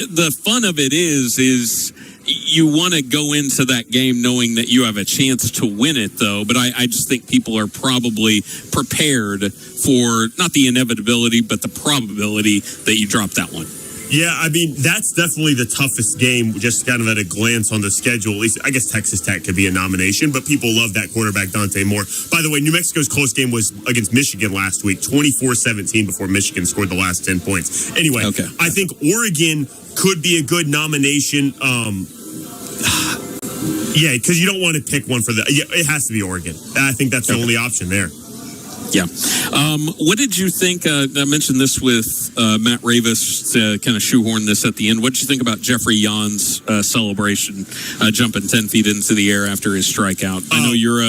The fun of it is you want to go into that game knowing that you have a chance to win it, though. But I just think people are probably prepared for not the inevitability, but the probability that you drop that one. Yeah, I mean, that's definitely the toughest game, just kind of at a glance on the schedule. At least, I guess Texas Tech could be a nomination, but people love that quarterback, Dante Moore. By the way, New Mexico's close game was against Michigan last week, 24-17 before Michigan scored the last 10 points. Anyway, okay. I think Oregon could be a good nomination. Yeah, because you don't want to pick one for it has to be Oregon. I think that's the only option there. Yeah. What did you think? I mentioned this with Matt Ravis to kind of shoehorn this at the end. What did you think about Jeffrey Yon's celebration, jumping 10 feet into the air after his strikeout? I know you're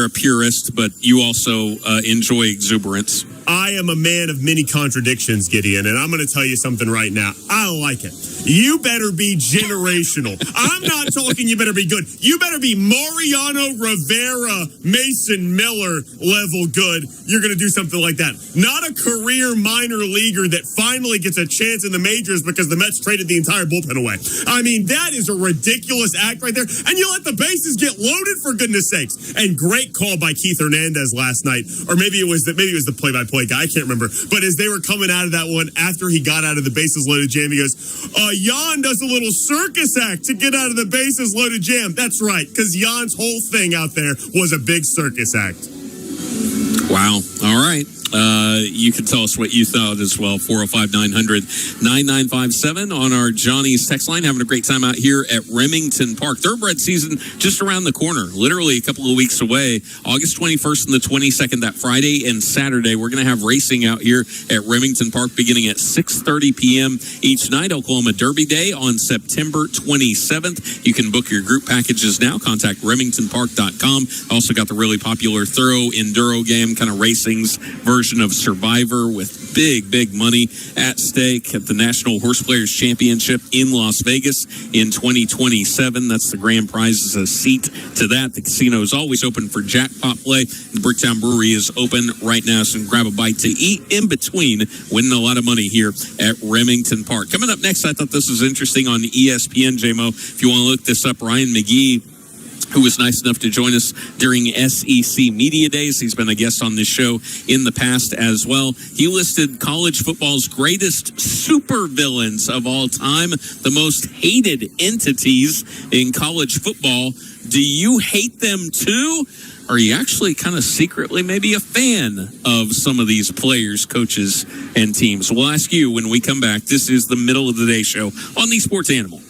a purist, but you also enjoy exuberance. I am a man of many contradictions, Gideon, and I'm going to tell you something right now. I don't like it. You better be generational. I'm not talking you better be good. You better be Mariano Rivera, Mason Miller level good. You're going to do something like that. Not a career minor leaguer that finally gets a chance in the majors because the Mets traded the entire bullpen away. I mean, that is a ridiculous act right there. And you let the bases get loaded, for goodness sakes. And great call by Keith Hernandez last night. Or maybe it was the play-by-play guy. I can't remember. But as they were coming out of that one, after he got out of the bases loaded jam, he goes, Jan does a little circus act to get out of the bases loaded jam. That's right, because Jan's whole thing out there was a big circus act. Wow. All right. You can tell us what you thought as well. 405-900-9957 on our Johnny's text line. Having a great time out here at Remington Park. Thoroughbred season just around the corner, literally a couple of weeks away. August 21st and the 22nd, that Friday and Saturday. We're going to have racing out here at Remington Park beginning at 6:30 p.m. each night. Oklahoma Derby Day on September 27th. You can book your group packages now. Contact remingtonpark.com. Also got the really popular Thorough Enduro game, kind of racing's version of Survivor, with big money at stake at the National Horse Players Championship in Las Vegas in 2027. That's the grand prize, is a seat to that. The casino is always open for jackpot play. The Bricktown Brewery is open right now, so grab a bite to eat in between, winning a lot of money here at Remington Park. Coming up next, I thought this was interesting on ESPN, JMO. If you want to look this up, Ryan McGee, who was nice enough to join us during SEC Media Days. He's been a guest on this show in the past as well. He listed college football's greatest supervillains of all time, the most hated entities in college football. Do you hate them too? Are you actually kind of secretly maybe a fan of some of these players, coaches, and teams? We'll ask you when we come back. This is the Middle of the Day show on the Sports Animal.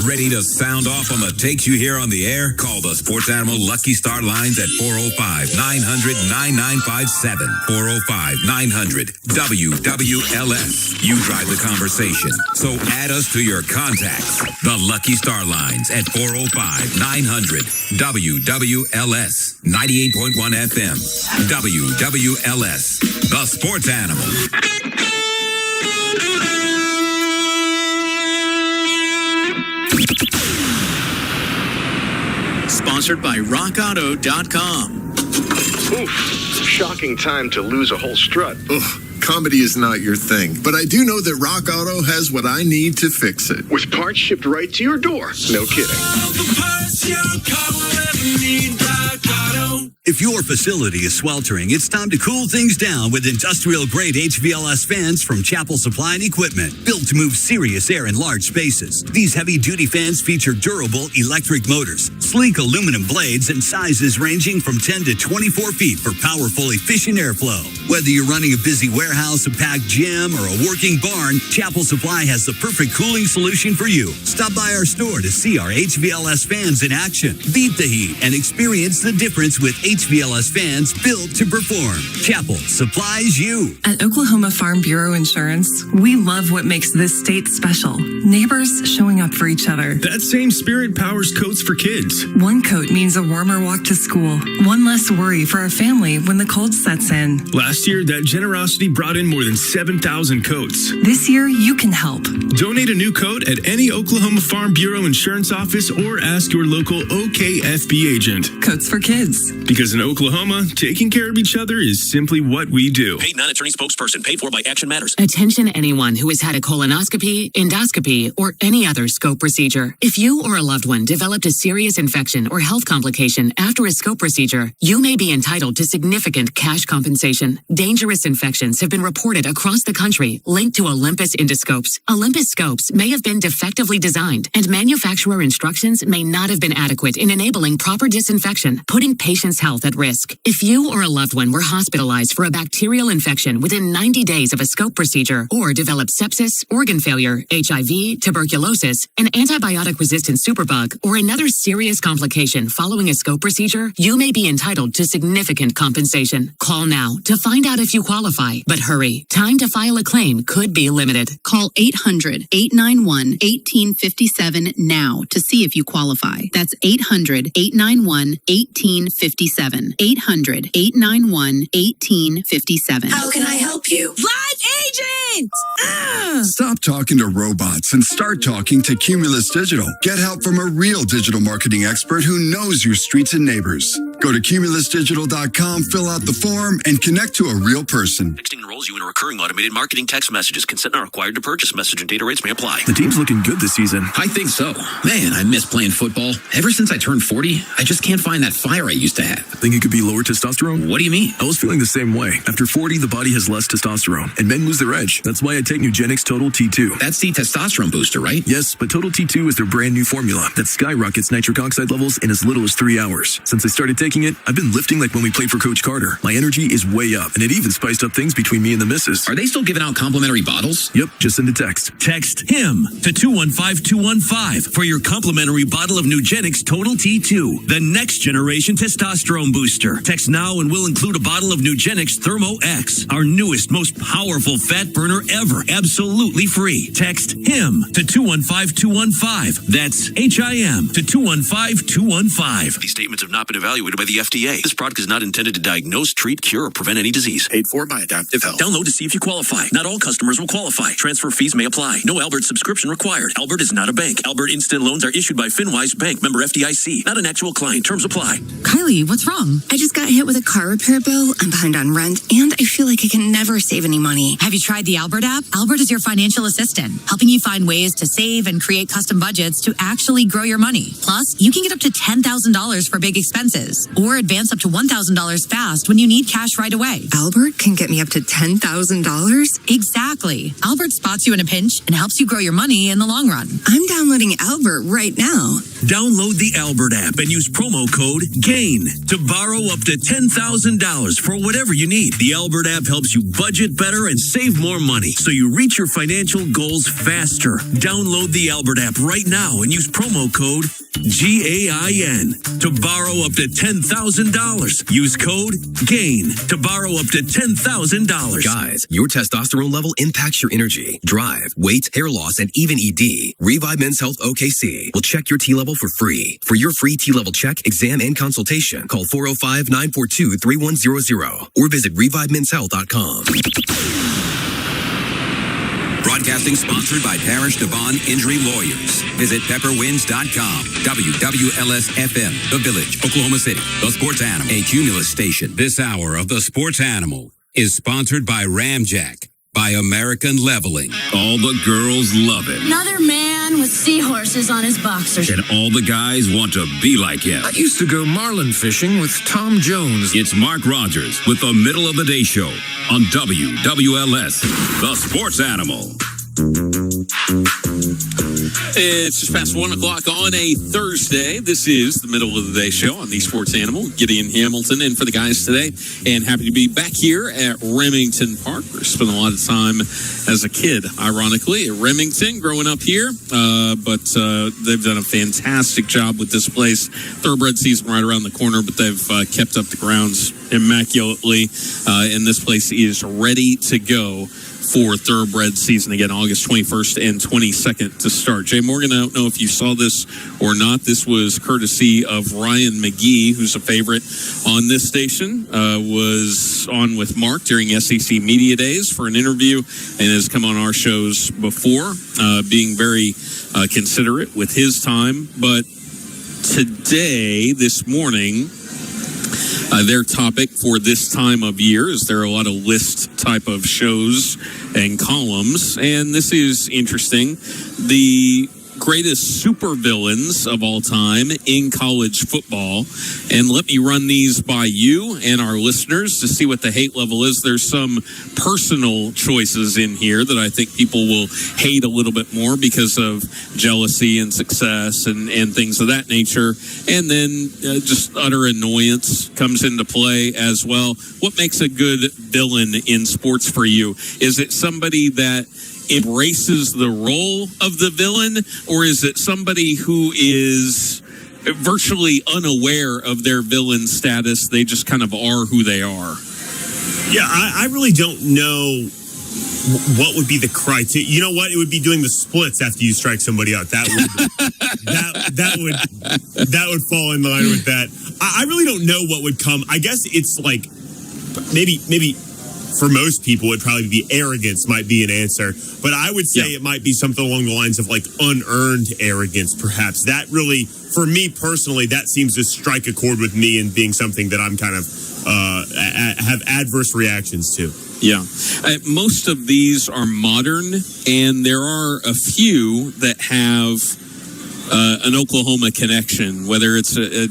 Ready to sound off on the takes you hear on the air? Call the Sports Animal Lucky Star lines at 405-900-9957. 405-900-WWLS. You drive the conversation, so add us to your contacts. The Lucky Star lines at 405-900-WWLS. 98.1 FM. WWLS. The Sports Animal. Sponsored by RockAuto.com. Oof, shocking time to lose a whole strut. Ugh, comedy is not your thing, but I do know that Rock Auto has what I need to fix it. With parts shipped right to your door. No kidding. If your facility is sweltering, it's time to cool things down with industrial-grade HVLS fans from Chapel Supply and Equipment, built to move serious air in large spaces. These heavy-duty fans feature durable electric motors, sleek aluminum blades, and sizes ranging from 10 to 24 feet for powerful, efficient airflow. Whether you're running a busy warehouse, a packed gym, or a working barn, Chapel Supply has the perfect cooling solution for you. Stop by our store to see our HVLS fans in action. Beat the heat and experience the difference with HVLS fans built to perform. Chapel supplies you. At Oklahoma Farm Bureau Insurance, we love what makes this state special. Neighbors showing up for each other. That same spirit powers coats for kids. One coat means a warmer walk to school. One less worry for a family when the cold sets in. Last year, that generosity brought brought in more than 7,000 coats. This year, you can help. Donate a new coat at any Oklahoma Farm Bureau insurance office or ask your local OKFB agent. Coats for kids. Because in Oklahoma, taking care of each other is simply what we do. Paid non-attorney spokesperson. Paid for by Action Matters. Attention anyone who has had a colonoscopy, endoscopy, or any other scope procedure. If you or a loved one developed a serious infection or health complication after a scope procedure, you may be entitled to significant cash compensation. Dangerous infections have been reported across the country linked to Olympus endoscopes. Olympus scopes may have been defectively designed, and manufacturer instructions may not have been adequate in enabling proper disinfection, putting patients' health at risk. If you or a loved one were hospitalized for a bacterial infection within 90 days of a scope procedure or developed sepsis, organ failure, HIV, tuberculosis, an antibiotic-resistant superbug, or another serious complication following a scope procedure, you may be entitled to significant compensation. Call now to find out if you qualify. But hurry, time to file a claim could be limited. Call 800-891-1857 now to see if you qualify. That's 800-891-1857. 800-891-1857. How can I help you? Live agent! Stop talking to robots and start talking to Cumulus Digital. Get help from a real digital marketing expert who knows your streets and neighbors. Go to cumulusdigital.com, fill out the form, and connect to a real person. Texting enrolls you in a recurring automated marketing text messages. Consent not required to purchase. Message and data rates may apply. The team's looking good this season. I think so. Man, I miss playing football. Ever since I turned 40, I just can't find that fire I used to have. Think it could be lower testosterone? What do you mean? I was feeling the same way. After 40, the body has less testosterone, and men lose their edge. That's why I take Nugenix Total T2. That's the testosterone booster, right? Yes, but Total T2 is their brand new formula that skyrockets nitric oxide levels in as little as 3 hours. Since I started taking it, I've been lifting like when we played for Coach Carter. My energy is way up, and it even spiced up things between me and the missus. Are they still giving out complimentary bottles? Yep, just send a text. Text HIM to 215-215 for your complimentary bottle of Nugenix Total T2, the next generation testosterone booster. Text now and we'll include a bottle of Nugenix Thermo X, our newest, most powerful fat burner ever, absolutely free. Text HIM to 215-215. That's HIM to 215-215. These statements have not been evaluated by the FDA. This product is not intended to diagnose, treat, cure, or prevent any disease. Paid for by Adaptive Health. Download to see if you qualify. Not all customers will qualify. Transfer fees may apply. No Albert subscription required. Albert is not a bank. Albert Instant Loans are issued by FinWise Bank, member FDIC. Not an actual client. Terms apply. Kylie, what's wrong? I just got hit with a car repair bill. I'm behind on rent, and I feel like I can never save any money. Have you tried the Albert app? Albert is your financial assistant, helping you find ways to save and create custom budgets to actually grow your money. Plus, you can get up to $10,000 for big expenses or advance up to $1,000 fast when you need cash right away. Albert can get me up to $10,000? Exactly. Albert spots you in a pinch and helps you grow your money in the long run. I'm downloading Albert right now. Download the Albert app and use promo code GAIN to borrow up to $10,000 for whatever you need. The Albert app helps you budget better and save more money so you reach your financial goals faster. Download the Albert app right now and use promo code GAIN to borrow up to $10,000. Use code GAIN to borrow up to $10,000. Guys, your testosterone level impacts your energy, drive, weight, hair loss, and even ED. Revive Men's Health OKC will check your T level for free. For your free T level check, exam, and consultation, call 405-942-3100 or visit revivemenshealth.com. Broadcasting sponsored by Parish Devon Injury Lawyers. Visit pepperwinds.com. WWLS-FM, The Village, Oklahoma City. The Sports Animal, a Cumulus station. This hour of The Sports Animal is sponsored by Ramjack, by American Leveling. All the girls love it. Another man with seahorses on his boxers. And all the guys want to be like him. I used to go marlin fishing with Tom Jones. It's Mark Rogers with the Middle of the Day Show on WWLS, The Sports Animal. It's just past 1 o'clock on a Thursday. This is the Middle of the Day Show on the Sports Animal. Gideon Hamilton in for the guys today, and happy to be back here at Remington Park. We spent a lot of time as a kid, ironically, at Remington growing up here, but they've done a fantastic job with this place. Thoroughbred season right around the corner, but they've kept up the grounds immaculately, and this place is ready to go for Thoroughbred season again, August 21st and 22nd to start. Jay Morgan, I don't know if you saw this or not. This was courtesy of Ryan McGee, who's a favorite on this station, was on with Mark during SEC Media Days for an interview and has come on our shows before, being very considerate with his time. But today, this morning, their topic for this time of year is there are a lot of list type of shows and columns, and this is interesting. The greatest supervillains of all time in college football. And let me run these by you and our listeners to see what the hate level is. There's some personal choices in here that I think people will hate a little bit more because of jealousy and success and things of that nature. And then just utter annoyance comes into play as well. What makes a good villain in sports for you? Is it somebody that embraces the role of the villain, or is it somebody who is virtually unaware of their villain status? They just kind of are who they are. Yeah, I really don't know what would be the criteria. You know what? It would be doing the splits after you strike somebody out. That would fall in line with that. I really don't know what would come. I guess it's like maybe for most people, it'd probably be arrogance might be an answer. But I would say it might be something along the lines of like unearned arrogance, perhaps. That really, for me personally, that seems to strike a chord with me and being something that I'm kind of have adverse reactions to. Yeah. Most of these are modern, and there are a few that have an Oklahoma connection, whether it's a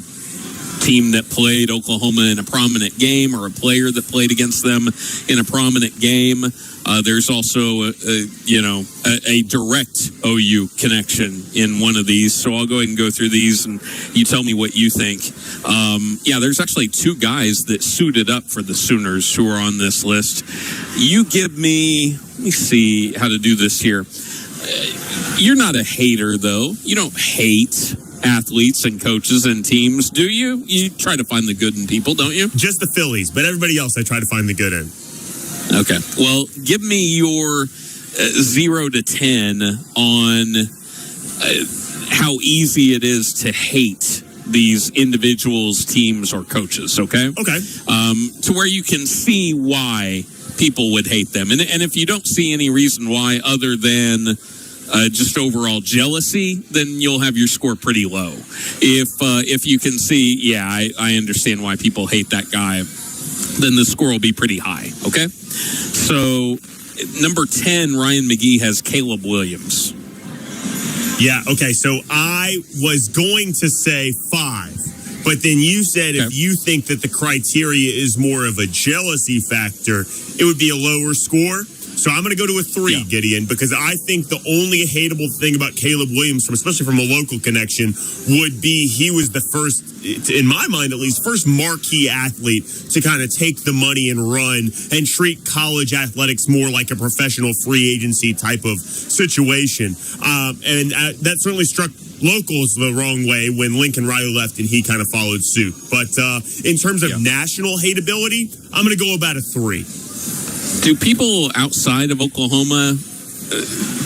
team that played Oklahoma in a prominent game or a player that played against them in a prominent game. There's also a direct OU connection in one of these. So I'll go ahead and go through these and you tell me what you think. There's actually two guys that suited up for the Sooners who are on this list. You give me, let me see how to do this here. You're not a hater, though. You don't hate athletes and coaches and teams, do you? You try to find the good in people, don't you? Just the Phillies, but everybody else I try to find the good in. Okay. Well, give me your 0 to 10 on how easy it is to hate these individuals, teams, or coaches, okay? Okay. To where you can see why people would hate them. And if you don't see any reason why other than just overall jealousy, then you'll have your score pretty low. If you can see, I understand why people hate that guy, then the score will be pretty high, okay? So, number 10, Ryan McGee has Caleb Williams. Yeah, okay, so I was going to say 5, but then you said if you think that the criteria is more of a jealousy factor, it would be a lower score. So I'm going to go to a 3, Gideon, because I think the only hateable thing about Caleb Williams, especially from a local connection, would be he was the first, in my mind at least, first marquee athlete to kind of take the money and run and treat college athletics more like a professional free agency type of situation. And that certainly struck locals the wrong way when Lincoln Riley left and he kind of followed suit. But in terms of national hateability, I'm going to go about a 3. Do people outside of Oklahoma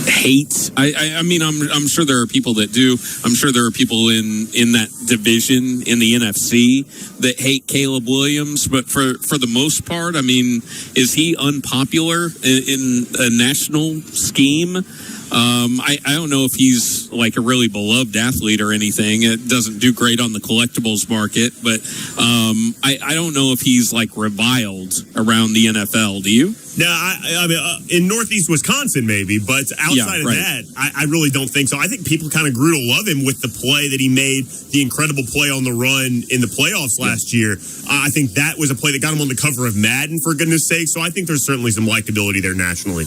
hate? I mean, I'm sure there are people that do. I'm sure there are people in that division in the NFC that hate Caleb Williams. But for the most part, I mean, is he unpopular in a national scheme? I don't know if he's like a really beloved athlete or anything. It doesn't do great on the collectibles market, but I don't know if he's like reviled around the NFL. Do you? No, I mean, in Northeast Wisconsin, maybe, but outside of that, I really don't think so. I think people kind of grew to love him with the play that he made, the incredible play on the run in the playoffs last year. I think that was a play that got him on the cover of Madden, for goodness sake. So I think there's certainly some likability there nationally.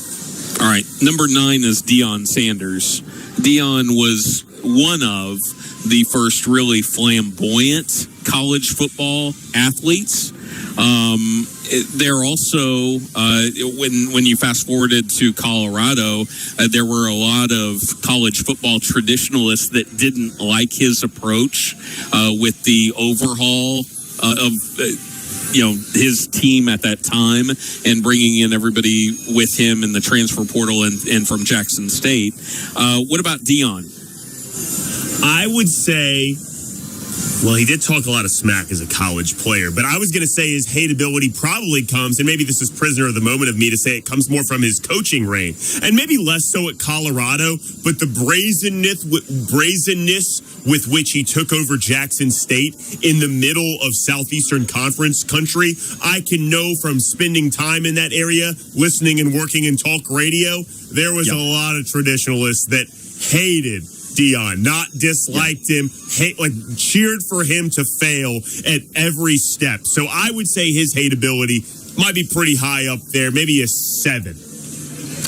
All right, number 9 is Deion Sanders. Deion was one of the first really flamboyant college football athletes. There also, when you fast forwarded to Colorado, there were a lot of college football traditionalists that didn't like his approach with the overhaul of his team at that time and bringing in everybody with him in the transfer portal and from Jackson State. What about Dion? I would say, well, he did talk a lot of smack as a college player, but I was going to say his hateability probably comes, and maybe this is prisoner of the moment of me to say it comes more from his coaching reign, and maybe less so at Colorado, but the brazenness with which he took over Jackson State in the middle of Southeastern Conference country. I can know from spending time in that area, listening and working in talk radio, there was a lot of traditionalists that hated Dion, not disliked him, cheered for him to fail at every step. So I would say his hateability might be pretty high up there, maybe a 7.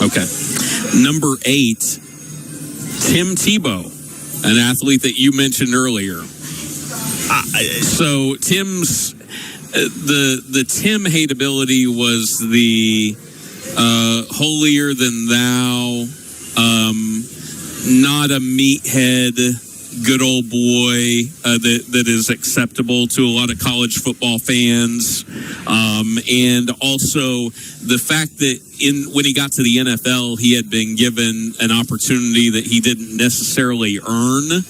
Okay. Number 8, Tim Tebow, an athlete that you mentioned earlier. So Tim's the Tim hateability was the holier than thou, not a meathead, good old boy that is acceptable to a lot of college football fans, and also the fact that when he got to the NFL, he had been given an opportunity that he didn't necessarily earn.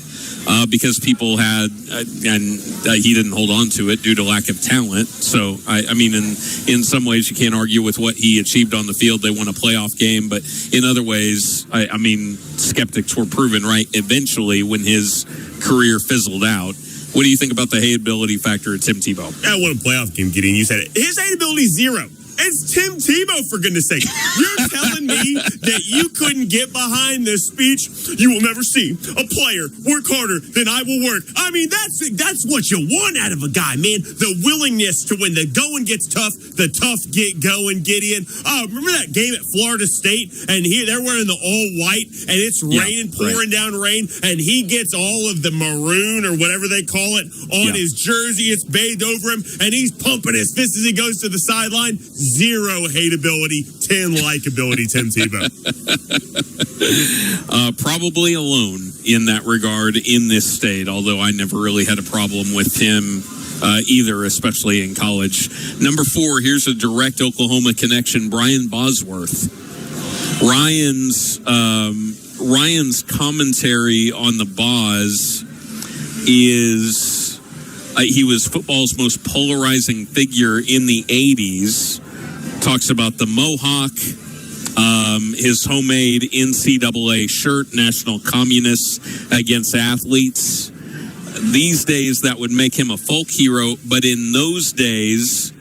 Because people had, and he didn't hold on to it due to lack of talent. So, I mean, in some ways, you can't argue with what he achieved on the field. They won a playoff game. But in other ways, I mean, skeptics were proven right eventually when his career fizzled out. What do you think about the hateability factor of Tim Tebow? I won a playoff game, Gideon. You said it. His hateability is 0. It's Tim Tebow, for goodness sake. You're telling me that you couldn't get behind this speech? You will never see a player work harder than I will work. I mean, that's what you want out of a guy, man. The willingness to, when the going gets tough, the tough get going, Gideon. Remember that game at Florida State? And they're wearing the all white, and it's raining, pouring down rain, and he gets all of the maroon, or whatever they call it, on his jersey. It's bathed over him, and he's pumping his fist as he goes to the sideline. 0 hateability, 10 likability, Tim Tebow. Probably alone in that regard in this state, although I never really had a problem with him either, especially in college. Number 4, here's a direct Oklahoma connection, Brian Bosworth. Ryan's commentary on the Boz is he was football's most polarizing figure in the 80s. Talks about the Mohawk, his homemade NCAA shirt, national communists against athletes. These days, that would make him a folk hero, but in those days,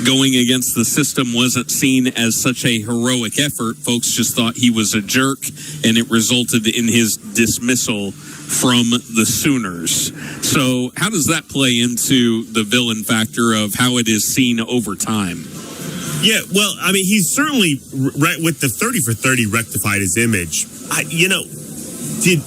going against the system wasn't seen as such a heroic effort. Folks just thought he was a jerk, and it resulted in his dismissal from the Sooners. So how does that play into the villain factor of how it is seen over time? Yeah, well, I mean, he's certainly, with the 30 for 30, rectified his image. Did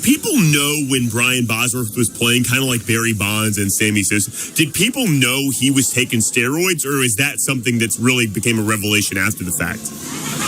people know when Brian Bosworth was playing, kind of like Barry Bonds and Sammy Sosa, did people know he was taking steroids, or is that something that's really became a revelation after the fact?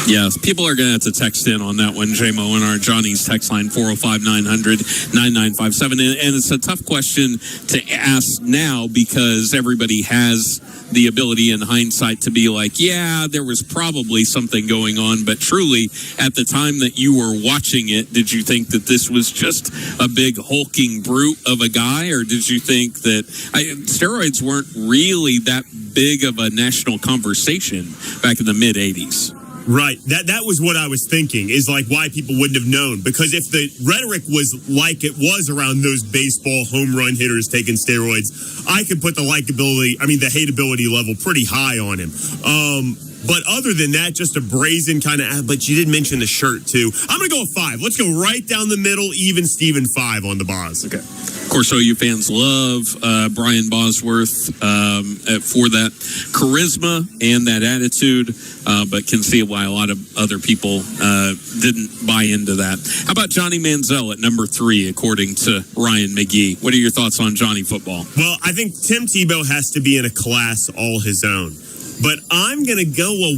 Yes, people are going to have to text in on that one, J-Mo, on our Johnny's text line, 405-900-9957. And it's a tough question to ask now because everybody has the ability in hindsight to be like, yeah, there was probably something going on. But truly, at the time that you were watching it, did you think that this was just a big hulking brute of a guy? Or did you think that steroids weren't really that big of a national conversation back in the mid-'80s? Right. That was what I was thinking, is like why people wouldn't have known. Because if the rhetoric was like it was around those baseball home run hitters taking steroids, I could put the hateability level pretty high on him. But other than that, just a brazen kind of, but you did mention the shirt too. I'm going to go with 5. Let's go right down the middle, even Steven 5 on the Boz. Okay. Of course, OU fans love Brian Bosworth for that charisma and that attitude, but can see why a lot of other people didn't buy into that. How about Johnny Manziel at number 3, according to Ryan McGee? What are your thoughts on Johnny football? Well, I think Tim Tebow has to be in a class all his own, but I'm going to go a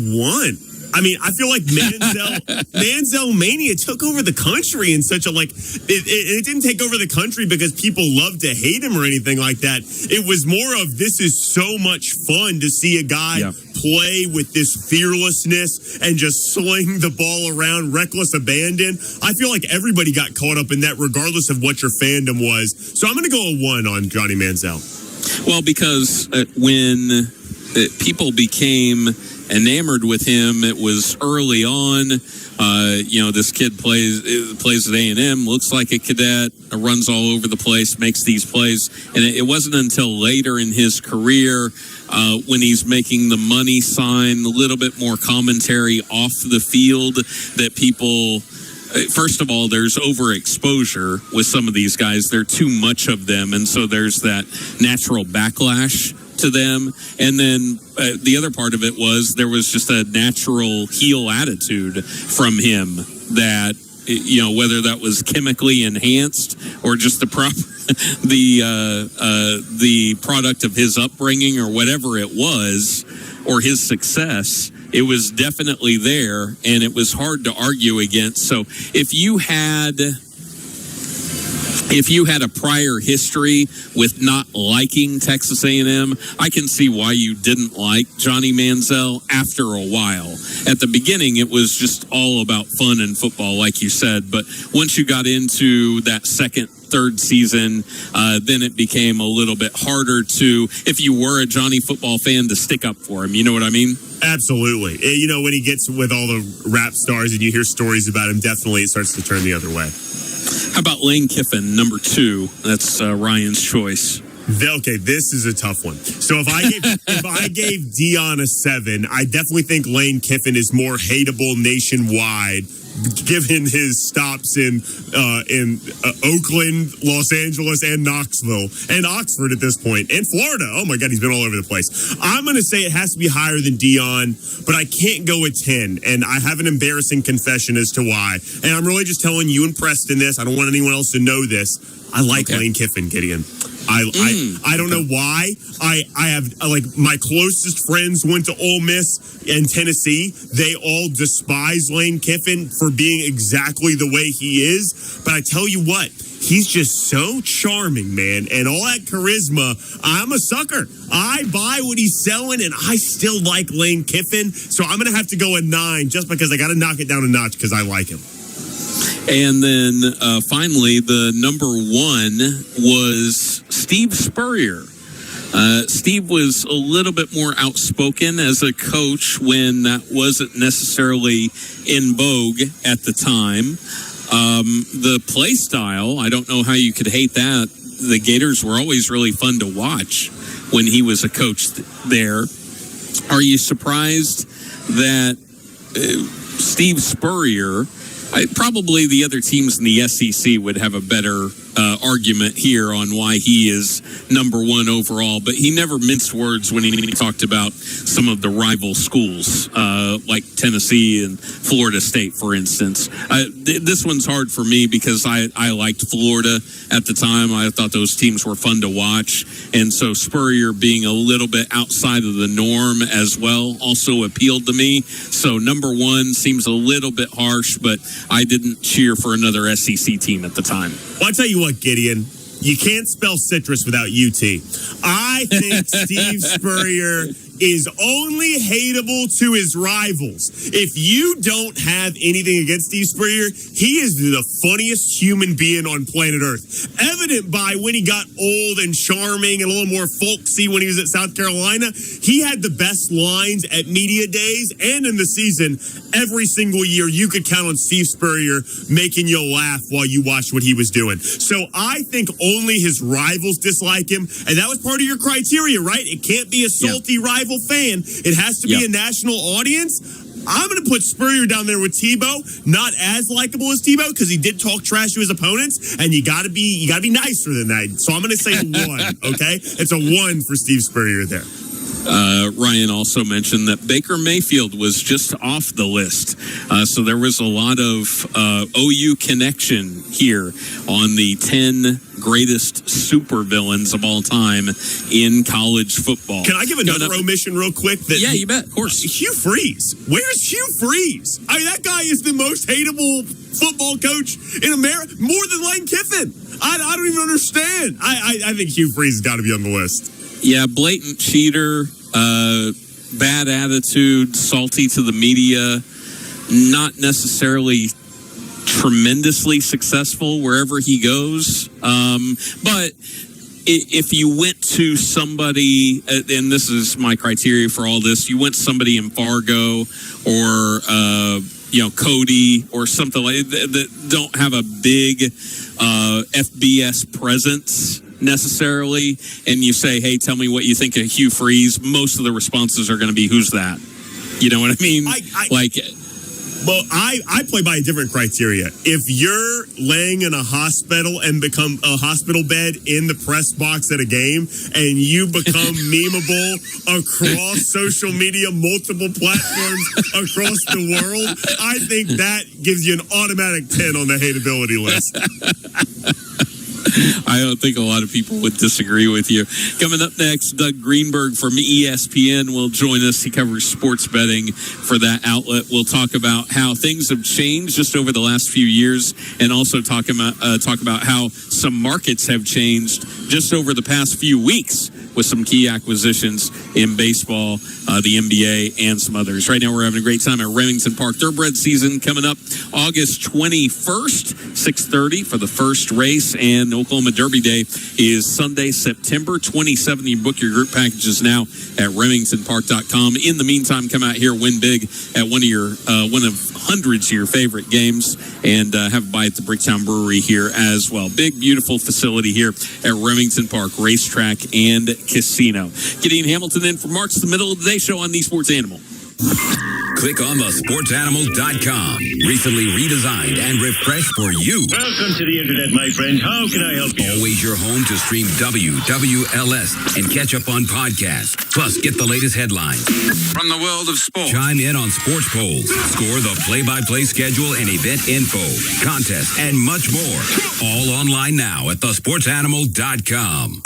1. I mean, I feel like Manziel mania took over the country in such a it didn't take over the country because people love to hate him or anything like that. It was more of this is so much fun to see a guy play with this fearlessness and just sling the ball around, reckless abandon. I feel like everybody got caught up in that regardless of what your fandom was. So I'm going to go a 1 on Johnny Manziel. Well, because when people became enamored with him, it was early on. This kid plays at A&M, looks like a cadet, runs all over the place, makes these plays. And it wasn't until later in his career when he's making the money sign, a little bit more commentary off the field that people... First of all, there's overexposure with some of these guys. There are too much of them, and so there's that natural backlash to them. And then the other part of it was there was just a natural heel attitude from him that, whether that was chemically enhanced or just the product of his upbringing or whatever it was, or his success, it was definitely there, and it was hard to argue against. So if you had a prior history with not liking Texas A&M, I can see why you didn't like Johnny Manziel after a while. At the beginning, it was just all about fun and football, like you said. But once you got into that second, third season, then it became a little bit harder to, if you were a Johnny football fan, to stick up for him. You know what I mean? Absolutely. When he gets with all the rap stars and you hear stories about him, definitely it starts to turn the other way. How about Lane Kiffin, number 2? That's Ryan's choice. Okay, this is a tough one. So if I gave Dion a 7, I definitely think Lane Kiffin is more hateable nationwide, given his stops in Oakland, Los Angeles, and Knoxville, and Oxford at this point, and Florida. Oh my God, he's been all over the place. I'm going to say it has to be higher than Dion, but I can't go with 10, and I have an embarrassing confession as to why. And I'm really just telling you and Preston this. I don't want anyone else to know this. I like Lane Kiffin, Gideon. I don't know why. I have my closest friends went to Ole Miss and Tennessee. They all despise Lane Kiffin for being exactly the way he is. But I tell you what, he's just so charming, man. And all that charisma, I'm a sucker. I buy what he's selling, and I still like Lane Kiffin. So I'm going to have to go a 9 just because I got to knock it down a notch because I like him. And then finally, the number 1 was Steve Spurrier. Steve was a little bit more outspoken as a coach when that wasn't necessarily in vogue at the time. The play style, I don't know how you could hate that. The Gators were always really fun to watch when he was a coach there. Are you surprised that Steve Spurrier... probably the other teams in the SEC would have a better argument here on why he is number 1 overall, but he never minced words when he talked about some of the rival schools, like Tennessee and Florida State, for instance. This one's hard for me because I liked Florida at the time. I thought those teams were fun to watch, and so Spurrier being a little bit outside of the norm as well also appealed to me. So number 1 seems a little bit harsh, but I didn't cheer for another SEC team at the time. Well, I tell you what, Gideon, you can't spell citrus without UT. I think Steve Spurrier is only hateable to his rivals. If you don't have anything against Steve Spurrier, he is the funniest human being on planet Earth. Evident by when he got old and charming and a little more folksy when he was at South Carolina, he had the best lines at media days and in the season. Every single year, you could count on Steve Spurrier making you laugh while you watched what he was doing. So I think only his rivals dislike him, and that was part of your criteria, right? It can't be a salty rival fan. It has to be a national audience. I'm going to put Spurrier down there with Tebow. Not as likable as Tebow because he did talk trash to his opponents, and you got to be nicer than that. So I'm going to say 1. Okay, it's a 1 for Steve Spurrier there. Ryan also mentioned that Baker Mayfield was just off the list. So there was a lot of OU connection here on the 10 greatest supervillains of all time in college football. Can I give another omission real quick? Yeah, you bet. Of course. Hugh Freeze. Where's Hugh Freeze? I mean, that guy is the most hateable football coach in America, more than Lane Kiffin. I don't even understand. I think Hugh Freeze has got to be on the list. Yeah, blatant cheater, bad attitude, salty to the media, not necessarily tremendously successful wherever he goes. But if you went to somebody, and this is my criteria for all this, you went to somebody in Fargo or, Cody or something like that don't have a big FBS presence necessarily, and you say, hey, tell me what you think of Hugh Freeze, most of the responses are going to be, who's that? You know what I mean? Well, I play by a different criteria. If you're laying in a hospital and become a hospital bed in the press box at a game and you become memeable across social media, multiple platforms across the world, I think that gives you an automatic 10 on the hateability list. I don't think a lot of people would disagree with you. Coming up next, Doug Greenberg from ESPN will join us. He covers sports betting for that outlet. We'll talk about how things have changed just over the last few years, and also talk about how some markets have changed just over the past few weeks with some key acquisitions in baseball, the NBA, and some others. Right now, we're having a great time at Remington Park. Thoroughbred season coming up August 21st, 6:30 for the first race, and Oklahoma Derby Day is Sunday, September 27th. You can book your group packages now at remingtonpark.com. In the meantime, come out here, win big at one of hundreds of your favorite games, and have a bite at the Bricktown Brewery here as well. Big, beautiful facility here at Remington Park, racetrack and casino. Gideon Hamilton in for Mark's The Middle of the Day Show on the Sports Animal. Click on thesportsanimal.com. Recently redesigned and refreshed for you. Welcome to the internet, my friend. How can I help you? Always your home to stream WWLS and catch up on podcasts. Plus, get the latest headlines from the world of sports. Chime in on sports polls. Score the play-by-play schedule and event info, contests, and much more. All online now at thesportsanimal.com.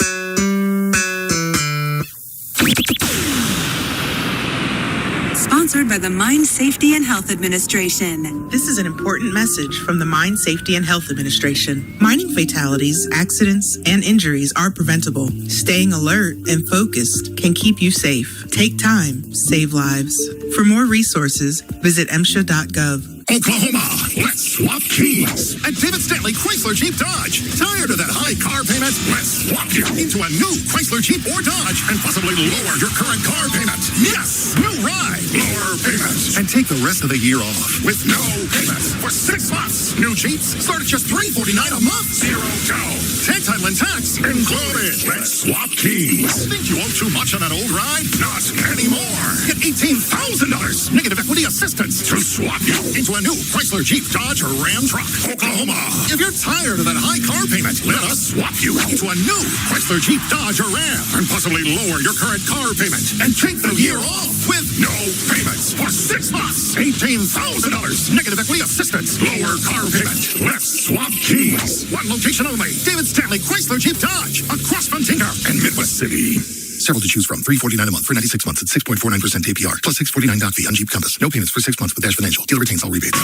Sponsored by the Mine Safety and Health Administration. This is an important message from the Mine Safety and Health Administration. Mining fatalities, accidents, and injuries are preventable. Staying alert and focused can keep you safe. Take time, save lives. For more resources, visit MSHA.gov. Oklahoma, let's swap keys. At David Stanley Chrysler Jeep Dodge. Tired of that high car payment? Let's swap you into a new Chrysler Jeep or Dodge and possibly lower your current car payment. Yes, new ride, lower payment. And take the rest of the year off with no payment for 6 months. New Jeeps start at just $349 a month. Zero down. Tag title and tax included. Let's swap keys. Think you owe too much on that old ride? Not anymore. Get $18,000 negative equity assistance to swap you into a new Chrysler Jeep Dodge or Ram truck. Oklahoma. If you're tired of that high car payment, let us swap you into a new Chrysler Jeep Dodge or Ram and possibly lower your current car payment and take the year off with no payments for 6 months. $18,000 negative equity assistance. Lower car payment. Let's swap keys. One location only. David Stanley Chrysler Jeep Dodge across Fontinga and Midwest City. Several to choose from. $349 a month for 96 months at 6.49% APR. Plus 649 doc fee on Jeep Compass. No payments for 6 months with Dash Financial. Dealer retains all rebates.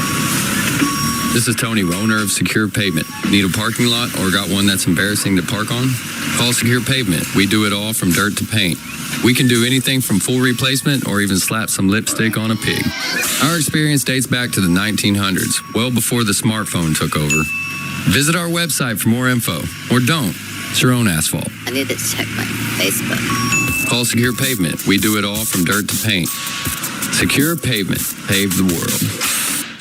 This is Tony, owner of Secure Pavement. Need a parking lot or got one that's embarrassing to park on? Call Secure Pavement. We do it all from dirt to paint. We can do anything from full replacement or even slap some lipstick on a pig. Our experience dates back to the 1900s, well before the smartphone took over. Visit our website for more info. Or don't. It's your own asphalt. I need to check my Facebook. Call Secure Pavement. We do it all from dirt to paint. Secure Pavement. Pave the world.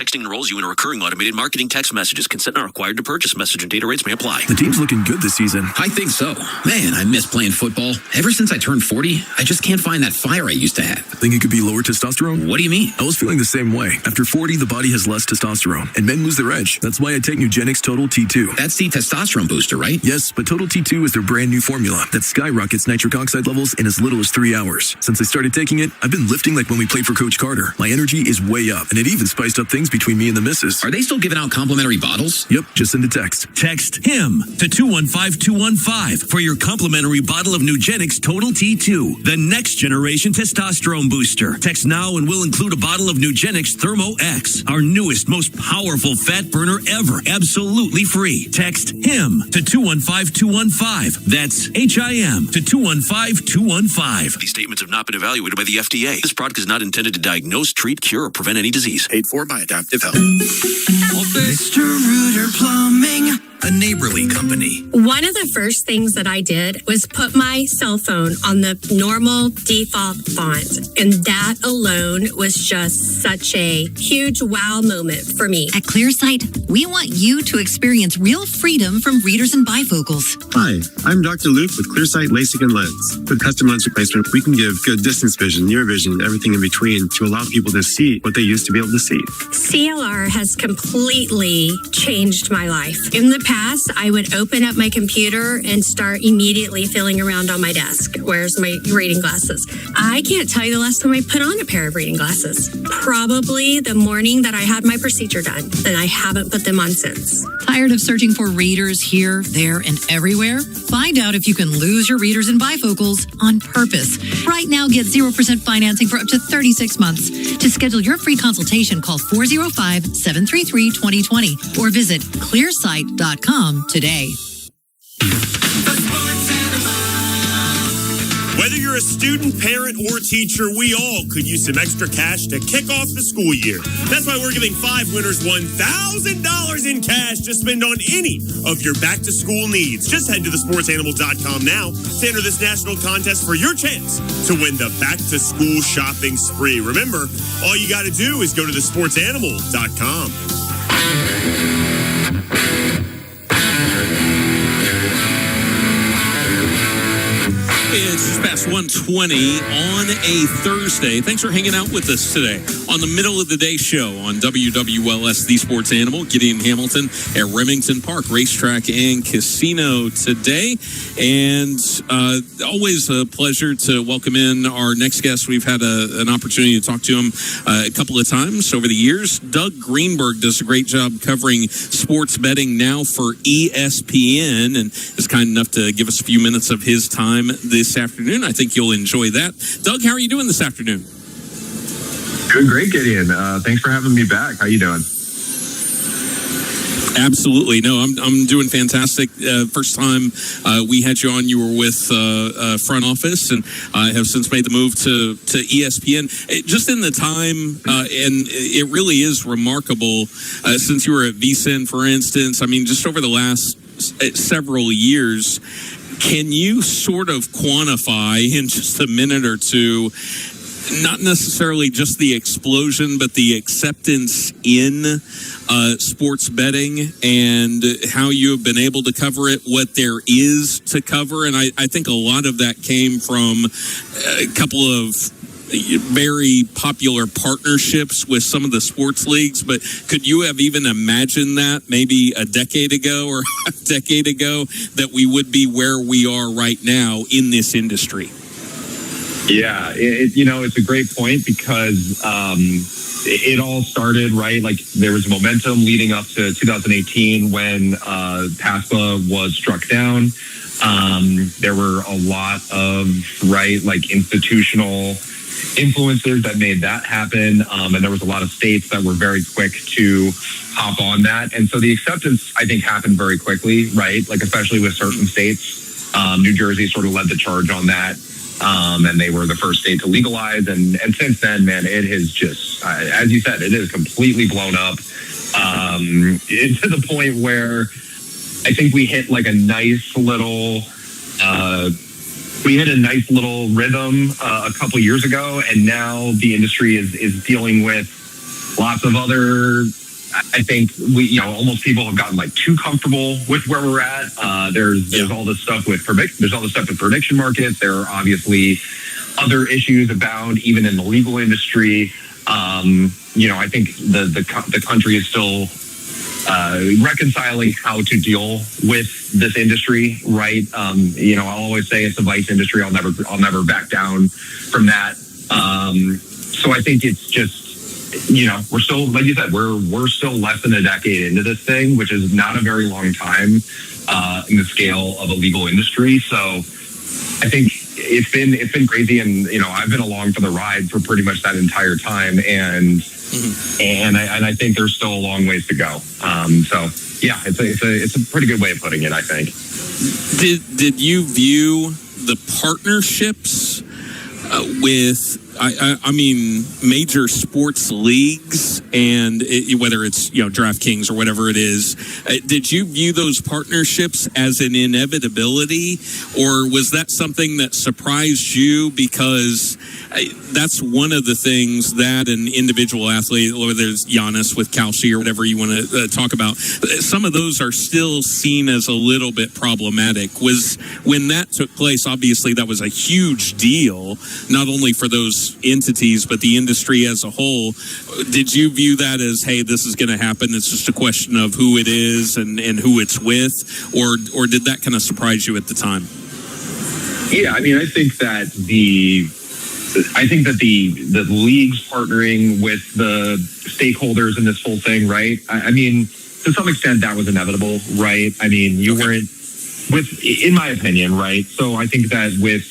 Texting enrolls you in a recurring automated marketing text messages. Consent not required to purchase. Message and data rates may apply. The team's looking good this season. I think so. Man, I miss playing football. Ever since I turned 40, I just can't find that fire I used to have. Think it could be lower testosterone? What do you mean? I was feeling the same way. After 40, the body has less testosterone, and men lose their edge. That's why I take Nugenix Total T2. That's the testosterone booster, right? Yes, but Total T2 is their brand new formula that skyrockets nitric oxide levels in as little as 3 hours. Since I started taking it, I've been lifting like when we played for Coach Carter. My energy is way up, and it even spiced up things between me and the missus. Are they still giving out complimentary bottles? Yep, just send a text. Text HIM to 215215 for your complimentary bottle of Nugenix Total T2, the next generation testosterone booster. Text now and we'll include a bottle of Nugenix Thermo X, our newest, most powerful fat burner ever, absolutely free. Text HIM to 215215. That's HIM to 215215. These statements have not been evaluated by the FDA. This product is not intended to diagnose, treat, cure, or prevent any disease. Paid for by Adaptive Health. Mr. Rooter Plumbing, a neighborly company. One of the first things that I did was put my cell phone on the normal default font. And that alone was just such a huge wow moment for me. At ClearSight, we want you to experience real freedom from readers and bifocals. Hi, I'm Dr. Luke with ClearSight LASIK and Lens. With custom lens replacement, we can give good distance vision, near vision, everything in between to allow people to see what they used to be able to see. CLR has completely changed my life. In the past, I would open up my computer and start immediately feeling around on my desk. Where's my reading glasses? I can't tell you the last time I put on a pair of reading glasses. Probably the morning that I had my procedure done, and I haven't put them on since. Tired of searching for readers here, there, and everywhere? Find out if you can lose your readers and bifocals on purpose. Right now, get 0% financing for up to 36 months. To schedule your free consultation, call 405-733-2020 or visit clearsight.com today. Whether you're a student, parent, or teacher, we all could use some extra cash to kick off the school year. That's why we're giving 5 winners $1,000 in cash to spend on any of your back-to-school needs. Just head to thesportsanimal.com now to enter this national contest for your chance to win the back-to-school shopping spree. Remember, all you got to do is go to thesportsanimal.com. It's just past 1:20 on a Thursday. Thanks for hanging out with us today on the Middle of the Day show on WWLS, The Sports Animal. Gideon Hamilton at Remington Park Racetrack and Casino today. And always a pleasure to welcome in our next guest. We've had an opportunity to talk to him a couple of times over the years. Doug Greenberg does a great job covering sports betting now for ESPN and is kind enough to give us a few minutes of his time this afternoon. I think you'll enjoy that. Doug, how are you doing this afternoon? Doing great, Gideon. Thanks for having me back. How you doing? Absolutely. No, I'm doing fantastic. First time we had you on, you were with front office and have since made the move to ESPN. Just in the time, and it really is remarkable since you were at VSiN, for instance. I mean, just over the last several years, can you sort of quantify in just a minute or two, not necessarily just the explosion, but the acceptance in sports betting and how you have been able to cover it, what there is to cover? And I think a lot of that came from a couple of very popular partnerships with some of the sports leagues, but could you have even imagined that maybe a decade ago or a decade ago that we would be where we are right now in this industry? Yeah, it's a great point because it all started, right? Like there was momentum leading up to 2018 when PASPA was struck down. There were a lot of, institutional influencers that made that happen. And there was a lot of states that were very quick to hop on that. And so the acceptance, I think, happened very quickly, right? Like, especially with certain states. New Jersey sort of led the charge on that. And they were the first state to legalize. And since then, man, it has just, as you said, it is completely blown up to the point where I think we hit like a nice little rhythm a couple years ago. And now the industry is dealing with lots of other, I think almost people have gotten like too comfortable with where we're at. There's all this stuff with prediction markets. There are obviously other issues abound even in the legal industry. I think the country is still reconciling how to deal with this industry, right? I'll always say it's a vice industry. I'll never back down from that. So I think it's just, we're still, like you said, we're still less than a decade into this thing, which is not a very long time in the scale of a legal industry. So I think it's been crazy, and I've been along for the ride for pretty much that entire time, and I think there's still a long ways to go. So yeah, it's a pretty good way of putting it, I think. Did you view the partnerships with major sports leagues, and whether it's DraftKings or whatever it is, did you view those partnerships as an inevitability, or was that something that surprised you? Because that's one of the things that an individual athlete, whether it's Giannis with Kalshi or whatever you want to talk about, some of those are still seen as a little bit problematic. Was when that took place, obviously that was a huge deal, not only for those entities but the industry as a whole. Did you view that as, hey, this is going to happen, it's just a question of who it is and who it's with, or did that kind of surprise you at the time? Yeah, I think that the leagues partnering with the stakeholders in this whole thing, right? To some extent that was inevitable, right? You weren't in my opinion, right? So I think that with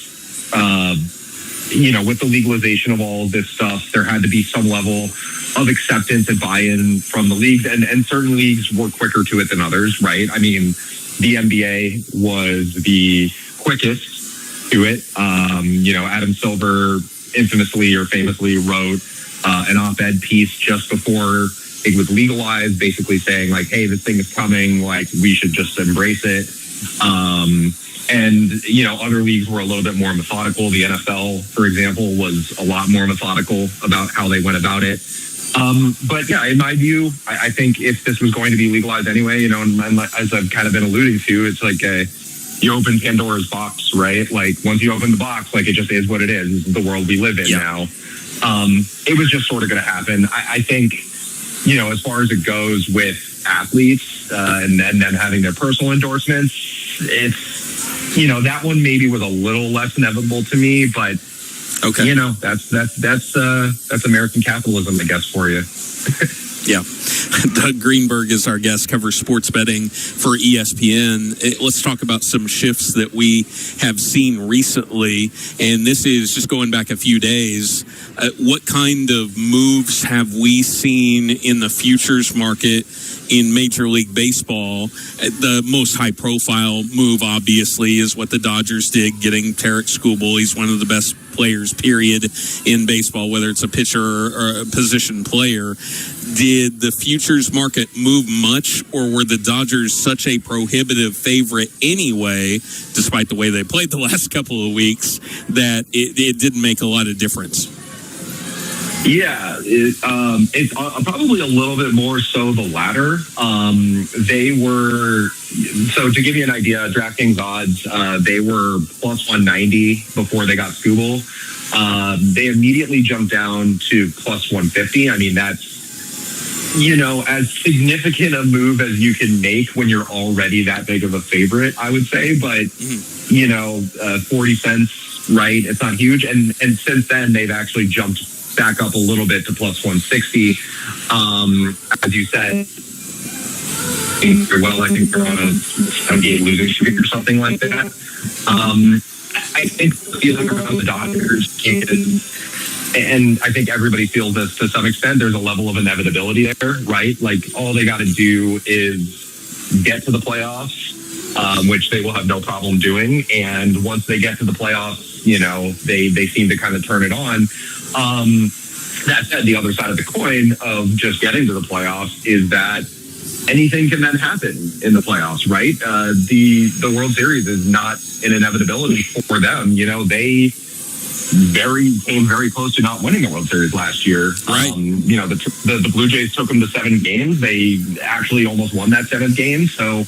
the legalization of all of this stuff, there had to be some level of acceptance and buy-in from the leagues, and certain leagues were quicker to it than others, right? The NBA was the quickest to it. Adam Silver infamously or famously wrote an op-ed piece just before it was legalized, basically saying like, hey, this thing is coming, like we should just embrace it. And other leagues were a little bit more methodical. The NFL, for example, was a lot more methodical about how they went about it. But yeah, in my view, I think if this was going to be legalized anyway, and as I've kind of been alluding to, it's like you open Pandora's box, right? Like once you open the box, like it just is what it is. This is the world we live in now. It was just sort of going to happen. I think, as far as it goes with athletes and then having their personal endorsements, it's, that one maybe was a little less inevitable to me, but okay, that's American capitalism, I guess, for you. Yeah. Doug Greenberg is our guest, covers sports betting for ESPN. Let's talk about some shifts that we have seen recently, and this is just going back a few days. What kind of moves have we seen in the futures market in Major League Baseball? The most high-profile move, obviously, is what the Dodgers did, getting Tarek Skubal. He's one of the best players, period, in baseball, whether it's a pitcher or a position player. Did the futures market move much, or were the Dodgers such a prohibitive favorite anyway, despite the way they played the last couple of weeks, that it didn't make a lot of difference? Yeah, it's probably a little bit more so the latter. They were, so to give you an idea, DraftKings odds, they were plus 190 before they got Skubal. They immediately jumped down to plus 150. That's, as significant a move as you can make when you're already that big of a favorite, I would say. But, 40 cents, right? It's not huge. And since then, they've actually jumped back up a little bit to plus 160. As you said, I think they're on a 7-game losing streak or something like that. I think the feeling around the Dodgers is, and I think everybody feels this to some extent, there's a level of inevitability there, right? Like all they got to do is get to the playoffs, which they will have no problem doing. And once they get to the playoffs, they seem to kind of turn it on. That said, the other side of the coin of just getting to the playoffs is that anything can then happen in the playoffs, right? The World Series is not an inevitability for them. came very close to not winning the World Series last year. Right. The Blue Jays took them to 7 games. They actually almost won that 7th game. So,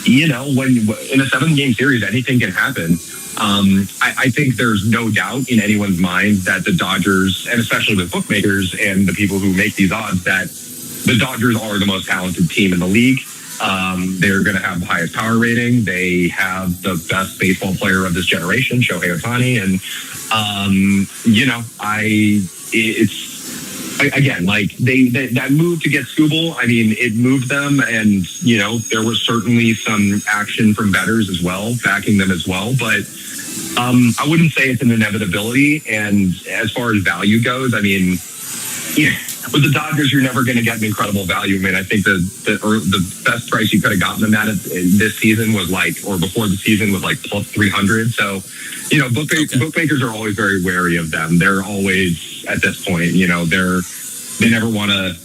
when in a 7-game series, anything can happen. I think there's no doubt in anyone's mind that the Dodgers, and especially with bookmakers and the people who make these odds, that the Dodgers are the most talented team in the league. They're going to have the highest power rating. They have the best baseball player of this generation, Shohei Ohtani. And, that move to get Skubal, I mean, it moved them. And, there was certainly some action from bettors as well, backing them as well. But I wouldn't say it's an inevitability. And as far as value goes, I mean, with the Dodgers, you're never going to get an incredible value. I mean, I think the best price you could have gotten them at this season was before the season was plus 300. So, bookmakers are always very wary of them. They're always, at this point, they never want to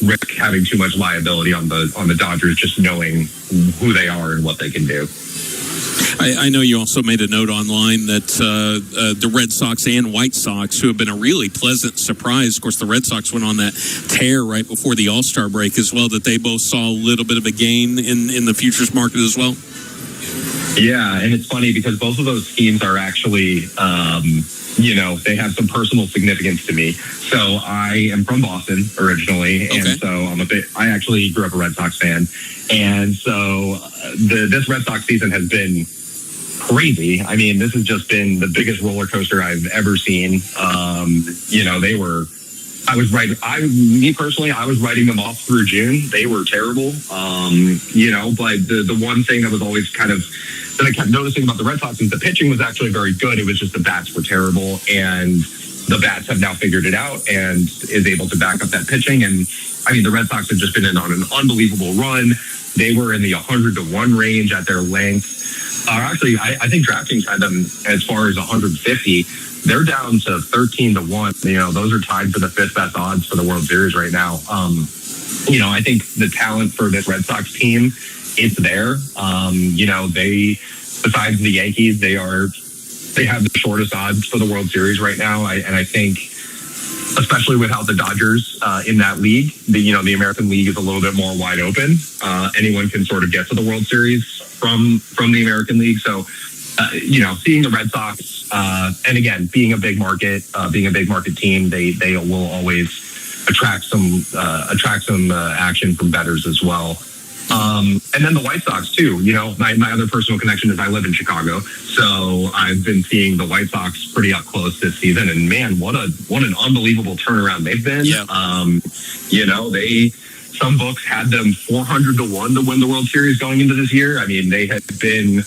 risk having too much liability on the Dodgers, just knowing who they are and what they can do. I know you also made a note online that the Red Sox and White Sox, who have been a really pleasant surprise, of course, the Red Sox went on that tear right before the All-Star break as well, that they both saw a little bit of a gain in the futures market as well. Yeah, and it's funny because both of those teams are actually, they have some personal significance to me. So I am from Boston originally, and so I actually grew up a Red Sox fan. And so this Red Sox season has been crazy. I mean, this has just been the biggest roller coaster I've ever seen. I was writing them off through June. They were terrible. But the one thing that was always that I kept noticing about the Red Sox is the pitching was actually very good. It was just the bats were terrible, and the bats have now figured it out and is able to back up that pitching. And I mean, the Red Sox have just been on an unbelievable run. They were in the 100-1 range at their length. Actually, I think DraftKings had them as far as 150. They're down to 13-1. Those are tied for the 5th best odds for the World Series right now. I think the talent for this Red Sox team, it's there. Besides the Yankees, they have the shortest odds for the World Series right now. And I think, especially without the Dodgers in that league, the American League is a little bit more wide open. Anyone can sort of get to the World Series from the American League. So, seeing the Red Sox, and again, being a big market team, they will always attract some action from bettors as well. And then the White Sox too. My other personal connection is I live in Chicago, so I've been seeing the White Sox pretty up close this season. And man, what an unbelievable turnaround they've been. Yeah. Some books had them 400-1 to win the World Series going into this year. I mean, they had been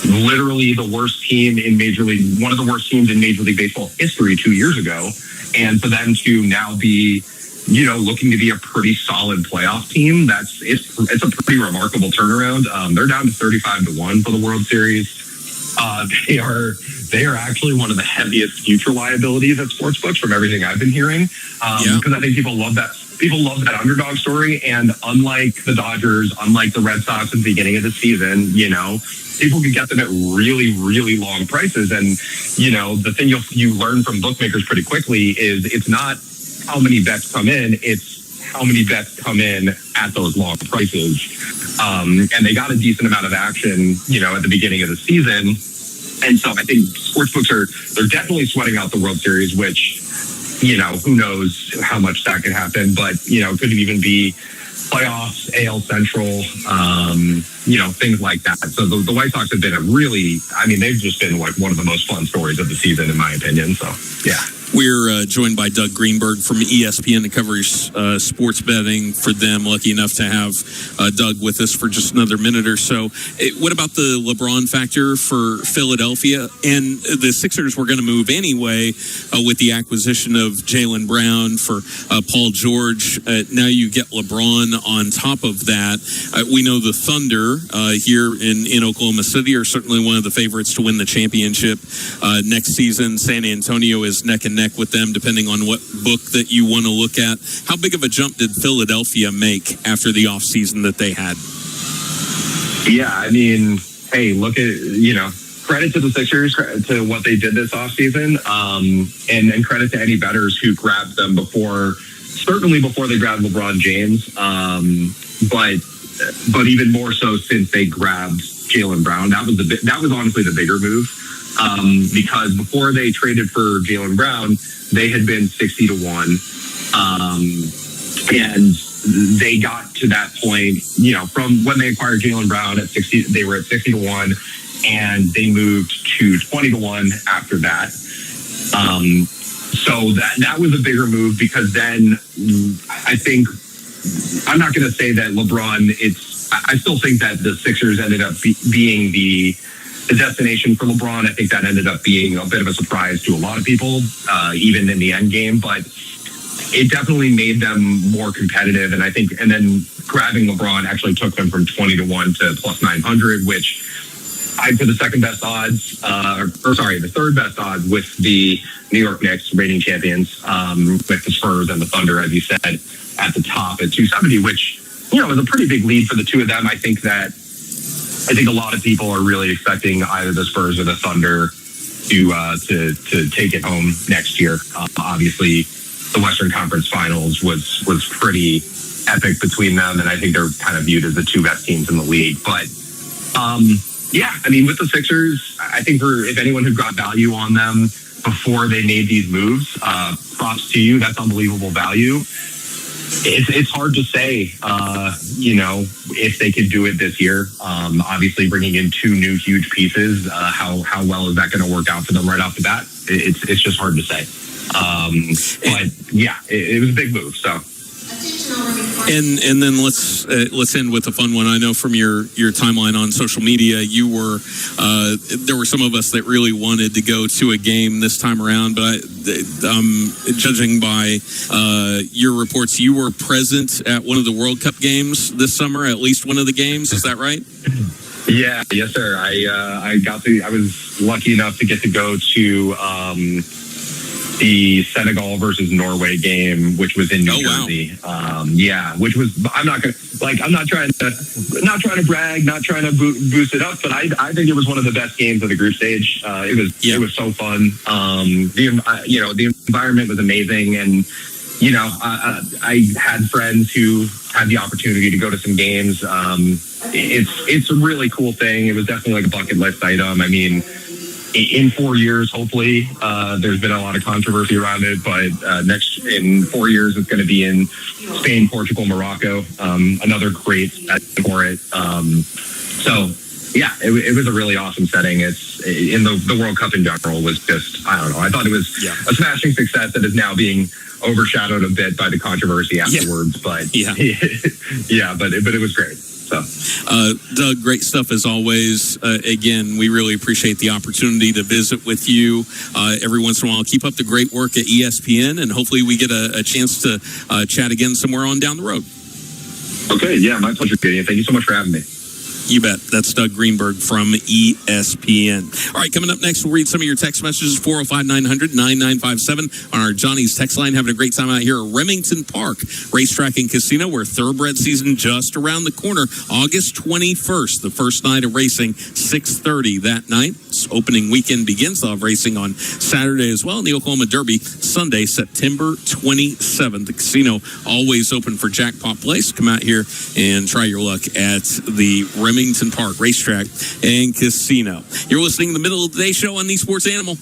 literally the worst team in one of the worst teams in Major League Baseball history 2 years ago, and for them to now be looking to be a pretty solid playoff team, it's a pretty remarkable turnaround. They're down to 35-1 for the World Series. They are actually one of the heaviest future liabilities at sportsbooks from everything I've been hearing. Because I think people love that underdog story. And unlike the Dodgers, unlike the Red Sox at the beginning of the season, people can get them at really, really long prices. And, the thing you learn from bookmakers pretty quickly is it's not how many bets come in, it's how many bets come in at those long prices. And they got a decent amount of action, at the beginning of the season. And so I think sportsbooks they're definitely sweating out the World Series, which, who knows how much that could happen, but, could even be playoffs, AL Central, things like that. So the White Sox have been they've just been like one of the most fun stories of the season, in my opinion. So, yeah. We're joined by Doug Greenberg from ESPN to cover sports betting for them. Lucky enough to have Doug with us for just another minute or so. What about the LeBron factor for Philadelphia? And the Sixers were going to move anyway with the acquisition of Jaylen Brown for Paul George. Now you get LeBron on top of that. We know the Thunder here in Oklahoma City are certainly one of the favorites to win the championship next season. San Antonio is neck and neck with them, depending on what book that you want to look at. How big of a jump did Philadelphia make after the offseason that they had? Yeah, I mean, hey, look at, credit to the Sixers, credit to what they did this offseason, and credit to any bettors who grabbed them certainly before they grabbed LeBron James, but even more so since they grabbed Jaylen Brown. That was honestly the bigger move, because before they traded for Jaylen Brown, they had been 60-1, and they got to that point, from when they acquired Jaylen Brown at 60, they were at 60-1, and they moved to 20-1 after that. So that was a bigger move, because then I think, I'm not going to say that LeBron, I still think that the Sixers ended up being the destination for LeBron. I think that ended up being a bit of a surprise to a lot of people, even in the end game, but it definitely made them more competitive. And then grabbing LeBron actually took them from 20-1 to plus 900, which I put the second best odds, the third best odds with the New York Knicks, reigning champions, with the Spurs and the Thunder, as you said, at the top at 270, which, is a pretty big lead for the two of them. I think a lot of people are really expecting either the Spurs or the Thunder to take it home next year. Obviously, the Western Conference Finals was pretty epic between them, and I think they're kind of viewed as the two best teams in the league. But with the Sixers, I think if anyone who got value on them before they made these moves, props to you. That's unbelievable value. It's hard to say, if they could do it this year. Obviously, bringing in two new huge pieces, how well is that going to work out for them right off the bat? It's just hard to say. It was a big move. So. And then let's end with a fun one. I know from your timeline on social media, you were there were some of us that really wanted to go to a game this time around, but judging by your reports, you were present at one of the World Cup games this summer, at least one of the games. Is that right? Yeah, yes, sir. I was lucky enough to get to go to the Senegal versus Norway game, which was in New Jersey. Which was, I'm not trying to brag, not trying to boost it up, but I think it was one of the best games of the group stage. It was so fun. The environment was amazing, and I had friends who had the opportunity to go to some games. It's a really cool thing. It was definitely like a bucket list item. I mean, in 4 years, hopefully, there's been a lot of controversy around it, but in 4 years, it's going to be in Spain, Portugal, Morocco. Another great for it. It was a really awesome setting. It's in the World Cup in general was just, I don't know. I thought it was a smashing success that is now being overshadowed a bit by the controversy afterwards. But but it was great. So, Doug, great stuff as always. Again, we really appreciate the opportunity to visit with you every once in a while. Keep up the great work at ESPN, and hopefully we get a chance to chat again somewhere on down the road. Okay, yeah, my pleasure, Gideon. Thank you so much for having me. You bet. That's Doug Greenberg from ESPN. All right, coming up next, we'll read some of your text messages, 405-900-9957 on our Johnny's text line. Having a great time out here at Remington Park Racetrack and Casino, where thoroughbred season just around the corner. August 21st, the first night of racing, 6:30 that night. Opening weekend begins. They'll have racing on Saturday as well, and the Oklahoma Derby Sunday, September 27th. The casino always open for Jackpot Place. Come out here and try your luck at the Remington Park Racetrack and Casino. You're listening to the Middle of the Day Show on the Sports Animal.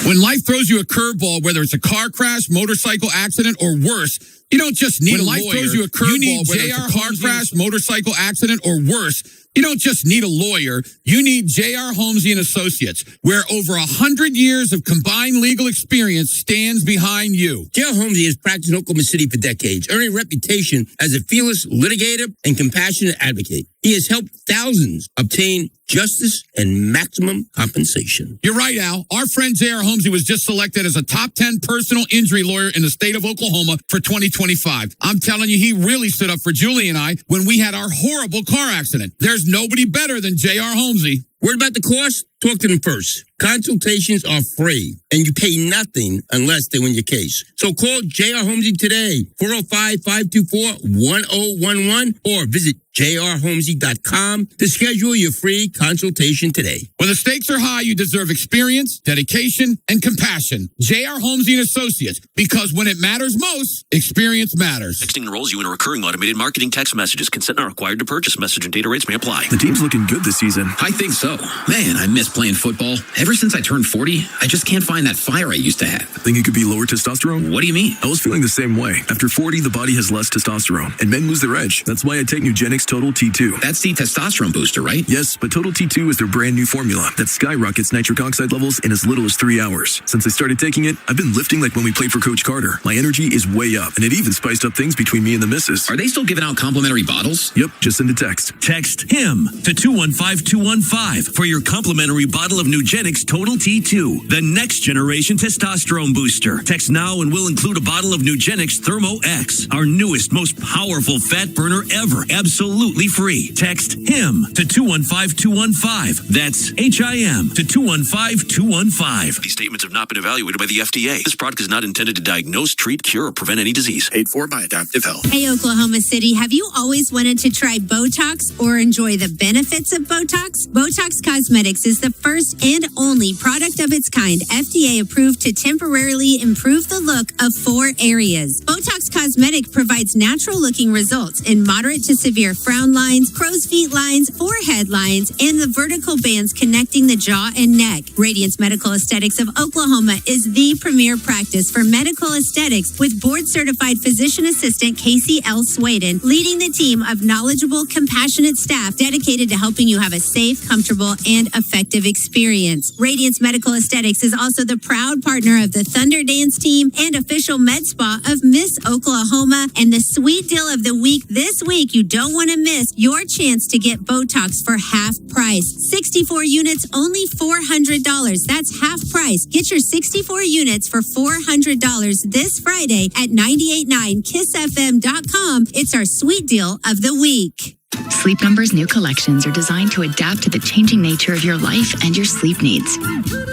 When life throws you a curveball, whether it's a car crash, motorcycle accident, or worse, you don't just need a lawyer. When life throws you a curveball, whether it's a car crash, motorcycle accident, or worse, you don't just need a lawyer. You need J.R. Holmesy and Associates, where over 100 years of combined legal experience stands behind you. J.R. Holmesy has practiced in Oklahoma City for decades, earning a reputation as a fearless litigator and compassionate advocate. He has helped thousands obtain justice and maximum compensation. You're right, Al. Our friend J.R. Holmesy was just selected as a top 10 personal injury lawyer in the state of Oklahoma for 2025. I'm telling you, he really stood up for Julie and I when we had our horrible car accident. There's nobody better than J.R. Holmesy. Worried about the cost? Talk to them first. Consultations are free, and you pay nothing unless they win your case. So call J.R. Holmesy today, 405-524-1011, or visit jrholmesy.com to schedule your free consultation today. When the stakes are high, you deserve experience, dedication, and compassion. J.R. Holmesy & Associates, because when it matters most, experience matters. Texting enrolls you in a recurring automated marketing text messages. Consent not required to purchase. Message and data rates may apply. The team's looking good this season. I think so. Man, I miss playing football. Ever since I turned 40, I just can't find that fire I used to have. Think it could be lower testosterone? What do you mean? I was feeling the same way. After 40, the body has less testosterone, and men lose their edge. That's why I take Nugenix Total T2. That's the testosterone booster, right? Yes, but Total T2 is their brand new formula that skyrockets nitric oxide levels in as little as 3 hours. Since I started taking it, I've been lifting like when we played for Coach Carter. My energy is way up, and it even spiced up things between me and the missus. Are they still giving out complimentary bottles? Yep, just send a text. Text HIM to 215-215 for your complimentary bottle of Nugenix Total T2, the next generation testosterone booster. Text now and we'll include a bottle of Nugenix Thermo X, our newest, most powerful fat burner ever, absolutely free. Text HIM to 215-215. That's HIM to 215-215. These statements have not been evaluated by the FDA. This product is not intended to diagnose, treat, cure, or prevent any disease. Paid for by Adaptive Health. Hey, Oklahoma City, have you always wanted to try Botox or enjoy the benefits of Botox? Botox Cosmetics is the first and only product of its kind, FDA approved to temporarily improve the look of 4 areas. Botox Cosmetic provides natural looking results in moderate to severe frown lines, crow's feet lines, forehead lines, and the vertical bands connecting the jaw and neck. Radiance Medical Aesthetics of Oklahoma is the premier practice for medical aesthetics, with board-certified physician assistant Casey L. Swaden leading the team of knowledgeable, compassionate staff dedicated to helping you have a safe, comfortable, and effective experience. Radiance Medical Aesthetics is also the proud partner of the Thunder Dance team and official med spa of Miss Oklahoma. And the sweet deal of the week this week, you don't want to miss your chance to get Botox for half price. 64 units, only $400. That's half price. Get your 64 units for $400 this Friday at 989kissfm.com. It's our sweet deal of the week. Sleep Number's new collections are designed to adapt to the changing nature of your life and your sleep needs.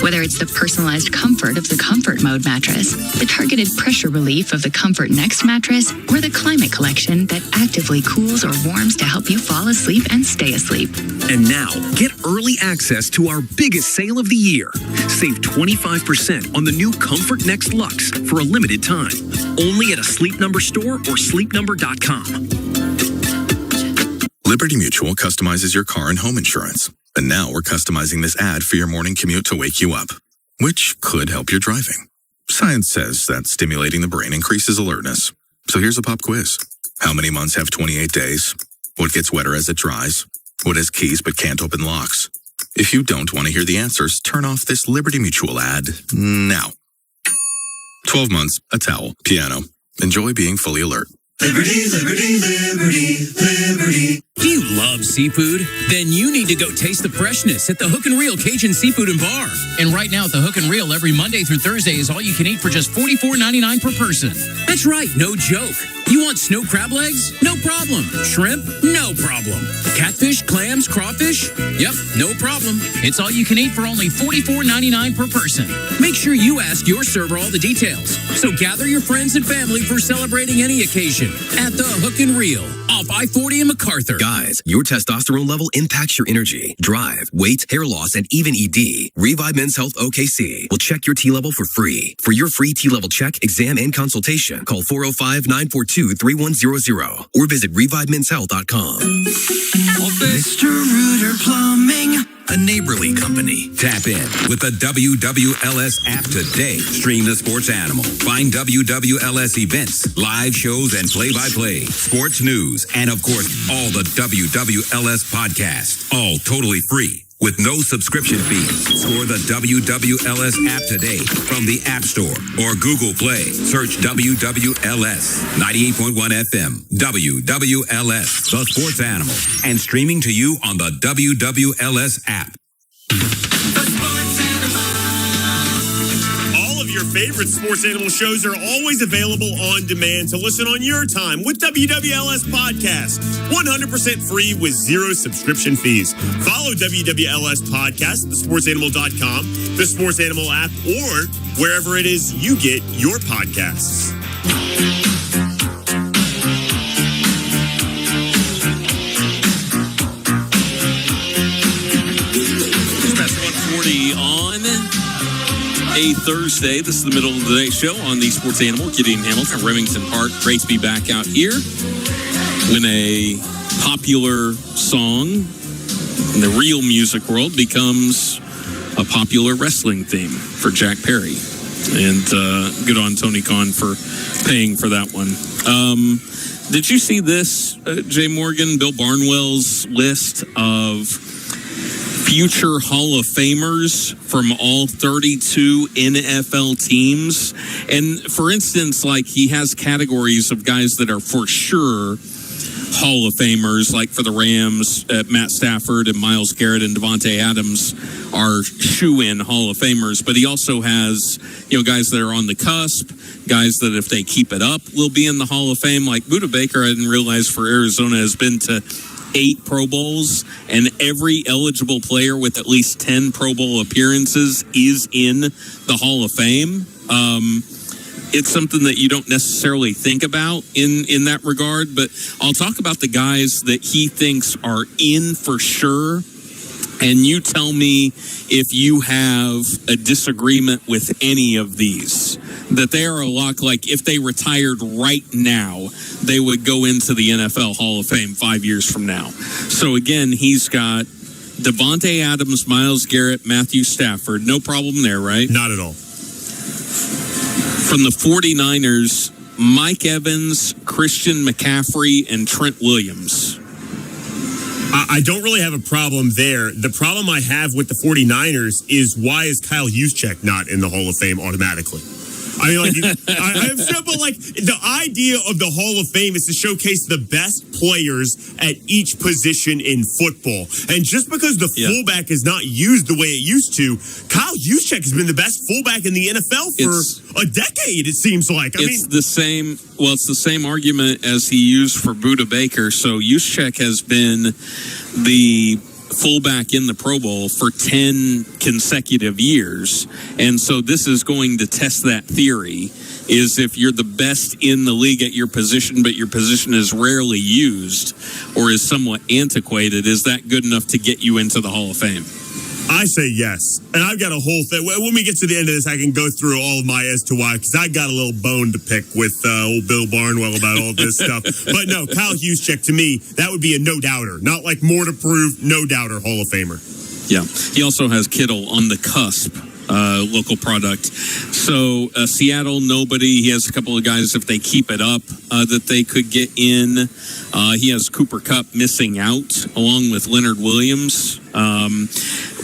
Whether it's the personalized comfort of the Comfort Mode mattress, the targeted pressure relief of the Comfort Next mattress, or the Climate Collection that actively cools or warms to help you fall asleep and stay asleep. And now, get early access to our biggest sale of the year. Save 25% on the new Comfort Next Luxe for a limited time. Only at a Sleep Number store or sleepnumber.com. Liberty Mutual customizes your car and home insurance. And now we're customizing this ad for your morning commute to wake you up, which could help your driving. Science says that stimulating the brain increases alertness. So here's a pop quiz. How many months have 28 days? What gets wetter as it dries? What has keys but can't open locks? If you don't want to hear the answers, turn off this Liberty Mutual ad now. 12 months, a towel, piano. Enjoy being fully alert. Liberty, liberty, liberty, liberty. Do you love seafood? Then you need to go taste the freshness at the Hook and Reel Cajun Seafood and Bar. And right now at the Hook and Reel, every Monday through Thursday is all you can eat for just $44.99 per person. That's right, no joke. You want snow crab legs? No problem. Shrimp? No problem. Catfish, clams, crawfish? Yep, no problem. It's all you can eat for only $44.99 per person. Make sure you ask your server all the details. So gather your friends and family for celebrating any occasion at the Hook and Reel off I-40 in MacArthur. Guys, your testosterone level impacts your energy, drive, weight, hair loss, and even ED. Revive Men's Health OKC will check your T level for free. For your free T level check, exam, and consultation, call 405-942-3100 or visit revivemenshealth.com. Mr. Rooter Plumbing, a neighborly company. Tap in with the WWLS app today. Stream the sports animal. Find WWLS events, live shows, and play-by-play, sports news, and of course, all the WWLS podcasts. All totally free with no subscription fees. Score the WWLS app today from the App Store or Google Play. Search WWLS 98.1 FM. WWLS, the sports animal, and streaming to you on the WWLS app. your favorite Sports Animal shows are always available on demand to listen on your time with WWLS Podcast. 100% free with zero subscription fees. Follow WWLS Podcast at thesportsanimal.com, the Sports Animal app, or wherever it is you get your podcasts. On a Thursday. This is the middle of the day show on the Sports Animal. Gideon Hamilton, Remington Park. Great to be back out here when a popular song in the real music world becomes a popular wrestling theme for Jack Perry. And good on Tony Khan for paying for that one. Did you see this, Jay Morgan, Bill Barnwell's list of future Hall of Famers from all 32 NFL teams? And for instance, like he has categories of guys that are for sure Hall of Famers, like for the Rams, Matt Stafford and Myles Garrett and Devontae Adams are shoe-in Hall of Famers. But he also has, guys that are on the cusp, guys that if they keep it up will be in the Hall of Fame. Like Budda Baker, I didn't realize for Arizona has been to 8 Pro Bowls, and every eligible player with at least 10 Pro Bowl appearances is in the Hall of Fame. It's something that you don't necessarily think about in that regard, but I'll talk about the guys that he thinks are in for sure, and you tell me if you have a disagreement with any of these, that they are a lock. Like if they retired right now, they would go into the NFL Hall of Fame 5 years from now. So again, he's got Devontae Adams, Myles Garrett, Matthew Stafford. No problem there, right? Not at all. From the 49ers, Mike Evans, Christian McCaffrey, and Trent Williams. I don't really have a problem there. The problem I have with the 49ers is why is Kyle Juszczyk not in the Hall of Fame automatically? I mean, like, I'm sure, but like the idea of the Hall of Fame is to showcase the best players at each position in football. And just because the fullback is not used the way it used to, Kyle Juszczyk has been the best fullback in the NFL for a decade, it seems like. It's the same argument as he used for Budda Baker. So Juszczyk has been the fullback in the Pro Bowl for 10 consecutive years. And so this is going to test that theory, is if you're the best in the league at your position, but your position is rarely used or is somewhat antiquated, is that good enough to get you into the Hall of Fame? I say yes. And I've got a whole thing. When we get to the end of this, I can go through all of my as to why, because I got a little bone to pick with old Bill Barnwell about all this stuff. But no, Kyle Juszczyk, to me, that would be a no-doubter. Not like more to prove, no-doubter Hall of Famer. Yeah. He also has Kittle on the cusp, local product. So Seattle, nobody. He has a couple of guys, if they keep it up, that they could get in. He has Cooper Kupp missing out, along with Leonard Williams.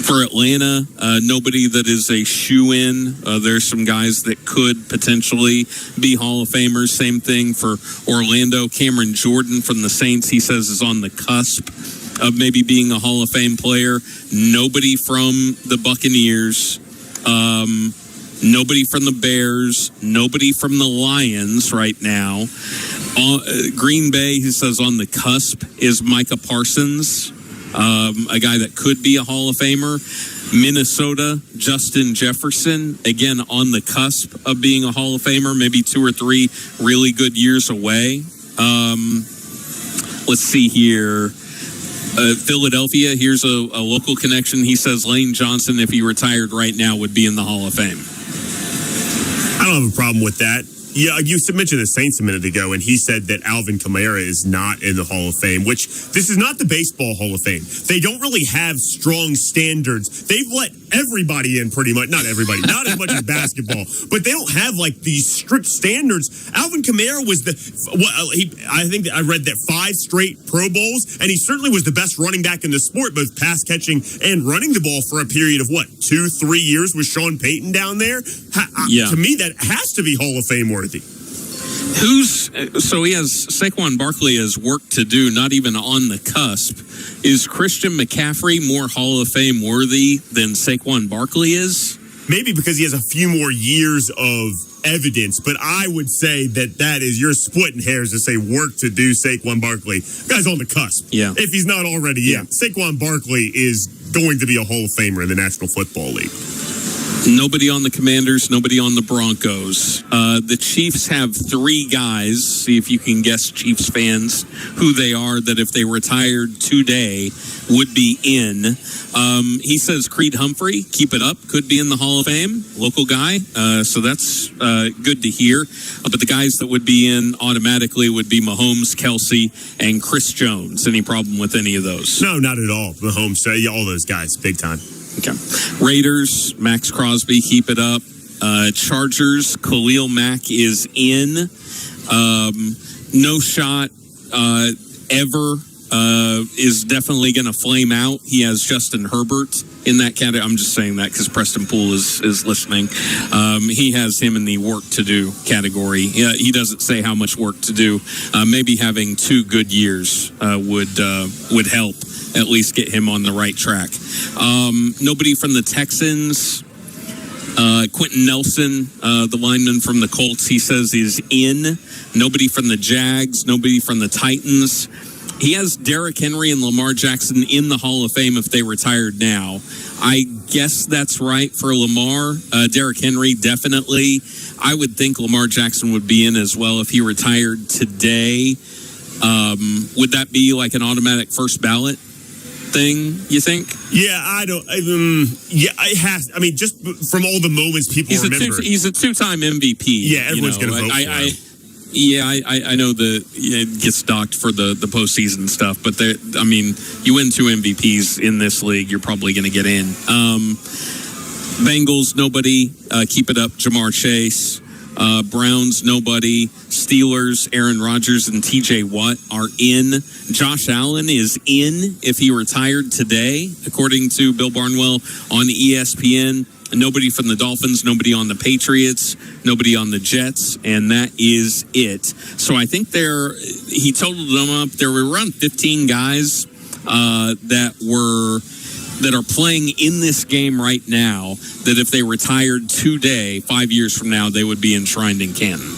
For Atlanta, nobody that is a shoe-in. There's some guys that could potentially be Hall of Famers. Same thing for Orlando. Cameron Jordan from the Saints, he says, is on the cusp of maybe being a Hall of Fame player. Nobody from the Buccaneers. Nobody from the Bears. Nobody from the Lions right now. Green Bay, he says, on the cusp is Micah Parsons. A guy that could be a Hall of Famer. Minnesota, Justin Jefferson, again on the cusp of being a Hall of Famer, maybe 2 or 3 really good years away. Let's see here. Philadelphia, here's a local connection. He says Lane Johnson, if he retired right now, would be in the Hall of Fame. I don't have a problem with that. Yeah, you mentioned the Saints a minute ago, and he said that Alvin Kamara is not in the Hall of Fame, which this is not the baseball Hall of Fame. They don't really have strong standards. They've let everybody in pretty much. Not everybody, not as much as basketball, but they don't have like these strict standards. Alvin Kamara was I think I read that 5 straight Pro Bowls, and he certainly was the best running back in the sport, both pass catching and running the ball for a period of 2-3 years with Sean Payton down there. To me, that has to be Hall of Fame worthy. So he has Saquon Barkley has work to do, not even on the cusp. Is Christian McCaffrey more Hall of Fame worthy than Saquon Barkley is? maybe because he has a few more years of evidence, but I would say that is, you're splitting hairs to say work to do Saquon Barkley. Guy's on the cusp. Yeah. If he's not already, yeah. Saquon Barkley is going to be a Hall of Famer in the National Football League. Nobody on the Commanders, nobody on the Broncos. The Chiefs have 3 guys. See if you can guess, Chiefs fans, who they are that if they retired today would be in. He says Creed Humphrey, keep it up, could be in the Hall of Fame, local guy. So that's good to hear. But the guys that would be in automatically would be Mahomes, Kelsey, and Chris Jones. Any problem with any of those? No, not at all. Mahomes, all those guys, big time. Okay. Raiders, Max Crosby, keep it up. Chargers, Khalil Mack is in. No shot ever is definitely going to flame out. He has Justin Herbert in that category. I'm just saying that because Preston Poole is listening. He has him in the work to do category. He doesn't say how much work to do. Maybe having 2 good years would help at least get him on the right track. Nobody from the Texans. Quentin Nelson, the lineman from the Colts, he says is in. Nobody from the Jags. Nobody from the Titans. He has Derrick Henry and Lamar Jackson in the Hall of Fame if they retired now. I guess that's right for Lamar. Derrick Henry, definitely. I would think Lamar Jackson would be in as well if he retired today. Would that be like an automatic first ballot thing, you think? Yeah, I don't. It has. I mean, just from all the moments people remember. He's a 2-time MVP. Yeah, everyone's going to vote for him. I know it gets docked for the postseason stuff, but you win 2 MVPs in this league, you're probably going to get in. Bengals, nobody. Keep it up, Jamar Chase. Browns, nobody. Steelers, Aaron Rodgers and TJ Watt are in. Josh Allen is in if he retired today, according to Bill Barnwell on ESPN. Nobody from the Dolphins, nobody on the Patriots, nobody on the Jets, and that is it. So I think he totaled them up. There were around 15 guys that are playing in this game right now that if they retired today, 5 years from now, they would be enshrined in Canton.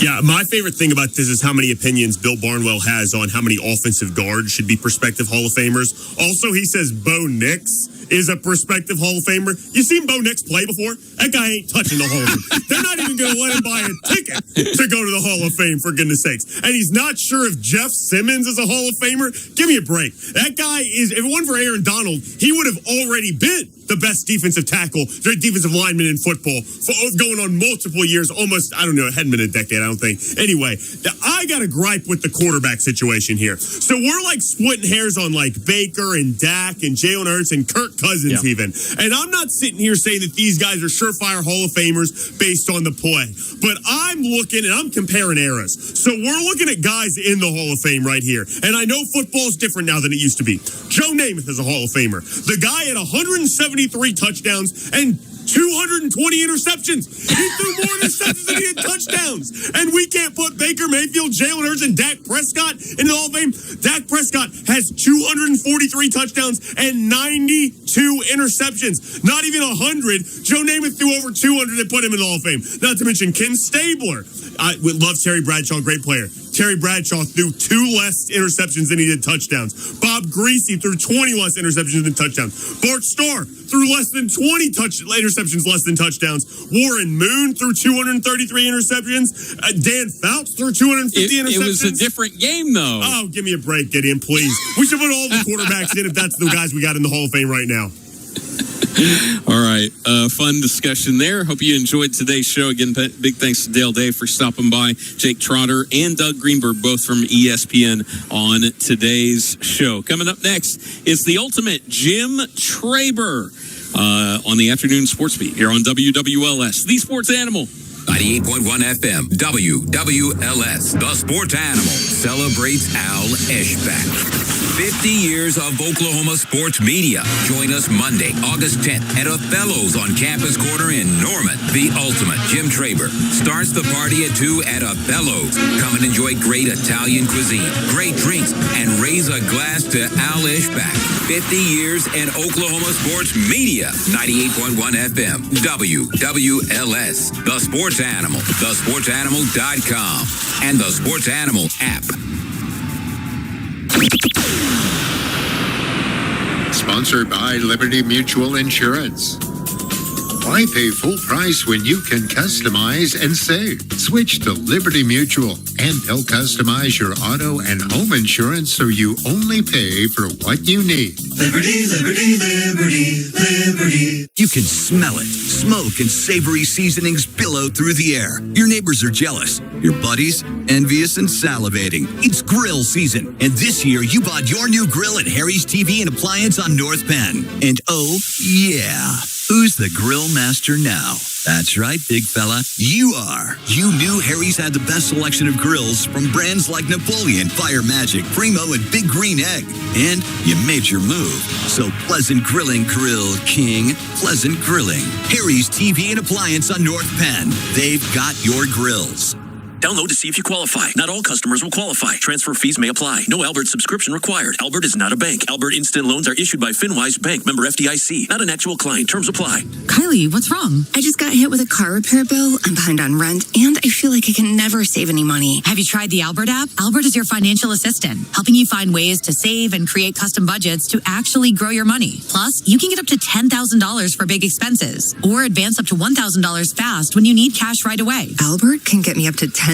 Yeah, my favorite thing about this is how many opinions Bill Barnwell has on how many offensive guards should be prospective Hall of Famers. Also, he says Bo Nix is a prospective Hall of Famer. You seen Bo Nix play before? That guy ain't touching the Hall of Fame. They're not even going to let him buy a ticket to go to the Hall of Fame, for goodness sakes. And he's not sure if Jeff Simmons is a Hall of Famer. Give me a break. That guy is, if it weren't for Aaron Donald, he would have already been the best defensive lineman in football for going on multiple years, almost, I don't know, it hadn't been a decade, I don't think. Anyway, I got a gripe with the quarterback situation here. So we're like splitting hairs on like Baker and Dak and Jalen Hurts and Kirk Cousins even. And I'm not sitting here saying that these guys are surefire Hall of Famers based on the play. But I'm looking and I'm comparing eras. So we're looking at guys in the Hall of Fame right here. And I know football's different now than it used to be. Joe Namath is a Hall of Famer. The guy had 173 touchdowns and 220 interceptions. He threw more interceptions than he had touchdowns. And we can't put Baker Mayfield, Jalen Hurts, and Dak Prescott into the Hall of Fame. Dak Prescott has 243 touchdowns and 92 interceptions. Not even 100. Joe Namath threw over 200 and put him in the Hall of Fame. Not to mention Ken Stabler. I love Terry Bradshaw, great player. Terry Bradshaw threw 2 less interceptions than he did touchdowns. Bob Greasy threw 20 less interceptions than touchdowns. Bart Starr threw less than 20 interceptions less than touchdowns. Warren Moon threw 233 interceptions. Dan Fouts threw 250 interceptions. It was a different game, though. Oh, give me a break, Gideon, please. We should put all the quarterbacks in if that's the guys we got in the Hall of Fame right now. All right. Fun discussion there. Hope you enjoyed today's show. Again, big thanks to Dale Day for stopping by, Jake Trotter, and Doug Greenberg, both from ESPN, on today's show. Coming up next is the ultimate Jim Traber on the afternoon sports beat here on WWLS, the sports animal. 98.1 FM, WWLS, the sports animal, celebrates Al Eschbach. 50 years of Oklahoma sports media. Join us Monday, August 10th at Othello's on Campus Corner in Norman. The ultimate Jim Traber starts the party at 2 at Othello's. Come and enjoy great Italian cuisine, great drinks, and raise a glass to Al Eschbach. 50 years in Oklahoma sports media. 98.1 FM, WWLS, The Sports Animal, thesportsanimal.com, and the Sports Animal app. Sponsored by Liberty Mutual Insurance. Why pay full price when you can customize and save? Switch to Liberty Mutual, and they'll customize your auto and home insurance so you only pay for what you need. Liberty, liberty, liberty, liberty. You can smell it. Smoke and savory seasonings billow through the air. Your neighbors are jealous. Your buddies, envious and salivating. It's grill season. And this year, you bought your new grill at Harry's TV and Appliance on North Penn. And oh, yeah. Who's the grill master now? That's right, big fella. You are. You knew Harry's had the best selection of grills from brands like Napoleon, Fire Magic, Primo, and Big Green Egg. And you made your move. So pleasant grilling, Grill King. Pleasant grilling. Harry's TV and Appliance on North Penn. They've got your grills. Download to see if you qualify. Not all customers will qualify. Transfer fees may apply. No Albert subscription required. Albert is not a bank. Albert Instant Loans are issued by FinWise Bank, member FDIC. Not an actual client. Terms apply. Kylie, what's wrong? I just got hit with a car repair bill. I'm behind on rent, and I feel like I can never save any money. Have you tried the Albert app? Albert is your financial assistant, helping you find ways to save and create custom budgets to actually grow your money. Plus, you can get up to $10,000 for big expenses or advance up to $1,000 fast when you need cash right away. Albert can get me up to $10,000?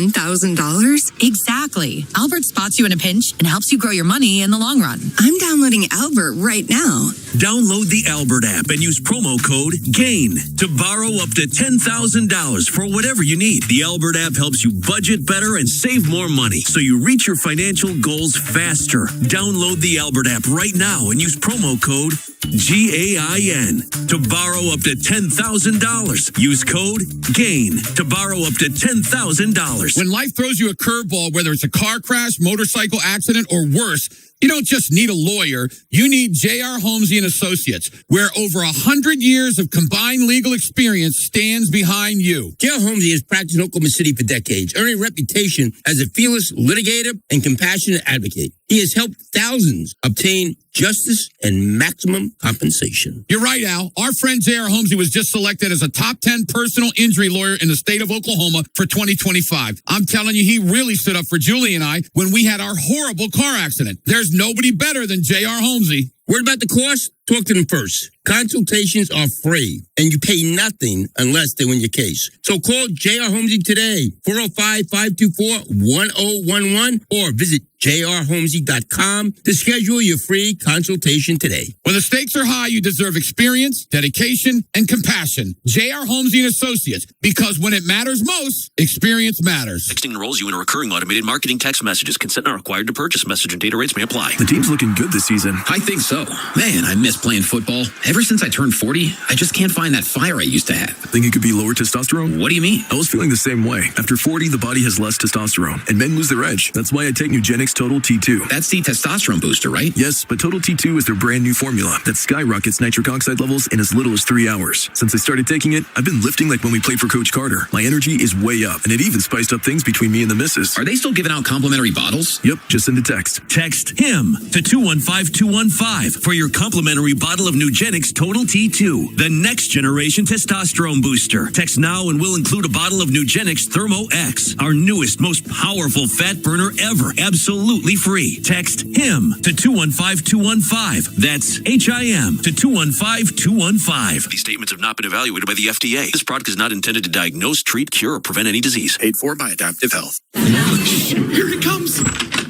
Exactly. Albert spots you in a pinch and helps you grow your money in the long run. I'm downloading Albert right now. Download the Albert app and use promo code GAIN to borrow up to $10,000 for whatever you need. The Albert app helps you budget better and save more money so you reach your financial goals faster. Download the Albert app right now and use promo code GAIN to borrow up to $10,000. Use code GAIN to borrow up to $10,000. When life throws you a curveball, whether it's a car crash, motorcycle accident, or worse, you don't just need a lawyer. You need J.R. Holmesy & Associates, where over 100 years of combined legal experience stands behind you. J.R. Holmesy has practiced in Oklahoma City for decades, earning a reputation as a fearless litigator and compassionate advocate. He has helped thousands obtain justice and maximum compensation. You're right, Al. Our friend J.R. Holmesy was just selected as a top 10 personal injury lawyer in the state of Oklahoma for 2025. I'm telling you, he really stood up for Julie and I when we had our horrible car accident. There's nobody better than J.R. Holmesy. Worried about the cost? Talk to them first. Consultations are free, and you pay nothing unless they win your case. So call J.R. Holmesy today, 405-524-1011, or visit jrholmesy.com to schedule your free consultation today. When the stakes are high, you deserve experience, dedication, and compassion. J.R. Holmesy & Associates, because when it matters most, experience matters. Texting enrolls you in a recurring automated marketing text messages. Consent not required to purchase. Message and data rates may apply. The team's looking good this season. I think so. Man, I miss playing football. Ever since I turned 40, I just can't find that fire I used to have. Think it could be lower testosterone? What do you mean? I was feeling the same way. After 40, the body has less testosterone, and men lose their edge. That's why I take Nugenix Total T2. That's the testosterone booster, right? Yes, but Total T2 is their brand new formula that skyrockets nitric oxide levels in as little as 3 hours. Since I started taking it, I've been lifting like when we played for Coach Carter. My energy is way up, and it even spiced up things between me and the missus. Are they still giving out complimentary bottles? Yep, just send a text. Text HIM to 215-215 for your complimentary bottle of Nugenix Total T2, the next generation testosterone booster. Text now and we'll include a bottle of Nugenix Thermo X, our newest, most powerful fat burner ever, absolutely free. Text HIM to 215-215. That's HIM to 215-215. These statements have not been evaluated by the FDA. This product is not intended to diagnose, treat, cure, or prevent any disease. Paid for by Adaptive Health. Here it comes.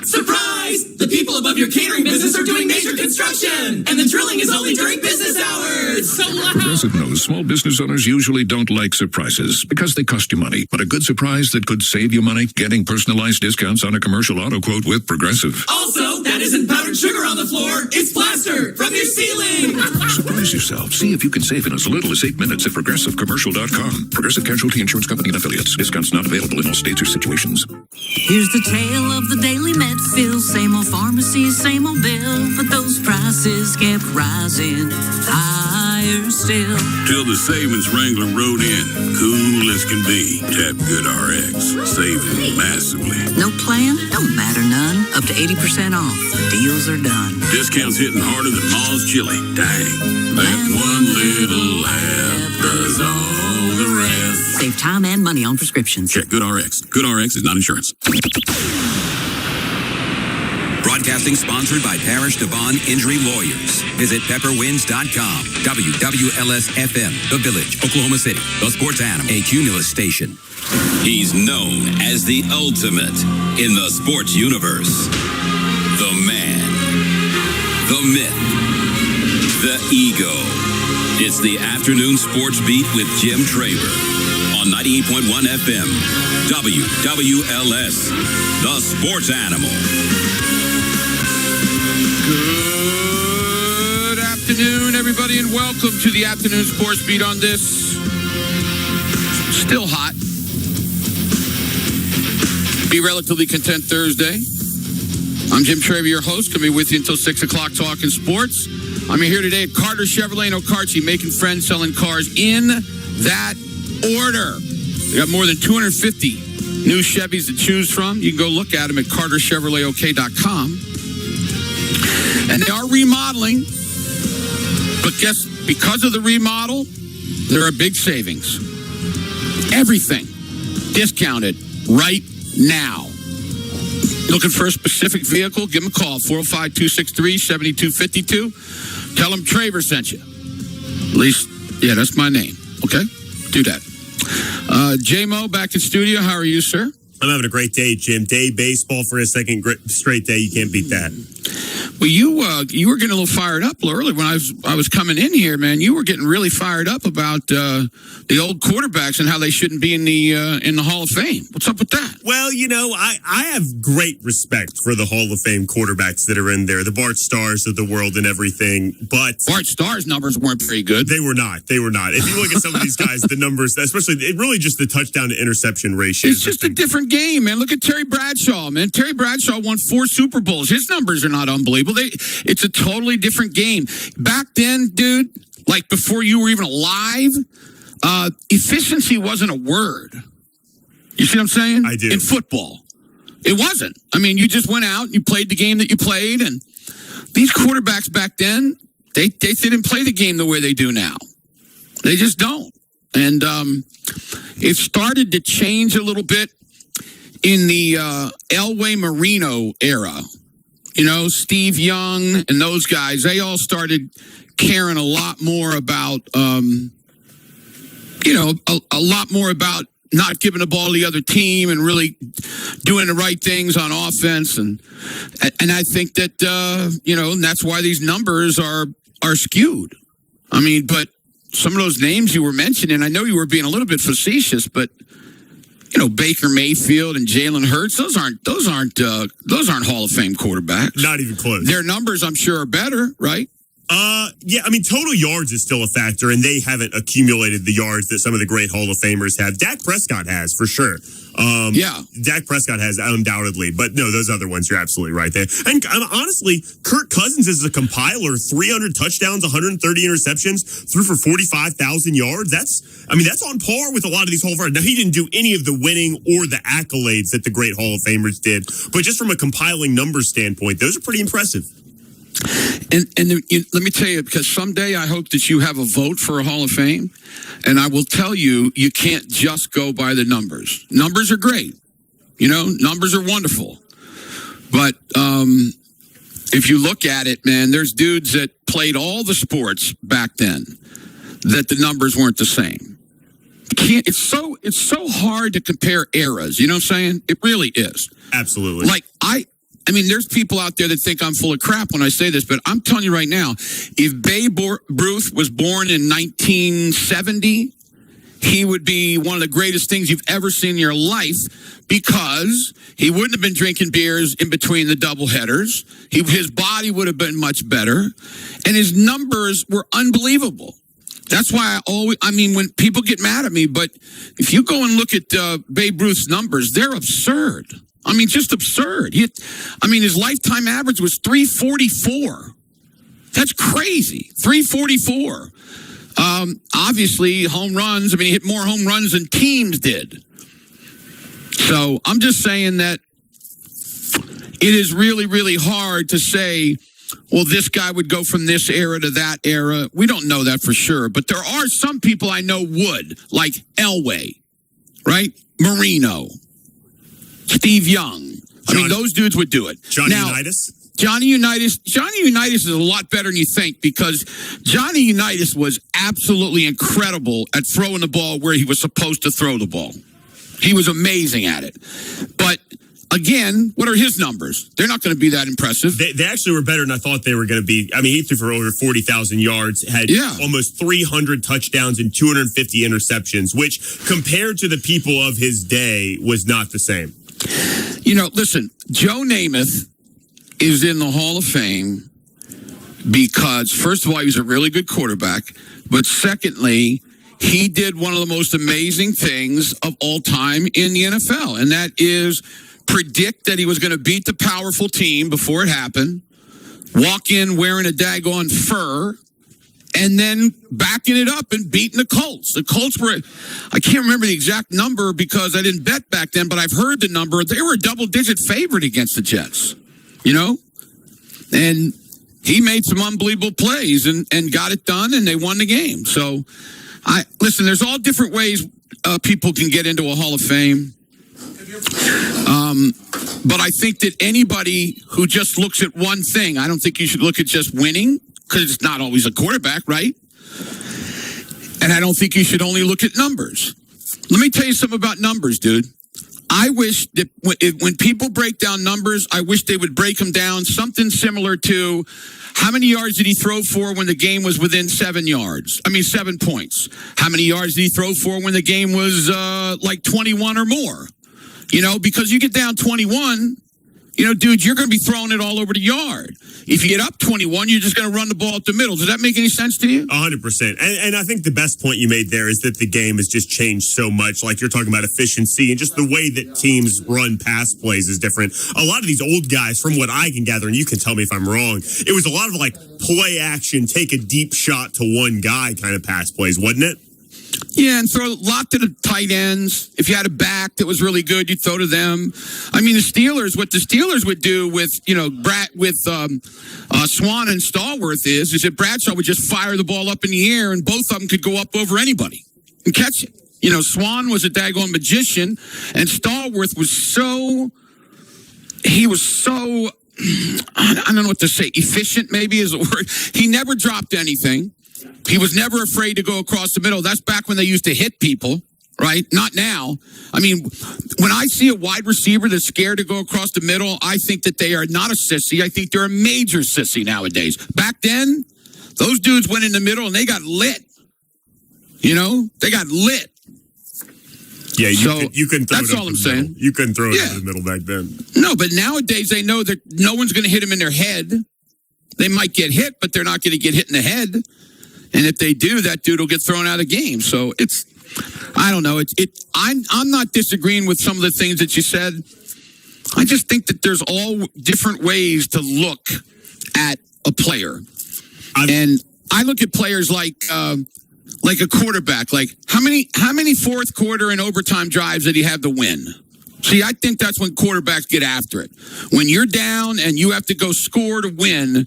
Surprise! The people above your catering business are doing major construction, and the drilling is only during business hours. So loud. Progressive knows small business owners usually don't like surprises because they cost you money. But a good surprise that could save you money? Getting personalized discounts on a commercial auto quote with Progressive. Also, that isn't powdered sugar on the floor. It's plaster from your ceiling. Surprise yourself. See if you can save in as little as 8 minutes at ProgressiveCommercial.com. Progressive Casualty Insurance Company and Affiliates. Discounts not available in all states or situations. Here's the tale of the Daily Medfield. Same old pharmacy, same old bill, but those prices prices kept rising higher still. Till the savings Wrangler rode in, cool as can be. Tap GoodRx, saving massively. No plan? Don't matter none. Up to 80% off. Deals are done. Discounts hitting harder than Ma's chili. Dang. That one little app does all the rest. Save time and money on prescriptions. Check GoodRx. GoodRx is not insurance. Broadcasting sponsored by Parish Devon Injury Lawyers. Visit pepperwinds.com. WWLS-FM, The Village, Oklahoma City. The Sports Animal, a Cumulus station. He's known as the ultimate in the sports universe. The man. The myth. The ego. It's the Afternoon Sports Beat with Jim Traver on 98.1 FM. WWLS, The Sports Animal. Good afternoon, everybody, and welcome to the Afternoon Sports Beat on this still hot, be relatively content Thursday. I'm Jim Traver, your host, going to be with you until 6 o'clock talking sports. I'm here today at Carter Chevrolet in Okarche, making friends, selling cars in that order. We got more than 250 new Chevys to choose from. You can go look at them at carterchevroletok.com. And they are remodeling, but because of the remodel, there are big savings. Everything discounted right now. Looking for a specific vehicle? Give them a call, 405-263-7252. Tell them Traver sent you. At least, yeah, that's my name. Okay? Do that. J-Mo, back in studio. How are you, sir? I'm having a great day, Jim. Day baseball for a second straight day. You can't beat that. Well, you were getting a little fired up a little early when I was coming in here, man. You were getting really fired up about the old quarterbacks and how they shouldn't be in the Hall of Fame. What's up with that? Well, I have great respect for the Hall of Fame quarterbacks that are in there, the Bart Starrs of the world and everything. But Bart Starr's numbers weren't very good. They were not. If you look at some of these guys, the numbers, especially really just the touchdown to interception ratio. It's just a different game, man. Look at Terry Bradshaw, man. Terry Bradshaw won 4 Super Bowls. His numbers are not unbelievable. It's a totally different game. Back then, dude, like before you were even alive, efficiency wasn't a word. You see what I'm saying? I do. In football. It wasn't. I mean, you just went out, you played the game that you played, and these quarterbacks back then, they didn't play the game the way they do now. They just don't. And it started to change a little bit in the Elway Marino era. Steve Young and those guys, they all started caring a lot more about, a lot more about not giving the ball to the other team and really doing the right things on offense. And I think that, and that's why these numbers are skewed. I mean, but some of those names you were mentioning, I know you were being a little bit facetious, but Baker Mayfield and Jalen Hurts, those aren't Hall of Fame quarterbacks. Not even close. Their numbers, I'm sure, are better, right? Yeah, I mean, total yards is still a factor, and they haven't accumulated the yards that some of the great Hall of Famers have. Dak Prescott has, for sure. Yeah. Dak Prescott has, undoubtedly. But no, those other ones, you're absolutely right there. And honestly, Kirk Cousins is a compiler. 300 touchdowns, 130 interceptions, threw for 45,000 yards. That's on par with a lot of these Hall of Famers. Now, he didn't do any of the winning or the accolades that the great Hall of Famers did. But just from a compiling numbers standpoint, those are pretty impressive. And let me tell you, because someday I hope that you have a vote for a Hall of Fame, and I will tell you, you can't just go by the numbers. Numbers are great. Numbers are wonderful. But if you look at it, man, there's dudes that played all the sports back then that the numbers weren't the same. It's so hard to compare eras. You know what I'm saying? It really is. Absolutely. Like, I mean, there's people out there that think I'm full of crap when I say this, but I'm telling you right now, if Babe Ruth was born in 1970, he would be one of the greatest things you've ever seen in your life because he wouldn't have been drinking beers in between the doubleheaders. His body would have been much better, and his numbers were unbelievable. That's why when people get mad at me, but if you go and look at Babe Ruth's numbers, they're absurd. I mean, just absurd. His lifetime average was 344. That's crazy. 344. Obviously, home runs. I mean, he hit more home runs than teams did. So I'm just saying that it is really, really hard to say, well, this guy would go from this era to that era. We don't know that for sure. But there are some people I know would, like Elway, right? Marino, Steve Young. I mean, those dudes would do it. Johnny Unitas? Johnny Unitas is a lot better than you think because Johnny Unitas was absolutely incredible at throwing the ball where he was supposed to throw the ball. He was amazing at it. But again, what are his numbers? They're not going to be that impressive. They actually were better than I thought they were going to be. I mean, he threw for over 40,000 yards, had almost 300 touchdowns and 250 interceptions, which compared to the people of his day was not the same. You know, listen, Joe Namath is in the Hall of Fame because, first of all, he was a really good quarterback, but secondly, he did one of the most amazing things of all time in the NFL, and that is predict that he was going to beat the powerful team before it happened, walk in wearing a daggone fur, and then backing it up and beating the Colts. The Colts were, I can't remember the exact number because I didn't bet back then, but I've heard the number. They were a double-digit favorite against the Jets, you know? And he made some unbelievable plays and got it done, and they won the game. So, listen, there's all different ways people can get into a Hall of Fame. But I think that anybody who just looks at one thing, I don't think you should look at just winning because it's not always a quarterback, right? And I don't think you should only look at numbers. Let me tell you something about numbers, dude. I wish that when people break down numbers, I wish they would break them down something similar to how many yards did he throw for when the game was within 7 points? How many yards did he throw for when the game was like 21 or more? You know, because you get down 21, you know, dude, you're going to be throwing it all over the yard. If you get up 21, you're just going to run the ball up the middle. Does that make any sense to you? 100%. And I think the best point you made there is that the game has just changed so much. Like you're talking about efficiency and just the way that teams run pass plays is different. A lot of these old guys, from what I can gather, and you can tell me if I'm wrong, it was a lot of like play action, take a deep shot to one guy kind of pass plays, wasn't it? Yeah, and throw a lot to the tight ends. If you had a back that was really good, you'd throw to them. I mean, what the Steelers would do with, you know, Swan and Stallworth is that Bradshaw would just fire the ball up in the air and both of them could go up over anybody and catch it. You know, Swan was a daggone magician and Stallworth was so, I don't know what to say, efficient maybe is a word. He never dropped anything. He was never afraid to go across the middle. That's back when they used to hit people, right? Not now. I mean, when I see a wide receiver that's scared to go across the middle, I think that they are not a sissy. I think they're a major sissy nowadays. Back then, those dudes went in the middle and they got lit. You know? They got lit. Yeah, you couldn't throw it. That's all I'm saying. You couldn't throw it in the middle back then. No, but nowadays they know that no one's going to hit them in their head. They might get hit, but they're not going to get hit in the head. And if they do, that dude will get thrown out of the game. So I don't know. I'm not disagreeing with some of the things that you said. I just think that there's all different ways to look at a player. And I look at players like a quarterback. Like how many fourth quarter and overtime drives did he have to win? See, I think that's when quarterbacks get after it. When you're down and you have to go score to win,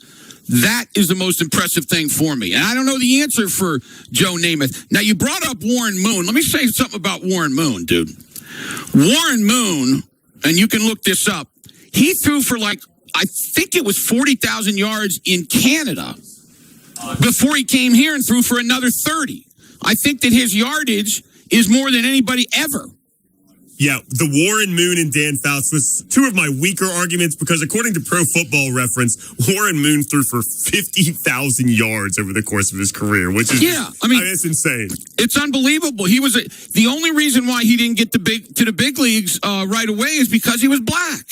that is the most impressive thing for me. And I don't know the answer for Joe Namath. Now, you brought up Warren Moon. Let me say something about Warren Moon, dude. Warren Moon, and you can look this up, he threw for I think it was 40,000 yards in Canada before he came here and threw for another 30. I think that his yardage is more than anybody ever. Yeah, the Warren Moon and Dan Fouts was two of my weaker arguments because according to Pro Football Reference, Warren Moon threw for 50,000 yards over the course of his career, which is it's insane. It's unbelievable. He was the only reason why he didn't get to the big leagues right away is because he was black.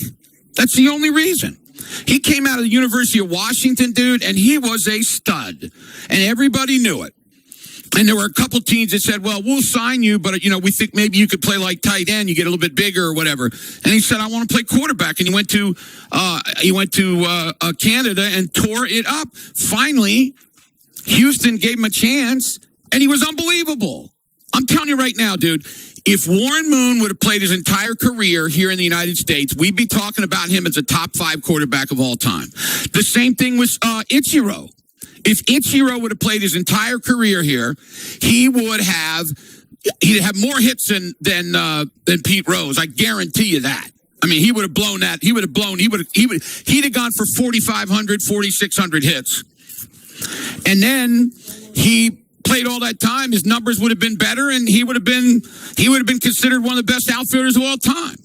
That's the only reason. He came out of the University of Washington, dude, and he was a stud, and everybody knew it. And there were a couple teams that said, well, we'll sign you, but, we think maybe you could play like tight end. You get a little bit bigger or whatever. And he said, I want to play quarterback. And he went to Canada and tore it up. Finally, Houston gave him a chance, and he was unbelievable. I'm telling you right now, dude, if Warren Moon would have played his entire career here in the United States, we'd be talking about him as a top 5 quarterback of all time. The same thing with Ichiro. If Ichiro would have played his entire career here, he'd have more hits than Pete Rose. I guarantee you that. I mean, he would have blown that. He'd have gone for 4,500, 4,600 hits. And then he played all that time. His numbers would have been better, and he would have been considered one of the best outfielders of all time.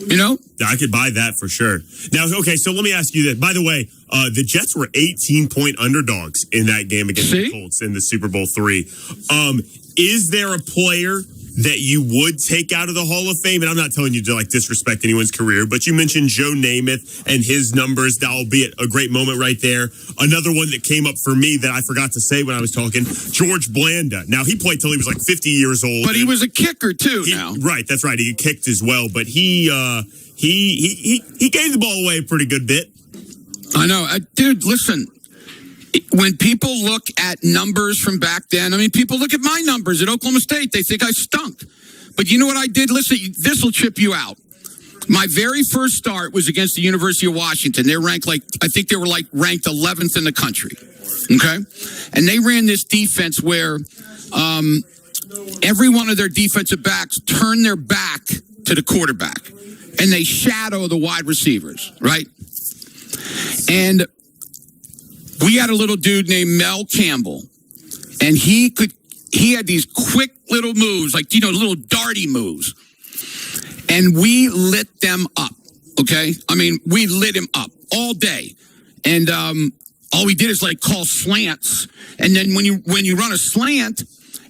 I could buy that for sure. Now, okay, so let me ask you this. By the way, the Jets were 18-point underdogs in that game against the Colts in the Super Bowl III. Is there a player that you would take out of the Hall of Fame? And I'm not telling you to disrespect anyone's career, but you mentioned Joe Namath and his numbers. That'll be a great moment right there. Another one that came up for me that I forgot to say when I was talking, George Blanda. Now, he played till he was 50 years old. But he was a kicker too now. Right, that's right. He kicked as well, but he gave the ball away a pretty good bit. I know. Dude, listen. When people look at numbers from back then, people look at my numbers at Oklahoma State. They think I stunk. But you know what I did? Listen, this will trip you out. My very first start was against the University of Washington. They're ranked I think they were ranked 11th in the country. Okay? And they ran this defense where every one of their defensive backs turned their back to the quarterback. And they shadow the wide receivers, right? And we had a little dude named Mel Campbell, and he had these quick little moves, little darty moves, and we lit them up. Okay, we lit him up all day, and all we did is call slants, and then when you run a slant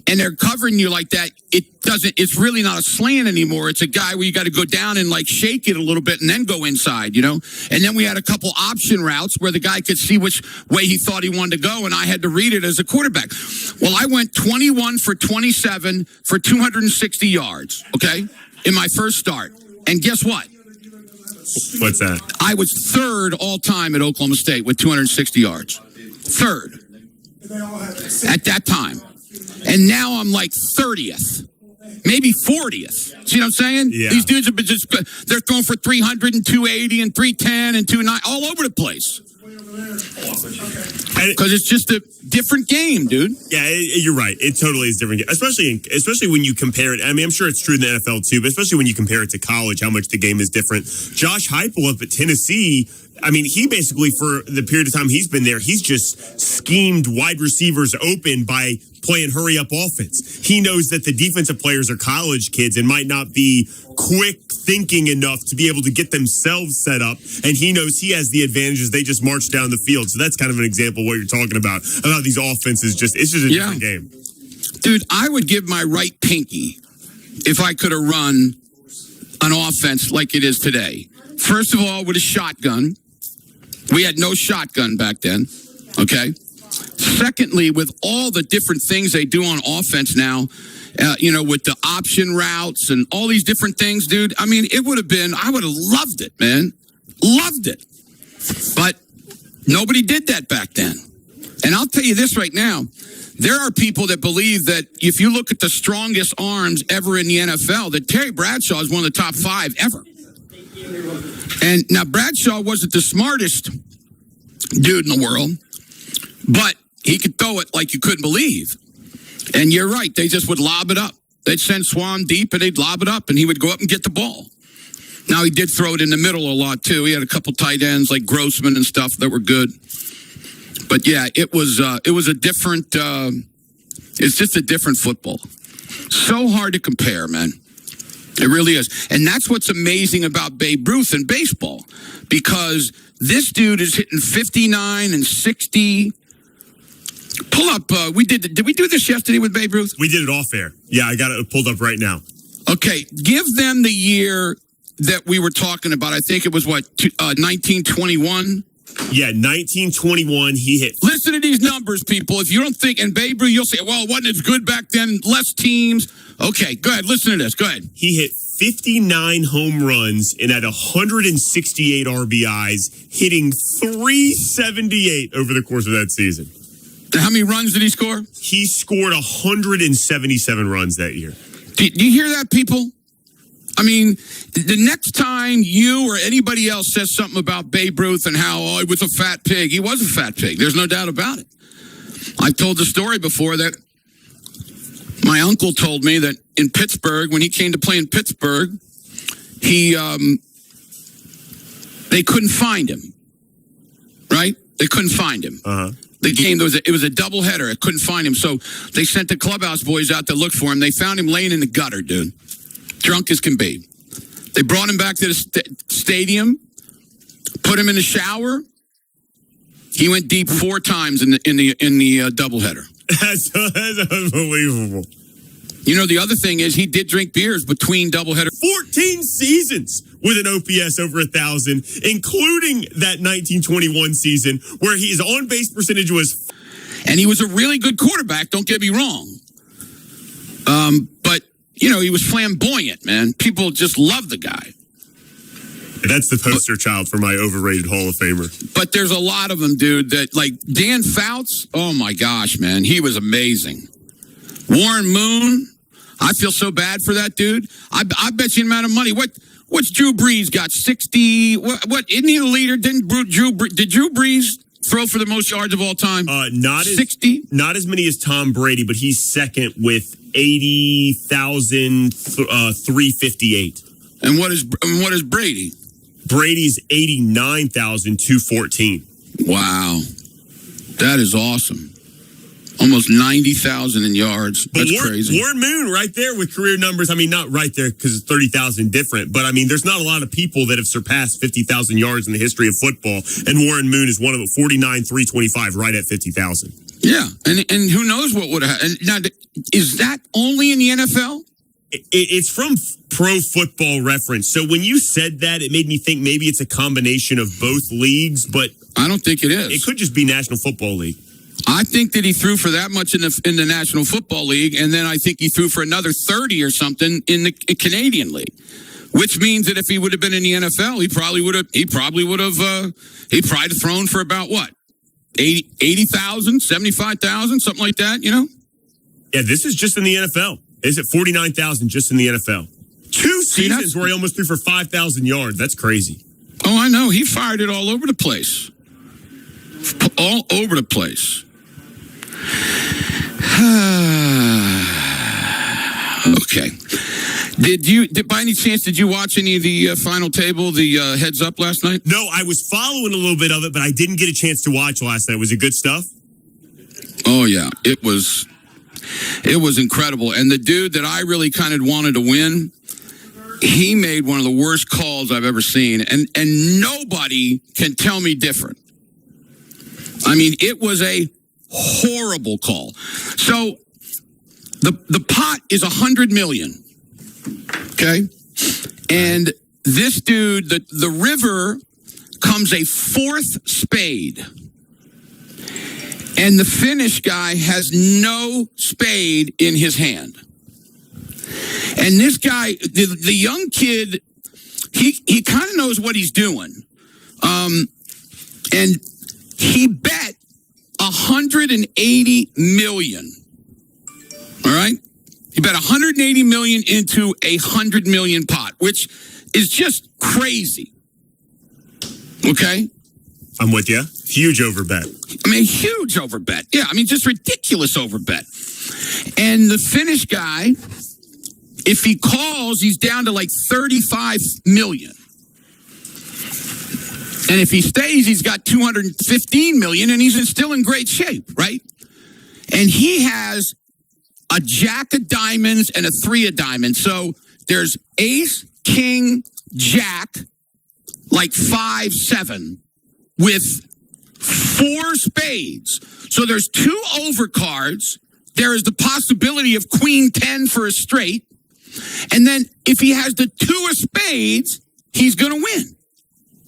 and they're covering you like that, it's really not a slant anymore. It's a guy where you got to go down and shake it a little bit and then go inside, And then we had a couple option routes where the guy could see which way he thought he wanted to go, and I had to read it as a quarterback. Well, I went 21 for 27 for 260 yards, okay, in my first start. And guess what? What's that? I was third all time at Oklahoma State with 260 yards. Third. At that time. And now I'm 30th, maybe 40th. See what I'm saying? Yeah. These dudes have been they're throwing for 300 and 280 and 310 and 290 all over the place. Because it's just a different game, dude. Yeah, you're right. It totally is different, especially when you compare it. I'm sure it's true in the NFL too, but especially when you compare it to college, how much the game is different. Josh Heupel up at Tennessee, he basically, for the period of time he's been there, he's just schemed wide receivers open by playing hurry-up offense. He knows that the defensive players are college kids and might not be quick thinking enough to be able to get themselves set up, and he knows he has the advantages. They just march down the field. So that's kind of an example of what you're talking about these offenses. It's just a different game. Dude, I would give my right pinky if I could have run an offense like it is today. First of all, with a shotgun. We had no shotgun back then, okay? Secondly, with all the different things they do on offense now, with the option routes and all these different things, dude, I would have loved it, man. Loved it. But nobody did that back then. And I'll tell you this right now. There are people that believe that if you look at the strongest arms ever in the NFL, that Terry Bradshaw is one of the top 5 ever. And now Bradshaw wasn't the smartest dude in the world, but he could throw it like you couldn't believe. And you're right. They just would lob it up. They'd send Swan deep and they'd lob it up and he would go up and get the ball. Now he did throw it in the middle a lot too. He had a couple tight ends like Grossman and stuff that were good. But yeah, it was a different, it's just a different football. So hard to compare, man. It really is. And that's what's amazing about Babe Ruth in baseball, because this dude is hitting 59 and 60. Pull up, did we do this yesterday with Babe Ruth? We did it off air. Yeah, I got it pulled up right now. Okay, give them the year that we were talking about. I think it was 1921. Yeah, 1921, he hit. Listen to these numbers, people. If you don't think, and Babe Ruth, you'll say, well, it wasn't as good back then, less teams. Okay, go ahead. Listen to this. Go ahead. He hit 59 home runs and had 168 RBIs, hitting 378 over the course of that season. How many runs did he score? He scored 177 runs that year. Do you hear that, people? I mean, the next time you or anybody else says something about Babe Ruth and how, he was a fat pig, he was a fat pig. There's no doubt about it. I've told the story before that my uncle told me that in Pittsburgh, when he came to play in Pittsburgh, they couldn't find him. Right? They couldn't find him. Uh-huh. The game, it was a doubleheader. I couldn't find him. So they sent the clubhouse boys out to look for him. They found him laying in the gutter, dude. Drunk as can be. They brought him back to the stadium, put him in the shower. He went deep 4 times in the doubleheader. That's unbelievable. You know, the other thing is he did drink beers between doubleheader. 14 seasons with an OPS over 1,000, including that 1921 season where his on-base percentage was. And he was a really good quarterback, don't get me wrong. But, he was flamboyant, man. People just love the guy. That's the poster child for my overrated Hall of Famer. But there's a lot of them, dude, that like Dan Fouts. Oh, my gosh, man. He was amazing. Warren Moon. I feel so bad for that dude. I bet you an amount of money. What's Drew Brees got? 60. What isn't he the leader? Did Drew Brees throw for the most yards of all time? Not 60. Not as many as Tom Brady, but he's second with 80,358. And what is Brady? Brady's 89,214. Wow, that is awesome. Almost 90,000 in yards. But That's crazy. Warren Moon right there with career numbers. I mean, not right there because it's 30,000 different. But, I mean, there's not a lot of people that have surpassed 50,000 yards in the history of football. And Warren Moon is one of them, 49,325, right at 50,000. Yeah, and who knows what would have happened. Now, is that only in the NFL? It's from Pro Football Reference. So when you said that, it made me think maybe it's a combination of both leagues. But I don't think it is. It could just be National Football League. I think that he threw for that much in the National Football League, and then I think he threw for another 30 or something in the Canadian League, which means that if he would have been in the NFL, he probably would have thrown for about what, 80,000, 75,000, something like that, Yeah, this is just in the NFL. It's at 49,000 just in the NFL. 2 seasons where he almost threw for 5,000 yards. That's crazy. Oh, I know. He fired it all over the place. All over the place. Okay. Did by any chance, did you watch any of the final table, the heads up last night? No, I was following a little bit of it, but I didn't get a chance to watch last night. Was it good stuff? Oh, yeah. It was incredible. And the dude that I really kind of wanted to win, he made one of the worst calls I've ever seen. And nobody can tell me different. I mean, it was a horrible call. So the pot is $100 million. Okay. And this dude, the river comes a 4th spade. And the Finnish guy has no spade in his hand. And this guy, the young kid, he kind of knows what he's doing. And he bet $180 million. All right? He bet $180 million into a $100 million pot, which is just crazy. Okay? I'm with you. Huge overbet. I mean, huge overbet. Yeah, I mean, just ridiculous overbet. And the Finnish guy, if he calls, he's down to like 35 million. And if he stays, he's got 215 million, and he's still in great shape, right? And he has a jack of diamonds and a 3 of diamonds. So there's ace, king, jack, like 5, 7, with 4 spades. So there's 2 overcards. There is the possibility of queen 10 for a straight. And then if he has the 2 of spades, he's going to win.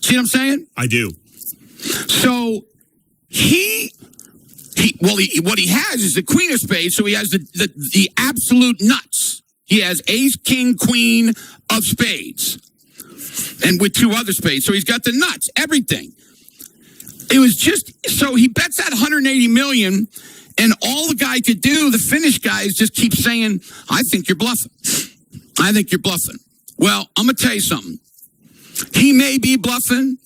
See what I'm saying? I do. So what he has is the queen of spades, so he has the absolute nuts. He has ace, king, queen of spades, and with 2 other spades. So he's got the nuts, everything. It was just, so he bets that 180 million, and all the guy could do, the Finnish guy, is just keep saying, I think you're bluffing. I think you're bluffing. Well, I'm going to tell you something. He may be bluffing,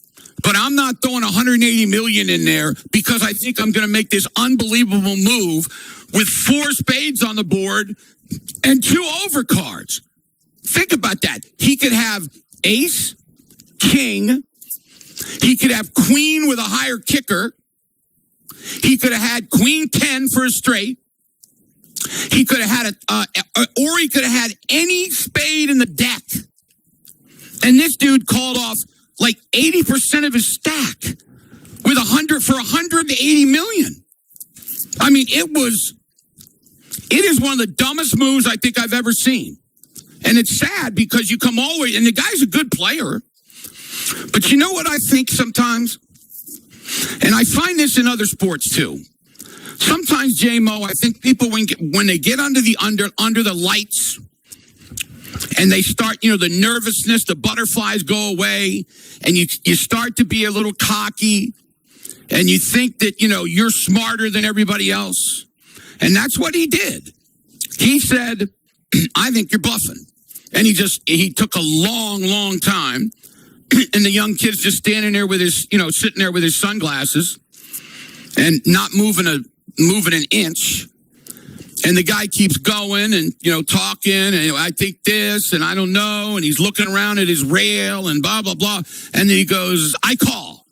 but I'm not throwing 180 million in there because I think I'm going to make this unbelievable move with 4 spades on the board and 2 overcards. Think about that. He could have ace, king. He could have queen with a higher kicker. He could have had queen 10 for a straight. He could have had or he could have had any spade in the deck. And this dude called off like 80% of his stack with 180 million. I mean, it is one of the dumbest moves I think I've ever seen. And it's sad because you come all the way, and the guy's a good player. But you know what I think sometimes? And I find this in other sports too. Sometimes, J-Mo, I think people, when they get under the lights and they start, the nervousness, the butterflies go away, and you start to be a little cocky, and you think that, you're smarter than everybody else. And that's what he did. He said, I think you're bluffing. And he took a long, long time. And the young kid's just standing there with his, sitting there with his sunglasses and not moving an inch. And the guy keeps going and, talking, and I think this, and I don't know. And he's looking around at his rail and blah, blah, blah. And then he goes, I call.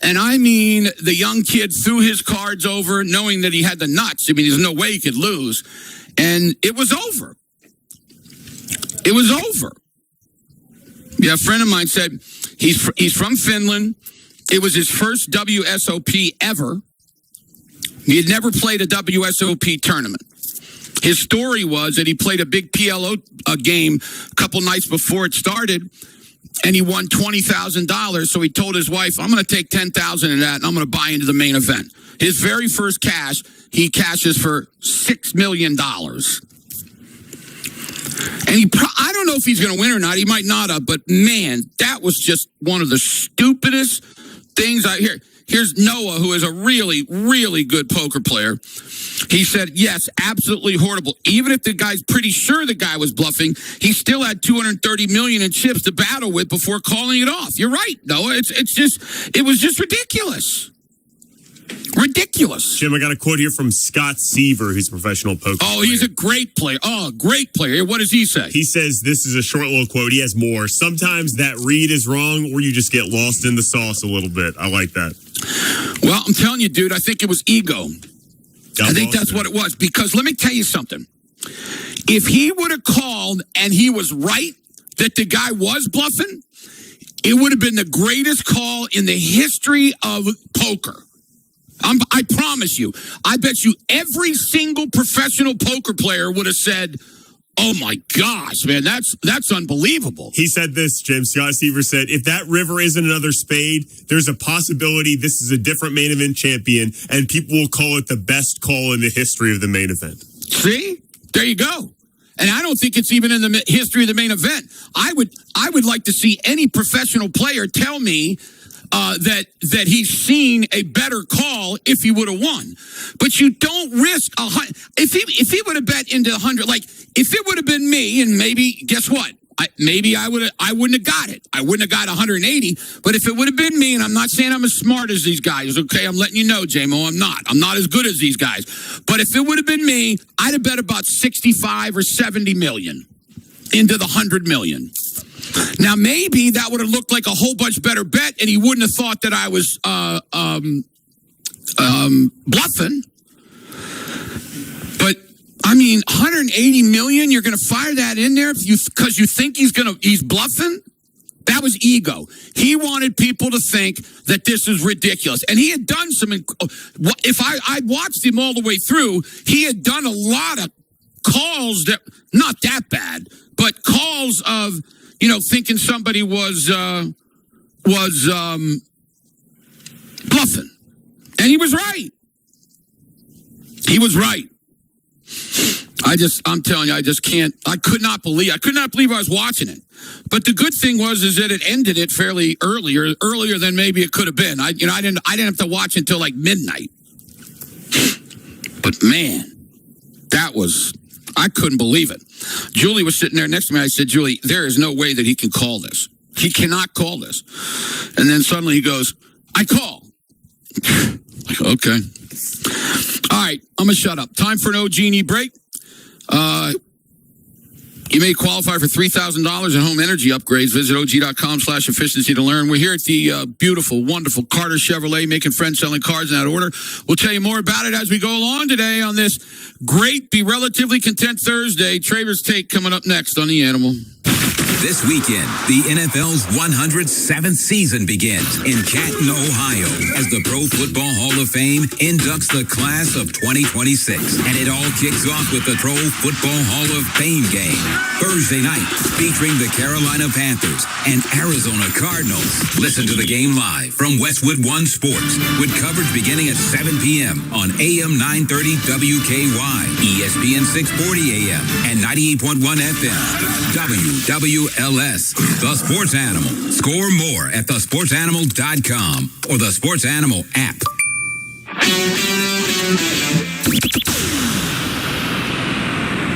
And I mean, the young kid threw his cards over knowing that he had the nuts. I mean, there's no way he could lose. And it was over. It was over. Yeah, a friend of mine said he's from Finland. It was his first WSOP ever. He had never played a WSOP tournament. His story was that he played a big PLO game a couple nights before it started, and he won $20,000. So he told his wife, I'm going to take $10,000 of that, and I'm going to buy into the main event. His very first cash, he cashes for $6 million. And I don't know if he's going to win or not. He might not have, but man, that was just one of the stupidest things I hear. Here's Noah, who is a really, really good poker player. He said, yes, absolutely horrible. Even if the guy's pretty sure the guy was bluffing, he still had 230 million in chips to battle with before calling it off. You're right, Noah. It was just ridiculous. Ridiculous. Jim, I got a quote here from Scott Seaver, who's a professional poker player. Oh, he's a great player. Oh, great player. What does he say? He says, this is a short little quote. He has more. Sometimes that read is wrong, or you just get lost in the sauce a little bit. I like that. Well, I'm telling you, dude, I think it was ego. I think that's what it was. Because let me tell you something. If he would have called and he was right that the guy was bluffing, it would have been the greatest call in the history of poker. I promise you. I bet you every single professional poker player would have said, oh my gosh, man, that's unbelievable. He said this, Jim. Scott Seaver said, if that river isn't another spade, there's a possibility this is a different main event champion, and people will call it the best call in the history of the main event. See? There you go. And I don't think it's even in the history of the main event. I would like to see any professional player tell me that he's seen a better call if he would have won. But you don't risk if he would have bet into 100, like if it would have been me, and maybe guess what? I wouldn't have got it. I wouldn't have got 180. But if it would have been me, and I'm not saying I'm as smart as these guys, okay? I'm letting you know, J-Mo, I'm not. I'm not as good as these guys. But if it would have been me, I'd have bet about 65 or 70 million into the 100 million. Now, maybe that would have looked like a whole bunch better bet, and he wouldn't have thought that I was bluffing. But I mean, 180 million, you're going to fire that in there because you think he's bluffing? That was ego. He wanted people to think that this is ridiculous. And he had done some, if I watched him all the way through, he had done a lot of calls that, not that bad, but calls of, thinking somebody was Bluffing. And he was right. He was right. I'm telling you, I could not believe I was watching it. But the good thing was that it ended it fairly earlier than maybe it could have been. I didn't have to watch until like midnight. But man, I couldn't believe it. Julie was sitting there next to me. I said, Julie, there is no way that he can call this. He cannot call this. And then suddenly he goes, I call. Okay. All right, I'm going to shut up. Time for an OG&E break. You may qualify for $3,000 in home energy upgrades. Visit OG.com/efficiency to learn. We're here at the beautiful, wonderful Carter Chevrolet, making friends, selling cars in that order. We'll tell you more about it as we go along today on this great Be Relatively Content Thursday. Traver's Take coming up next on The Animal. This weekend, the NFL's 107th season begins in Canton, Ohio, as the Pro Football Hall of Fame inducts the class of 2026. And it all kicks off with the Pro Football Hall of Fame game. Thursday night, featuring the Carolina Panthers and Arizona Cardinals. Listen to the game live from Westwood One Sports, with coverage beginning at 7 p.m. on AM 930 WKY, ESPN 640 AM, and 98.1 FM. WWLS, The Sports Animal. Score more at thesportsanimal.com or the Sports Animal app.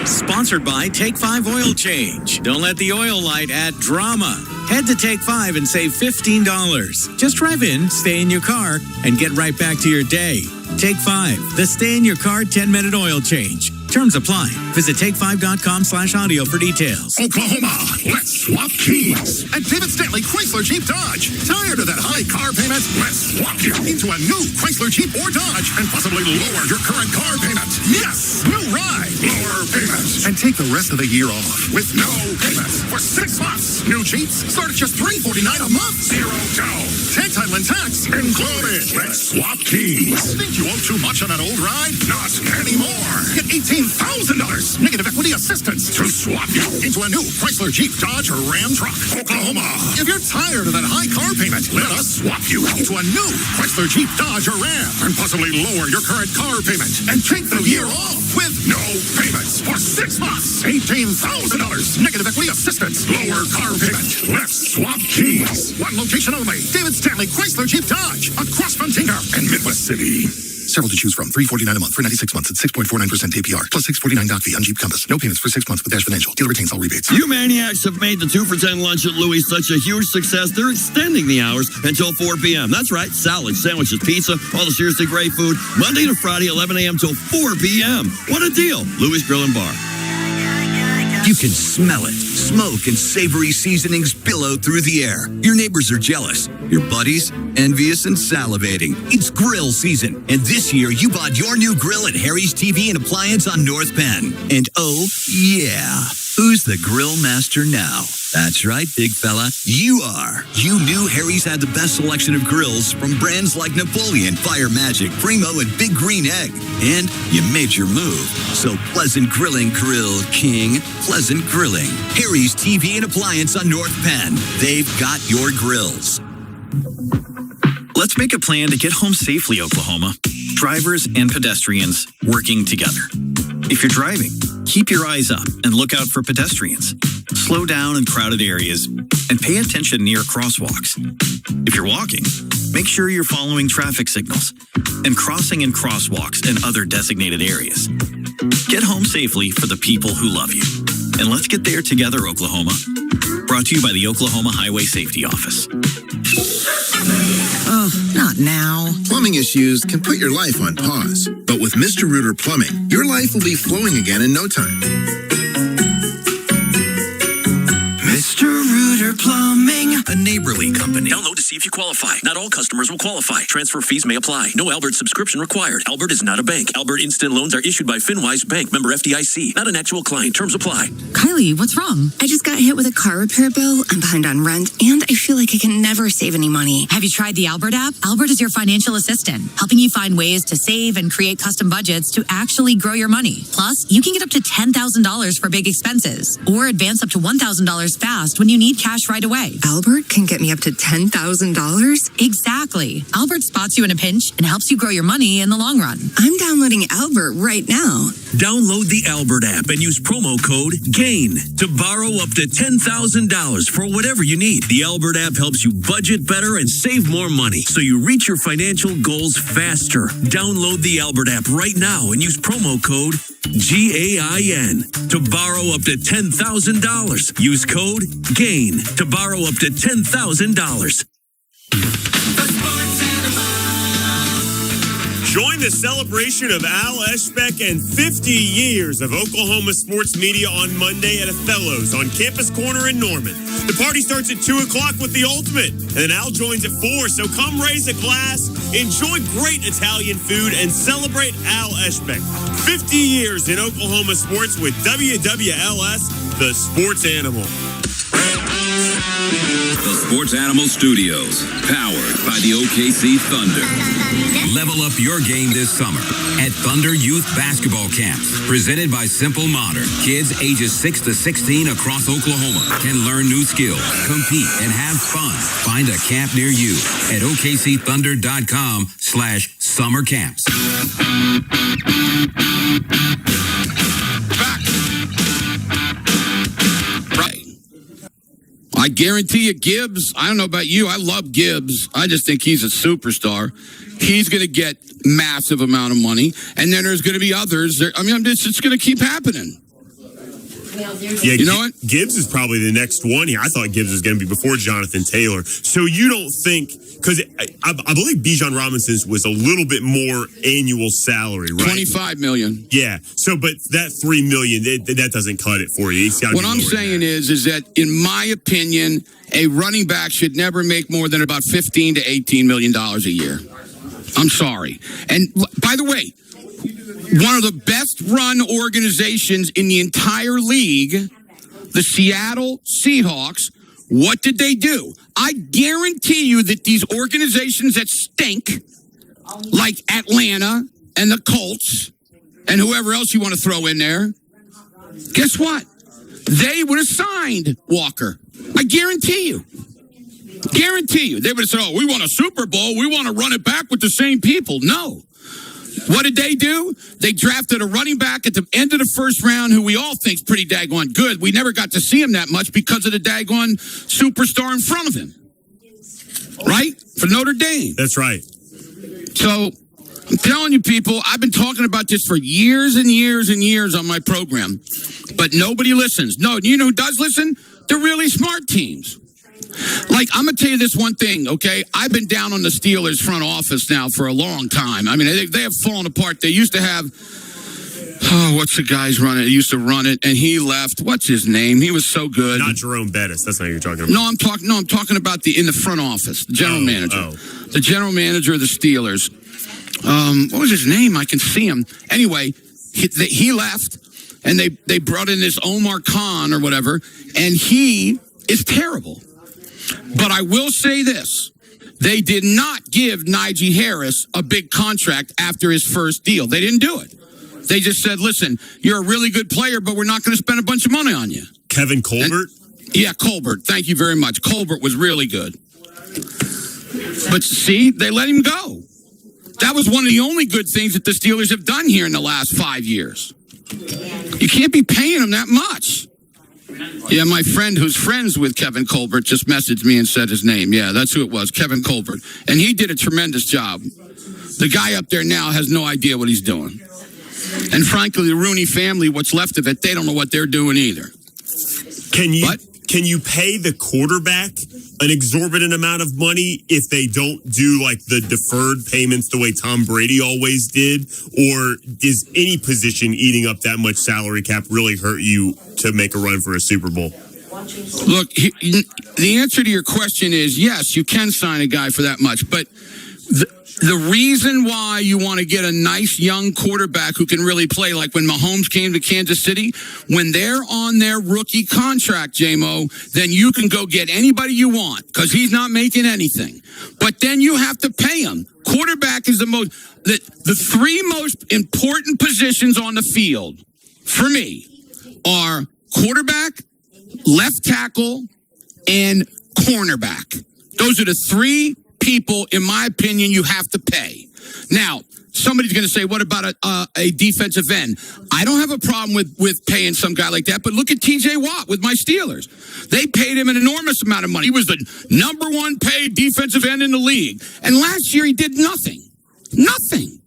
Sponsored by Take 5 Oil Change. Don't let the oil light add drama. Head to Take 5 and save $15. Just drive in, stay in your car, and get right back to your day. Take 5, the stay in your car 10-minute oil change. Terms apply. Visit take5.com/audio for details. Oklahoma, let's swap keys. At David Stanley Chrysler Jeep Dodge. Tired of that high car payment? Let's swap you into a new Chrysler Jeep or Dodge and possibly lower your current car payment. Yes, new ride, lower payments. And take the rest of the year off with no payments for 6 months. New Jeeps start at just $349 a month. Zero down. Tag title and tax included. Let's swap keys. Think you owe too much on that old ride? Not anymore. Get $18,000 negative equity assistance to swap you into a new Chrysler Jeep Dodge or Ram truck. Oklahoma. If you're tired of that high car payment, let us swap you into a new Chrysler Jeep Dodge or Ram and possibly lower your current car payment and take the year off with no payments for 6 months. $18,000 negative equity assistance. Lower car payment. Let's swap keys. One location only. David Stanley Chrysler Jeep Dodge across from Tinker and Midwest City. Several to choose from. $349 a month for 96 months at 6.49% APR. Plus $649 doc fee on Jeep Compass. No payments for 6 months with Dash Financial. Dealer retains all rebates. You maniacs have made the 2 for $10 lunch at Louis such a huge success, they're extending the hours until 4 p.m. That's right. Salads, sandwiches, pizza, all the seriously great food. Monday to Friday, 11 a.m. till 4 p.m. What a deal. Louis Grill and Bar. You can smell it. Smoke and savory seasonings billow through the air. Your neighbors are jealous. Your buddies, envious and salivating. It's grill season. And this year, you bought your new grill at Harry's TV and Appliance on North Penn. And oh, yeah. Who's the grill master now? That's right, big fella. You are. You knew Harry's had the best selection of grills from brands like Napoleon, Fire Magic, Primo, and Big Green Egg. And you made your move. So pleasant grilling, Grill King. Pleasant grilling. Harry's TV and Appliance on North Penn. They've got your grills. Let's make a plan to get home safely, Oklahoma. Drivers and pedestrians working together. If you're driving, keep your eyes up and look out for pedestrians. Slow down in crowded areas and pay attention near crosswalks. If you're walking, make sure you're following traffic signals and crossing in crosswalks and other designated areas. Get home safely for the people who love you. And let's get there together, Oklahoma. Brought to you by the Oklahoma Highway Safety Office. Oh, not now. Plumbing issues can put your life on pause. But with Mr. Rooter Plumbing, your life will be flowing again in no time. Mr. Rooter Plumbing, a neighborly company. Download to see if you qualify. Not all customers will qualify. Transfer fees may apply. No Albert subscription required. Albert is not a bank. Albert Instant Loans are issued by FinWise Bank, member FDIC. Not an actual client. Terms apply. Kylie, what's wrong? I just got hit with a car repair bill. I'm behind on rent, and I feel like I can never save any money. Have you tried the Albert app? Albert is your financial assistant, helping you find ways to save and create custom budgets to actually grow your money. Plus, you can get up to $10,000 for big expenses or advance up to $1,000 fast when you need cash right away. Albert? Albert can get me up to $10,000? Exactly. Albert spots you in a pinch and helps you grow your money in the long run. I'm downloading Albert right now. Download the Albert app and use promo code GAIN to borrow up to $10,000 for whatever you need. The Albert app helps you budget better and save more money so you reach your financial goals faster. Download the Albert app right now and use promo code GAIN to borrow up to $10,000. Use code GAIN to borrow up to $10,000. Join the celebration of Al Eshbeck and 50 years of Oklahoma sports media on Monday at Othello's on Campus Corner in Norman. The party starts at 2 o'clock with the Ultimate, and then Al joins at 4, so come raise a glass, enjoy great Italian food, and celebrate Al Eshbeck. 50 years in Oklahoma sports with WWLS, the sports animal. The Sports Animal Studios, powered by the OKC Thunder. Level up your game this summer at Thunder Youth Basketball Camps, presented by Simple Modern. Kids ages 6 to 16 across Oklahoma can learn new skills, compete, and have fun. Find a camp near you at okcthunder.com/summer camps. I guarantee you, Gibbs, I don't know about you, I love Gibbs. I just think he's a superstar. He's going to get massive amount of money, and then there's going to be others. It's going to keep happening. Yeah, you know what? Gibbs is probably the next one here. I thought Gibbs was going to be before Jonathan Taylor. So you don't think, because I believe Bijan Robinson's was a little bit more annual salary, right? $25 million. Yeah. So, but that $3 million, that doesn't cut it for you. What I'm saying is that in my opinion, a running back should never make more than about $15 to $18 million a year. I'm sorry. And by the way, one of the best run organizations in the entire league, the Seattle Seahawks, what did they do? I guarantee you that these organizations that stink, like Atlanta and the Colts and whoever else you want to throw in there, guess what? They would have signed Walker. I guarantee you. Guarantee you. They would have said, oh, we want a Super Bowl. We want to run it back with the same people. No. What did they do? They drafted a running back at the end of the first round who we all think is pretty daggone good. We never got to see him that much because of the daggone superstar in front of him. Right? For Notre Dame. That's right. So, I'm telling you people, I've been talking about this for years and years and years on my program, but nobody listens. No, you know who does listen? The really smart teams. Like, I'm going to tell you this one thing, okay? I've been down on the Steelers front office now for a long time. I mean, they have fallen apart. They used to have, what's the guy's running? He used to run it, and he left. What's his name? He was so good. Not Jerome Bettis. That's not what you're talking about. No, I'm talking about in the front office, the general manager. The general manager of the Steelers. What was his name? I can see him. Anyway, he left, and they brought in this Omar Khan or whatever, and he is terrible. But I will say this. They did not give Najee Harris a big contract after his first deal. They didn't do it. They just said, listen, you're a really good player, but we're not going to spend a bunch of money on you. Kevin Colbert? Yeah, Colbert. Thank you very much. Colbert was really good. But see, they let him go. That was one of the only good things that the Steelers have done here in the last 5 years. You can't be paying him that much. Yeah, my friend who's friends with Kevin Colbert just messaged me and said his name. Yeah, that's who it was, Kevin Colbert. And he did a tremendous job. The guy up there now has no idea what he's doing. And frankly, the Rooney family, what's left of it, they don't know what they're doing either. Can you pay the quarterback an exorbitant amount of money if they don't do like the deferred payments the way Tom Brady always did? Or is any position eating up that much salary cap really hurt you to make a run for a Super Bowl? Look, the answer to your question is yes, you can sign a guy for that much. But the reason why you want to get a nice young quarterback who can really play, like when Mahomes came to Kansas City, when they're on their rookie contract, J-Mo, then you can go get anybody you want because he's not making anything. But then you have to pay him. Quarterback is the three most important positions on the field for me are quarterback, left tackle, and cornerback. Those are the three people, in my opinion, you have to pay. Now, somebody's going to say, what about a defensive end? I don't have a problem with paying some guy like that, but look at TJ Watt with my Steelers. They paid him an enormous amount of money. He was the number one paid defensive end in the league. And last year he did nothing. Nothing.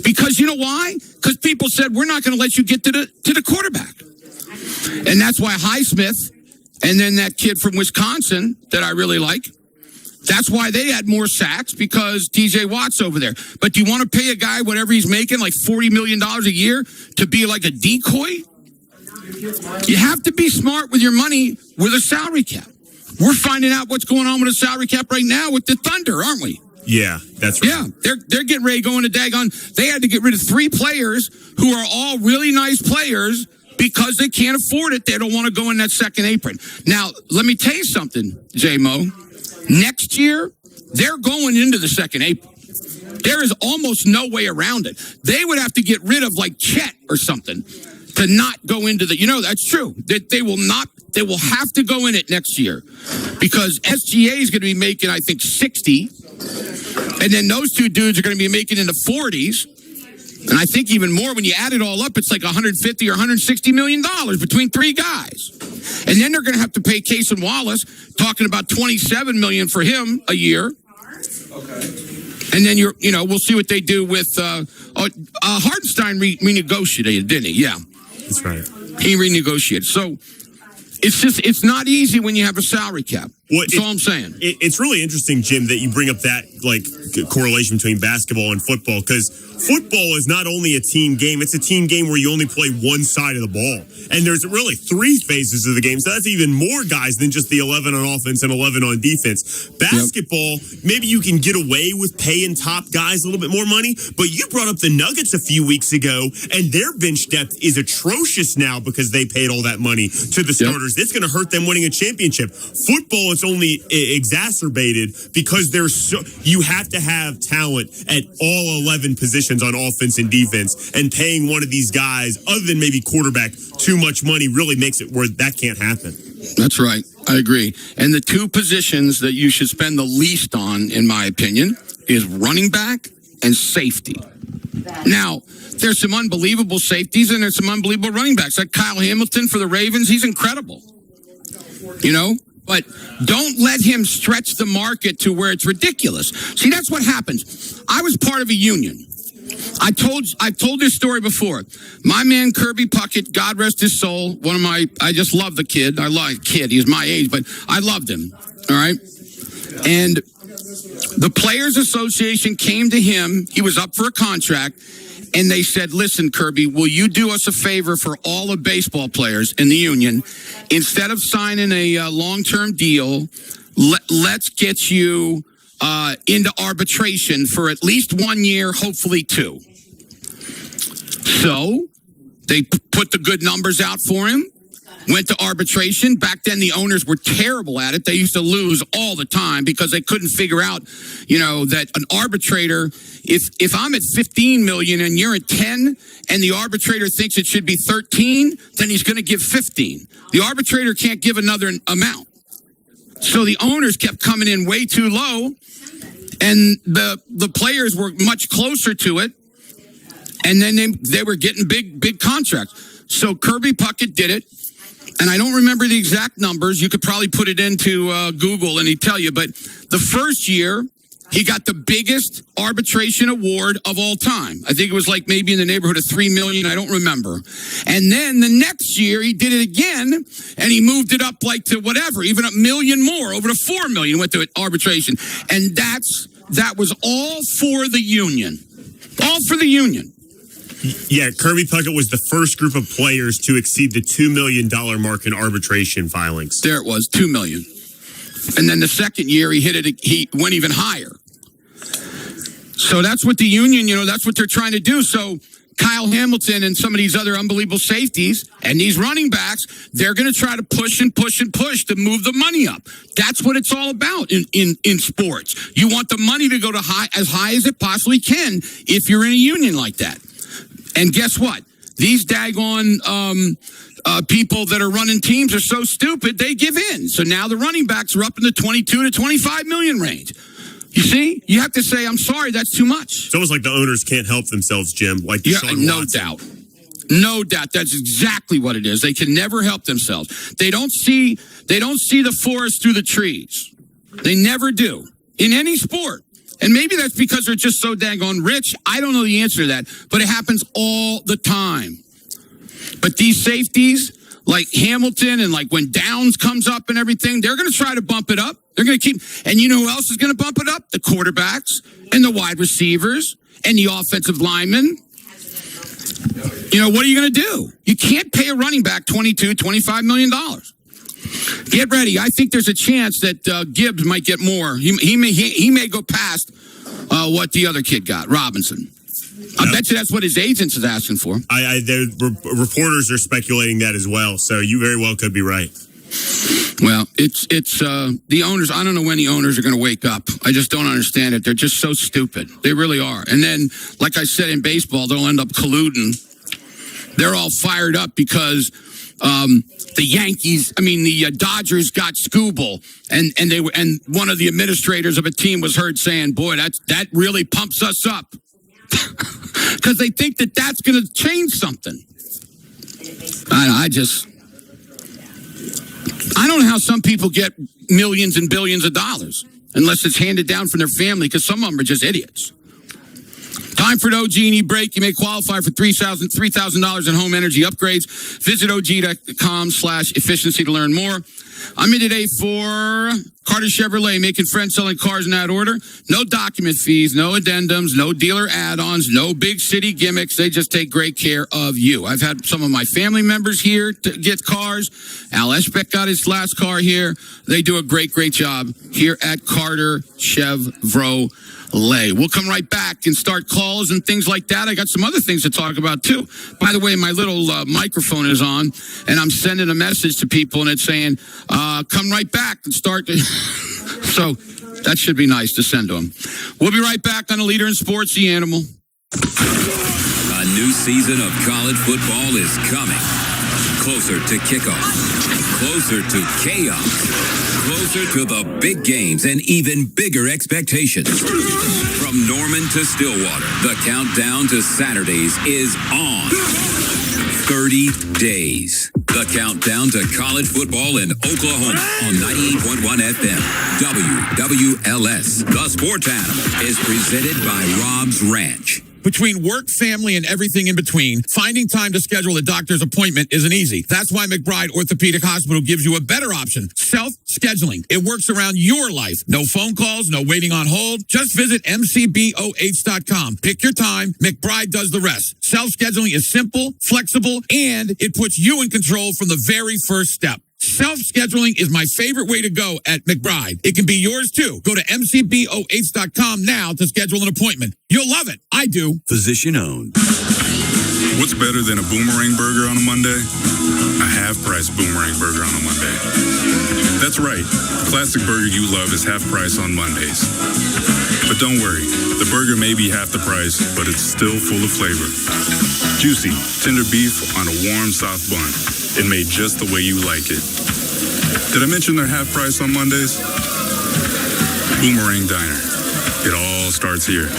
Because you know why? Because people said, we're not going to let you get to the quarterback. And that's why Highsmith and then that kid from Wisconsin that I really like, that's why they had more sacks, because TJ Watt's over there. But do you want to pay a guy whatever he's making, like $40 million a year, to be like a decoy? You have to be smart with your money with a salary cap. We're finding out what's going on with a salary cap right now with the Thunder, aren't we? Yeah, that's right. Yeah, they're getting ready to go into daggone. They had to get rid of 3 players who are all really nice players because they can't afford it. They don't want to go in that second apron. Now, let me tell you something, J-Mo. Next year, they're going into the second apron. There is almost no way around it. They would have to get rid of like Chet or something to not go into the, that's true. They will have to go in it next year because SGA is going to be making, I think, 60. And then those two dudes are going to be making in the 40s. And I think even more when you add it all up, it's like $150 or $160 million between 3 guys. And then they're going to have to pay Case and Wallace, talking about $27 million for him a year. Okay. And then we'll see what they do with Hartenstein renegotiated, didn't he? Yeah, that's right. He renegotiated. So it's not easy when you have a salary cap. That's all I'm saying. It's really interesting, Jim, that you bring up that correlation between basketball and football, because football is not only a team game, it's a team game where you only play one side of the ball. And there's really 3 phases of the game, so that's even more guys than just the 11 on offense and 11 on defense. Basketball, maybe you can get away with paying top guys a little bit more money, but you brought up the Nuggets a few weeks ago, and their bench depth is atrocious now because they paid all that money to the starters. It's going to hurt them winning a championship. Football, it's only exacerbated because you have to have talent at all 11 positions on offense and defense, and paying one of these guys, other than maybe quarterback, too much money really makes it where that can't happen. That's right. I agree. And the 2 positions that you should spend the least on, in my opinion, is running back and safety. Now, there's some unbelievable safeties and there's some unbelievable running backs. Like Kyle Hamilton for the Ravens, he's incredible. But don't let him stretch the market to where it's ridiculous. See, that's what happens. I was part of a union. I've told this story before. My man Kirby Puckett, God rest his soul, I just love the kid. I love the kid. He's my age, but I loved him. All right. And the Players Association came to him. He was up for a contract. And they said, listen, Kirby, will you do us a favor for all the baseball players in the union? Instead of signing a long-term deal, let's get you into arbitration for at least 1 year, hopefully 2. So they put the good numbers out for him, went to arbitration. Back then, the owners were terrible at it. They used to lose all the time because they couldn't figure out, that an arbitrator, if I'm at 15 million and you're at 10 and the arbitrator thinks it should be 13, then he's going to give 15. The arbitrator can't give another amount. So the owners kept coming in way too low, and the players were much closer to it. And then they were getting big contracts. So Kirby Puckett did it. And I don't remember the exact numbers. You could probably put it into Google and he'd tell you. But the first year, he got the biggest arbitration award of all time. I think it was like maybe in the neighborhood of $3 million. I don't remember. And then the next year, he did it again, and he moved it up like to whatever, even $1 million more, over to $4 million, went to arbitration. And that was all for the union. All for the union. Yeah, Kirby Puckett was the first group of players to exceed the $2 million mark in arbitration filings. There it was, $2 million. And then the second year, he went even higher. So that's what the union, that's what they're trying to do. So Kyle Hamilton and some of these other unbelievable safeties and these running backs, they're going to try to push and push and push to move the money up. That's what it's all about in sports. You want the money to go to as high as it possibly can if you're in a union like that. And guess what? These daggone people that are running teams are so stupid, they give in. So now the running backs are up in the 22 to 25 million range. You see, you have to say, I'm sorry, that's too much. It's almost like the owners can't help themselves, Jim. Like Deshaun Watson. Doubt. No doubt. That's exactly what it is. They can never help themselves. They don't see the forest through the trees. They never do. In any sport. And maybe that's because they're just so daggone rich. I don't know the answer to that. But it happens all the time. But these safeties, like Hamilton and like when Downs comes up and everything, they're going to try to bump it up. They're going to keep. And you know who else is going to bump it up? The quarterbacks and the wide receivers and the offensive linemen. You know, what are you going to do? You can't pay a running back $22, $25 million. Get ready. I think there's a chance that Gibbs might get more. He may go past what the other kid got, Robinson. I bet you that's what his agents is asking for. Reporters are speculating that as well, so you very well could be right. Well, it's the owners. I don't know when the owners are going to wake up. I just don't understand it. They're just so stupid. They really are. And then, like I said, in baseball, they'll end up colluding. They're all fired up because the Yankees, the Dodgers got Scooble, and one of the administrators of a team was heard saying, "Boy, that really pumps us up," because they think that that's going to change something. I don't know how some people get millions and billions of dollars unless it's handed down from their family, because some of them are just idiots. Time for an OG&E break. You may qualify for $3,000 in home energy upgrades. Visit OG.com/efficiency to learn more. I'm in today for Carter Chevrolet, making friends selling cars in that order. No document fees, no addendums, no dealer add-ons, no big city gimmicks. They just take great care of you. I've had some of my family members here to get cars. Al Eschbeck got his last car here. They do a great, great job here at Carter Chevrolet. We'll come right back and start calls and things like that. I got some other things to talk about, too. By the way, my little microphone is on, and I'm sending a message to people, and it's saying, come right back and start. So that should be nice to send to them. We'll be right back on A Leader in Sports, The Animal. A new season of college football is coming. Closer to kickoff. Closer to chaos. Closer to the big games and even bigger expectations. From Norman to Stillwater, the countdown to Saturdays is on. 30 days. The countdown to college football in Oklahoma on 98.1 FM. WWLS. The Sports Animal is presented by Rob's Ranch. Between work, family, and everything in between, finding time to schedule a doctor's appointment isn't easy. That's why McBride Orthopedic Hospital gives you a better option. Self-scheduling. It works around your life. No phone calls, no waiting on hold. Just visit mcboh.com. Pick your time. McBride does the rest. Self-scheduling is simple, flexible, and it puts you in control from the very first step. Self-scheduling is my favorite way to go at McBride. It can be yours, too. Go to mcboh.com now to schedule an appointment. You'll love it. I do. Physician owned. What's better than a boomerang burger on a Monday? A half-price boomerang burger on a Monday. That's right. The classic burger you love is half price on Mondays. But don't worry. The burger may be half the price, but it's still full of flavor. Juicy, tender beef on a warm, soft bun. And made just the way you like it. Did I mention they're half price on Mondays? Boomerang Diner. It all starts here.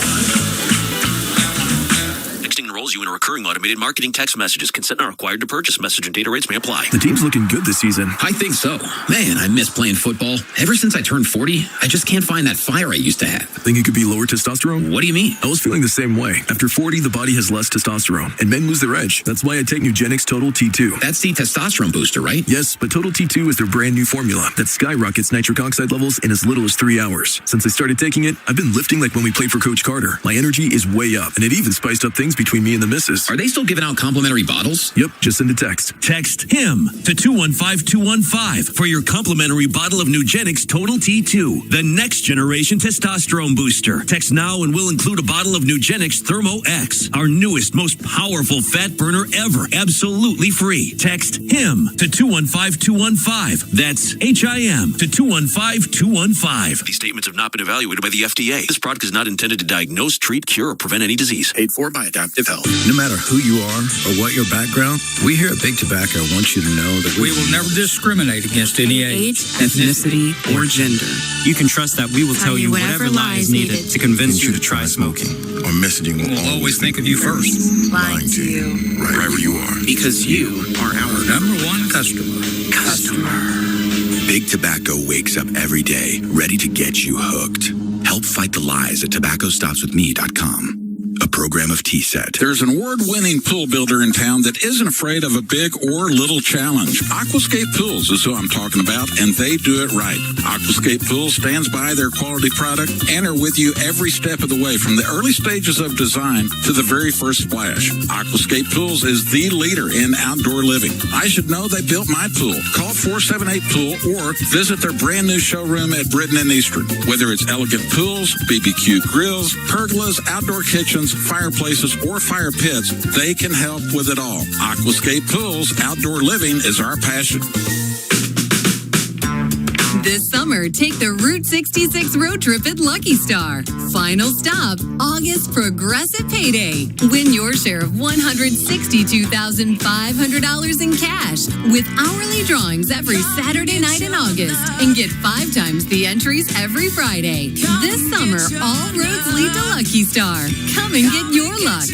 Texting enrolls you in a recurring automated marketing text messages. Consent not required to purchase. Message and data rates may apply. The team's looking good this season. I think so. Man, I miss playing football. Ever since I turned 40, I just can't find that fire I used to have. Think it could be lower testosterone? What do you mean? I was feeling the same way. After 40, the body has less testosterone, and men lose their edge. That's why I take Nugenix Total T2. That's the testosterone booster, right? Yes, but Total T2 is their brand new formula that skyrockets nitric oxide levels in as little as 3 hours. Since I started taking it, I've been lifting like when we played for Coach Carter. My energy is way up, and it even spiced up things between me and the missus. Are they still giving out complimentary bottles? Yep, just send a text. Text HIM to 215-215 for your complimentary bottle of Nugenix Total T2, the next generation testosterone booster. Text now and we'll include a bottle of Nugenix Thermo X, our newest, most powerful fat burner ever, absolutely free. Text HIM to 215-215. That's HIM to 215-215. These statements have not been evaluated by the FDA. This product is not intended to diagnose, treat, cure, or prevent any disease. Paid for by Adaptive Health. No matter who you are or what your background, we here at Big Tobacco want you to know that we will never discriminate against any age, ethnicity, or gender. You can trust that we will tell you whatever lies needed to convince you to try smoking. Our messaging will always think of you first. Lying to you. Wherever you are. Because you are our number one customer. Big Tobacco wakes up every day ready to get you hooked. Help fight the lies at tobaccostopswithme.com. A program of T-Set. There's an award-winning pool builder in town that isn't afraid of a big or little challenge. Aquascape Pools is who I'm talking about, and they do it right. Aquascape Pools stands by their quality product and are with you every step of the way, from the early stages of design to the very first splash. Aquascape Pools is the leader in outdoor living. I should know they built my pool. Call 478-POOL or visit their brand new showroom at Britton and Eastern. Whether it's elegant pools, BBQ grills, pergolas, outdoor kitchens, fireplaces, or fire pits, they can help with it all. Aquascape Pools, outdoor living is our passion. This summer, take the Route 66 road trip at Lucky Star. Final stop, August Progressive Payday. Win your share of $162,500 in cash with hourly drawings every Saturday night in August, and get 5 times the entries every Friday. This summer, all roads lead to Lucky Star. Come and get your luck.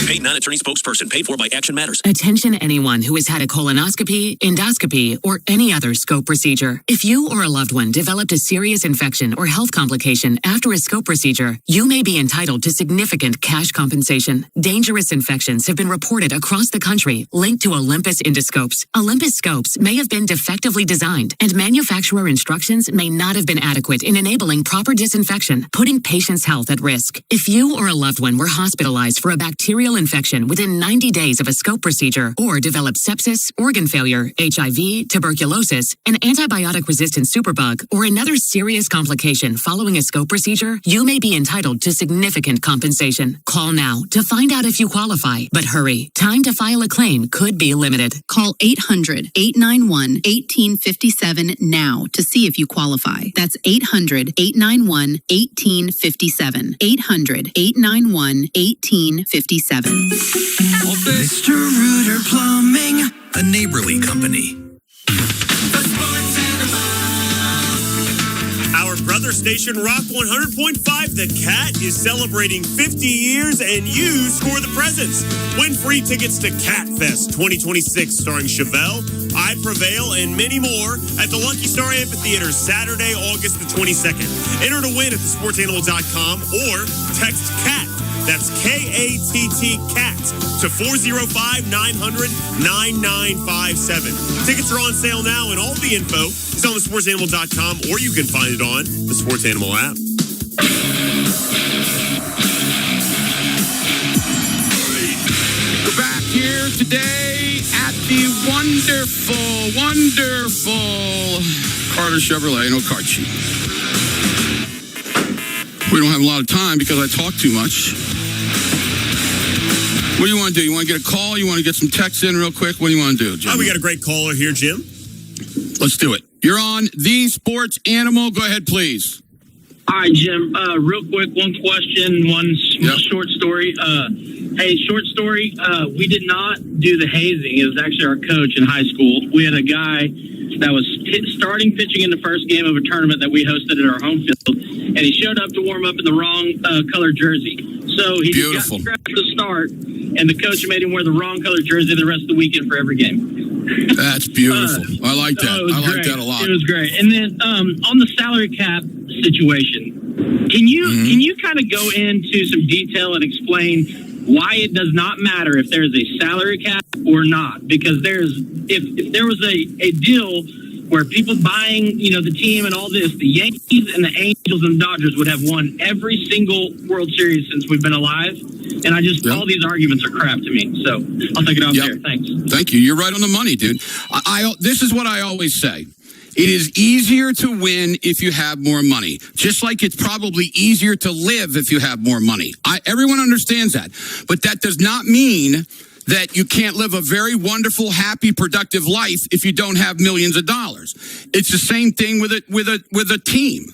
Paid non-attorney spokesperson. Paid for by Action Matters. Attention anyone who has had a colonoscopy, endoscopy, or any other scope procedure. If you or a loved one developed a serious infection or health complication after a scope procedure, you may be entitled to significant cash compensation. Dangerous infections have been reported across the country linked to Olympus endoscopes. Olympus scopes may have been defectively designed, and manufacturer instructions may not have been adequate in enabling proper disinfection, putting patients' health at risk. If you or a loved one were hospitalized for a bacterial infection within 90 days of a scope procedure, or developed sepsis, organ failure, HIV, tuberculosis, an antibiotic-resistant superbug, or another serious complication following a scope procedure, you may be entitled to significant compensation. Call now to find out if you qualify. But hurry, time to file a claim could be limited. Call 800-891-1857 now to see if you qualify. That's 800-891-1857. 800-891-1857. Mr. Rooter Plumbing, a neighborly company. Our brother station, Rock 100.5, The Cat, is celebrating 50 years, and you score the presents. Win free tickets to Cat Fest 2026, starring Chevelle, I Prevail, and many more at the Lucky Star Amphitheater, Saturday, August the 22nd. Enter to win at thesportsanimal.com or text CAT. That's KATT CAT to 405-900-9957. Tickets are on sale now, and all the info is on thesportsanimal.com, or you can find it on the Sports Animal app. We're back here today at the wonderful Carter Chevrolet No Card Sheet. We don't have a lot of time because I talk too much. What do you want to do? You want to get a call? You want to get some texts in real quick? What do you want to do, Jim? Oh, we got a great caller here, Jim. Let's do it. You're on The Sports Animal. Go ahead, please. Hi, Jim. Real quick, one question, one short story. Hey, short story. We did not do the hazing. It was actually our coach in high school. We had a guy that was starting pitching in the first game of a tournament that we hosted at our home field, and he showed up to warm up in the wrong colored jersey. So he just got scratched at the start, and the coach made him wear the wrong colored jersey the rest of the weekend for every game. That's beautiful. I like that. I like that a lot. It was great. And then on the salary cap situation, can you kind of go into some detail and explain why it does not matter if there's a salary cap or not? Because if there was a deal where people buying, the team and all this, the Yankees and the Angels and the Dodgers would have won every single World Series since we've been alive. And all these arguments are crap to me. So I'll take it off there. Thanks. Thank you. You're right on the money, dude. This is what I always say. It is easier to win if you have more money, just like it's probably easier to live if you have more money. Everyone understands that. But that does not mean that you can't live a very wonderful, happy, productive life if you don't have millions of dollars. It's the same thing with a team.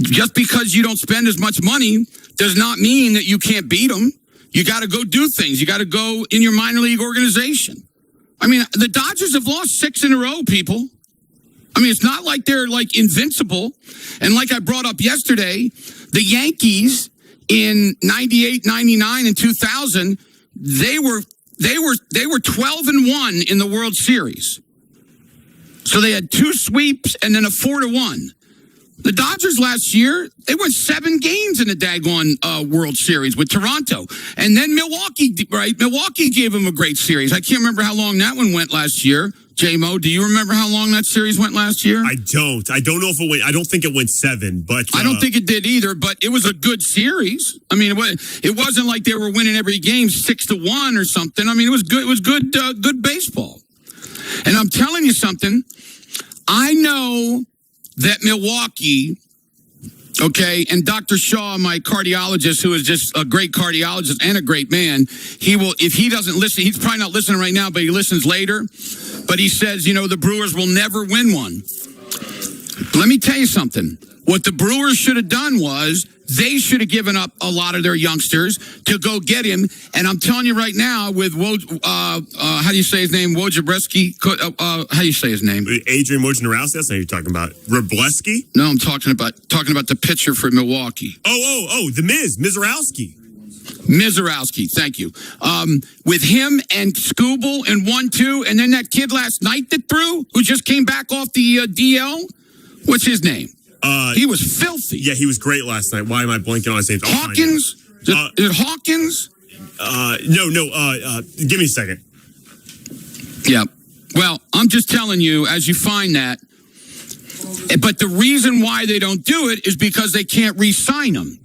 Just because you don't spend as much money does not mean that you can't beat them. You got to go do things. You got to go in your minor league organization. I mean, the Dodgers have lost 6 in a row, people. I mean, it's not like they're like invincible. And like I brought up yesterday, the Yankees in 98, 99, and 2000, they were 12-1 in the World Series. So they had 2 sweeps and then a 4-1. The Dodgers last year, they won 7 games in the daggone World Series with Toronto. And then Milwaukee, right? Milwaukee gave them a great series. I can't remember how long that one went last year. J-Mo, do you remember how long that series went last year? I don't. I don't know if it went. I don't think it went 7, but I don't think it did either. But it was a good series. I mean, it wasn't like they were winning every game 6-1 or something. I mean, it was good. It was good baseball. And I'm telling you something. I know that Milwaukee, okay, and Dr. Shaw, my cardiologist, who is just a great cardiologist and a great man, he will, if he doesn't listen, he's probably not listening right now, but he listens later. But he says, you know, the Brewers will never win one. Let me tell you something. What the Brewers should have done was they should have given up a lot of their youngsters to go get him. And I'm telling you right now, with how do you say his name? Wojciechowski? How do you say his name? Adrian Wojnarowski. That's not who you're talking about. Wrobleski? No, I'm talking about the pitcher for Milwaukee. Oh, the Mizorowski. Mizorowski, thank you. With him and Skubal in 1-2, and then that kid last night that threw, who just came back off the DL. What's his name? He was filthy. Yeah, he was great last night. Why am I blanking on his name? Hawkins? Is it Hawkins? No. Give me a second. Yeah. Well, I'm just telling you, as you find that. But the reason why they don't do it is because they can't re-sign him.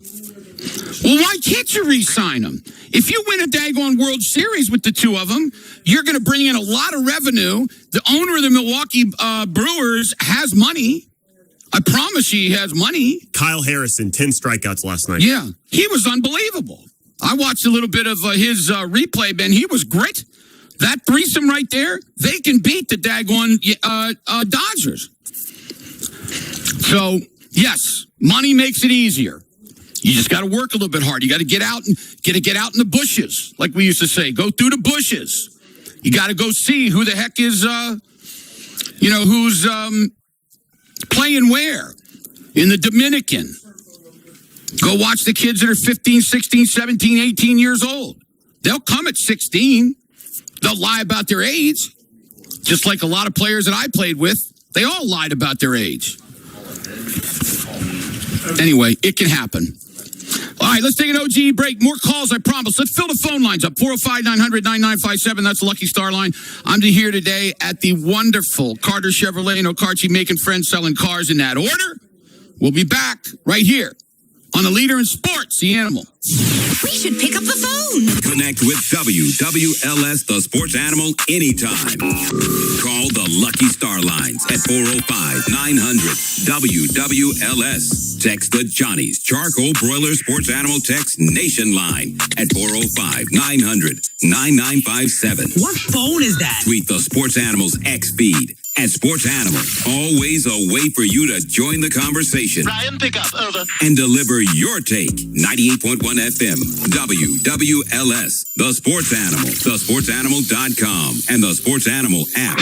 Well, why can't you re-sign them? If you win a daggone World Series with the two of them, you're going to bring in a lot of revenue. The owner of the Milwaukee Brewers has money. I promise you he has money. Kyle Harrison, 10 strikeouts last night. Yeah, he was unbelievable. I watched a little bit of his replay, Ben. He was great. That threesome right there, they can beat the daggone Dodgers. So, yes, money makes it easier. You just got to work a little bit hard. You got to get out and get out in the bushes, like we used to say. Go through the bushes. You got to go see who the heck is, who's playing where in the Dominican. Go watch the kids that are 15, 16, 17, 18 years old. They'll come at 16. They'll lie about their age, just like a lot of players that I played with. They all lied about their age. Anyway, it can happen. All right, let's take an OG break. More calls, I promise. Let's fill the phone lines up. 405-900-9957. That's the Lucky Star line. I'm here today at the wonderful Carter Chevrolet in Okarche, making friends, selling cars in that order. We'll be back right here on the leader in sports, The Animal. We should pick up the phone. Connect with WWLS, the sports animal, anytime. Call the Lucky Star lines at 405-900-WWLS. Text the Johnny's Charcoal Broiler Sports Animal Text Nation line at 405-900-9957. What phone is that? Tweet the Sports Animals X feed at Sports Animal. Always a way for you to join the conversation. Ryan, pick up, over. And deliver your take. 98.1 FM, WWLS, The Sports Animal, thesportsanimal.com, and the Sports Animal app.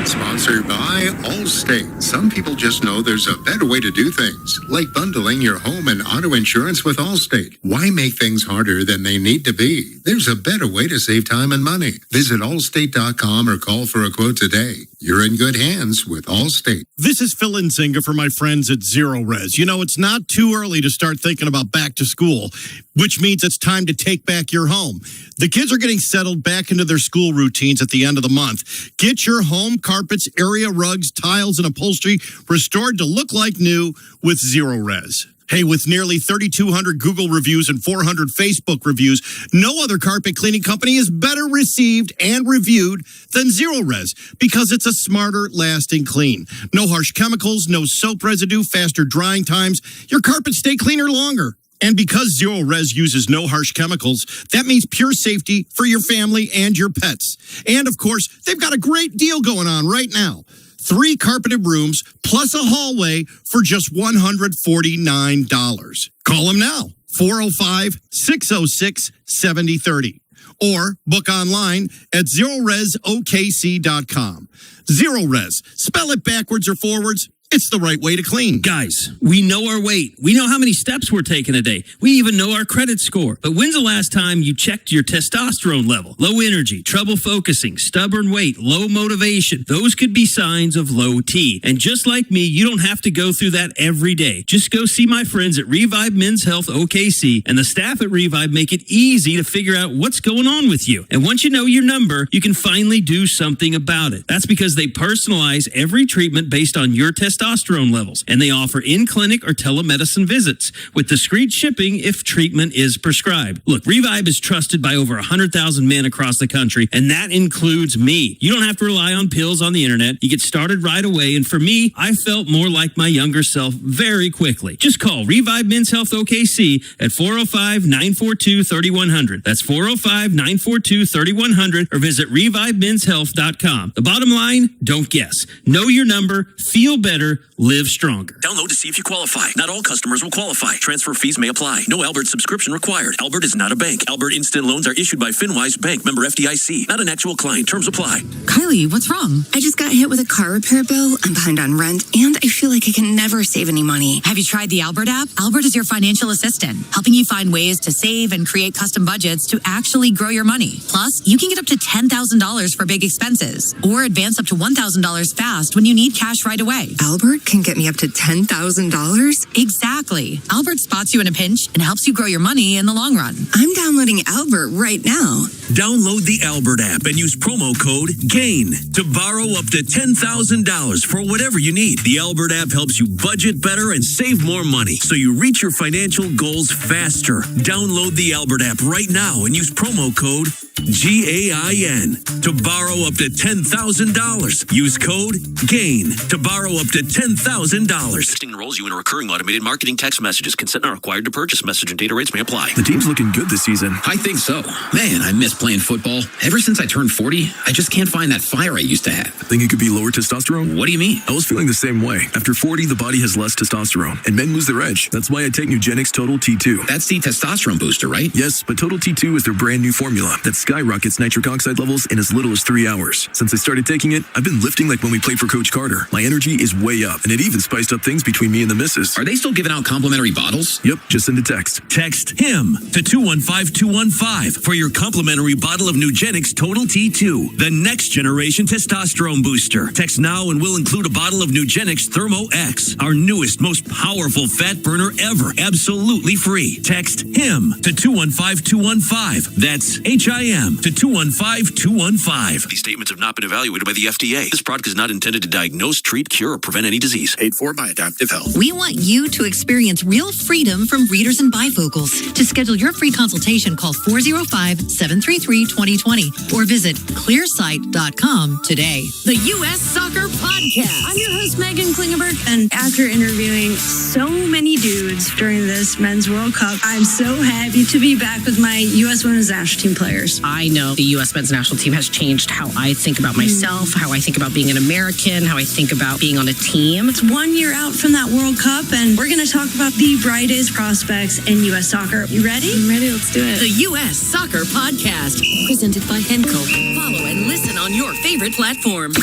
Sponsored by Allstate. Some people just know there's a better way to do things, like bundling your home and auto insurance with Allstate. Why make things harder than they need to be? There's a better way to save time and money. Visit allstate.com or call for a quote today. You're in good hands with Allstate. This is Phil Nzinga for my friends at Zero Res. You know, it's not too early to start thinking about back to school, which means it's time to take back your home. The kids are getting settled back into their school routines at the end of the month. Get your home carpets, area rugs, tiles, and upholstery restored to look like new with Zero Res. Hey, with nearly 3,200 Google reviews and 400 Facebook reviews, no other carpet cleaning company is better received and reviewed than Zero Res because it's a smarter, lasting clean. No harsh chemicals, no soap residue, faster drying times. Your carpets stay cleaner longer. And because Zero Res uses no harsh chemicals, that means pure safety for your family and your pets. And, of course, they've got a great deal going on right now. 3 carpeted rooms, plus a hallway for just $149. Call them now, 405-606-7030. Or book online at ZeroResOKC.com. ZeroRes. Spell it backwards or forwards. It's the right way to clean. Guys, we know our weight. We know how many steps we're taking a day. We even know our credit score. But when's the last time you checked your testosterone level? Low energy, trouble focusing, stubborn weight, low motivation. Those could be signs of low T. And just like me, you don't have to go through that every day. Just go see my friends at Revive Men's Health OKC, and the staff at Revive make it easy to figure out what's going on with you. And once you know your number, you can finally do something about it. That's because they personalize every treatment based on your testosterone levels, and they offer in-clinic or telemedicine visits with discreet shipping if treatment is prescribed. Look, Revive is trusted by over 100,000 men across the country, and that includes me. You don't have to rely on pills on the internet. You get started right away, and for me, I felt more like my younger self very quickly. Just call Revive Men's Health OKC at 405-942-3100. That's 405-942-3100, or visit ReviveMen'sHealth.com. The bottom line, don't guess. Know your number, feel better, live stronger. Download to see if you qualify. Not all customers will qualify. Transfer fees may apply. No Albert subscription required. Albert is not a bank. Albert Instant Loans are issued by FinWise Bank, member FDIC. Not an actual client. Terms apply. Kylie, what's wrong? I just got hit with a car repair bill. I'm behind on rent, and I feel like I can never save any money. Have you tried the Albert app? Albert is your financial assistant, helping you find ways to save and create custom budgets to actually grow your money. Plus, you can get up to $10,000 for big expenses, or advance up to $1,000 fast when you need cash right away. Albert can get me up to $10,000? Exactly. Albert spots you in a pinch and helps you grow your money in the long run. I'm downloading Albert right now. Download the Albert app and use promo code GAIN to borrow up to $10,000 for whatever you need. The Albert app helps you budget better and save more money, so you reach your financial goals faster. Download the Albert app right now and use promo code GAIN to borrow up to $10,000. Use code GAIN to borrow up to $10,000. Texting enrolls you in a recurring automated marketing text messages. Consent not required to purchase. Message and data rates may apply. The team's looking good this season. I think so. Man, I miss playing football. Ever since I turned 40, I just can't find that fire I used to have. Think it could be lower testosterone? What do you mean? I was feeling the same way. After 40, the body has less testosterone, and men lose their edge. That's why I take Nugenix Total T2. That's the testosterone booster, right? Yes, but Total T2 is their brand new formula that skyrockets nitric oxide levels in as little as 3 hours. Since I started taking it, I've been lifting like when we played for Coach Carter. My energy is way up, and it even spiced up things between me and the missus. Are they still giving out complimentary bottles? Yep, just send a text. Text HIM to 215-215 for your complimentary bottle of Nugenix Total T2, the next generation testosterone booster. Text now and we'll include a bottle of Nugenix Thermo X, our newest, most powerful fat burner ever, absolutely free. Text HIM to 215-215. That's HIM to 215-215. These statements have not been evaluated by the FDA. This product is not intended to diagnose, treat, cure, or prevent any disease. Paid for by Adaptive Health. We want you to experience real freedom from readers and bifocals. To schedule your free consultation, call 405-733-2020 or visit clearsight.com today. The U.S. Soccer Podcast. I'm your host, Megan Klingenberg, and after interviewing so many dudes during this Men's World Cup, I'm so happy to be back with my U.S. Women's National Team players. I know the U.S. Men's National Team has changed how I think about myself, how I think about being an American, how I think about being on a team. It's 1 year out from that World Cup, and we're going to talk about the brightest prospects in U.S. soccer. You ready? I'm ready. Let's do it. The U.S. Soccer Podcast, Presented by Henkel. Follow and listen on your favorite platform.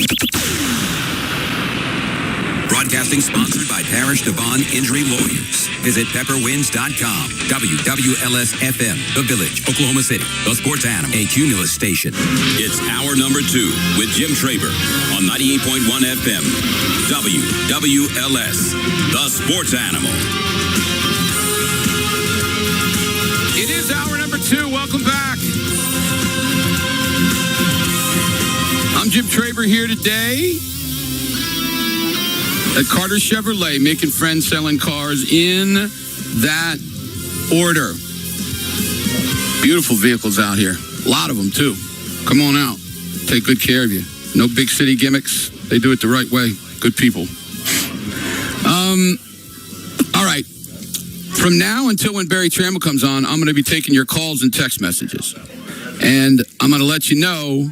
Broadcasting sponsored by Parish Devon Injury Lawyers. Visit pepperwinds.com. WWLS-FM, The Village, Oklahoma City. The Sports Animal, a Cumulus station. It's hour number 2 with Jim Traber on 98.1 FM. WWLS, The Sports Animal. It is hour number 2. Welcome back. I'm Jim Traber here today at Carter Chevrolet, making friends selling cars in that order. Beautiful vehicles out here. A lot of them, too. Come on out. Take good care of you. No big city gimmicks. They do it the right way. Good people. All right. From now until when Barry Trammell comes on, I'm going to be taking your calls and text messages. And I'm going to let you know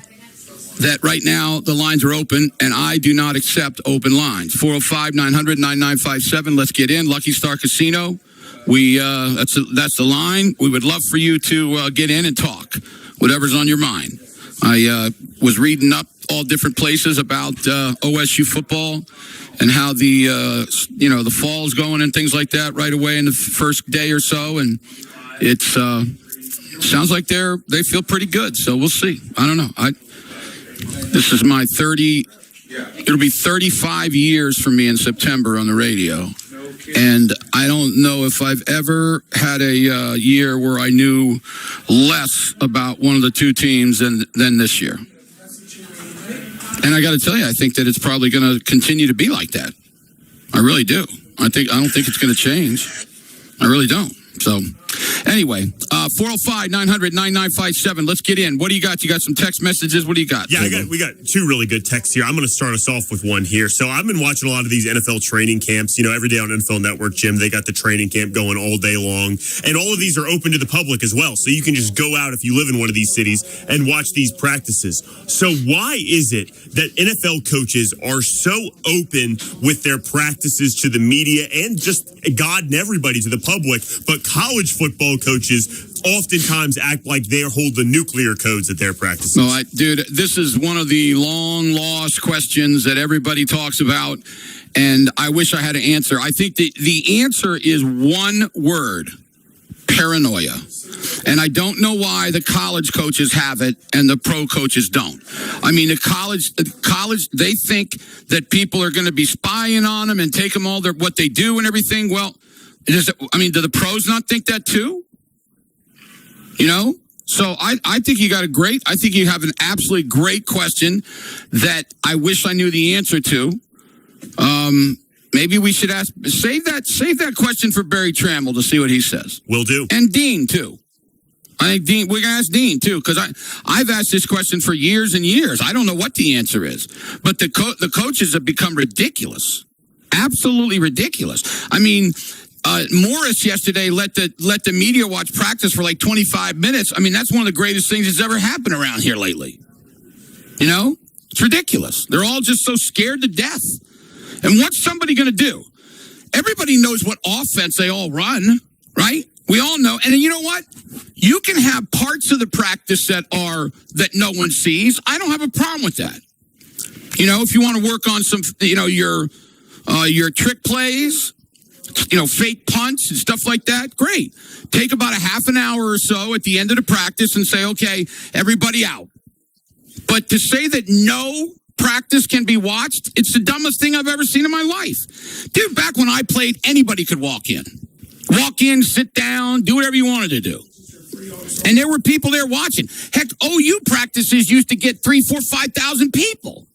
that right now the lines are open, and I do not accept open lines. 405-900-9957. Let's get in. Lucky Star Casino. That's the line. We would love for you to get in and talk, whatever's on your mind. I was reading up all different places about OSU football and how the fall's going and things like that right away in the first day or so, and it's sounds like they feel pretty good. So we'll see. I don't know. This is my it'll be 35 years for me in September on the radio. And I don't know if I've ever had a year where I knew less about one of the two teams than this year. And I got to tell you, I think that it's probably going to continue to be like that. I really do. I don't think it's going to change. I really don't. So, anyway, 405-900-9957. Let's get in. What do you got? You got some text messages? What do you got? Yeah, we got two really good texts here. I'm going to start us off with one here. So I've been watching a lot of these NFL training camps. Every day on NFL Network, Jim, they got the training camp going all day long. And all of these are open to the public as well. So you can just go out if you live in one of these cities and watch these practices. So why is it that NFL coaches are so open with their practices to the media and just God and everybody, to the public, but college football coaches oftentimes act like they hold the nuclear codes at their practices? No, dude, this is one of the long lost questions that everybody talks about, and I wish I had an answer. I think the answer is one word: paranoia. And I don't know why the college coaches have it and the pro coaches don't. I mean, the college, they think that people are going to be spying on them and take them all what they do and everything. Well, do the pros not think that too? So I think you got I think you have an absolutely great question that I wish I knew the answer to. Maybe we should save that question for Barry Trammell to see what he says. Will do. And Dean too. I think Dean, we're going to ask Dean too, because I've asked this question for years and years. I don't know what the answer is, but the coaches have become ridiculous. Absolutely ridiculous. I mean, Morris yesterday let the media watch practice for like 25 minutes. I mean, that's one of the greatest things that's ever happened around here lately. It's ridiculous. They're all just so scared to death. And what's somebody going to do? Everybody knows what offense they all run, right? We all know. And then you know what? You can have parts of the practice that no one sees. I don't have a problem with that. If you want to work on some, your trick plays, fake punts and stuff like that, great. Take about a half an hour or so at the end of the practice and say, okay, everybody out. But to say that no practice can be watched, it's the dumbest thing I've ever seen in my life. Dude, back when I played, anybody could walk in, sit down, do whatever you wanted to do. And there were people there watching. Heck, OU practices used to get 3,000, 4,000, 5,000 people.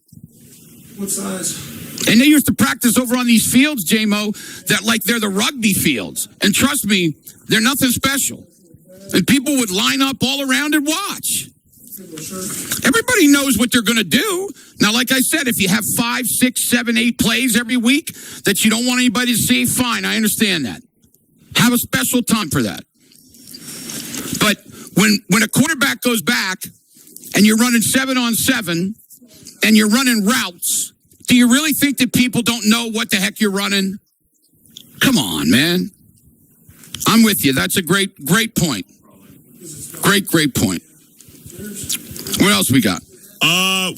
What size? And they used to practice over on these fields, J-Mo, that like they're the rugby fields. And trust me, they're nothing special. And people would line up all around and watch. Everybody knows what they're going to do. Now, like I said, if you have 5, 6, 7, 8 plays every week that you don't want anybody to see, fine, I understand that. Have a special time for that. But when a quarterback goes back and you're running 7-on-7 and you're running routes, do you really think that people don't know what the heck you're running? Come on, man. I'm with you. That's a great point. Great point. What else we got?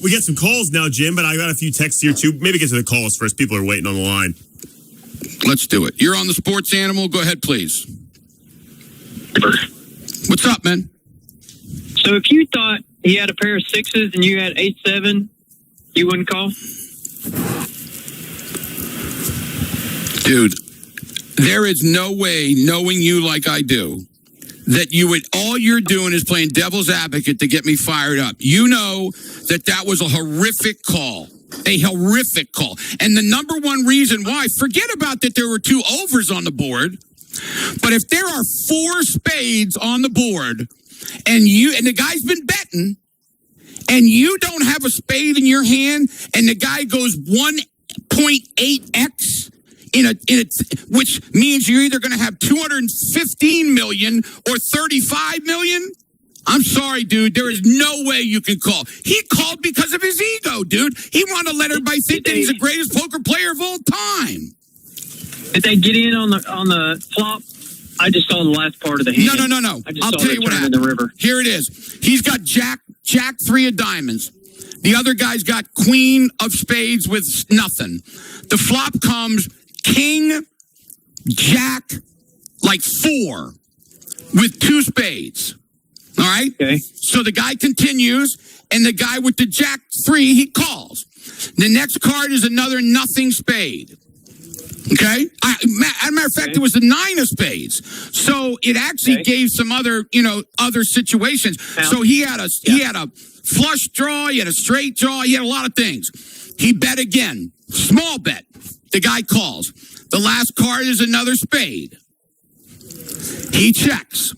We got some calls now, Jim, but I got a few texts here too. Maybe get to the calls first. People are waiting on the line. Let's do it. You're on the Sports Animal. Go ahead, please. What's up, man? So if you thought he had a pair of 6s and you had 8-7, you wouldn't call? Dude, there is no way, knowing you like I do, that all you're doing is playing devil's advocate to get me fired up. You know that was a horrific call. A horrific call. And the number one reason why, forget about that there were 2 overs on the board, but if there are 4 spades on the board and the guy's been betting and you don't have a spade in your hand and the guy goes 1.8x which means you're either going to have 215 million or 35 million, I'm sorry, dude. There is no way you can call. He called because of his ego, dude. He wanted to let everybody think that he's the greatest poker player of all time. Did they get in on the flop? I just saw the last part of the hand. No. I'll tell you what happened. In the river. Here it is. He's got Jack 3 of diamonds. The other guy's got Queen of spades with nothing. The flop comes King, Jack, like 4 with 2 spades. All right? Okay. So the guy continues, and the guy with the Jack 3, he calls. The next card is another nothing spade. Okay? As a matter of fact, it was the 9 of spades. So it actually gave some other situations. So he had a flush draw, he had a straight draw, he had a lot of things. He bet again. Small bet. The guy calls. The last card is another spade. He checks.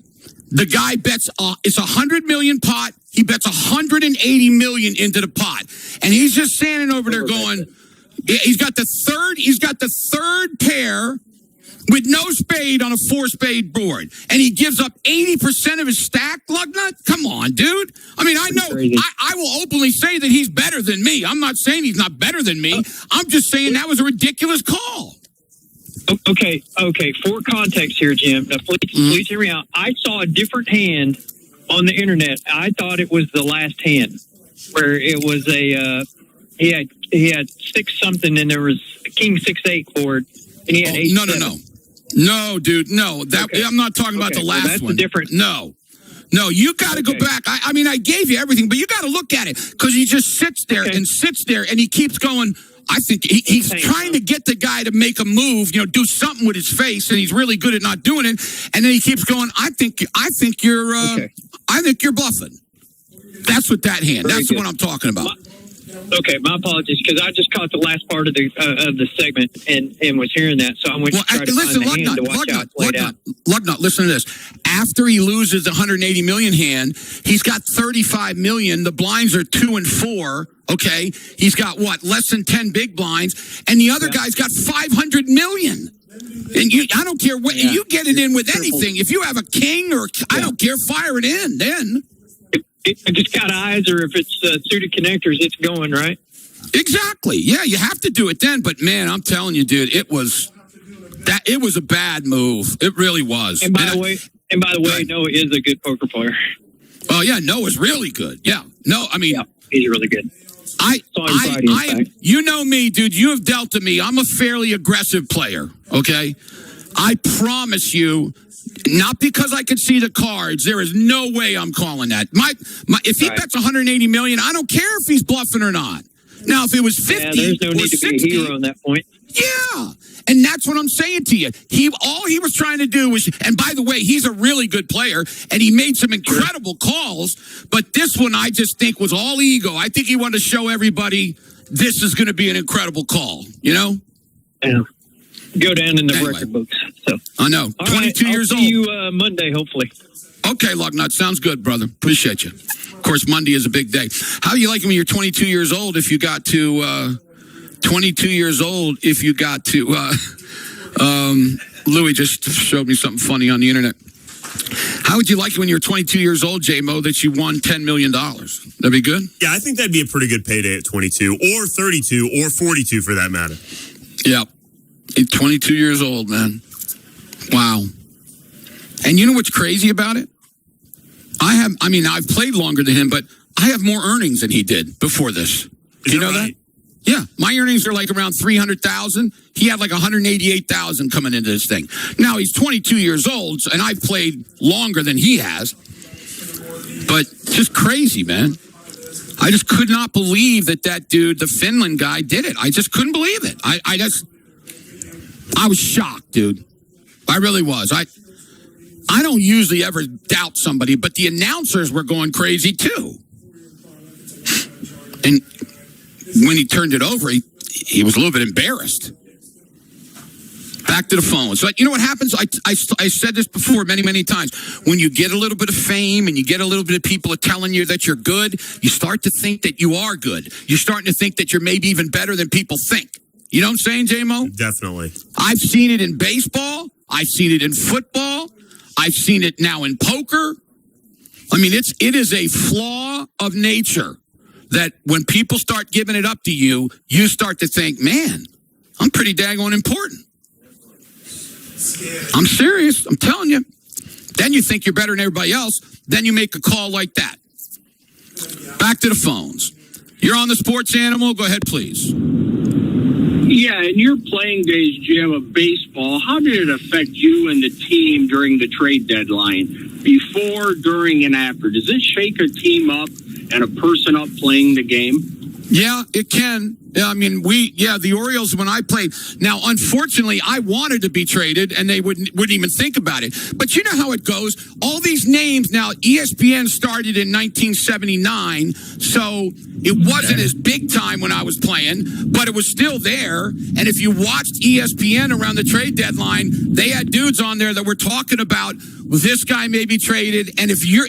The guy bets, it's 100 million pot. He bets 180 million into the pot. And he's just standing over there going, he's got the third pair with no spade on a 4-spade board. And he gives up 80% of his stack, Lugnut? Come on, dude. I mean, I know, I will openly say that he's better than me. I'm not saying he's not better than me. I'm just saying that was a ridiculous call. Okay. For context here, Jim, please hear me out. I saw a different hand on the internet. I thought it was the last hand, where it was he had 6 something, and there was a King 6-8 board, and he had 8. No, dude, no. I'm not talking about the last one. Different. No, you got to go back. I mean, I gave you everything, but you got to look at it because he just sits there and he keeps going. I think he's trying to get the guy to make a move, do something with his face, and he's really good at not doing it. And then he keeps going. I think you're bluffing. That's what that hand. That's the one I'm talking about. Okay, my apologies, because I just caught the last part of the segment and was hearing that, so I went to try to find the hand to watch how it played out. Lugnut, listen to this. After he loses the 180 million hand, he's got 35 million. The blinds are 2 and 4. Okay, he's got less than 10 big blinds, and the other guy's got 500 million. And I don't care what you get it in with anything. If you have a king or I don't care, fire it in. Then if it's got eyes or if it's suited connectors, it's going right. Exactly. Yeah, you have to do it then. But man, I'm telling you, dude, it was a bad move. It really was. And by the way, Noah is a good poker player. Oh yeah, Noah's really good. Yeah. No, I mean, he's really good. You know me, dude. You have dealt to me. I'm a fairly aggressive player. Okay, I promise you. Not because I could see the cards. There is no way I'm calling that. If he bets 180 million, I don't care if he's bluffing or not. Now, if it was 50 there's no or need 60, to be a hero on that point. Yeah, and that's what I'm saying to you. All he was trying to do was, and by the way, he's a really good player, and he made some incredible calls. But this one, I just think was all ego. I think he wanted to show everybody this is going to be an incredible call. Yeah. Go down in the record books. So I know. 22 years old. I'll see you Monday, hopefully. Okay, Lugnut. Sounds good, brother. Appreciate you. Of course, Monday is a big day. How do you like it when you're 22 years old if you got to 22 years old if you got to Louis just showed me something funny on the internet. How would you like it when you're 22 years old, J-Mo, that you won $10 million? That'd be good? Yeah, I think that'd be a pretty good payday at 22 or 32 or 42 for that matter. Yeah. 22 years old, man. Wow. And you know what's crazy about it? I've played longer than him, but I have more earnings than he did before this. Do you know that? Yeah. My earnings are like around 300,000. He had like 188,000 coming into this thing. Now he's 22 years old, and I've played longer than he has. But just crazy, man. I just could not believe that dude, the Finland guy, did it. I just couldn't believe it. I was shocked, dude. I really was. I don't usually ever doubt somebody, but the announcers were going crazy too. And when he turned it over, he was a little bit embarrassed. Back to the phone. So you know what happens? I said this before many, many times. When you get a little bit of fame and you get a little bit of people telling you that you're good, you start to think that you are good. You're starting to think that you're maybe even better than people think. You know what I'm saying, J-Mo? Definitely. I've seen it in baseball. I've seen it in football. I've seen it now in poker. I mean, it is a flaw of nature that when people start giving it up to you, you start to think, man, I'm pretty daggone important. I'm serious. I'm telling you. Then you think you're better than everybody else. Then you make a call like that. Back to the phones. You're on the Sports Animal. Go ahead, please. Yeah, in your playing days, Jim, of baseball, how did it affect you and the team during the trade deadline? Before, during, and after? Does it shake a team up and a person up playing the game? Yeah, it can. I mean, the Orioles, when I played. Now, unfortunately, I wanted to be traded, and they wouldn't even think about it. But you know how it goes. All these names, now, ESPN started in 1979, so it wasn't as big time when I was playing, but it was still there. And if you watched ESPN around the trade deadline, they had dudes on there that were talking about, well, this guy may be traded, and if you're,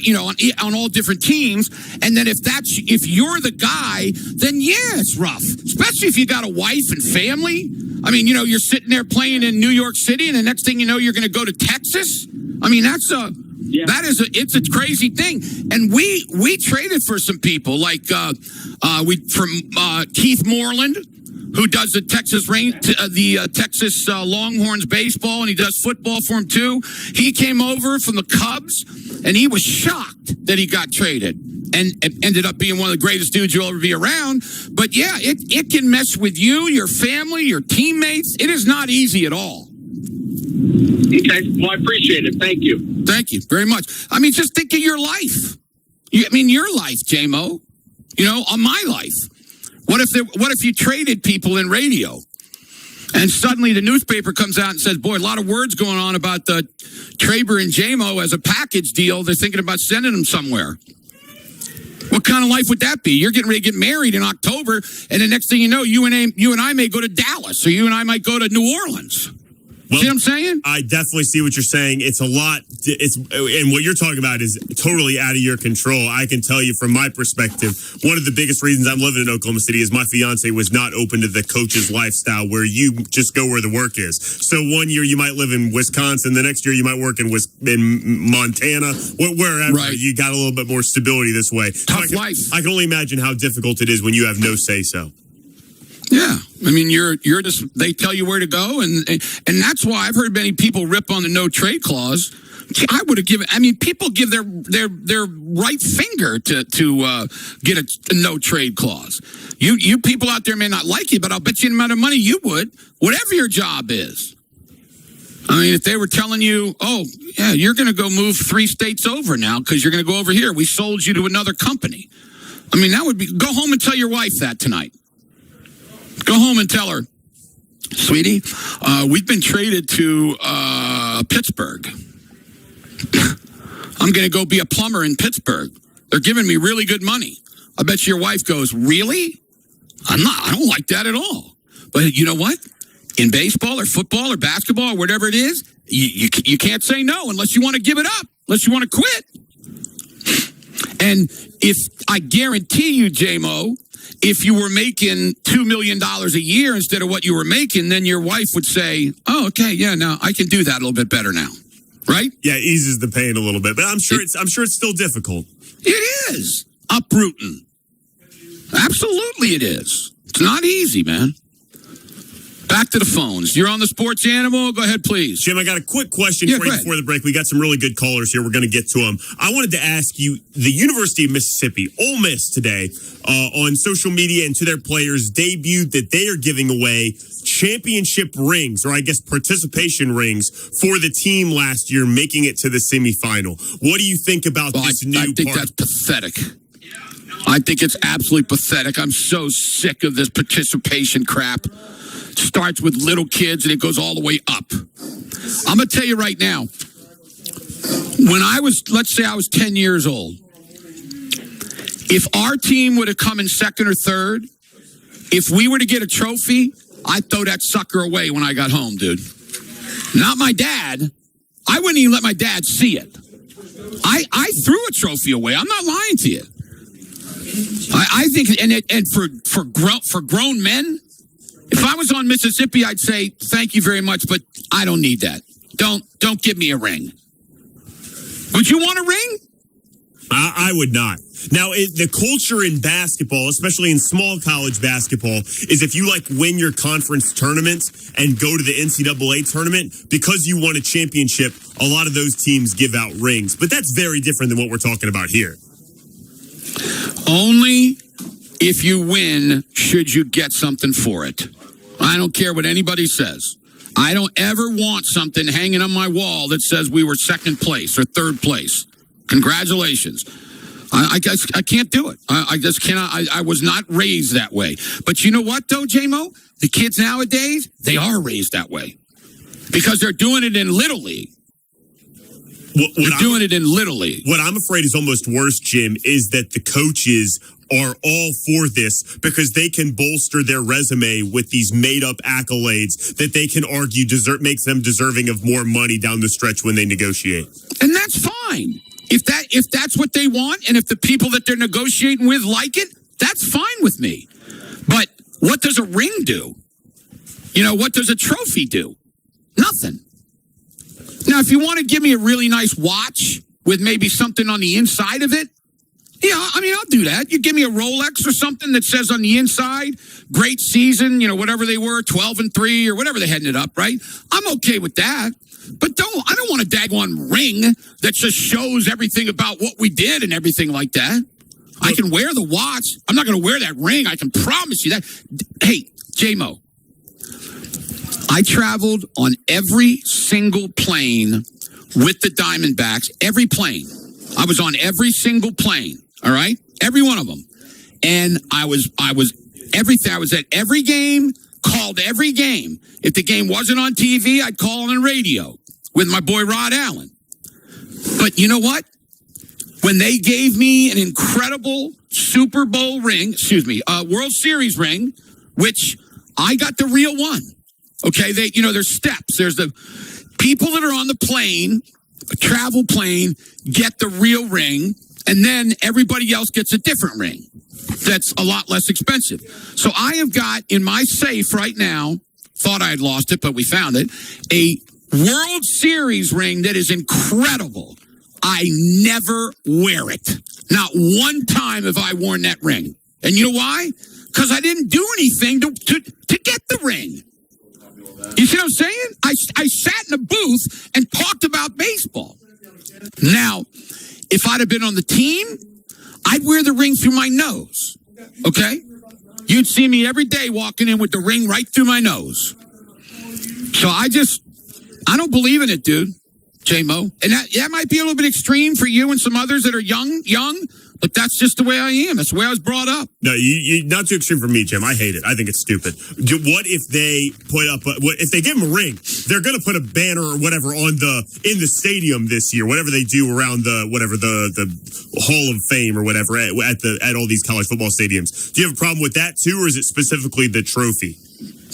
on all different teams, and then if you're the guy, then yeah, it's rough. Especially if you got a wife and family. I mean, you're sitting there playing in New York City, and the next thing you know, you're going to go to Texas. I mean, it's a crazy thing. And we traded for some people like Keith Moreland, who does the Texas Longhorns baseball, and he does football for him too. He came over from the Cubs, and he was shocked that he got traded. And ended up being one of the greatest dudes you'll ever be around. But yeah, it can mess with you, your family, your teammates. It is not easy at all. Okay, well, I appreciate it. Thank you. Thank you very much. I mean, just think of your life. Your life, J-Mo. On my life. What if you traded people in radio? And suddenly the newspaper comes out and says, boy, a lot of words going on about the Traber and J-Mo as a package deal. They're thinking about sending them somewhere. What kind of life would that be? You're getting ready to get married in October, and the next thing you know, you and I may go to Dallas, or you and I might go to New Orleans. Well, see what I'm saying? I definitely see what you're saying. It's a lot. And what you're talking about is totally out of your control. I can tell you from my perspective, one of the biggest reasons I'm living in Oklahoma City is my fiance was not open to the coach's lifestyle where you just go where the work is. So one year you might live in Wisconsin, the next year you might work in Montana, wherever. Right. You got a little bit more stability this way. Tough life. I can only imagine how difficult it is when you have no say-so. Yeah, I mean, you're just, they tell you where to go, and that's why I've heard many people rip on the no trade clause. I would have given. I mean, people give their right finger to get a no trade clause. You people out there may not like it, but I'll bet you the amount of money you would, whatever your job is. I mean, if they were telling you, oh yeah, you're going to go move 3 states over now because you're going to go over here. We sold you to another company. I mean, that would be. Go home and tell your wife that tonight. Go home and tell her, sweetie, we've been traded to Pittsburgh. I'm going to go be a plumber in Pittsburgh. They're giving me really good money. I bet your wife goes, really? I don't like that at all. But you know what? In baseball or football or basketball or whatever it is, you can't say no unless you want to give it up, unless you want to quit. And if I guarantee you, J-Mo, if you were making $2 million a year instead of what you were making, then your wife would say, oh, okay, yeah, now I can do that a little bit better now. Right? Yeah, it eases the pain a little bit, but I'm sure it's still difficult. It is. Uprooting. Absolutely it is. It's not easy, man. Back to the phones. You're on the Sports Animal. Go ahead, please. Jim, I got a quick question for you before the break. We got some really good callers here. We're going to get to them. I wanted to ask you, the University of Mississippi, Ole Miss today, on social media and to their players, debuted that they are giving away championship rings, or I guess participation rings, for the team last year, making it to the semifinal. What do you think about this new part? I think that's pathetic. I think it's absolutely pathetic. I'm so sick of this participation crap. Starts with little kids and it goes all the way up. I'm going to tell you right now, when let's say I was 10 years old, if our team would have come in second or third, if we were to get a trophy, I'd throw that sucker away when I got home, dude. Not my dad. I wouldn't even let my dad see it. I threw a trophy away. I'm not lying to you. I think, and for grown men, if I was on Mississippi, I'd say, thank you very much, but I don't need that. Don't give me a ring. Would you want a ring? I would not. Now, the culture in basketball, especially in small college basketball, is if you win your conference tournament and go to the NCAA tournament, because you won a championship, a lot of those teams give out rings. But that's very different than what we're talking about here. Only if you win should you get something for it. I don't care what anybody says. I don't ever want something hanging on my wall that says we were second place or third place. Congratulations. I guess I can't do it. I just cannot. I was not raised that way. But you know what, though, J-Mo? The kids nowadays, they are raised that way. Because they're doing it in Little League. They're doing it in Little League. What I'm afraid is almost worse, Jim, is that the coaches are all for this because they can bolster their resume with these made-up accolades that they can argue makes them deserving of more money down the stretch when they negotiate. And that's fine. If that's what they want, and if the people that they're negotiating with like it, that's fine with me. But what does a ring do? What does a trophy do? Nothing. Now, if you want to give me a really nice watch with maybe something on the inside of it, I'll do that. You give me a Rolex or something that says on the inside, great season, whatever they were, 12-3 or whatever they heading it up, right? I'm okay with that. But I don't want a daggone ring that just shows everything about what we did and everything like that. I can wear the watch. I'm not going to wear that ring. I can promise you that. Hey, J-Mo, I traveled on every single plane with the Diamondbacks, every plane. I was on every single plane, all right? Every one of them. And I was everything. I was at every game, called every game. If the game wasn't on TV, I'd call on the radio with my boy Rod Allen. But you know what? When they gave me an incredible Super Bowl ring, World Series ring, which I got the real one. Okay, there's steps. There's the people that are on the plane, a travel plane, get the real ring, and then everybody else gets a different ring that's a lot less expensive. So I have got in my safe right now, thought I had lost it, but we found it, a World Series ring that is incredible. I never wear it. Not one time have I worn that ring. And you know why? Because I didn't do anything to get the ring. You see what I'm saying? I sat in a booth and talked about baseball. Now, if I'd have been on the team, I'd wear the ring through my nose. Okay? You'd see me every day walking in with the ring right through my nose. So I don't believe in it, dude. J-Mo. And that might be a little bit extreme for you and some others that are young, but that's just the way I am. That's the way I was brought up. No, you not too extreme for me, Jim. I hate it. I think it's stupid. What if they put up, if they give them a ring, they're going to put a banner or whatever in the stadium this year, whatever they do around the Hall of Fame or whatever at all these college football stadiums. Do you have a problem with that too, or is it specifically the trophy?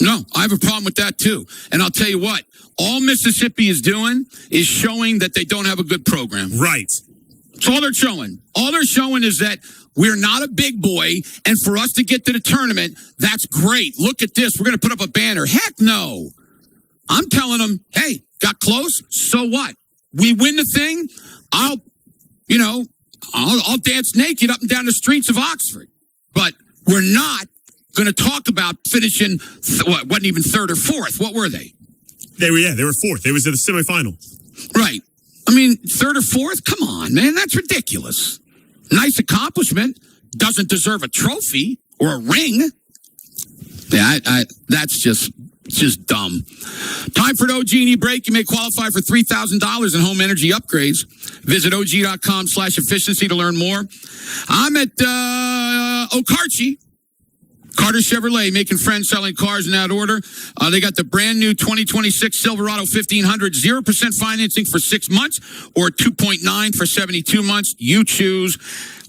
No, I have a problem with that too. And I'll tell you what, all Mississippi is doing is showing that they don't have a good program. Right. That's all they're showing. All they're showing is that we're not a big boy, and for us to get to the tournament, that's great. Look at this. We're going to put up a banner. Heck no. I'm telling them, hey, got close? So what? We win the thing, I'll dance naked up and down the streets of Oxford. But we're not going to talk about finishing, wasn't even third or fourth. What were they? They were fourth. They was in the semifinal. Right. I mean, third or fourth? Come on, man. That's ridiculous. Nice accomplishment. Doesn't deserve a trophy or a ring. Yeah, that's just dumb. Time for an OG&E break. You may qualify for $3,000 in home energy upgrades. Visit OG.com/efficiency to learn more. I'm at Okarchi. Carter Chevrolet, making friends selling cars in that order. They got the brand new 2026 Silverado 1500, 0% financing for 6 months or 2.9 for 72 months. You choose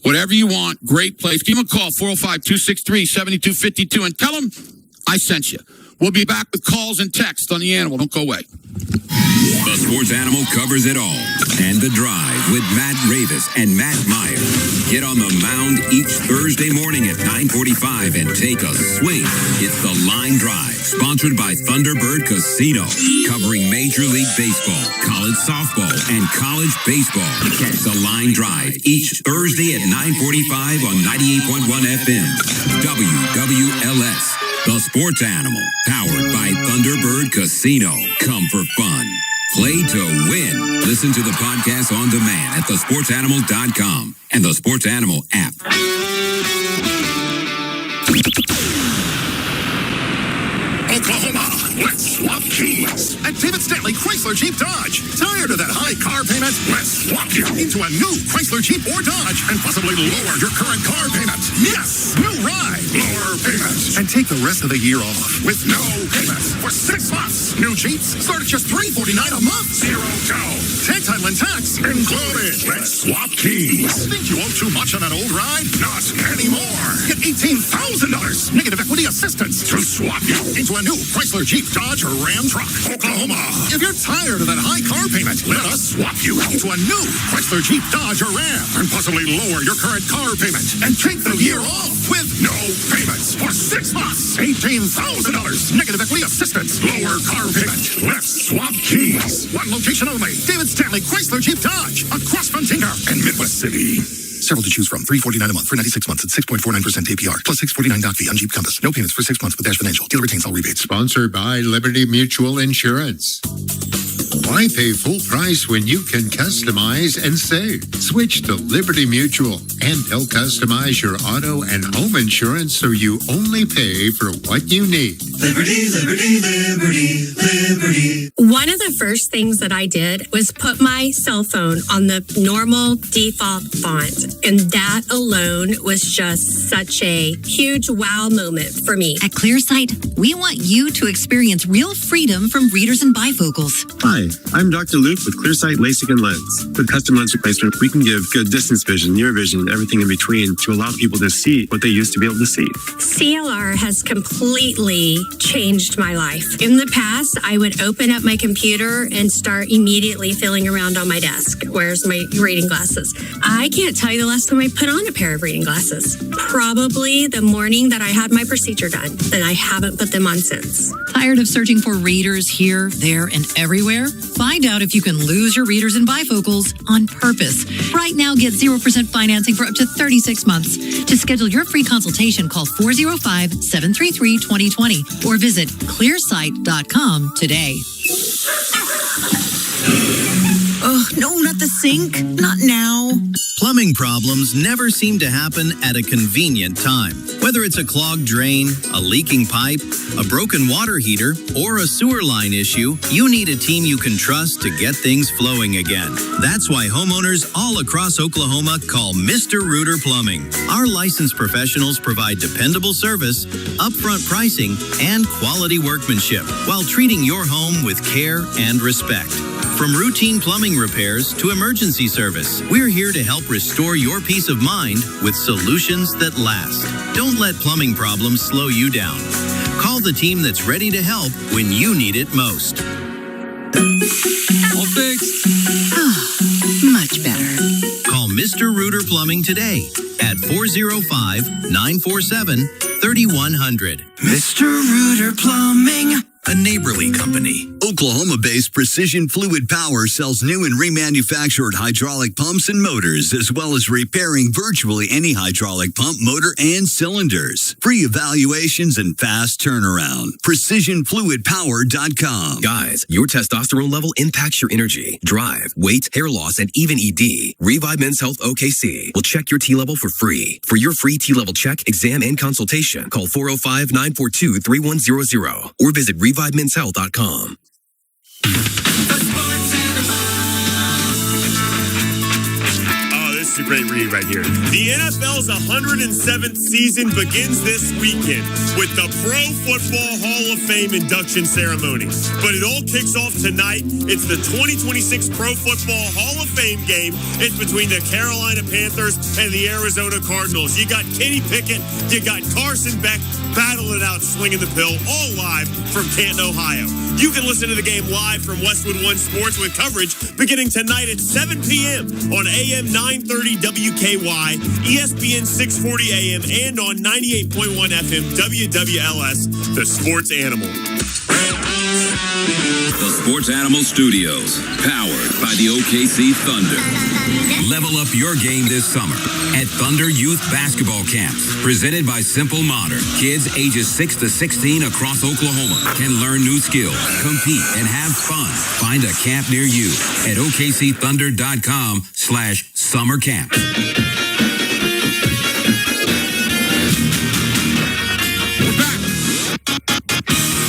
whatever you want. Great place. Give them a call, 405-263-7252, and tell them I sent you. We'll be back with calls and texts on the Animal. Don't go away. The The Sports Animal covers it all. And The Drive with Matt Ravis and Matt Meyer. Get on the mound each Thursday morning at 9:45 and take a swing. It's The Line Drive, sponsored by Thunderbird Casino, covering Major League Baseball, college softball, and college baseball. Catch The Line Drive each Thursday at 9:45 on 98.1 FM. WWLS, The Sports Animal, powered by Thunderbird Casino. Come for fun. Play to win. Listen to the podcast on demand at thesportsanimal.com and the Sports Animal app. Oklahoma, let's swap keys. At David Stanley Chrysler Jeep Dodge. Tired of that high car payment? Let's swap you into a new Chrysler Jeep or Dodge and possibly lower your current car payment. Yes, new ride, lower payment. And take the rest of the year off with no payment for 6 months. New Jeeps start at just $349 a month. Zero down. Tag title and tax included. Let's swap keys. Think you owe too much on that old ride? Not anymore. Get $18,000 negative equity assistance to swap you into a new Chrysler Jeep Dodge or Ram truck. Oklahoma. If you're tired of that high car payment, let us swap you into a new Chrysler Jeep Dodge or Ram and possibly lower your current car payment and take the year off with no payments for 6 months. $18,000 negative equity assistance. Lower car payment. Let's swap keys. One location only. David Stanley Chrysler Jeep Dodge across from Tinker and Midwest City. Several to choose from. $349 a month for 96 months at 6.49% APR plus $649 doc fee on Jeep Compass. No payments for 6 months with Dash Financial. Dealer retains all rebates. Sponsored by Liberty Mutual Insurance. Why pay full price when you can customize and save? Switch to Liberty Mutual and they'll customize your auto and home insurance so you only pay for what you need. Liberty, liberty, liberty, liberty. One of the first things that I did was put my cell phone on the normal default font. And that alone was just such a huge wow moment for me. At ClearSight, we want you to experience real freedom from readers and bifocals. Hi, I'm Dr. Luke with ClearSight LASIK and Lens. With custom lens replacement, we can give good distance vision, near vision, everything in between to allow people to see what they used to be able to see. CLR has completely changed my life. In the past, I would open up my computer and start immediately feeling around on my desk. Where's my reading glasses? I can't tell you the last time I put on a pair of reading glasses. Probably the morning that I had my procedure done, and I haven't put them on since. Tired of searching for readers here, there, and everywhere? Find out if you can lose your readers and bifocals on purpose. Right now, get 0% financing for up to 36 months. To schedule your free consultation, call 405-733-2020 or visit clearsight.com today. Oh, no, not the sink. Not now. Plumbing problems never seem to happen at a convenient time. Whether it's a clogged drain, a leaking pipe, a broken water heater, or a sewer line issue, you need a team you can trust to get things flowing again. That's why homeowners all across Oklahoma call Mr. Rooter Plumbing. Our licensed professionals provide dependable service, upfront pricing, and quality workmanship while treating your home with care and respect. From routine plumbing repairs to emergency service, we're here to help restore your peace of mind with solutions that last. Don't let plumbing problems slow you down. Call the team that's ready to help when you need it most. All fixed. Much better. Call Mr. Rooter Plumbing today at 405-947-3100. Mr. Rooter Plumbing. A neighborly company. Oklahoma-based Precision Fluid Power sells new and remanufactured hydraulic pumps and motors, as well as repairing virtually any hydraulic pump, motor, and cylinders. Free evaluations and fast turnaround. PrecisionFluidPower.com. Guys, your testosterone level impacts your energy, drive, weight, hair loss, and even ED. Revive Men's Health OKC will check your T level for free. For your free T level check, exam, and consultation, call 405-942-3100 or visit ReviveMen'sHealth.com. This is a great read right here. The NFL's 107th season begins this weekend with the Pro Football Hall of Fame induction ceremony. But it all kicks off tonight. It's the 2026 Pro Football Hall of Fame game. It's between the Carolina Panthers and the Arizona Cardinals. You got Kenny Pickett, you got Carson Beck battling it out, swinging the pill, all live from Canton, Ohio. You can listen to the game live from Westwood One Sports with coverage beginning tonight at 7 p.m. on AM 930 WKY, ESPN 640 AM, and on 98.1 FM WWLS, the Sports Animal. The Sports Animal Studios, powered by the OKC Thunder. Level up your game this summer at Thunder Youth Basketball Camps, presented by Simple Modern. Kids ages 6 to 16 across Oklahoma can learn new skills, compete, and have fun. Find a camp near you at OKCThunder.com/summer camp.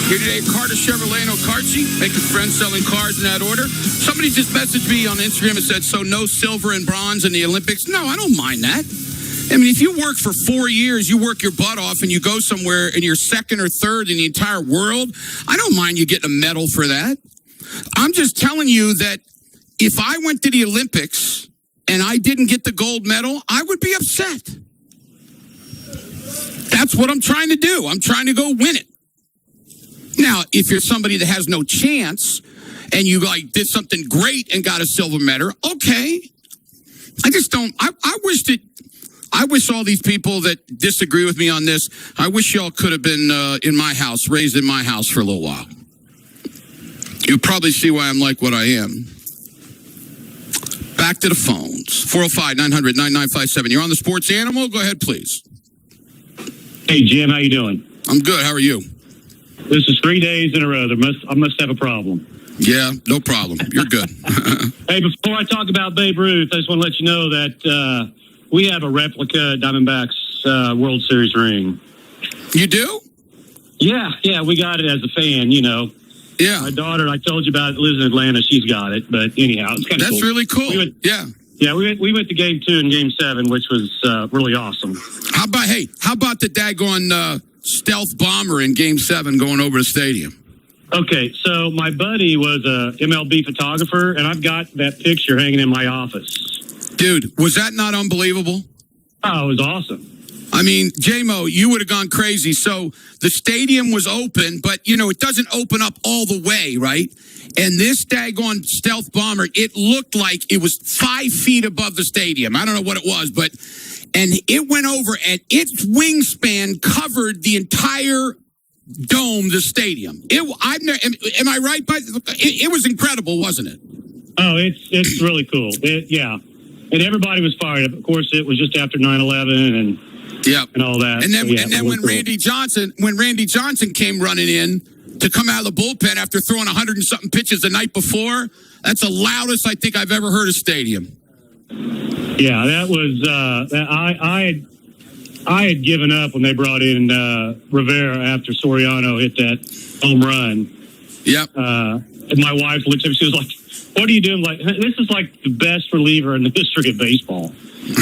Here today, Carter Chevrolet and Okarchi, making friends selling cars in that order. Somebody just messaged me on Instagram and said, so no silver and bronze in the Olympics? No, I don't mind that. I mean, if you work for 4 years, you work your butt off, and you go somewhere and you're second or third in the entire world, I don't mind you getting a medal for that. I'm just telling you that if I went to the Olympics and I didn't get the gold medal, I would be upset. That's what I'm trying to do. I'm trying to go win it. Now, if you're somebody that has no chance and you did something great and got a silver medal, okay. I just don't. I wish all these people that disagree with me on this, I wish y'all could have been in my house, raised in my house for a little while. You probably see why I'm like what I am. Back to the phones. 405-900-9957. You're on the Sports Animal. Go ahead, please. Hey, Jim, how you doing? I'm good. How are you? This is 3 days in a row. I must have a problem. Yeah, no problem. You're good. Hey, before I talk about Babe Ruth, I just want to let you know that we have a replica Diamondbacks World Series ring. You do? Yeah, we got it as a fan, you know. Yeah. My daughter, I told you about it, lives in Atlanta. She's got it. But anyhow, it's kind of cool. That's really cool. We went to Game 2 and Game 7, which was really awesome. How about the daggone stealth bomber in Game 7 going over the stadium? Okay, so my buddy was a MLB photographer, and I've got that picture hanging in my office. Dude, was that not unbelievable? Oh, it was awesome. I mean, J-Mo, you would have gone crazy. So the stadium was open, but, it doesn't open up all the way, right? And this daggone stealth bomber, it looked like it was 5 feet above the stadium. I don't know what it was, and it went over, and its wingspan covered the entire dome, the stadium. Am I right? It was incredible, wasn't it? Oh, it's really cool. Yeah. And everybody was fired up. Of course, it was just after 9/11 and all that. And then, when cool. Randy Johnson came running in to come out of the bullpen after throwing 100 and something pitches the night before, that's the loudest I think I've ever heard a stadium. Yeah, that was I had given up when they brought in Rivera after Soriano hit that home run. Yep. And my wife looked at me. She was like, "What are you doing? Like, this is like the best reliever in the history of baseball.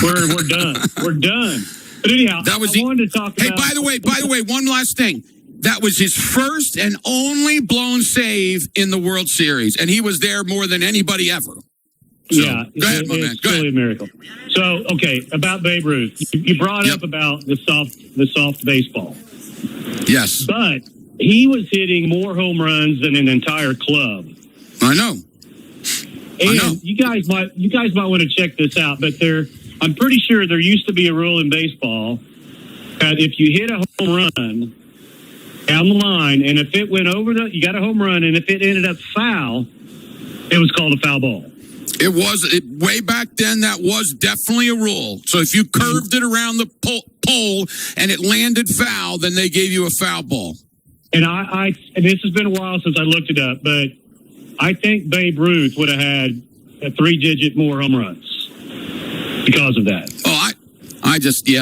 We're done. We're done." But anyhow, I wanted to talk about. Hey, by the way, one last thing. That was his first and only blown save in the World Series, and he was there more than anybody ever. So, yeah, go ahead, my man. Go ahead. Really a miracle. So, okay, about Babe Ruth, you brought up about the soft baseball. Yes, but he was hitting more home runs than an entire club. I know. And you guys might want to check this out, but I'm pretty sure there used to be a rule in baseball that if you hit a home run down the line, and if it went over you got a home run, and if it ended up foul, it was called a foul ball. It was way back then. That was definitely a rule. So if you curved it around the pole and it landed foul, then they gave you a foul ball. And and this has been a while since I looked it up, but I think Babe Ruth would have had a 3-digit more home runs because of that. Oh,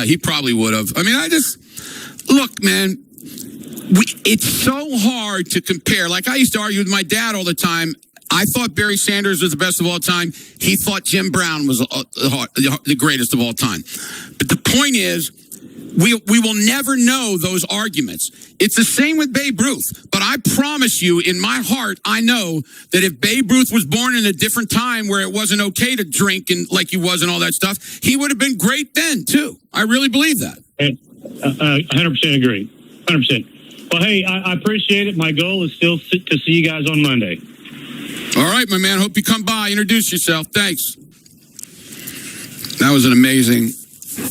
he probably would have. I mean, look, man, it's so hard to compare. Like I used to argue with my dad all the time. I thought Barry Sanders was the best of all time. He thought Jim Brown was the greatest of all time. But the point is, we will never know those arguments. It's the same with Babe Ruth. But I promise you, in my heart, I know that if Babe Ruth was born in a different time where it wasn't okay to drink and like he was and all that stuff, he would have been great then, too. I really believe that. 100% agree. 100%. Well, hey, I appreciate it. My goal is still to see you guys on Monday. All right, my man. Hope you come by. Introduce yourself. Thanks. That was an amazing,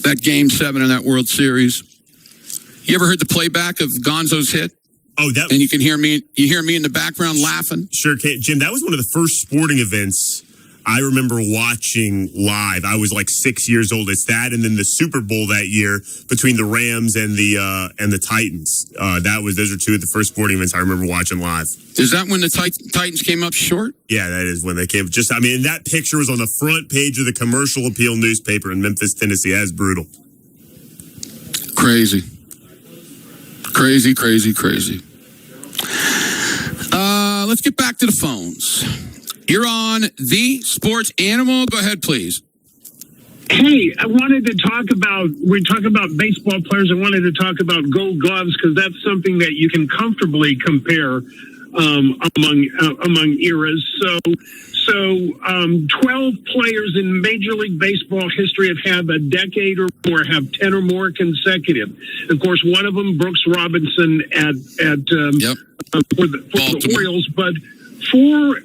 that Game 7 in that World Series. You ever heard the playback of Gonzo's hit? Oh, that. And you can hear me. You hear me in the background laughing. Sure, Jim. That was one of the first sporting events I remember watching live. I was like 6 years old. It's that, and then the Super Bowl that year between the Rams and the Titans. Those are two of the first sporting events I remember watching live. Is that when the Titans came up short? Yeah, that is when they came. That picture was on the front page of the Commercial Appeal newspaper in Memphis, Tennessee. That's brutal. Crazy. Let's get back to the phones. You're on The Sports Animal. Go ahead, please. Hey, I wanted to talk about, we talk about baseball players. I wanted to talk about Gold Gloves because that's something that you can comfortably compare among eras. So 12 players in Major League Baseball history have had a decade or more, have 10 or more consecutive. Of course, one of them, Brooks Robinson for the Orioles, but four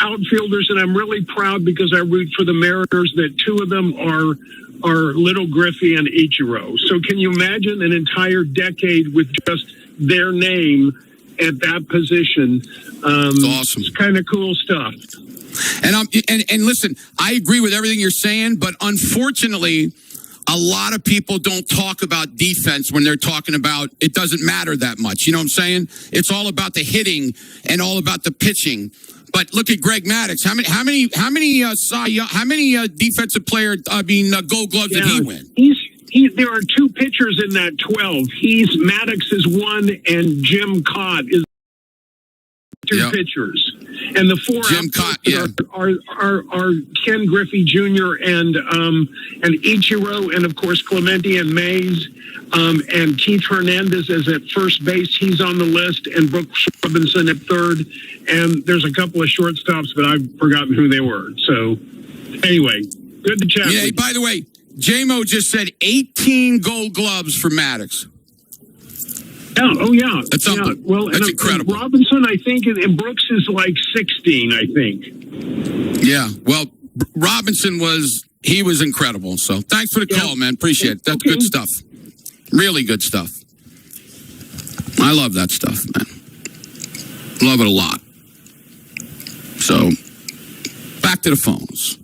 outfielders, and I'm really proud because I root for the Mariners, that two of them are Little Griffey and Ichiro. So can you imagine an entire decade with just their name at that position? It's awesome. It's kind of cool stuff. And listen, I agree with everything you're saying, but unfortunately, a lot of people don't talk about defense when they're talking about it doesn't matter that much. You know what I'm saying? It's all about the hitting and all about the pitching. But look at Greg Maddux. How many defensive player? Gold Gloves did he win? There are two pitchers in that 12. Maddux is one, and Jim Cott is two pitchers. And the four are Ken Griffey Jr. and Ichiro, and of course Clemente and Mays, and Keith Hernandez is at first base. He's on the list, and Brooks Robinson at third. And there's a couple of shortstops, but I've forgotten who they were. So anyway, good to chat. Yeah. By the way, J-Mo just said 18 Gold Gloves for Maddux. Yeah, oh yeah. That's something. Well, that's incredible. And Robinson, I think, and Brooks is like 16, I think. Yeah, well, Robinson was incredible. So thanks for the call, man. Appreciate it. That's good stuff. Really good stuff. I love that stuff, man. Love it a lot. So, back to the phones.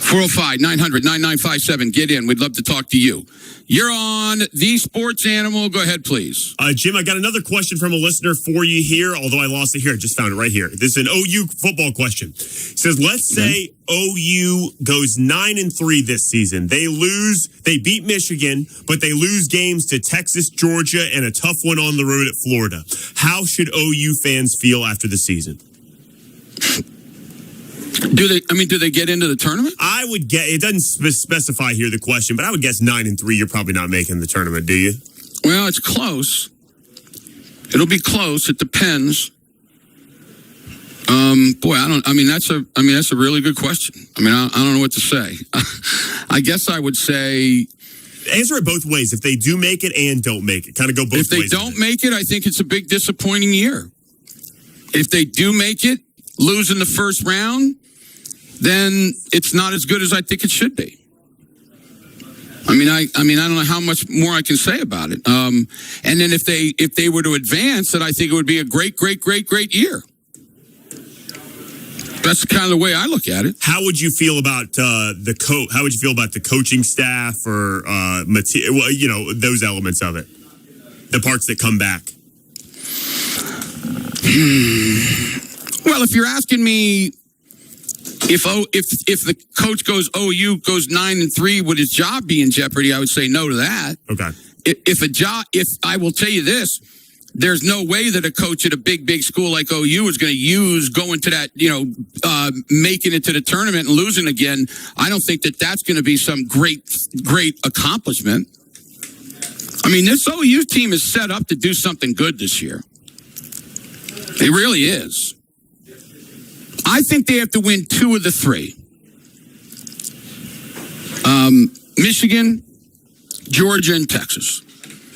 405-900-9957. Get in. We'd love to talk to you. You're on The Sports Animal. Go ahead, please. Jim, I got another question from a listener for you here, although I lost it here. I just found it right here. This is an OU football question. It says, let's say OU goes 9-3 this season. They beat Michigan, but they lose games to Texas, Georgia, and a tough one on the road at Florida. How should OU fans feel after the season? Do they get into the tournament? I would get, it doesn't specify here the question, but I would guess 9-3, you're probably not making the tournament, do you? Well, it's close. It'll be close. It depends. That's a really good question. I don't know what to say. I guess I would say, answer it both ways. If they do make it and don't make it, kind of go both ways. If they don't make it, I think it's a big disappointing year. If they do make it, lose in the first round, then it's not as good as I think it should be. I don't know how much more I can say about it. And then if they were to advance, then I think it would be a great year. That's kind of the way I look at it. How would you feel about How would you feel about the coaching staff or those elements of it, the parts that come back? Well, if you're asking me if the coach goes OU goes 9-3, would his job be in jeopardy? I would say no to that. Okay. If I will tell you this, there's no way that a coach at a big school like OU is going to use going to that, making it to the tournament and losing again. I don't think that that's going to be some great accomplishment. This OU team is set up to do something good this year. It really is. I think they have to win 2 of the 3. Michigan, Georgia, and Texas.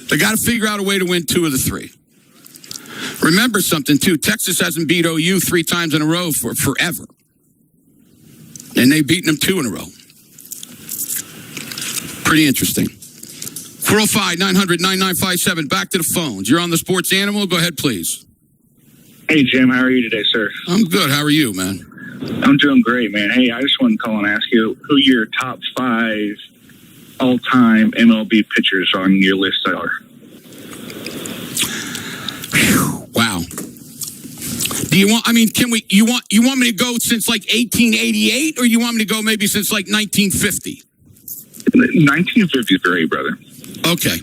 They got to figure out a way to win 2 of the 3. Remember something, too. Texas hasn't beat OU 3 times in a row for forever. And they've beaten them 2 in a row. Pretty interesting. 405-900-9957. Back to the phones. You're on the Sports Animal. Go ahead, please. Hey, Jim. How are you today, sir? I'm good. How are you, man? I'm doing great, man. Hey, I just wanted to call and ask you who your top 5 all-time MLB pitchers on your list are. Wow. Do you want, you want me to go since like 1888 or you want me to go maybe since like 1950? 1950 is great, brother. Okay.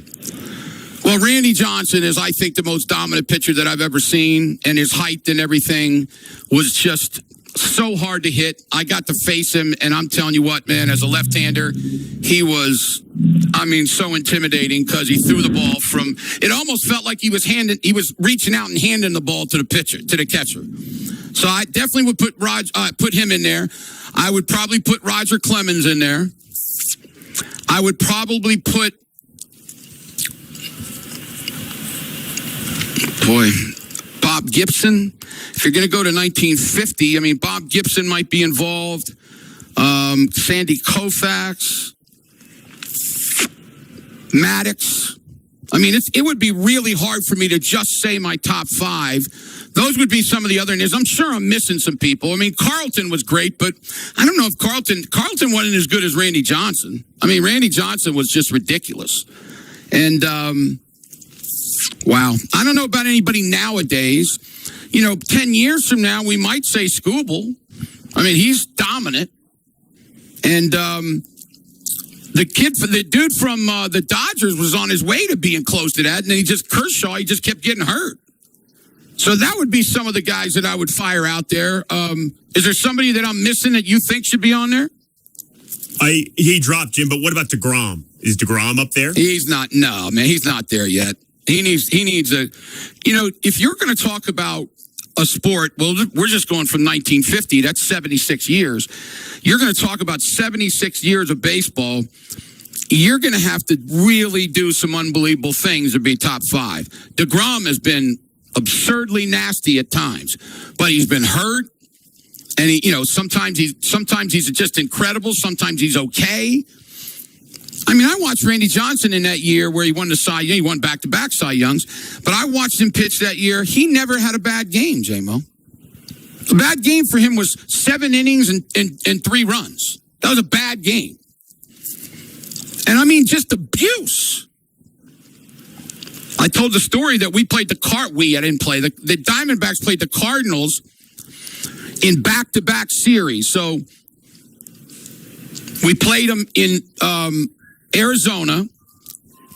Well, Randy Johnson is, I think, the most dominant pitcher that I've ever seen, and his height and everything was just so hard to hit. I got to face him, and I'm telling you what, man, as a left-hander, he was, so intimidating because he threw the ball from, it almost felt like he was reaching out and handing the ball to the catcher. So I definitely would put him in there. I would probably put Roger Clemens in there. I would probably put, Bob Gibson. If you're going to go to 1950, Bob Gibson might be involved. Sandy Koufax, Maddox. It would be really hard for me to just say my top 5. Those would be some of the other names. I'm sure I'm missing some people. Carlton was great, but I don't know if Carlton wasn't as good as Randy Johnson. Randy Johnson was just ridiculous. And, wow. I don't know about anybody nowadays. 10 years from now, we might say Skubal. He's dominant. And the dude from the Dodgers was on his way to being close to that, and then Kershaw just kept getting hurt. So that would be some of the guys that I would fire out there. Is there somebody that I'm missing that you think should be on there? He dropped, Jim, but what about DeGrom? Is DeGrom up there? He's not. No, man, he's not there yet. He needs a, if you're going to talk about a sport, well, we're just going from 1950. That's 76 years. You're going to talk about 76 years of baseball. You're going to have to really do some unbelievable things to be top 5. DeGrom has been absurdly nasty at times, but he's been hurt. And sometimes he's just incredible. Sometimes he's okay. I watched Randy Johnson in that year where he won the Cy Young. He won back-to-back Cy Youngs. But I watched him pitch that year. He never had a bad game, J-Mo. The bad game for him was 7 innings and 3 runs. That was a bad game. And just abuse. I told the story that we played I didn't play. The Diamondbacks played the Cardinals in back-to-back series. So we played them in Arizona,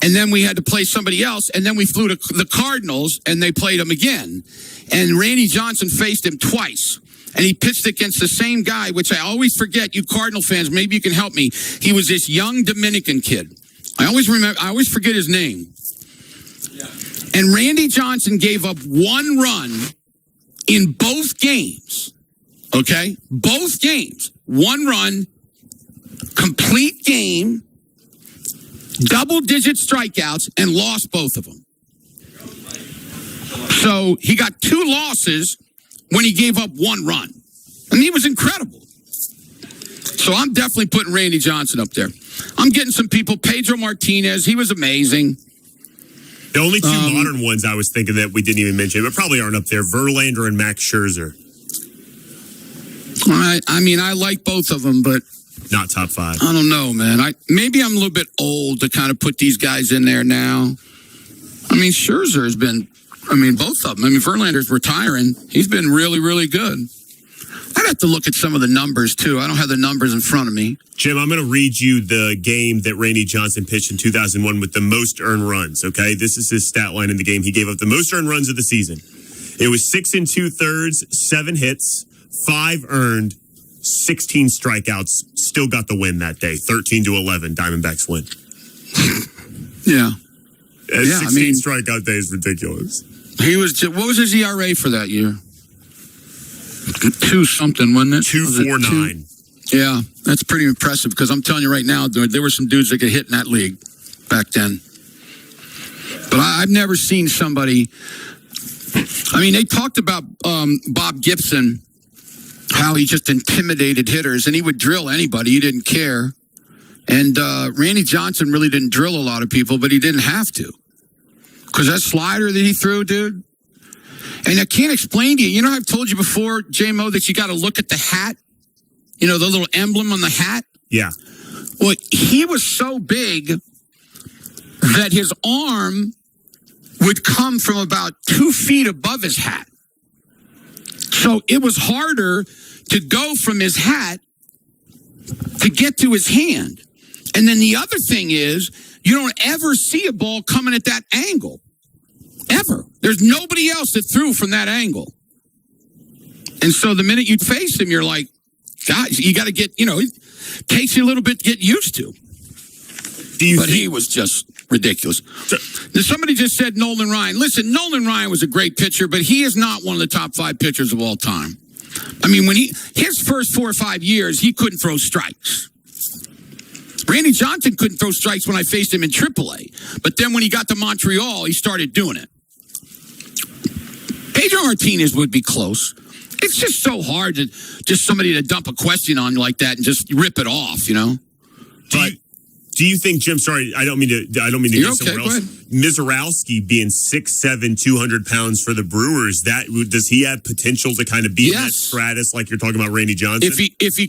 and then we had to play somebody else, and then we flew to the Cardinals, and they played them again. And Randy Johnson faced him twice, and he pitched against the same guy, which I always forget. You Cardinal fans, maybe you can help me. He was this young Dominican kid. I always forget his name. Yeah. And Randy Johnson gave up 1 run in both games. Okay? Both games. 1 run, complete game, double-digit strikeouts, and lost both of them. So he got 2 losses when he gave up 1 run. And he was incredible. So I'm definitely putting Randy Johnson up there. I'm getting some people. Pedro Martinez, he was amazing. The only 2 modern ones I was thinking that we didn't even mention, but probably aren't up there, Verlander and Max Scherzer. I like both of them, but not top 5. I don't know, man. Maybe I'm a little bit old to kind of put these guys in there now. Scherzer has been, both of them. Verlander's retiring. He's been really, really good. I'd have to look at some of the numbers, too. I don't have the numbers in front of me. Jim, I'm going to read you the game that Randy Johnson pitched in 2001 with the most earned runs, okay? This is his stat line in the game. He gave up the most earned runs of the season. It was 6 2/3, 7 hits, 5 earned, 16 strikeouts. Still got the win that day. 13-11, Diamondbacks win. Yeah. 16 strikeout day is ridiculous. What was his ERA for that year? 2 something, wasn't it? 2.49. Yeah, that's pretty impressive because I'm telling you right now, there were some dudes that could hit in that league back then. But I've never seen somebody. I mean, they talked about Bob Gibson, how he just intimidated hitters, and he would drill anybody. He didn't care. And Randy Johnson really didn't drill a lot of people, but he didn't have to. Because that slider that he threw, dude. And I can't explain to you. You know, I've told you before, J-Mo, that you got to look at the hat. You know, the little emblem on the hat. Yeah. Well, he was so big that his arm would come from about 2 feet above his hat. So it was harder to go from his hat to get to his hand. And then the other thing is, you don't ever see a ball coming at that angle. Ever. There's nobody else that threw from that angle. And so the minute you'd face him, you're like, guys, you got to get, it takes you a little bit to get used to. But he was just ridiculous. Somebody just said Nolan Ryan. Listen, Nolan Ryan was a great pitcher, but he is not one of the top 5 pitchers of all time. I mean, his first 4 or 5 years, he couldn't throw strikes. Randy Johnson couldn't throw strikes when I faced him in AAA. But then when he got to Montreal, he started doing it. Pedro Martinez would be close. It's just so hard to just somebody to dump a question on like that and just rip it off, Do you think, Jim? Sorry, I don't mean to go somewhere else. Mizorowski being 6'7", 200 pounds for the Brewers. Does he have potential to kind of be in that stratus like you're talking about Randy Johnson? If he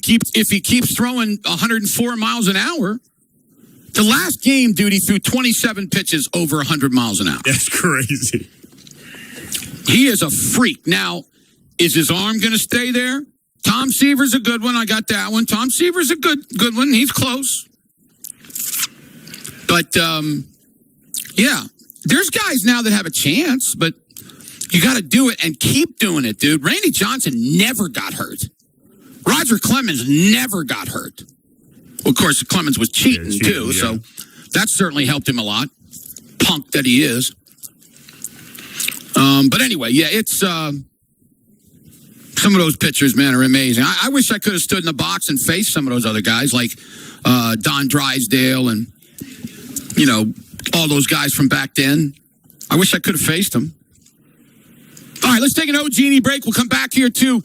keeps throwing 104 miles an hour, the last game, dude, he threw 27 pitches over 100 miles an hour. That's crazy. He is a freak. Now, is his arm going to stay there? Tom Seaver's a good one. I got that one. Tom Seaver's a good one. He's close. But, yeah, there's guys now that have a chance, but you got to do it and keep doing it, dude. Randy Johnson never got hurt. Roger Clemens never got hurt. Well, of course, Clemens was cheating too, so that certainly helped him a lot. Punk that he is. But anyway, yeah, it's some of those pitchers, man, are amazing. I wish I could have stood in the box and faced some of those other guys like Don Drysdale and all those guys from back then. I wish I could have faced them. All right, let's take an OG&E break. We'll come back here to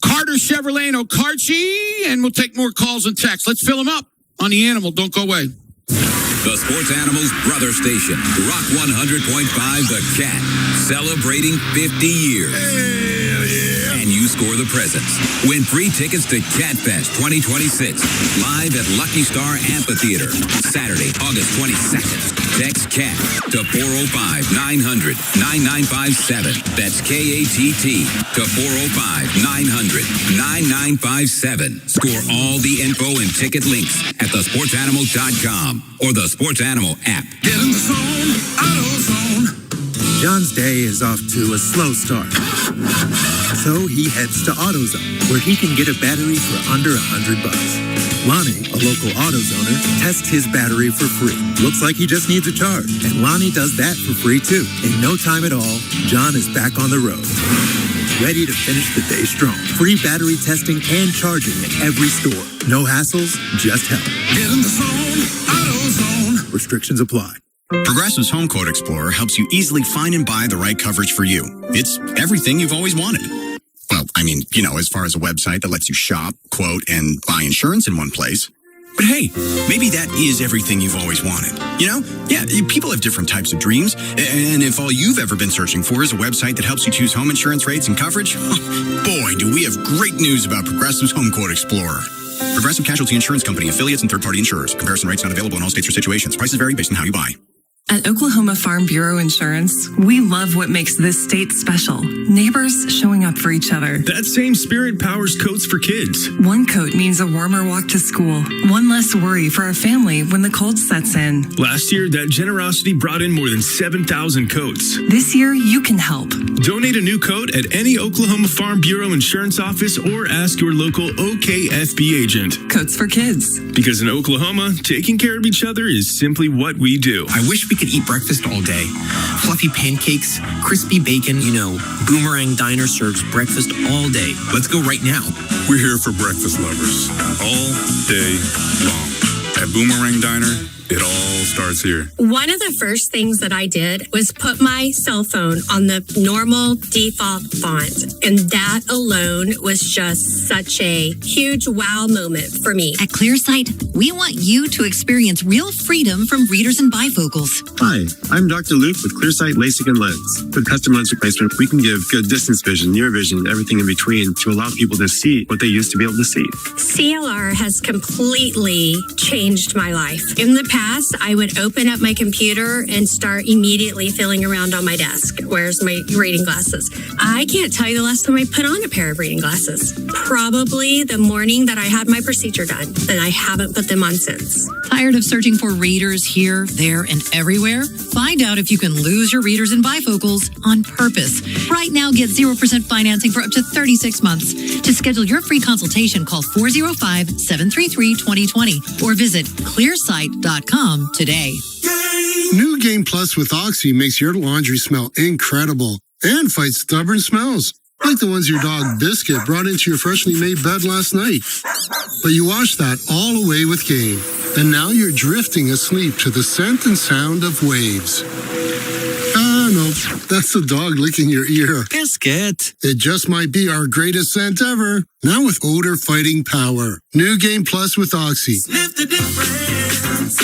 Carter Chevrolet and Okarchi, and we'll take more calls and texts. Let's fill them up on the Animal. Don't go away. The Sports Animal's brother station, Rock 100.5 The Cat, celebrating 50 years. Hell yeah. And you score the presents. Win free tickets to CatFest 2026, live at Lucky Star Amphitheater, Saturday, August 22nd. Text CAT to 405-900-9957. That's KATT to 405-900-9957. Score all the info and ticket links at thesportsanimal.com or the Sports Animal app. Get in the zone, AutoZone. John's day is off to a slow start. So he heads to AutoZone, where he can get a battery for under $100. Lonnie, a local AutoZoner, tests his battery for free. Looks like he just needs a charge, and Lonnie does that for free too. In no time at all, John is back on the road, ready to finish the day strong. Free battery testing and charging at every store. No hassles, just help. Get in the zone, AutoZone. Restrictions apply. Progressive's Home Quote Explorer helps you easily find and buy the right coverage for you. It's everything you've always wanted. Well, I mean, as far as a website that lets you shop, quote, and buy insurance in one place. But hey, maybe that is everything you've always wanted. Yeah, people have different types of dreams. And if all you've ever been searching for is a website that helps you choose home insurance rates and coverage, boy, do we have great news about Progressive's Home Quote Explorer. Progressive Casualty Insurance Company, affiliates, and third-party insurers. Comparison rates not available in all states or situations. Prices vary based on how you buy. At Oklahoma Farm Bureau Insurance, we love what makes this state special. Neighbors showing up for each other. That same spirit powers Coats for Kids. One coat means a warmer walk to school. One less worry for our family when the cold sets in. Last year, that generosity brought in more than 7,000 coats. This year, you can help. Donate a new coat at any Oklahoma Farm Bureau Insurance office or ask your local OKFB agent. Coats for Kids. Because in Oklahoma, taking care of each other is simply what we do. I wish we could eat breakfast all day. Fluffy pancakes, crispy bacon, Boomerang Diner serves breakfast all day. Let's go right now. We're here for breakfast lovers all day long. At Boomerang Diner, It all starts here. One of the first things that I did was put my cell phone on the normal default font. And that alone was just such a huge wow moment for me. At ClearSight, we want you to experience real freedom from readers and bifocals. Hi, I'm Dr. Luke with ClearSight LASIK and Lens. With custom lens replacement, we can give good distance vision, near vision, everything in between to allow people to see what they used to be able to see. CLR has completely changed my life. In the past, I would open up my computer and start immediately feeling around on my desk. Where's my reading glasses? I can't tell you the last time I put on a pair of reading glasses. Probably the morning that I had my procedure done, and I haven't put them on since. Tired of searching for readers here, there, and everywhere? Find out if you can lose your readers and bifocals on purpose. Right now, get 0% financing for up to 36 months. To schedule your free consultation, call 405-733-2020 or visit clearsight.com today. New Game Plus with Oxy makes your laundry smell incredible and fights stubborn smells, like the ones your dog Biscuit brought into your freshly made bed last night. But you washed that all away with Game, and now you're drifting asleep to the scent and sound of waves. No, that's the dog licking your ear. Biscuit. It just might be our greatest scent ever, now with odor fighting power. New Game Plus with Oxy. Sniff the difference.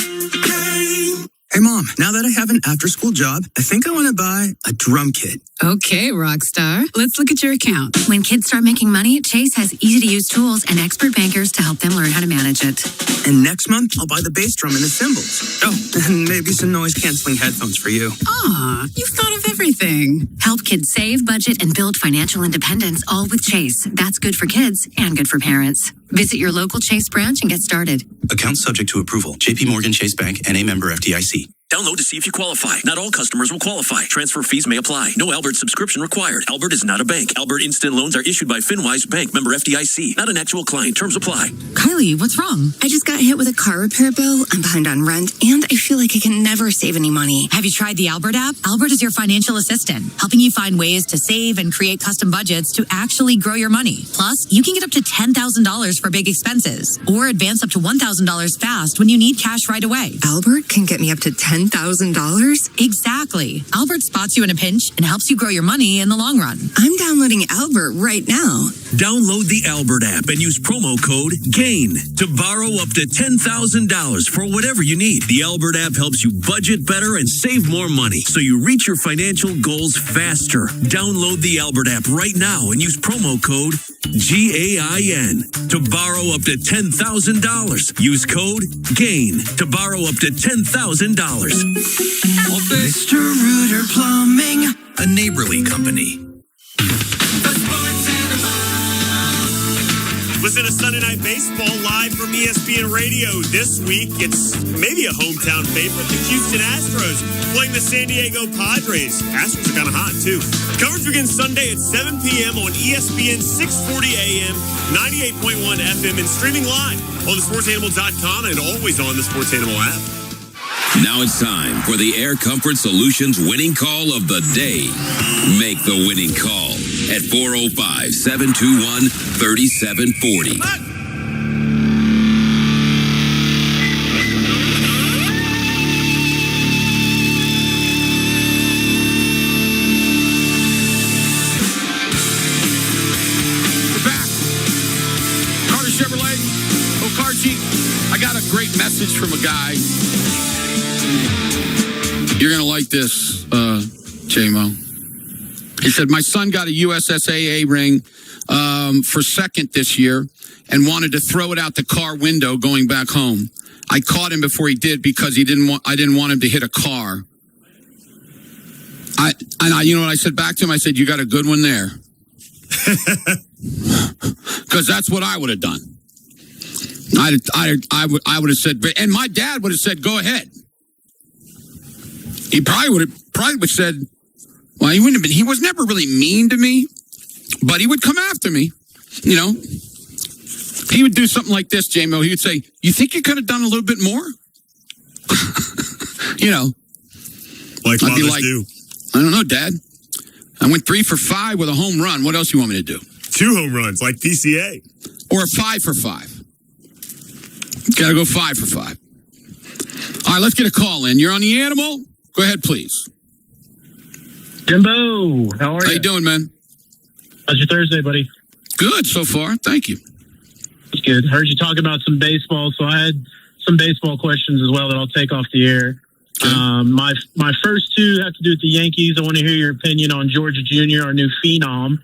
Hey, Mom, now that I have an after-school job, I think I want to buy a drum kit. Okay, Rockstar. Let's look at your account. When kids start making money, Chase has easy-to-use tools and expert bankers to help them learn how to manage it. And next month, I'll buy the bass drum and the cymbals. Oh, and maybe some noise-canceling headphones for you. Aw, you've thought of everything. Help kids save, budget, and build financial independence, all with Chase. That's good for kids and good for parents. Visit your local Chase branch and get started. Account subject to approval. JP Morgan Chase Bank, N.A. member FDIC. Download to see if you qualify. Not all customers will qualify. Transfer fees may apply. No Albert subscription required. Albert is not a bank. Albert Instant Loans are issued by FinWise Bank, member FDIC. Not an actual client. Terms apply. Kylie, what's wrong? I just got hit with a car repair bill. I'm behind on rent, and I feel like I can never save any money. Have you tried the Albert app? Albert is your financial assistant, helping you find ways to save and create custom budgets to actually grow your money. Plus, you can get up to $10,000 for big expenses, or advance up to $1,000 fast when you need cash right away. Albert can get me up to $10,000? Exactly. Albert spots you in a pinch and helps you grow your money in the long run. I'm downloading Albert right now. Download the Albert app and use promo code GAIN to borrow up to $10,000 for whatever you need. The Albert app helps you budget better and save more money so you reach your financial goals faster. Download the Albert app right now and use promo code GAIN to borrow up to $10,000. Use code GAIN to borrow up to $10,000. Mr. Rooter Plumbing, a neighborly company. Listen to Sunday Night Baseball live from ESPN Radio. This week, it's maybe a hometown favorite, the Houston Astros, playing the San Diego Padres. Astros are kind of hot, too. Coverage begins Sunday at 7 p.m. on ESPN 640 AM, 98.1 FM, and streaming live on thesportsanimal.com and always on the Sports Animal app. Now it's time for the Air Comfort Solutions winning call of the day. Make the winning call at 405-721-3740. We're back. Carter Chevrolet, Okarchi. I got a great message from a guy. You're going to like this, J-Mo. He said, my son got a USSAA ring for second this year and wanted to throw it out the car window going back home. I caught him before he did because I didn't want him to hit a car. You know what I said back to him? I said, you got a good one there. Because that's what I would have done. I would have said, and my dad would have said, go ahead. He probably would have said, well, he wouldn't have been. He was never really mean to me, but he would come after me. You know, he would do something like this, J-Mo. He would say, you think you could have done a little bit more? You know, like I'd be fathers like, do. I don't know, Dad. I went 3 for 5 with a home run. What else you want me to do? 2 home runs, like PCA. Or a 5 for 5. Got to go 5 for 5. All right, let's get a call in. You're on the Animal. Go ahead, please. Jimbo, how are you? How you doing, man? How's your Thursday, buddy? Good so far. Thank you. It's good. Heard you talk about some baseball, so I had some baseball questions as well that I'll take off the air. Okay. My first two have to do with the Yankees. I want to hear your opinion on Georgia Jr., our new phenom,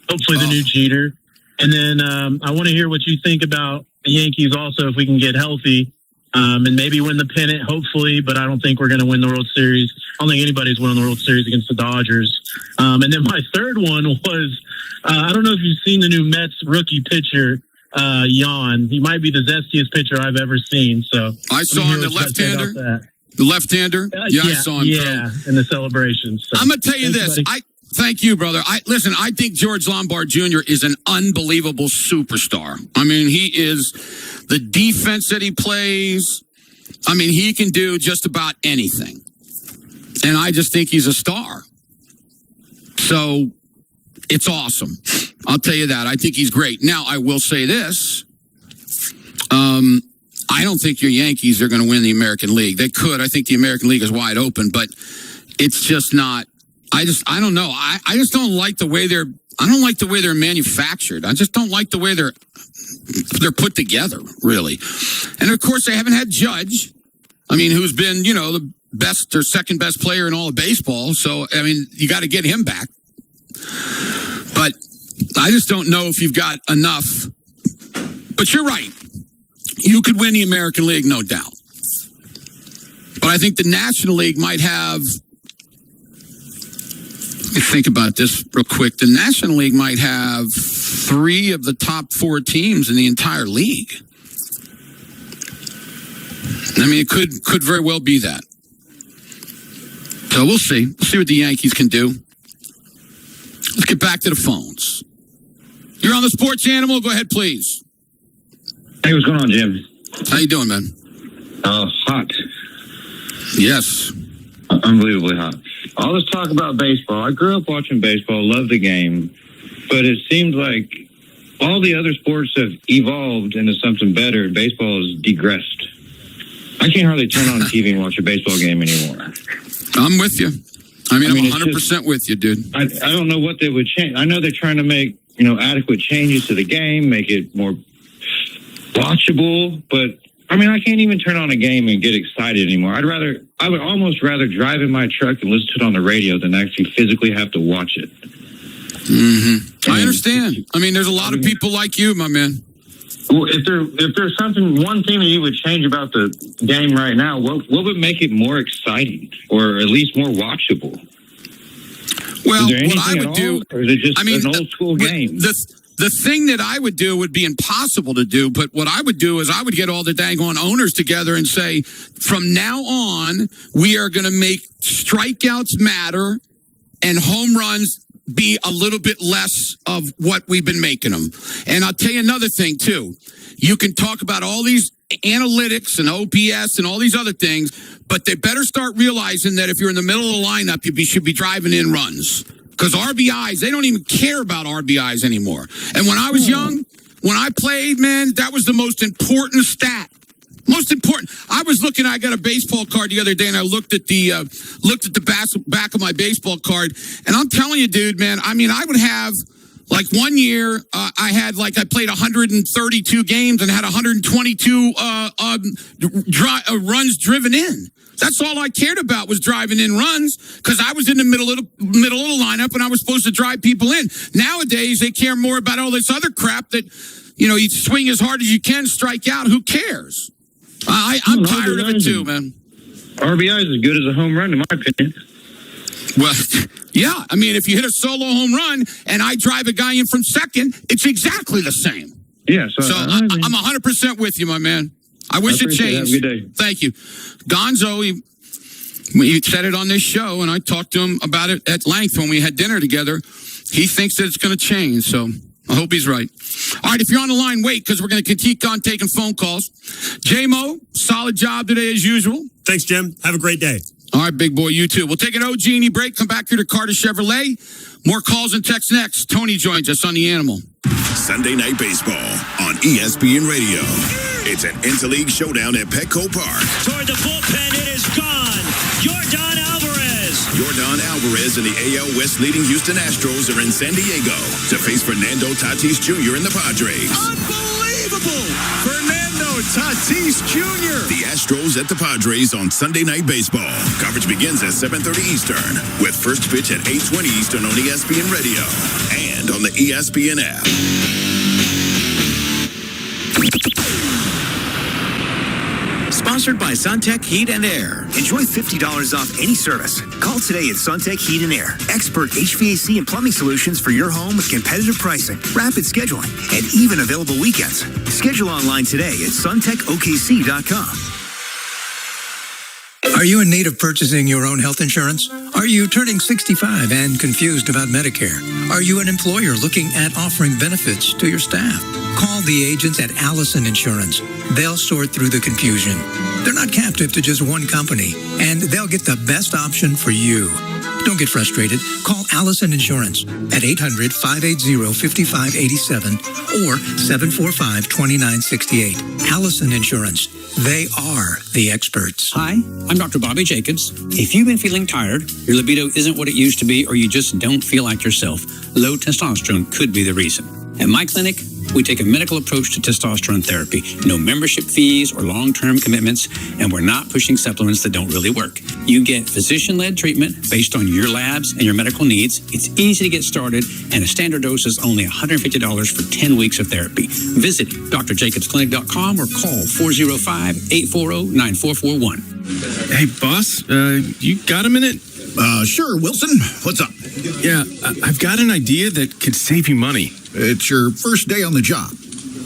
hopefully the new Jeter. And then I want to hear what you think about the Yankees also, if we can get healthy and maybe win the pennant, hopefully, but I don't think we're going to win the World Series. I don't think anybody's winning the World Series against the Dodgers. And then my third one was, I don't know if you've seen the new Mets rookie pitcher, Jan. He might be the zestiest pitcher I've ever seen. So I saw him, the left-hander. The left-hander? Yeah, I saw him. Yeah, in the celebrations. So. I'm going to tell you this. Thank you, brother. Listen, I think George Lombard Jr. is an unbelievable superstar. I mean, he is the defense that he plays. I mean, he can do just about anything. And I just think he's a star. So it's awesome. I'll tell you that. I think he's great. Now, I will say this. I don't think your Yankees are going to win the American League. They could. I think the American League is wide open, but it's just not. I don't know. I just don't like the way they're manufactured. I just don't like the way they're put together, really. And of course, they haven't had Judge. I mean, who's been, the best or second best player in all of baseball. So, I mean, you got to get him back. But I just don't know if you've got enough. But you're right. You could win the American League, no doubt. But I think the National League might have. Think about this real quick. The National League might have 3 of the top 4 teams in the entire league. I mean, it could very well be that. So we'll see. We'll see what the Yankees can do. Let's get back to the phones. You're on the Sports Animal. Go ahead, please. Hey, what's going on, Jim? How you doing, man? Hot. Yes. Unbelievably hot. All this talk about baseball. I grew up watching baseball, love the game, but it seems like all the other sports have evolved into something better. Baseball has digressed. I can't hardly turn on TV and watch a baseball game anymore. I'm with you. I mean, I'm 100% with you, dude. I don't know what they would change. I know they're trying to make, adequate changes to the game, make it more watchable, but I mean, I can't even turn on a game and get excited anymore. I would almost rather drive in my truck and listen to it on the radio than actually physically have to watch it. Mm-hmm. I understand. I mean, there's a lot of people like you, my man. Well, if there's one thing that you would change about the game right now, what would make it more exciting or at least more watchable? Well, is there anything what I would do, or is it just an old school game? The thing that I would do would be impossible to do, but what I would do is I would get all the dang on owners together and say, from now on, we are going to make strikeouts matter and home runs be a little bit less of what we've been making them. And I'll tell you another thing, too. You can talk about all these analytics and OPS and all these other things, but they better start realizing that if you're in the middle of the lineup, you should be driving in runs. Because RBIs, they don't even care about RBIs anymore. And when I was young, when I played, man, that was the most important stat. Most important. I got a baseball card the other day, and I looked at the back of my baseball card, and I'm telling you, dude, man, I mean, I would have, like, one year, I played 132 games and had 122 runs driven in. That's all I cared about was driving in runs because I was in the middle of the lineup and I was supposed to drive people in. Nowadays, they care more about all this other crap that, you swing as hard as you can, strike out. Who cares? I'm tired of it too, man. RBI is as good as a home run, in my opinion. Well, yeah. I mean, if you hit a solo home run and I drive a guy in from second, it's exactly the same. Yeah. So I'm 100% with you, my man. I wish it changed. Have a good day. Thank you. Gonzo, he said it on this show, and I talked to him about it at length when we had dinner together. He thinks that it's going to change, so I hope he's right. All right, if you're on the line, wait, because we're going to keep on taking phone calls. J-Mo, solid job today as usual. Thanks, Jim. Have a great day. All right, big boy, you too. We'll take an O-Genie break, come back here to Carter Chevrolet. More calls and texts next. Tony joins us on The Animal. Sunday Night Baseball on ESPN Radio. It's an interleague showdown at Petco Park. Toward the bullpen. Alvarez and the AL West leading Houston Astros are in San Diego to face Fernando Tatis Jr. and the Padres. Unbelievable! Fernando Tatis Jr. The Astros at the Padres on Sunday Night Baseball. Coverage begins at 7:30 Eastern with first pitch at 8:20 Eastern on ESPN Radio and on the ESPN app. Sponsored by Suntech Heat and Air. Enjoy $50 off any service. Call today at Suntech Heat and Air. Expert HVAC and plumbing solutions for your home with competitive pricing, rapid scheduling, and even available weekends. Schedule online today at suntechokc.com. Are you in need of purchasing your own health insurance? Are you turning 65 and confused about Medicare? Are you an employer looking at offering benefits to your staff? Call the agents at Allison Insurance. They'll sort through the confusion. They're not captive to just one company, and they'll get the best option for you. Don't get frustrated. Call Allison Insurance at 800-580-5587 or 745-2968. Allison Insurance. They are the experts. Hi, I'm Dr. Bobby Jacobs. If you've been feeling tired, your libido isn't what it used to be, or you just don't feel like yourself, low testosterone could be the reason. At my clinic, we take a medical approach to testosterone therapy. No membership fees or long-term commitments, and we're not pushing supplements that don't really work. You get physician-led treatment based on your labs and your medical needs. It's easy to get started, and a standard dose is only $150 for 10 weeks of therapy. Visit drjacobsclinic.com or call 405-840-9441. Hey, boss, you got a minute? Sure, Wilson. What's up? Yeah, I've got an idea that could save you money. It's your first day on the job.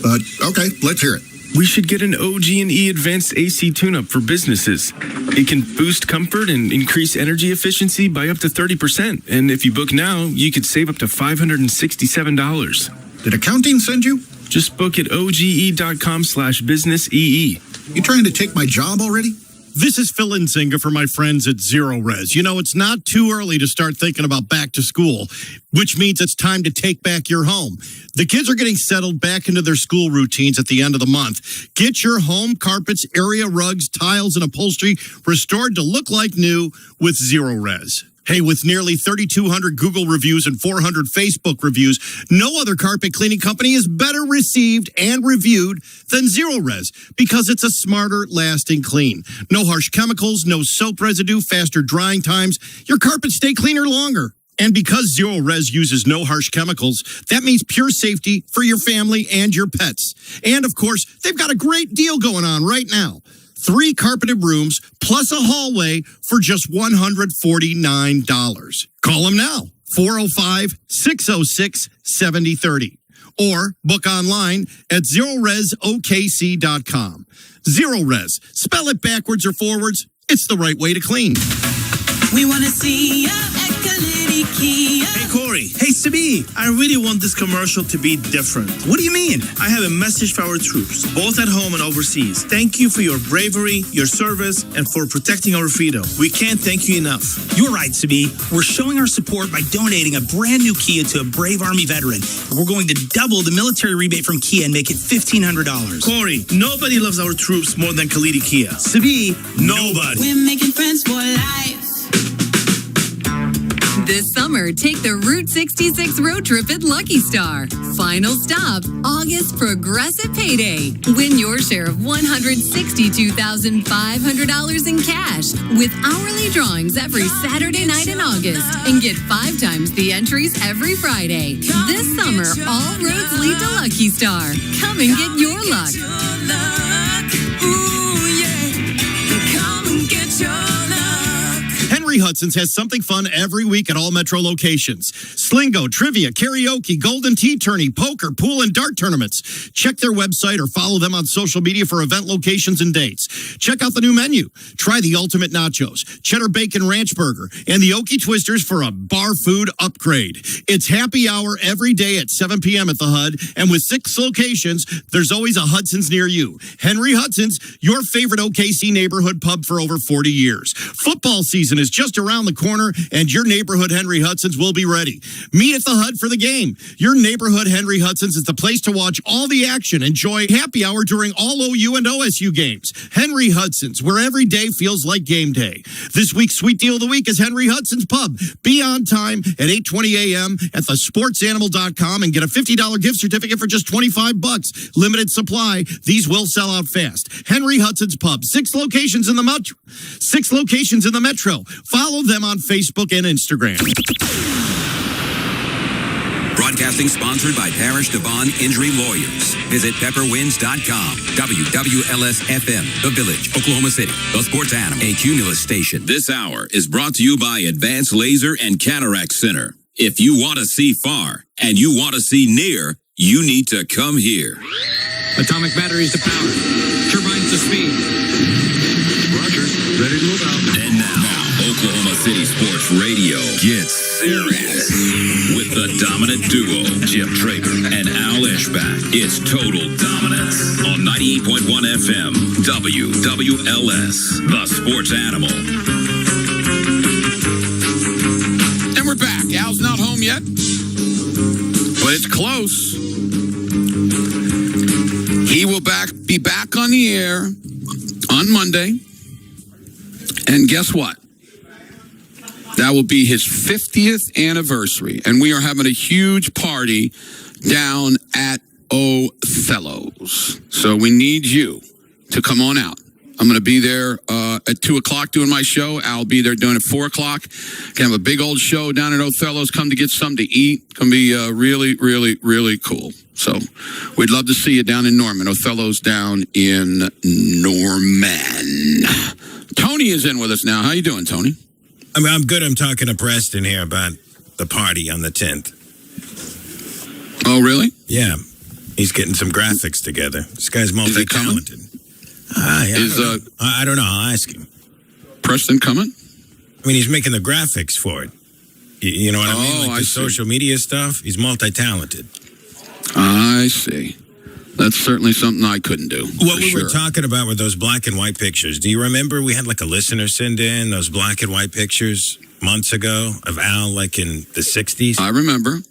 But, okay, let's hear it. We should get an OG&E Advanced AC tune-up for businesses. It can boost comfort and increase energy efficiency by up to 30%. And if you book now, you could save up to $567. Did accounting send you? Just book at oge.com/businessee. You trying to take my job already? This is Phil Nzinga for my friends at Zero Res. You know, it's not too early to start thinking about back to school, which means it's time to take back your home. The kids are getting settled back into their school routines at the end of the month. Get your home carpets, area rugs, tiles, and upholstery restored to look like new with Zero Res. Hey, with nearly 3,200 Google reviews and 400 Facebook reviews, no other carpet cleaning company is better received and reviewed than Zero Res because it's a smarter, lasting clean. No harsh chemicals, no soap residue, faster drying times. Your carpets stay cleaner longer. And because Zero Res uses no harsh chemicals, that means pure safety for your family and your pets. And, of course, they've got a great deal going on right now. 3 carpeted rooms plus a hallway for just $149. Call them now, 405-606-7030. Or book online at ZeroResOKC.com. Zero Res. Spell it backwards or forwards. It's the right way to clean. We want to see ya at Kalidi Kia. Hey, Corey. Hey, Sabi. I really want this commercial to be different. What do you mean? I have a message for our troops, both at home and overseas. Thank you for your bravery, your service, and for protecting our freedom. We can't thank you enough. You're right, Sabi. We're showing our support by donating a brand new Kia to a brave Army veteran. We're going to double the military rebate from Kia and make it $1,500. Corey, nobody loves our troops more than Kalidi Kia. Sabi, nobody. We're making friends for life. This summer, take the Route 66 road trip at Lucky Star. Final stop, August Progressive Payday. Win your share of $162,500 in cash with hourly drawings every Saturday night in August. And get 5 times the entries every Friday. This summer, all roads lead to Lucky Star. Come and get your luck. Ooh, yeah. Come and get your luck. Henry Hudson's has something fun every week at all Metro locations. Slingo, trivia, karaoke, golden tea tourney, poker, pool, and dart tournaments. Check their website or follow them on social media for event locations and dates. Check out the new menu. Try the ultimate nachos, cheddar bacon ranch burger, and the Okie Twisters for a bar food upgrade. It's happy hour every day at 7 p.m. at the HUD, and with 6 locations, there's always a Hudson's near you. Henry Hudson's, your favorite OKC neighborhood pub for over 40 years. Football season is just just around the corner, and your neighborhood Henry Hudson's will be ready. Meet at the HUD for the game. Your neighborhood Henry Hudson's is the place to watch all the action. Enjoy happy hour during all OU and OSU games. Henry Hudson's, where every day feels like game day. This week's sweet deal of the week is Henry Hudson's Pub. Be on time at 8:20 a.m. at thesportsanimal.com and get a $50 gift certificate for just $25. Limited supply. These will sell out fast. Henry Hudson's Pub. 6 locations in the metro. 6 locations in the metro. Follow them on Facebook and Instagram. Broadcasting sponsored by Parish Devon Injury Lawyers. Visit pepperwinds.com. WWLS-FM, The Village, Oklahoma City, the Sports Animal, a Cumulus station. This hour is brought to you by Advanced Laser and Cataract Center. If you want to see far and you want to see near, you need to come here. Atomic batteries to power. Turbines to speed. Roger. Ready to move out. And now, Oklahoma City Sports Radio gets serious with the dominant duo, Jim Traeger and Al Ishbak. It's total dominance on 98.1 FM, WWLS, the Sports Animal. And we're back. Al's not home yet, but it's close. He will be back on the air on Monday. And guess what? That will be his 50th anniversary. And we are having a huge party down at Othello's. So we need you to come on out. I'm going to be there at 2 o'clock doing my show. I'll be there doing it at 4 o'clock. Can have a big old show down at Othello's. Come to get something to eat. It's going to be really, really, really cool. So we'd love to see you down in Norman. Othello's down in Norman. Tony is in with us now. How you doing, Tony? I'm good. I'm talking to Preston here about the party on the 10th. Oh, really? Yeah. He's getting some graphics together. This guy's multi-talented. I don't know. I'll ask him. Preston coming? I mean, he's making the graphics for it. You know what I mean? Like the social media stuff. He's multi-talented. I see. That's certainly something I couldn't do. What we were talking about were those black and white pictures. Do you remember we had like a listener send in those black and white pictures months ago of Al like in the 60s? I remember.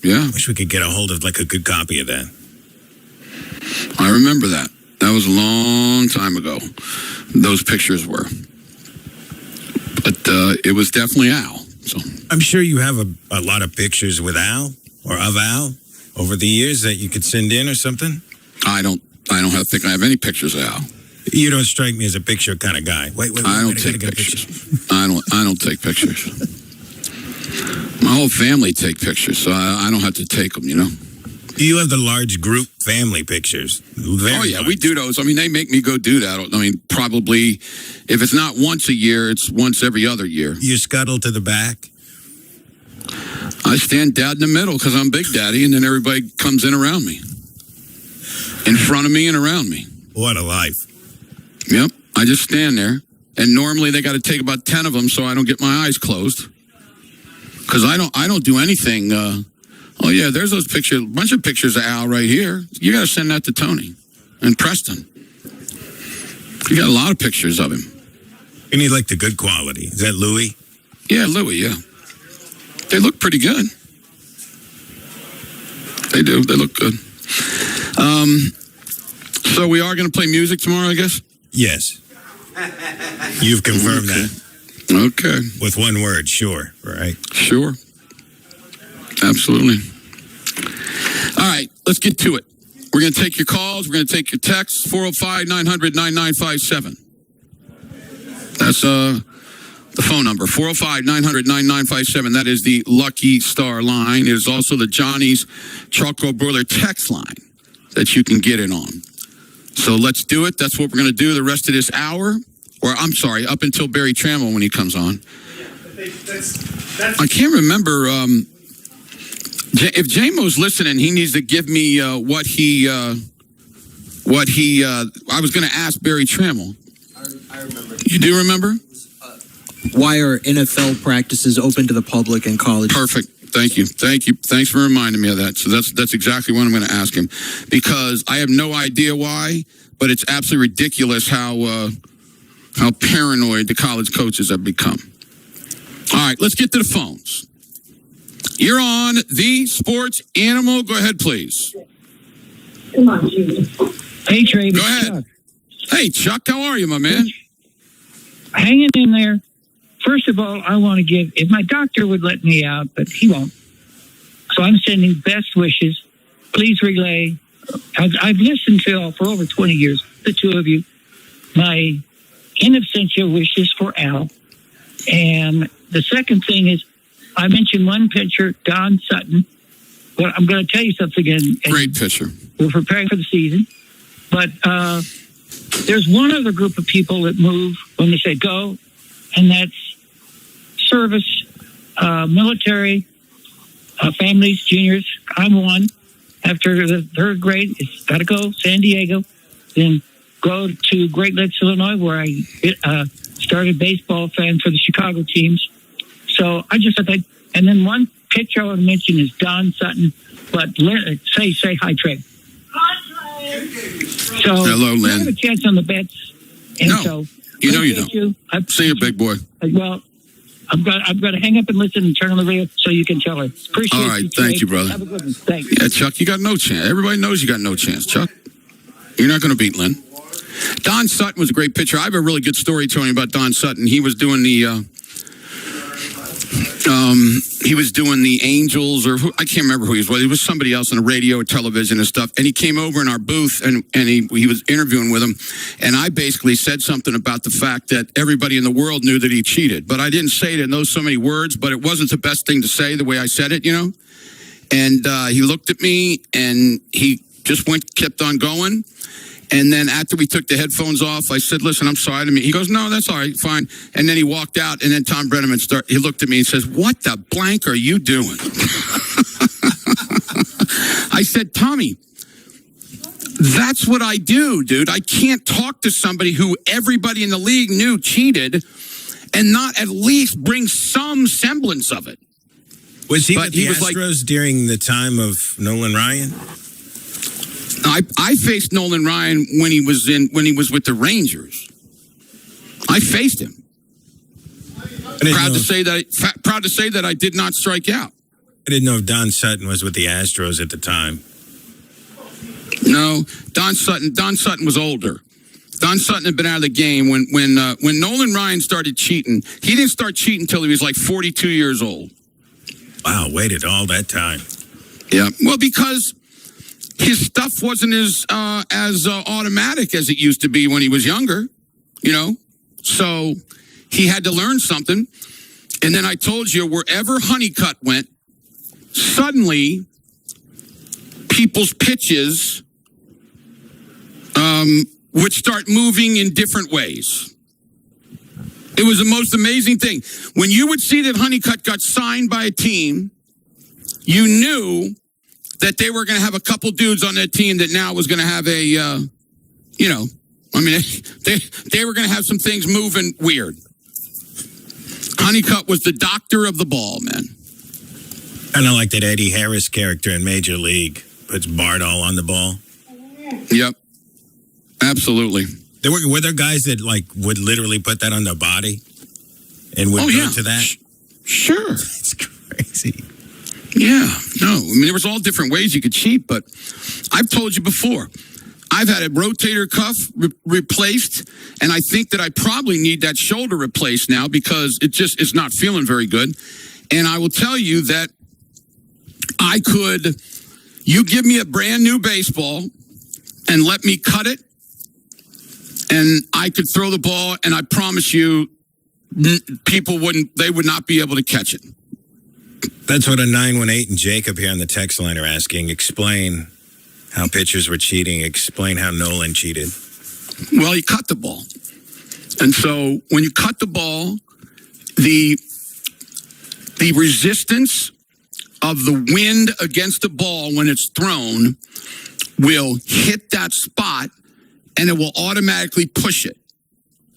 Yeah. Wish we could get a hold of like a good copy of that. I remember that. That was a long time ago. Those pictures were. But it was definitely Al. So I'm sure you have a lot of pictures with Al or of Al over the years that you could send in or something. I don't think I have any pictures of Al. You don't strike me as a picture kind of guy. Wait, I don't take pictures. I don't take pictures. My whole family take pictures, so I don't have to take them, you know. You have the large group family pictures. Large. We do those. I mean, they make me go do that. I mean, probably if it's not once a year, it's once every other year. You scuttle to the back? I stand dead in the middle because I'm Big Daddy, and then everybody comes in around me. In front of me and around me. What a life. Yep. I just stand there. And normally they got to take about 10 of them so I don't get my eyes closed. Because I don't do anything. Oh, yeah, there's those pictures. A bunch of pictures of Al right here. You got to send that to Tony and Preston. You got a lot of pictures of him. You need like the good quality. Is that Louis? Yeah, Louis, yeah. They look pretty good. They do. They look good. So we are going to play music tomorrow, I guess? Yes. You've confirmed that. Okay. With one word, sure, right? Sure. Absolutely. All right, let's get to it. We're going to take your calls. We're going to take your texts, 405-900-9957. That's the phone number, 405-900-9957. That is the Lucky Star line. It is also the Johnny's Charcoal Broiler text line that you can get it on. So let's do it. That's what we're going to do the rest of this hour. Or, I'm sorry, up until Barry Trammell when he comes on. I can't remember. If J-Mo's listening, he needs to give me what he I was going to ask Barry Trammell. I remember. You do remember? Why are NFL practices open to the public in college? Perfect. Thank you. Thanks for reminding me of that. So that's exactly what I'm going to ask him, because I have no idea why, but it's absolutely ridiculous how paranoid the college coaches have become. All right, let's get to the phones. You're on the Sports Animal. Go ahead, please. Come on, Jesus. Hey, Trey. Go ahead. Chuck. Hey, Chuck, how are you, my man? Hanging in there. First of all, I want to give, if my doctor would let me out, but he won't. So I'm sending best wishes. Please relay. I've listened to for over 20 years, the two of you, my in absentia wishes for Al. And the second thing is, I mentioned one pitcher, Don Sutton. Well, I'm going to tell you something. Great pitcher. We're preparing for the season. But there's one other group of people that move when they say go, and that's service, military, families, juniors. I'm one. After the third grade, it's got to go San Diego, then go to Great Lakes, Illinois, where I started baseball fan for the Chicago teams. So I just thought that, and then one pitcher I want to mention is Don Sutton, but say hi, Trey. Hi, Trey. So hello, Lynn. I have a chance on the bets, and so you know you don't. See you, big boy. Well, I'm going to hang up and listen and turn on the radio so you can tell her. Appreciate it. All right, thank you, brother. Have a good one. Thanks. Yeah, Chuck, you got no chance. Everybody knows you got no chance, Chuck. You're not going to beat Lynn. Don Sutton was a great pitcher. I have a really good story, Tony, about Don Sutton. He was doing the Angels, or I can't remember who he was. Well, he was somebody else on the radio or television and stuff. And he came over in our booth and he was interviewing with him. And I basically said something about the fact that everybody in the world knew that he cheated. But I didn't say it in those so many words, but it wasn't the best thing to say the way I said it, you know? And he looked at me and he just kept on going. And then after we took the headphones off, I said, listen, I'm sorry to me. He goes, no, that's all right, fine. And then he walked out, and then Tom Brenneman he looked at me and says, what the blank are you doing? I said, Tommy, that's what I do, dude. I can't talk to somebody who everybody in the league knew cheated and not at least bring some semblance of it. Was he with the Astros during the time of Nolan Ryan? I faced Nolan Ryan when he was with the Rangers. I faced him. Proud to say that I did not strike out. I didn't know if Don Sutton was with the Astros at the time. No, Don Sutton was older. Don Sutton had been out of the game when Nolan Ryan started cheating. He didn't start cheating until he was like 42 years old. Wow, waited all that time. Yeah, well, because his stuff wasn't as automatic as it used to be when he was younger, you know? So he had to learn something. And then I told you, wherever Honeycutt went, suddenly people's pitches would start moving in different ways. It was the most amazing thing. When you would see that Honeycutt got signed by a team, you knew that they were going to have a couple dudes on that team that now was going to have they were going to have some things moving weird. Honeycutt was the doctor of the ball, man. Kind of like that Eddie Harris character in Major League. Puts Bart all on the ball. Yep. Absolutely. Were there guys that would literally put that on their body and would go to that? Sure. It's crazy. Yeah, no. I mean, there was all different ways you could cheat, but I've told you before, I've had a rotator cuff replaced, and I think that I probably need that shoulder replaced now because it just is not feeling very good. And I will tell you that you give me a brand new baseball and let me cut it, and I could throw the ball, and I promise you, people would not be able to catch it. That's what a 918 and Jacob here on the text line are asking. Explain how pitchers were cheating. Explain how Nolan cheated. Well, he cut the ball. And so when you cut the ball, the resistance of the wind against the ball when it's thrown will hit that spot and it will automatically push it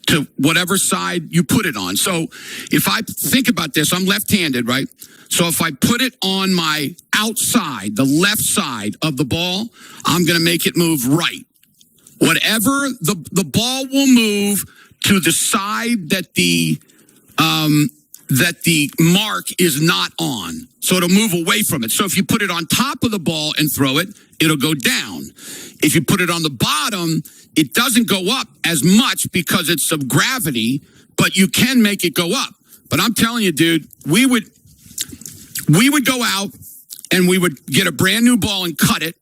to whatever side you put it on. So if I think about this, I'm left-handed, right? So if I put it on my outside, the left side of the ball, I'm going to make it move right. Whatever, the ball will move to the side that the that the mark is not on. So it'll move away from it. So if you put it on top of the ball and throw it, it'll go down. If you put it on the bottom, it doesn't go up as much because it's of gravity, but you can make it go up. But I'm telling you, dude, we would go out and we would get a brand new ball and cut it.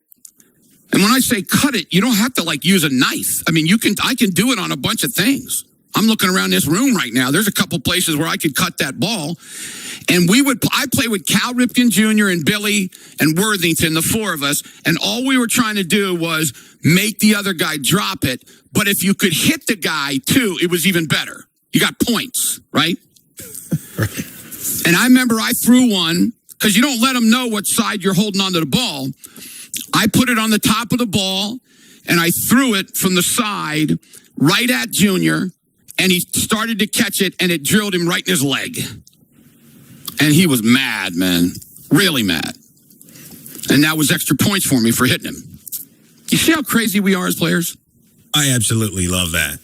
And when I say cut it, you don't have to like use a knife. I mean, I can do it on a bunch of things. I'm looking around this room right now. There's a couple places where I could cut that ball. And I play with Cal Ripken Jr. and Billy and Worthington, the four of us. And all we were trying to do was make the other guy drop it. But if you could hit the guy too, it was even better. You got points, right? And I remember I threw one because you don't let them know what side you're holding onto the ball. I put it on the top of the ball and I threw it from the side right at Junior. And he started to catch it, and it drilled him right in his leg. And he was mad, man. Really mad. And that was extra points for me for hitting him. You see how crazy we are as players? I absolutely love that.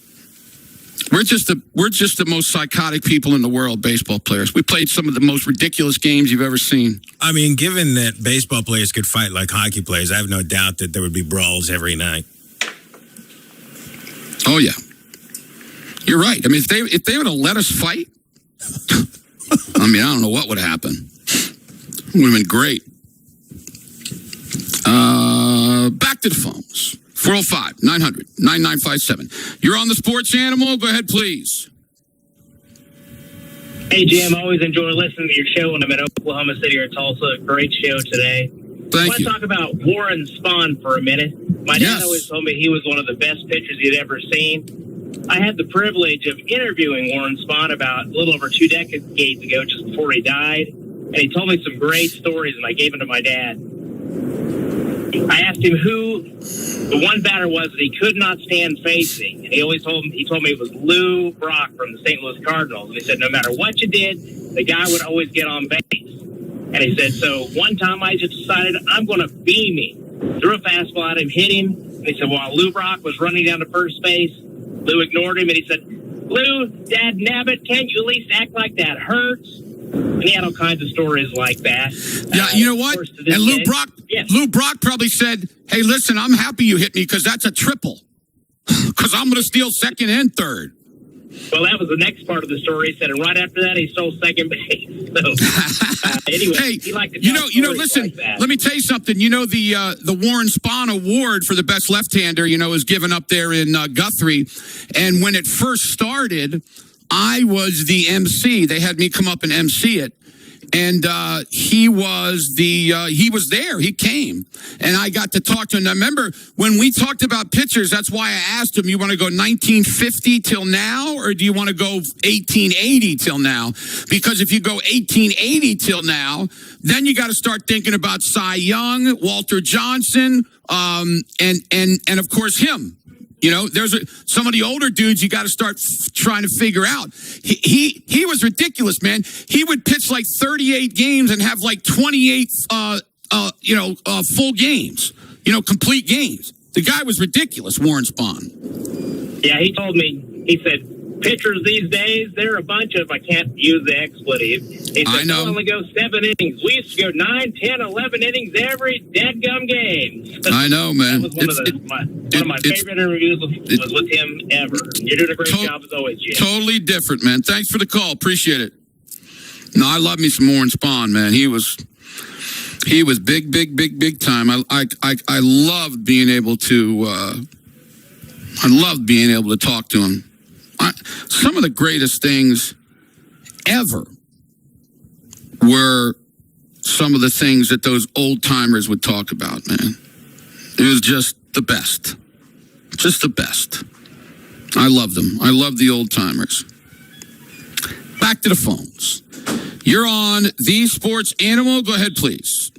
We're just the most psychotic people in the world, baseball players. We played some of the most ridiculous games you've ever seen. I mean, given that baseball players could fight like hockey players, I have no doubt that there would be brawls every night. Oh, yeah. You're right. I mean, if they would have let us fight, I mean, I don't know what would happen. It would have been great. Back to the phones. 405-900-9957. You're on the Sports Animal. Go ahead, please. Hey, Jim. I always enjoy listening to your show when I'm in Oklahoma City or Tulsa. Great show today. Thank you. I want to talk about Warren Spahn for a minute. My dad always told me he was one of the best pitchers he'd ever seen. I had the privilege of interviewing Warren Spahn about a little over 2 decades ago, just before he died. And he told me some great stories, and I gave them to my dad. I asked him who the one batter was that he could not stand facing. And he told me it was Lou Brock from the St. Louis Cardinals. And he said, no matter what you did, the guy would always get on base. And he said, so one time I just decided I'm going to beam him. Threw a fastball at him, hit him. And he said, while Lou Brock was running down to first base, Lou ignored him, and he said, Lou, Dad Nabbit, can't you at least act like that hurts? And he had all kinds of stories like that. Yeah, you know what? And Lou Brock probably said, hey, listen, I'm happy you hit me because that's a triple. Because I'm going to steal second and third. Well, that was the next part of the story. He said, and right after that, he stole second base. So, anyway, hey, he liked to tell listen, like that. Let me tell you something. You know, the Warren Spahn Award for the best left-hander, is given up there in Guthrie. And when it first started, I was the MC. They had me come up and MC it. And he was there. He came. And I got to talk to him. I remember when we talked about pitchers, that's why I asked him, you want to go 1950 till now, or do you want to go 1880 till now? Because if you go 1880 till now, then you got to start thinking about Cy Young, Walter Johnson, and of course him. There's some of the older dudes you got to start trying to figure out. He was ridiculous, man. He would pitch like 38 games and have like 28, full games, complete games. The guy was ridiculous, Warren Spahn. Yeah, he told me, he said, pitchers these days, they're a bunch of, I can't use the expletive. He said, they only go 7 innings. We used to go 9, 10, 11 innings every dadgum game. I know, man. That was one of my favorite interviews was with him ever. You're doing a great job as always, Jim. Totally different, man. Thanks for the call. Appreciate it. No, I love me some Warren Spahn, man. He was big time. I loved being able to talk to him. Some of the greatest things ever were some of the things that those old timers would talk about, man. It was just the best. Just the best. I love them. I love the old timers. Back to the phones. You're on the Sports Animal. Go ahead, please.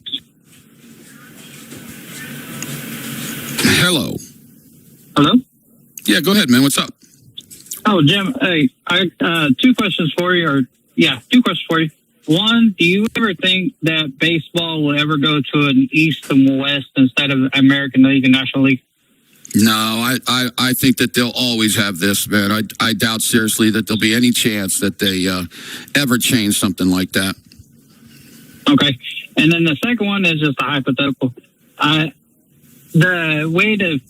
Hello. Hello? Yeah, go ahead, man. What's up? Oh, Jim, hey, I 2 questions for you. 2 questions for you. One, do you ever think that baseball will ever go to an East and West instead of American League and National League? No, I think that they'll always have this, man. I doubt seriously that there'll be any chance that they ever change something like that. Okay. And then the second one is just a hypothetical. The way to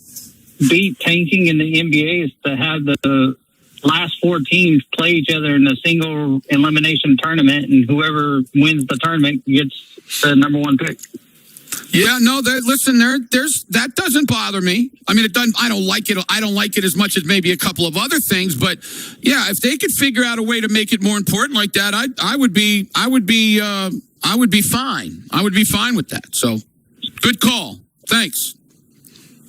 beat tanking in the NBA is to have the last 4 teams play each other in a single elimination tournament, and whoever wins the tournament gets the number 1 pick. Yeah, no, listen, there's that doesn't bother me. I mean, it doesn't. I don't like it. I don't like it as much as maybe a couple of other things. But yeah, if they could figure out a way to make it more important like that, I would be fine. I would be fine with that. So, good call. Thanks.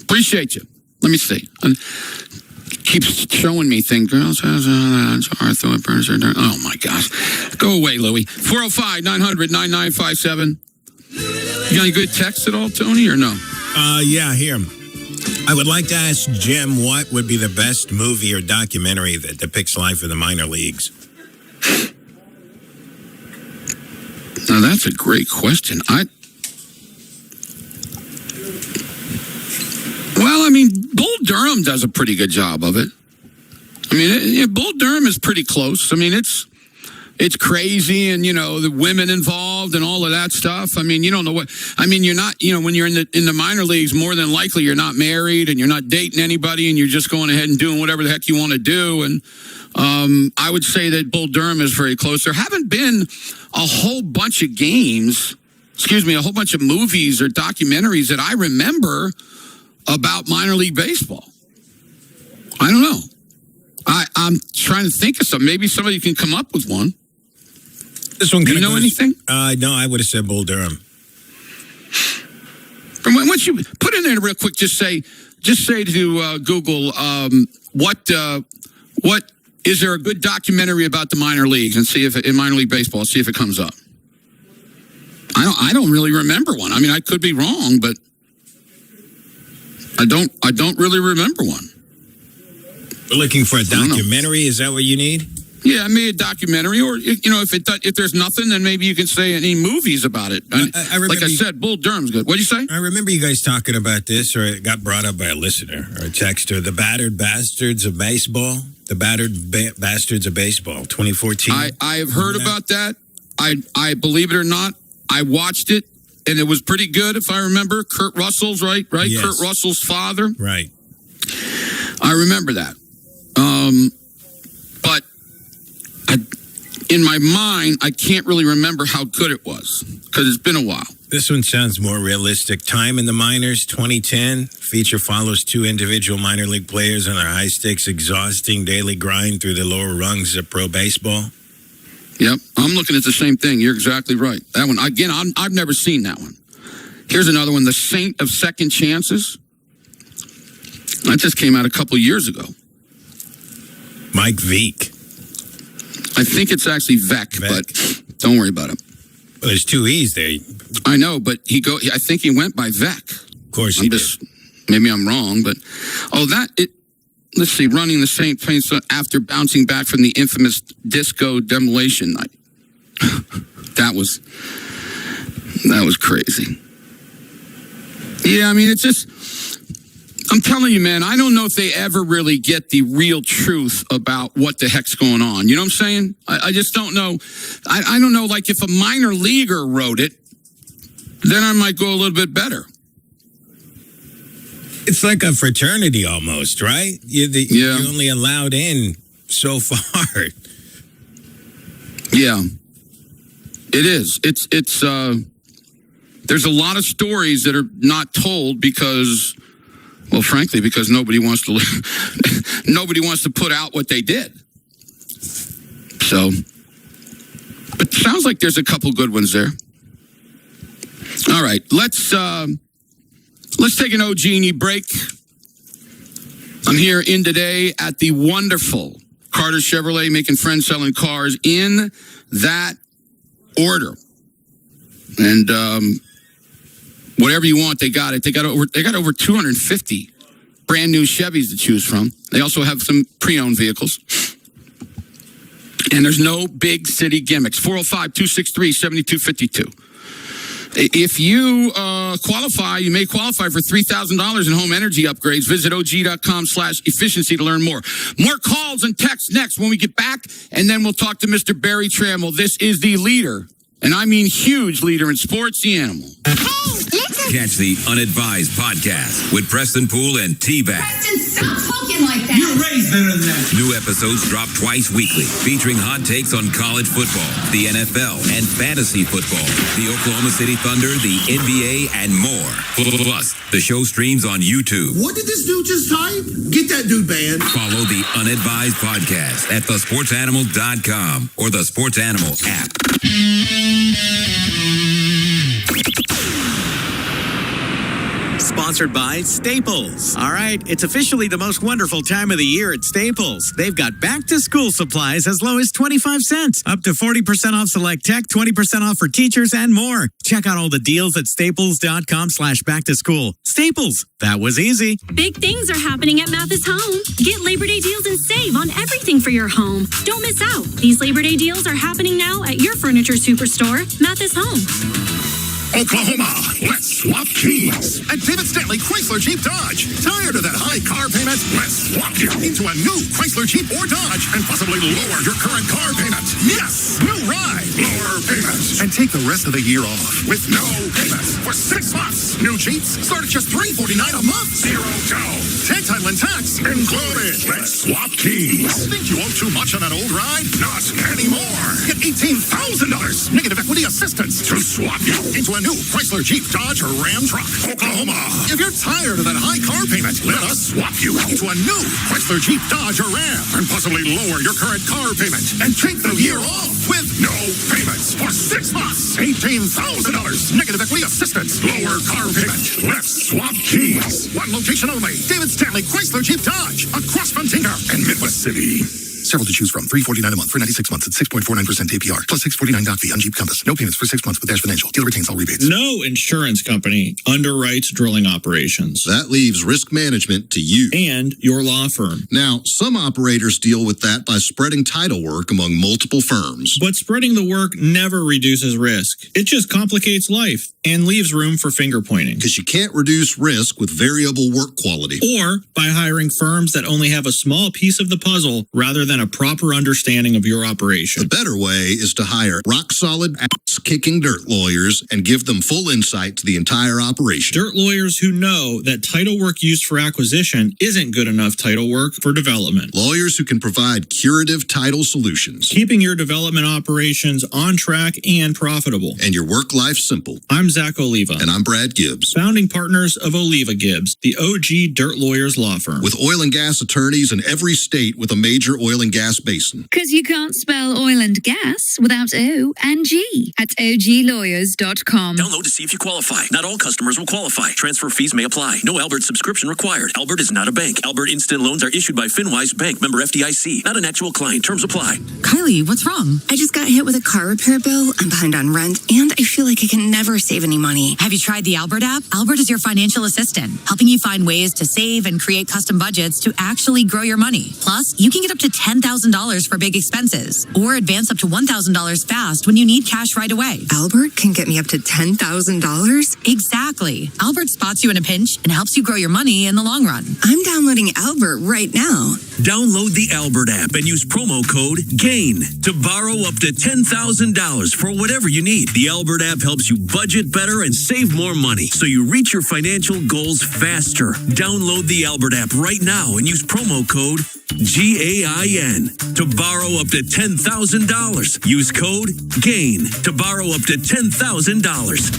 Appreciate you. Let me see. Keeps showing me things. Girls has arthro. Oh my gosh. Go away, Louie. 405-900-9957. You got any good texts at all, Tony, or no? Yeah, here. I would like to ask Jim what would be the best movie or documentary that depicts life in the minor leagues. Now, that's a great question. Well, I mean, Bull Durham does a pretty good job of it. I mean, Bull Durham is pretty close. I mean, it's crazy, and the women involved and all of that stuff. I mean, you don't know what. I mean, you're not. When you're in the minor leagues, more than likely you're not married and you're not dating anybody, and you're just going ahead and doing whatever the heck you want to do. And I would say that Bull Durham is very close. There haven't been a whole bunch of games. A whole bunch of movies or documentaries that I remember about minor league baseball. I don't know. I'm trying to think of some. Maybe somebody can come up with one. This one. Do you know anything? No, I would have said Bull Durham. Why don't you put in there real quick? Just say to Google, what is there a good documentary about the minor leagues, and see if in minor league baseball, see if it comes up. I don't really remember one. I mean, I could be wrong, but I don't really remember one. We're looking for a documentary. Is that what you need? Yeah, maybe a documentary, or if there's nothing, then maybe you can say any movies about it. I remember, like I said, Bull Durham's good. What'd you say? I remember you guys talking about this, or it got brought up by a listener or a texter. The Battered Bastards of Baseball. The Battered Bastards of Baseball, 2014. I have heard about that. I believe it or not, I watched it, and it was pretty good, if I remember. Kurt Russell's right. Yes. Kurt Russell's father. Right. I remember that. But in my mind, I can't really remember how good it was because it's been a while. This one sounds more realistic. Time in the Minors, 2010. Feature follows 2 individual minor league players on their high-stakes, exhausting daily grind through the lower rungs of pro baseball. Yep, I'm looking at the same thing. You're exactly right. That one, again, I've never seen that one. Here's another one, The Saint of Second Chances. That just came out a couple years ago. Mike Veek. I think it's actually Vec, but don't worry about it. Well, there's 2 E's there. I know, but I think he went by Vec. Of course he did. Maybe I'm wrong, but let's see, running the Saint Paints after bouncing back from the infamous disco demolition night. That was crazy. Yeah, I mean, it's just, I'm telling you, man, I don't know if they ever really get the real truth about what the heck's going on. You know what I'm saying? I just don't know. I don't know, like if a minor leaguer wrote it, then I might go a little bit better. It's like a fraternity almost, right? You're only allowed in so far. Yeah, it is. It's there's a lot of stories that are not told because, well, frankly, because nobody wants to put out what they did. So, but it sounds like there's a couple good ones there. All right, let's take an OG&E break. I'm here in today at the wonderful Carter Chevrolet, making friends selling cars in that order. And whatever you want, they got it. They got over 250 brand new Chevys to choose from. They also have some pre-owned vehicles. And there's no big city gimmicks. 405-263-7252. If you qualify, you may qualify for $3,000 in home energy upgrades. Visit OG.com/efficiency to learn more. More calls and texts next when we get back, and then we'll talk to Mr. Barry Trammell. This is the leader, and I mean huge leader in sports, the Animal. Catch the Unadvised podcast with Preston Poole and T-Bag. Preston, stop talking like that. You're raised better than that. New episodes drop twice weekly, featuring hot takes on college football, the NFL, and fantasy football, the Oklahoma City Thunder, the NBA, and more. Plus, the show streams on YouTube. What did this dude just type? Get that dude banned. Follow the Unadvised podcast at thesportsanimal.com or the Sports Animal app. Sponsored by Staples. All right, it's officially the most wonderful time of the year at Staples. They've got back-to-school supplies as low as 25 cents, up to 40% off select tech, 20% off for teachers, and more. Check out all the deals at staples.com/back-to-school. Staples, that was easy. Big things are happening at Mathis Home. Get Labor Day deals and save on everything for your home. Don't miss out. These Labor Day deals are happening now at your furniture superstore, Mathis Home. Oklahoma, let's swap keys. At David Stanley Chrysler Jeep Dodge. Tired of that high car payment? Let's swap you into a new Chrysler Jeep or Dodge and possibly lower your current car payment. Yes, new ride, lower payment. And take the rest of the year off with no payment for 6 months. New Jeeps start at just $349 a month. Zero down. Tag title and tax included. Let's swap keys. Think you owe too much on that old ride? Not anymore. Get $18,000 negative equity assistance to swap you into a new Chrysler Jeep Dodge or Ram truck. Oklahoma. If you're tired of that high car payment, let us swap you into a new Chrysler Jeep Dodge or Ram and possibly lower your current car payment and take the year off with no payments for 6 months. $18,000 negative equity assistance. Lower car payment. Let's swap keys. One location only. David Stanley Chrysler Jeep Dodge across from Tinker and Midwest City. Several to choose from. $349 a month for 96 months at 6.49% APR. Plus $649 doc fee on Jeep Compass. No payments for 6 months with Dash Financial. Dealer retains all rebates. No insurance company underwrites drilling operations. That leaves risk management to you. And your law firm. Now, some operators deal with that by spreading title work among multiple firms. But spreading the work never reduces risk. It just complicates life and leaves room for finger pointing. Because you can't reduce risk with variable work quality. Or by hiring firms that only have a small piece of the puzzle rather than a proper understanding of your operation. The better way is to hire rock-solid, ass-kicking dirt lawyers and give them full insight to the entire operation. Dirt lawyers who know that title work used for acquisition isn't good enough title work for development. Lawyers who can provide curative title solutions. Keeping your development operations on track and profitable. And your work life simple. I'm Zach Oliva. And I'm Brad Gibbs. Founding partners of Oliva Gibbs, the OG Dirt Lawyers law firm. With oil and gas attorneys in every state with a major oil and gas basin. Because you can't spell oil and gas without O and G at oglawyers.com. Download to see if you qualify. Not all customers will qualify. Transfer fees may apply. No Albert subscription required. Albert is not a bank. Albert Instant Loans are issued by FinWise Bank, member FDIC. Not an actual client. Terms apply. Kylie, what's wrong? I just got hit with a car repair bill. I'm behind on rent, and I feel like I can never save any money. Have you tried the Albert app? Albert is your financial assistant, helping you find ways to save and create custom budgets to actually grow your money. Plus, you can get up to $10,000 for big expenses, or advance up to $1,000 fast when you need cash right away. Albert can get me up to $10,000? Exactly. Albert spots you in a pinch and helps you grow your money in the long run. I'm downloading Albert right now. Download the Albert app and use promo code GAIN to borrow up to $10,000 for whatever you need. The Albert app helps you budget better and save more money so you reach your financial goals faster. Download the Albert app right now and use promo code GAIN to borrow up to $10,000. Use code GAIN to borrow up to $10,000.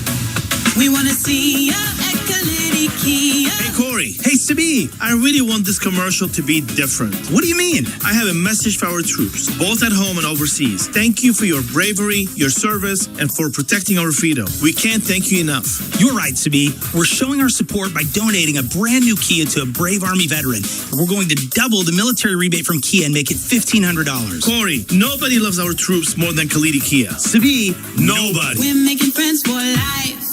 We want to see ya at Kalidi Kia. Hey, Corey. Hey, Sabi. I really want this commercial to be different. What do you mean? I have a message for our troops, both at home and overseas. Thank you for your bravery, your service, and for protecting our freedom. We can't thank you enough. You're right, Sabi. We're showing our support by donating a brand new Kia to a brave Army veteran. We're going to double the military rebate from Kia and make it $1,500. Corey, nobody loves our troops more than Kalidi Kia. Sabi, nobody. We're making friends for life.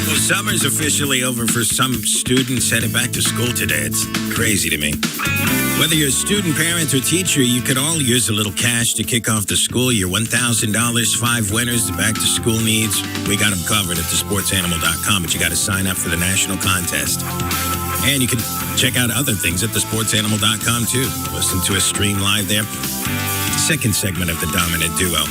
Well, summer's officially over for some students headed back to school today. It's crazy to me. Whether you're a student, parent, or teacher, you could all use a little cash to kick off the school year. $1,000, 5 winners, the back-to-school needs. We got them covered at thesportsanimal.com, but you got to sign up for the national contest. And you can check out other things at thesportsanimal.com, too. Listen to us stream live there. Second segment of the Dominant Duo.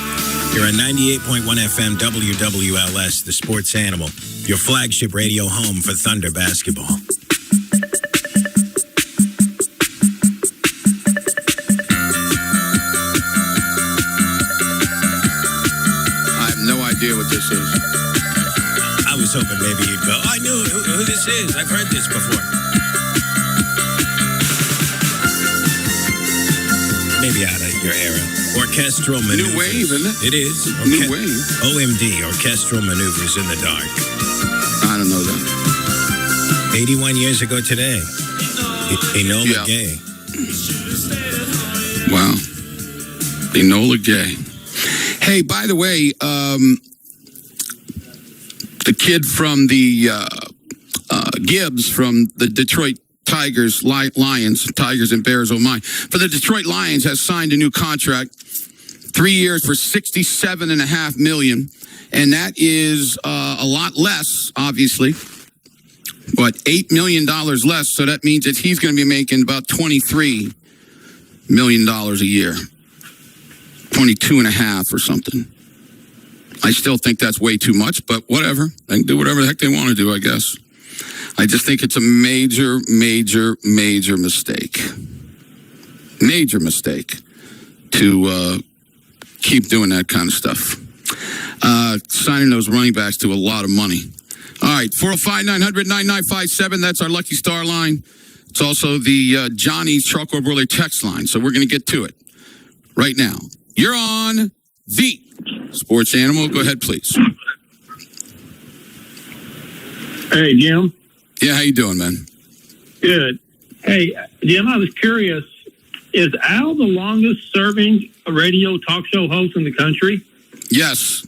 You're on 98.1 FM WWLS, The Sports Animal, your flagship radio home for Thunder basketball. What this is. I was hoping maybe you'd go, I knew who this is. I've heard this before. Maybe out of your era. Orchestral maneuvers. New wave, isn't it? It is. New wave. OMD, orchestral maneuvers in the dark. I don't know that. 81 years ago today. Enola Gay. Wow. Enola Gay. Hey, by the way, the kid from the Gibbs from the Detroit Tigers, Lions, Tigers and Bears, oh my, for the Detroit Lions has signed a new contract, 3 years for $67.5 million, and that is a lot less, obviously. What, $8 million less? So that means that he's going to be making about $23 million a year. 22.5 or something. I still think that's way too much, but whatever. They can do whatever the heck they want to do, I guess. I just think it's a major, major, major mistake. Major mistake to keep doing that kind of stuff. Signing those running backs to a lot of money. All right, 405-900-9957. That's our Lucky Star line. It's also the Johnny's Charcoal Brûlée text line, so we're going to get to it right now. You're on the Sports Animal. Go ahead, please. Hey, Jim. Yeah, how you doing, man? Good. Hey, Jim, I was curious. Is Al the longest-serving radio talk show host in the country? Yes.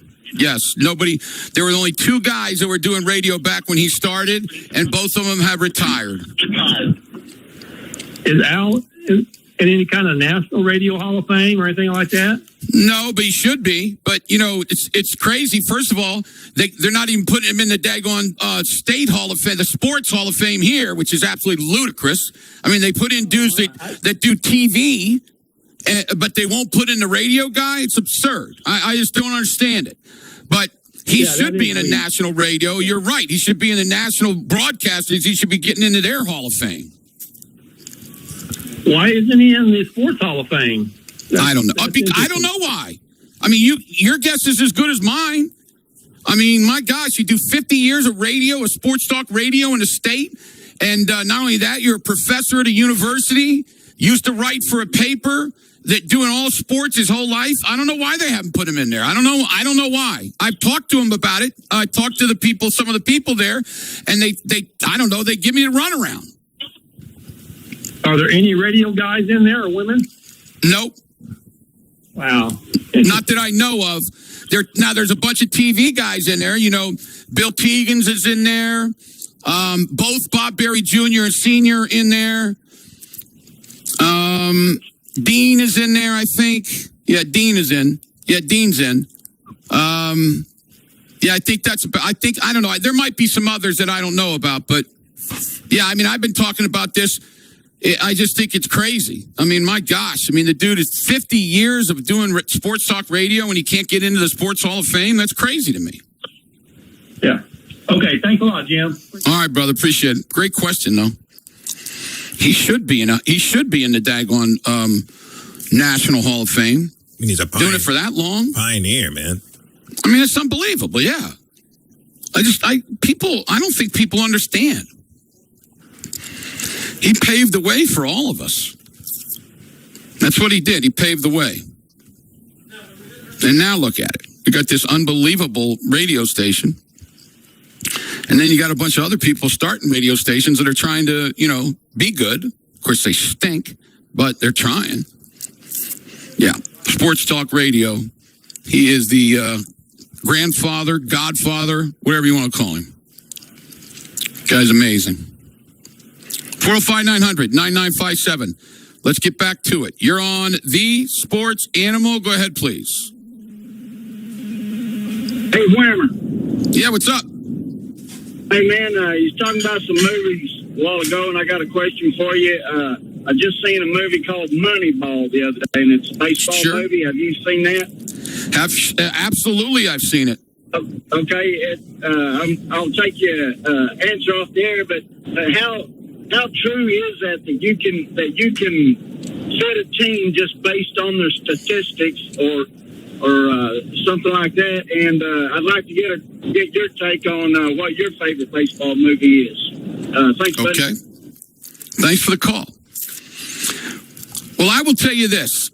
Nobody. There were only 2 guys that were doing radio back when he started, and both of them have retired. Is Al in any kind of National Radio Hall of Fame or anything like that? No, but he should be. But, you know, it's crazy. First of all, they're not even putting him in the daggone State Hall of Fame, the Sports Hall of Fame here, which is absolutely ludicrous. I mean, they put in dudes that do TV, but they won't put in the radio guy. It's absurd. I just don't understand it. But he should be in a national radio. You're right. He should be in the national broadcasters. He should be getting into their Hall of Fame. Why isn't he in the Sports Hall of Fame? I don't know. I don't know why. I mean, your guess is as good as mine. I mean, my gosh, you do 50 years of radio, a sports talk radio in the state. And not only that, you're a professor at a university, used to write for a paper that doing all sports his whole life. I don't know why they haven't put him in there. I don't know why. I've talked to him about it. I talked to some of the people there, and they I don't know, they give me a runaround. Are there any radio guys in there or women? Nope. Wow. Not that I know of. There's a bunch of TV guys in there. You know, Bill Teagans is in there. Both Bob Berry Jr. and Sr. in there. Dean is in there, I think. Yeah, Dean is in. Yeah, Dean's in. Yeah, I think I don't know. There might be some others that I don't know about, but yeah, I mean, I've been talking about this. I just think it's crazy. I mean, my gosh. I mean, the dude is 50 years of doing sports talk radio and he can't get into the Sports Hall of Fame. That's crazy to me. Yeah. Okay. Thanks a lot, Jim. All right, brother. Appreciate it. Great question, though. He should be in the daggone National Hall of Fame. He's a doing it for that long. Pioneer, man. I mean, it's unbelievable. Yeah. I don't think people understand. He paved the way for all of us. That's what he did. He paved the way. And now look at it. You got this unbelievable radio station. And then you got a bunch of other people starting radio stations that are trying to, be good. Of course, they stink, but they're trying. Yeah. Sports Talk Radio. He is the grandfather, godfather, whatever you want to call him. Guy's amazing. 405-900-9957. Let's get back to it. You're on The Sports Animal. Go ahead, please. Hey, Whammer. Yeah, what's up? Hey, man, you was talking about some movies a while ago, and I got a question for you. I just seen a movie called Moneyball the other day, and it's a baseball movie. Have you seen that? Absolutely, I've seen it. Okay, I'll take your answer off the air, but how true is that you can set a team just based on their statistics or something like that? And I'd like to get your take on what your favorite baseball movie is. Thanks, buddy. Okay. Thanks for the call. Well, I will tell you this.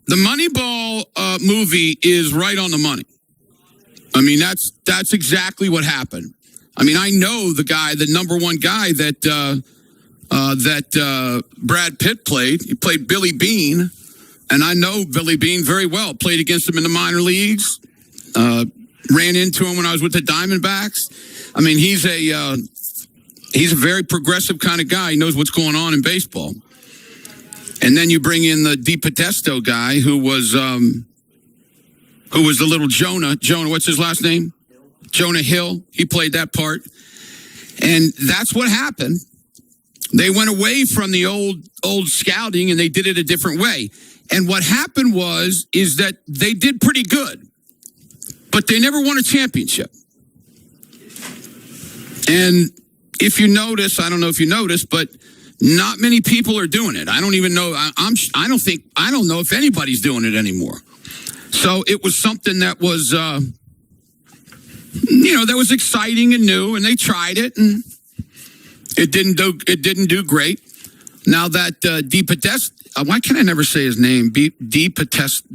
The Moneyball movie is right on the money. I mean, that's exactly what happened. I mean, I know the guy, the number one guy that Brad Pitt played. He played Billy Bean, and I know Billy Bean very well. Played against him in the minor leagues. Ran into him when I was with the Diamondbacks. I mean, he's a very progressive kind of guy. He knows what's going on in baseball. And then you bring in the DiPodesto guy who was the little Jonah. Jonah, what's his last name? Jonah Hill. He played that part. And that's what happened. They went away from the old scouting and they did it a different way. And what happened is that they did pretty good, but they never won a championship. And if you notice, I don't know if you noticed, but not many people are doing it. I don't even know. I don't know if anybody's doing it anymore. So it was something that was, that was exciting and new, and they tried it, and it didn't do great. Now that DiPodesto, why can I never say his name? DiPodesto.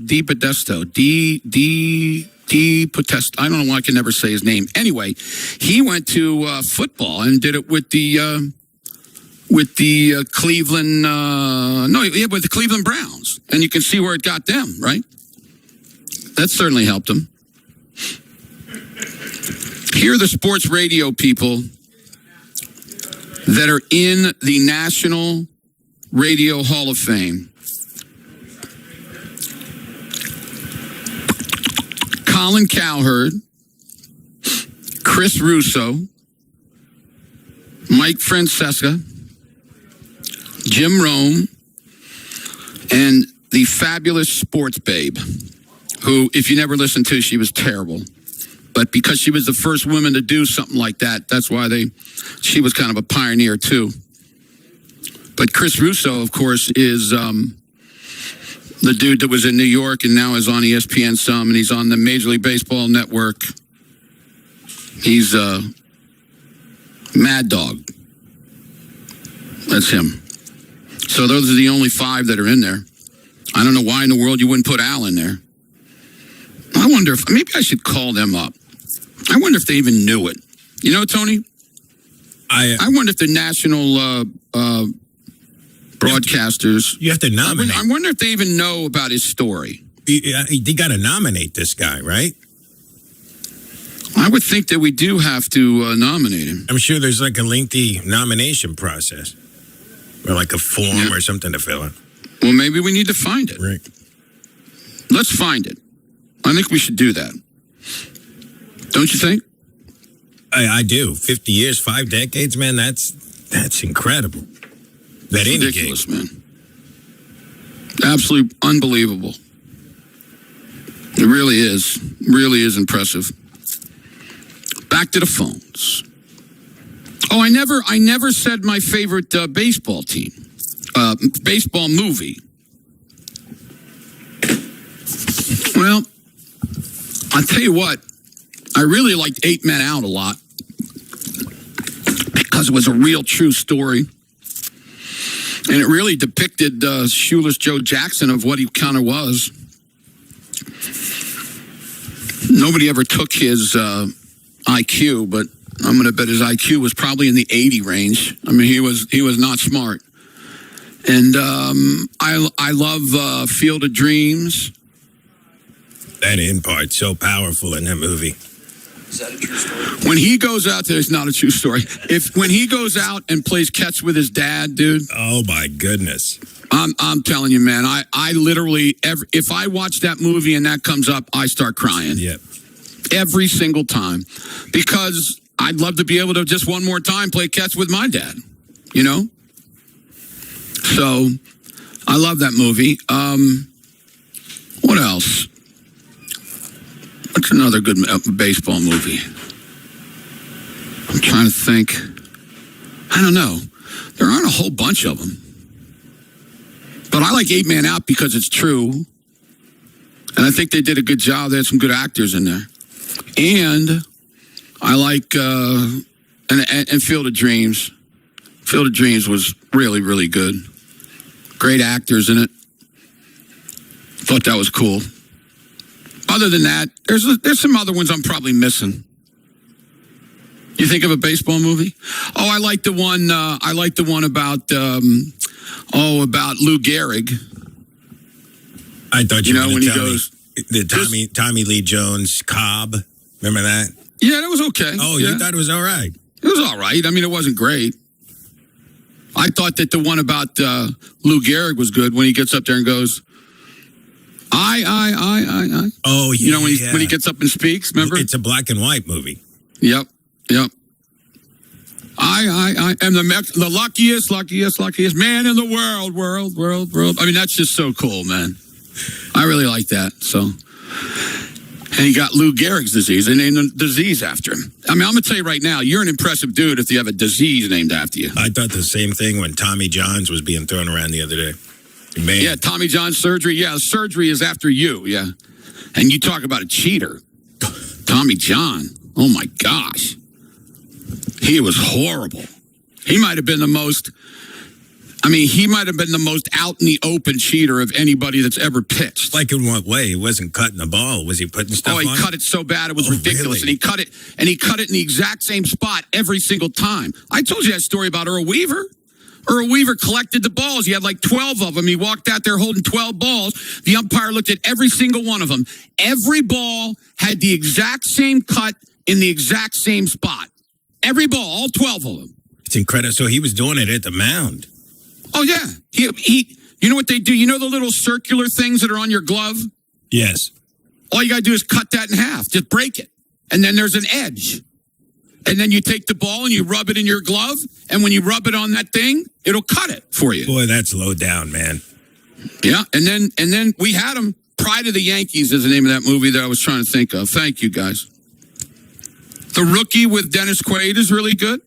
I don't know why I can never say his name. Anyway, he went to football and did it with the Cleveland. With the Cleveland Browns, and you can see where it got them, right? That certainly helped them. Here are the sports radio people that are in the National Radio Hall of Fame. Colin Cowherd, Chris Russo, Mike Francesa, Jim Rome, and the fabulous Sports Babe, who, if you never listened to, she was terrible. But because she was the first woman to do something like that, that's why she was kind of a pioneer too. But Chris Russo, of course, is the dude that was in New York and now is on ESPN some, and he's on the Major League Baseball Network. He's Mad Dog. That's him. So those are the only 5 that are in there. I don't know why in the world you wouldn't put Al in there. I wonder if maybe I should call them up. I wonder if they even knew it. You know, Tony? I wonder if the national broadcasters... You have to nominate. I wonder if they even know about his story. They got to nominate this guy, right? I would think that we do have to nominate him. I'm sure there's like a lengthy nomination process. Or like a form or something to fill out. Well, maybe we need to find it. Right. Let's find it. I think we should do that. Don't you think? I do. 50 years, 5 decades, man. That's incredible. That it's ridiculous, man. Absolutely unbelievable. It really is. Really is impressive. Back to the phones. Oh, I never said my favorite baseball team. Baseball movie. Well, I'll tell you what. I really liked 8 Men Out a lot because it was a real true story. And it really depicted Shoeless Joe Jackson of what he kind of was. Nobody ever took his IQ, but I'm going to bet his IQ was probably in the 80 range. I mean, he was not smart. And I love Field of Dreams. That end part's so powerful in that movie. Is that a true story? When he goes out there, it's not a true story. When he goes out and plays catch with his dad, dude. Oh my goodness. I'm telling you, man. I literally if I watch that movie and that comes up, I start crying. Yep. Every single time, because I'd love to be able to just one more time play catch with my dad. You know. So I love that movie. What else? What's another good baseball movie? I'm trying to think. I don't know. There aren't a whole bunch of them. But I like 8 Man Out because it's true. And I think they did a good job. They had some good actors in there. And I like and Field of Dreams. Field of Dreams was really, really good. Great actors in it. Thought that was cool. Other than that, there's some other ones I'm probably missing. You think of a baseball movie? Oh, I like the one. I like the one about about Lou Gehrig. I thought you were when going to he tell goes me the Tommy Lee Jones Cobb. Remember that? Yeah, that was okay. Oh, yeah. You thought it was all right? It was all right. I mean, it wasn't great. I thought that the one about Lou Gehrig was good when he gets up there and goes, I. Oh, yeah. You know, when he gets up and speaks, remember? It's a black and white movie. Yep. I am the luckiest man in the world. I mean, that's just so cool, man. I really like that. So, and he got Lou Gehrig's disease. They named the disease after him. I mean, I'm going to tell you right now, you're an impressive dude if you have a disease named after you. I thought the same thing when Tommy John's was being thrown around the other day. Man. Yeah, Tommy John's surgery. Yeah, surgery is after you. Yeah. And you talk about a cheater. Tommy John. Oh, my gosh. He was horrible. He might have been the most out in the open cheater of anybody that's ever pitched. Like in what way? He wasn't cutting the ball. Was he putting stuff on? Oh, he cut it so bad it was ridiculous. Really? And he cut it in the exact same spot every single time. I told you that story about Earl Weaver. Earl Weaver collected the balls. He had like 12 of them. He walked out there holding 12 balls. The umpire looked at every single one of them. Every ball had the exact same cut in the exact same spot. Every ball, all 12 of them. It's incredible. So he was doing it at the mound. Oh, yeah. He. You know what they do? You know the little circular things that are on your glove? Yes. All you got to do is cut that in half. Just break it. And then there's an edge. And then you take the ball and you rub it in your glove. And when you rub it on that thing, it'll cut it for you. Boy, that's low down, man. Yeah. And then we had him. Pride of the Yankees is the name of that movie that I was trying to think of. Thank you, guys. The Rookie with Dennis Quaid is really good.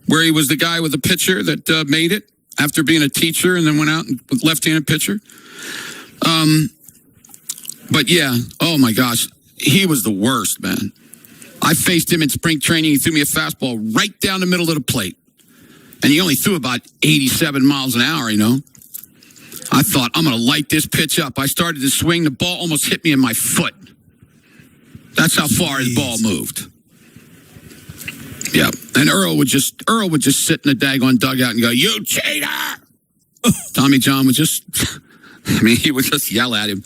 Where he was the guy with the pitcher that made it after being a teacher and then went out and with left-handed pitcher. But yeah, oh my gosh, he was the worst, man. I faced him in spring training. He threw me a fastball right down the middle of the plate. And he only threw about 87 miles an hour, you know. I thought, I'm going to light this pitch up. I started to swing. The ball almost hit me in my foot. That's how far his ball moved. Yeah. And Earl would just sit in the daggone dugout and go, "You cheater!" Tommy John would just, he would just yell at him.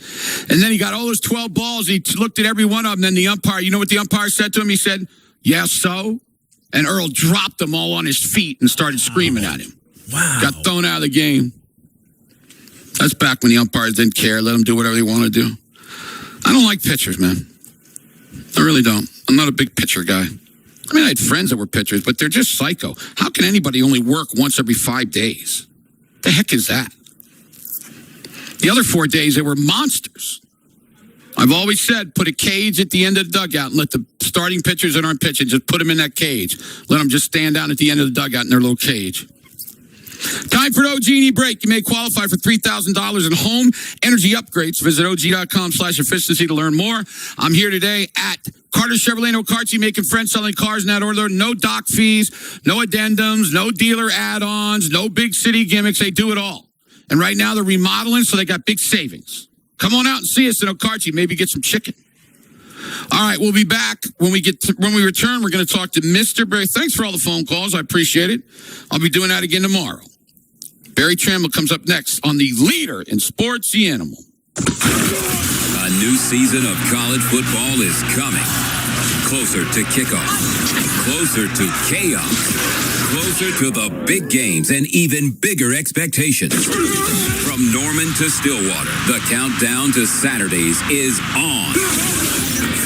And then he got all those 12 balls. He looked at every one of them. Then the umpire, you know what the umpire said to him? He said, "Yeah, so?" And Earl dropped them all on his feet and started screaming at him. Wow. Got thrown out of the game. That's back when the umpires didn't care. Let them do whatever they want to do. I don't like pitchers, man. I really don't. I'm not a big pitcher guy. I mean, I had friends that were pitchers, but they're just psycho. How can anybody only work once every 5 days? The heck is that? The other 4 days, they were monsters. I've always said, put a cage at the end of the dugout and let the starting pitchers that aren't pitching, just put them in that cage. Let them just stand down at the end of the dugout in their little cage. Time for an OG&E break. You may qualify for $3,000 in home energy upgrades. Visit OG.com/efficiency to learn more. I'm here today at Carter Chevrolet and Okarchi, making friends selling cars in that order. No doc fees, no addendums, no dealer add-ons, no big city gimmicks. They do it all. And right now they're remodeling, so they got big savings. Come on out and see us in Okarchi. Maybe get some chicken. All right, we'll be back. When we return, we're going to talk to Mr. Barry. Thanks for all the phone calls. I appreciate it. I'll be doing that again tomorrow. Barry Trammell comes up next on the leader in sports, The Animal. A new season of college football is coming. Closer to kickoff. Closer to chaos. Closer to the big games and even bigger expectations. From Norman to Stillwater, the countdown to Saturdays is on.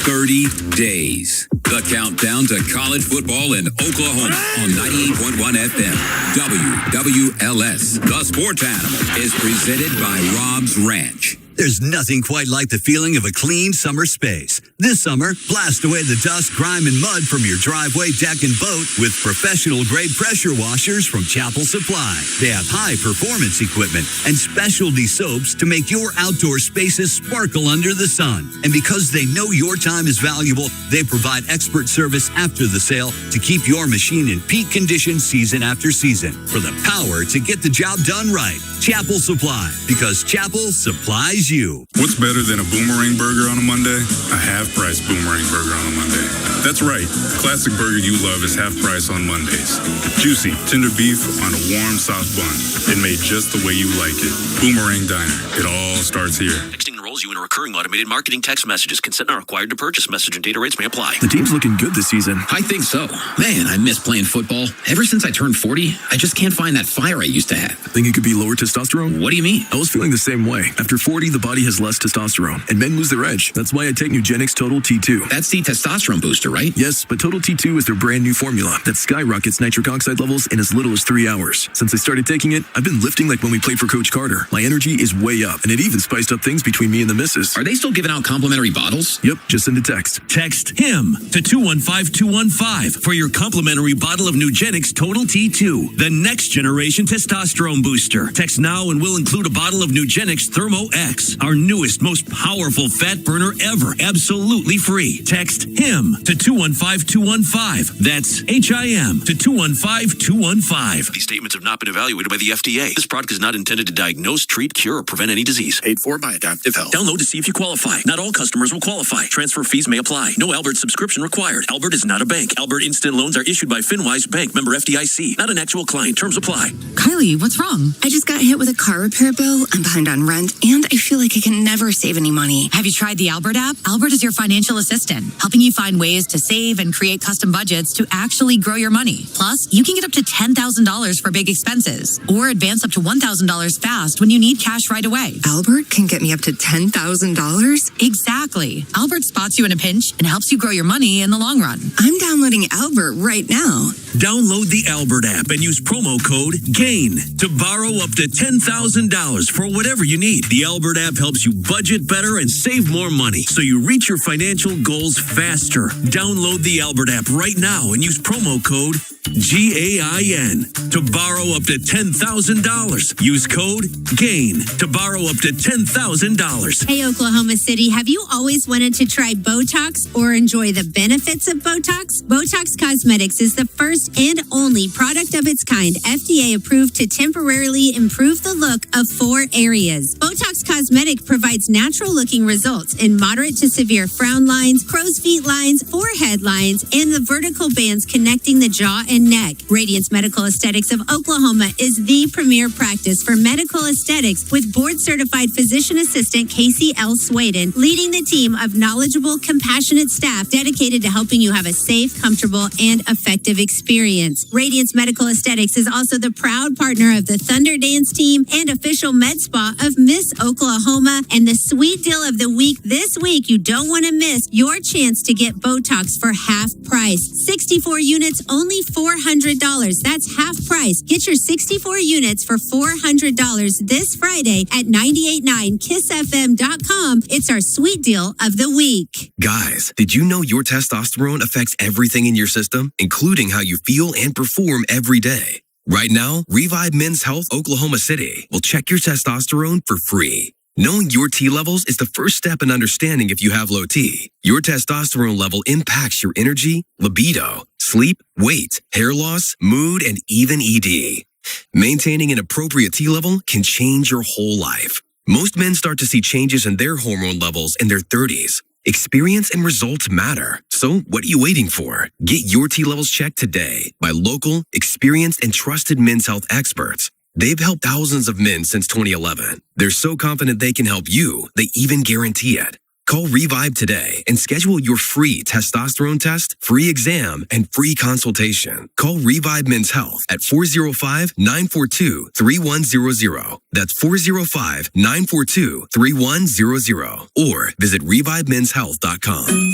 30 days. The countdown to college football in Oklahoma on 98.1 FM. WWLS. The Sports Animal is presented by Rob's Ranch. There's nothing quite like the feeling of a clean summer space. This summer, blast away the dust, grime, and mud from your driveway, deck, and boat with professional-grade pressure washers from Chapel Supply. They have high-performance equipment and specialty soaps to make your outdoor spaces sparkle under the sun. And because they know your time is valuable, they provide expert service after the sale to keep your machine in peak condition season after season. For the power to get the job done right, Chapel Supply, because Chapel supplies you. What's better than a boomerang burger on a Monday? A half-price boomerang burger on a Monday. That's right. Classic burger you love is half price on Mondays. Juicy, tender beef on a warm, soft bun. And made just the way you like it. Boomerang Diner. It all starts here. Texting enrolls you in a recurring automated marketing text messages. Consent not required to purchase. Message and data rates may apply. The team's looking good this season. I think so. Man, I miss playing football. Ever since I turned 40, I just can't find that fire I used to have. Think it could be lower testosterone? What do you mean? I was feeling the same way. After 40, the body has less testosterone, and men lose their edge. That's why I take Nugenix Total T2. That's the testosterone booster, right? Yes, but Total T2 is their brand new formula that skyrockets nitric oxide levels in as little as 3 hours. Since I started taking it, I've been lifting like when we played for Coach Carter. My energy is way up, and it even spiced up things between me and the missus. Are they still giving out complimentary bottles? Yep, just send a text. Text HIM to 215215 for your complimentary bottle of Nugenix Total T2, the next generation testosterone booster. Text now and we'll include a bottle of Nugenix Thermo X, our newest, most powerful fat burner ever, absolutely free. Text HIM to 215215. That's HIM to 215215. These statements have not been evaluated by the FDA. This product is not intended to diagnose, treat, cure, or prevent any disease. Paid for by Adaptive Health. Download to see if you qualify. Not all customers will qualify. Transfer fees may apply. No Albert subscription required. Albert is not a bank. Albert Instant Loans are issued by FinWise Bank, member FDIC. Not an actual client. Terms apply. Kylie, what's wrong? I just got hit with a car repair bill. I'm behind on rent, and I feel like I can never save any money. Have you tried the Albert app? Albert is your financial assistant, helping you find ways to save and create custom budgets to actually grow your money. Plus, you can get up to $10,000 for big expenses or advance up to $1,000 fast when you need cash right away. Albert can get me up to $10,000? Exactly. Albert spots you in a pinch and helps you grow your money in the long run. I'm downloading Albert right now. Download the Albert app and use promo code GAIN to borrow up to $10,000 for whatever you need. The Albert app helps you budget better and save more money so you reach your financial goals faster. Download the Albert app right now and use promo code GAIN to borrow up to $10,000. Use code GAIN to borrow up to $10,000. Hey, Oklahoma City, have you always wanted to try Botox or enjoy the benefits of Botox? Botox Cosmetics is the first and only product of its kind FDA approved to temporarily improve the look of 4 areas. Botox Cosmetic provides natural looking results in moderate to severe frown lines, crow's feet lines, forehead lines, and the vertical bands connecting the jaw and neck. Radiance Medical Aesthetics of Oklahoma is the premier practice for medical aesthetics with board-certified physician assistant Casey L. Swaden leading the team of knowledgeable, compassionate staff dedicated to helping you have a safe, comfortable, and effective experience. Radiance Medical Aesthetics is also the proud partner of the Thunder Dance team and official med spa of Miss Oklahoma. And the sweet deal of the week this week, you don't want to miss your chance to get Botox for half price. 64 units, only $400. That's half price. Get your 64 units for $400 this Friday at 989kissfm.com. It's our sweet deal of the week. Guys, did you know your testosterone affects everything in your system, including how you feel and perform every day? Right now, Revive Men's Health Oklahoma City will check your testosterone for free. Knowing your T levels is the first step in understanding if you have low T. Your testosterone level impacts your energy, libido, sleep, weight, hair loss, mood, and even ED. Maintaining an appropriate T level can change your whole life. Most men start to see changes in their hormone levels in their 30s. Experience and results matter. So what are you waiting for? Get your T levels checked today by local, experienced, and trusted men's health experts. They've helped thousands of men since 2011. They're so confident they can help you, they even guarantee it. Call Revive today and schedule your free testosterone test, free exam, and free consultation. Call Revive Men's Health at 405-942-3100. That's 405-942-3100. Or visit ReviveMen'sHealth.com.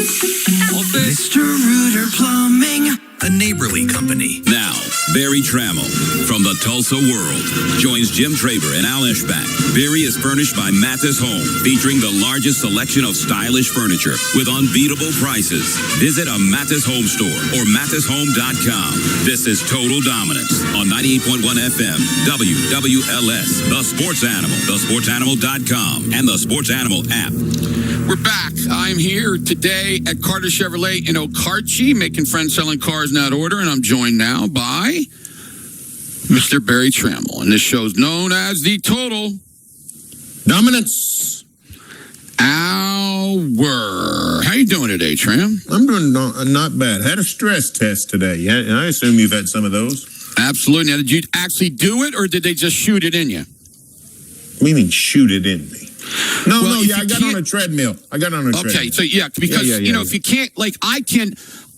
Mr. Rooter Plumbing, a neighborly company. Now, Barry Trammell from the Tulsa World joins Jim Traber and Al Eschbach. Barry is furnished by Mathis Home, featuring the largest selection of stylish furniture with unbeatable prices. Visit a Mathis Home store or MathisHome.com. This is Total Dominance on 98.1 FM, WWLS, The Sports Animal, thesportsanimal.com, and the Sports Animal app. We're back. I'm here today at Carter Chevrolet in Okarche, making friends selling cars in that order, and I'm joined now by Mr. Barry Trammell, and this show's known as the Total Dominance Hour. How you doing today, Tram? I'm doing not bad. Had a stress test today. I assume you've had some of those. Absolutely. Now, did you actually do it, or did they just shoot it in you? What do you mean, shoot it in me? No, I got on a treadmill. Okay, so because, if you can't, I can,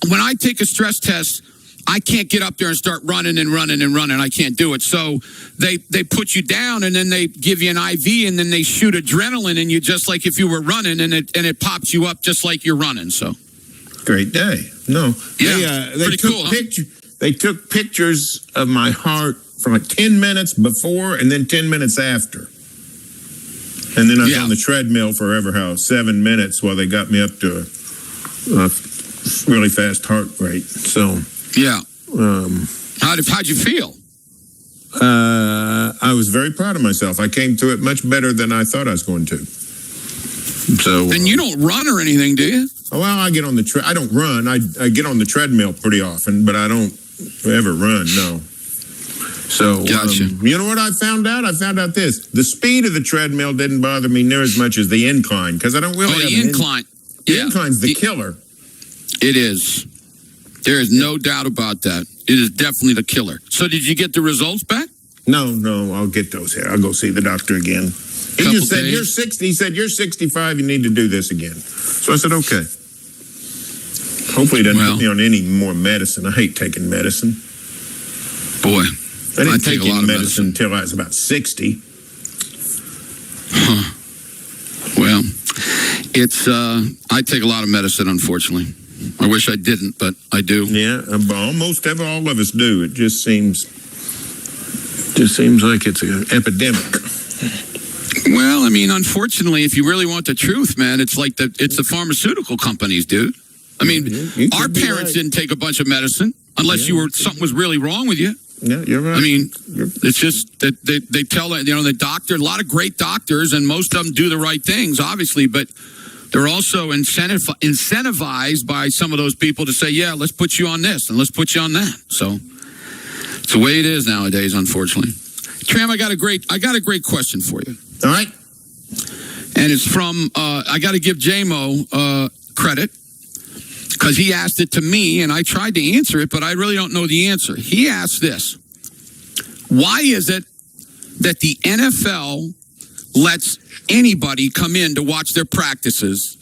when I take a stress test, I can't get up there and start running. I can't do it. So they put you down, and then they give you an IV, and then they shoot adrenaline in you, just like if you were running, and it pops you up just like you're running. So great day. No, pretty cool. They took pictures of my heart from 10 minutes before and then 10 minutes after. And then I was on the treadmill for 7 minutes while they got me up to a really fast heart rate. So how'd you feel? I was very proud of myself. I came through it much better than I thought I was going to. So, and you don't run or anything, do you? Well, I get on the I don't run. I get on the treadmill pretty often, but I don't ever run. No. So, gotcha. You know what I found out? I found out this. The speed of the treadmill didn't bother me near as much as the incline, because I don't really have the incline. The incline's the killer. It is. There is no doubt about that. It is definitely the killer. So did you get the results back? No, I'll get those here. I'll go see the doctor again. He just said, you're 60. He said, you're 65. You need to do this again. So I said, okay. Hopefully he doesn't put me on any more medicine. I hate taking medicine. Boy. I didn't take any medicine until I was about 60. Huh. Well, it's, I take a lot of medicine, unfortunately. I wish I didn't, but I do. Yeah, almost all of us do. It just seems like it's an epidemic. Well, I mean, unfortunately, if you really want the truth, man, it's like it's the pharmaceutical companies, dude. I mean, our parents didn't take a bunch of medicine unless something was really wrong with you. Yeah, you're right. I mean, it's just that they tell the doctor, a lot of great doctors, and most of them do the right things, obviously, but they're also incentivized by some of those people to say, yeah, let's put you on this and let's put you on that. So it's the way it is nowadays, unfortunately. Tram, I got a great question for you. All right. And it's from, I got to give J-Mo credit, because he asked it to me, and I tried to answer it, but I really don't know the answer. He asked this: why is it that the NFL lets anybody come in to watch their practices,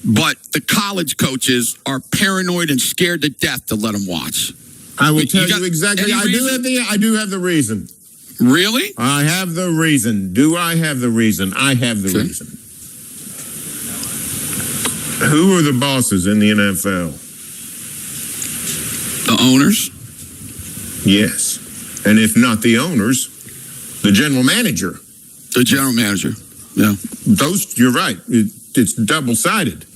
but the college coaches are paranoid and scared to death to let them watch? I will tell you exactly. I do have the reason. Really? I have the reason. Do I have the reason? I have the reason. Who are the bosses in the NFL? The owners? Yes. And if not the owners, the general manager. The general manager, yeah. You're right. It's double-sided.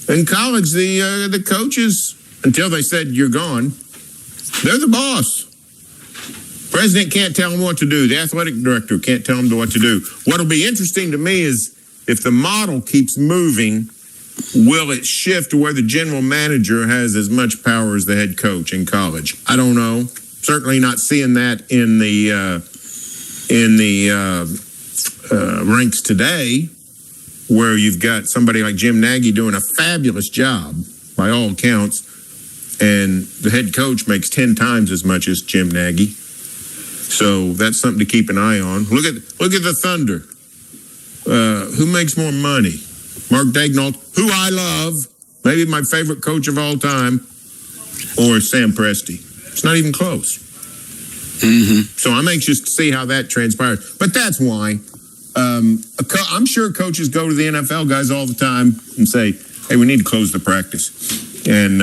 In college, the coaches, until they said you're gone, they're the boss. President can't tell them what to do. The athletic director can't tell them what to do. What'll be interesting to me is if the model keeps moving, will it shift to where the general manager has as much power as the head coach in college? I don't know. Certainly not seeing that in the ranks today, where you've got somebody like Jim Nagy doing a fabulous job by all accounts, and the head coach makes 10 times as much as Jim Nagy. So that's something to keep an eye on. Look at the Thunder. Who makes more money? Mark Daignault, who I love, maybe my favorite coach of all time, or Sam Presti. It's not even close. So I'm anxious to see how that transpires. But that's why I'm sure coaches go to the NFL guys all the time and say, hey, we need to close the practice. And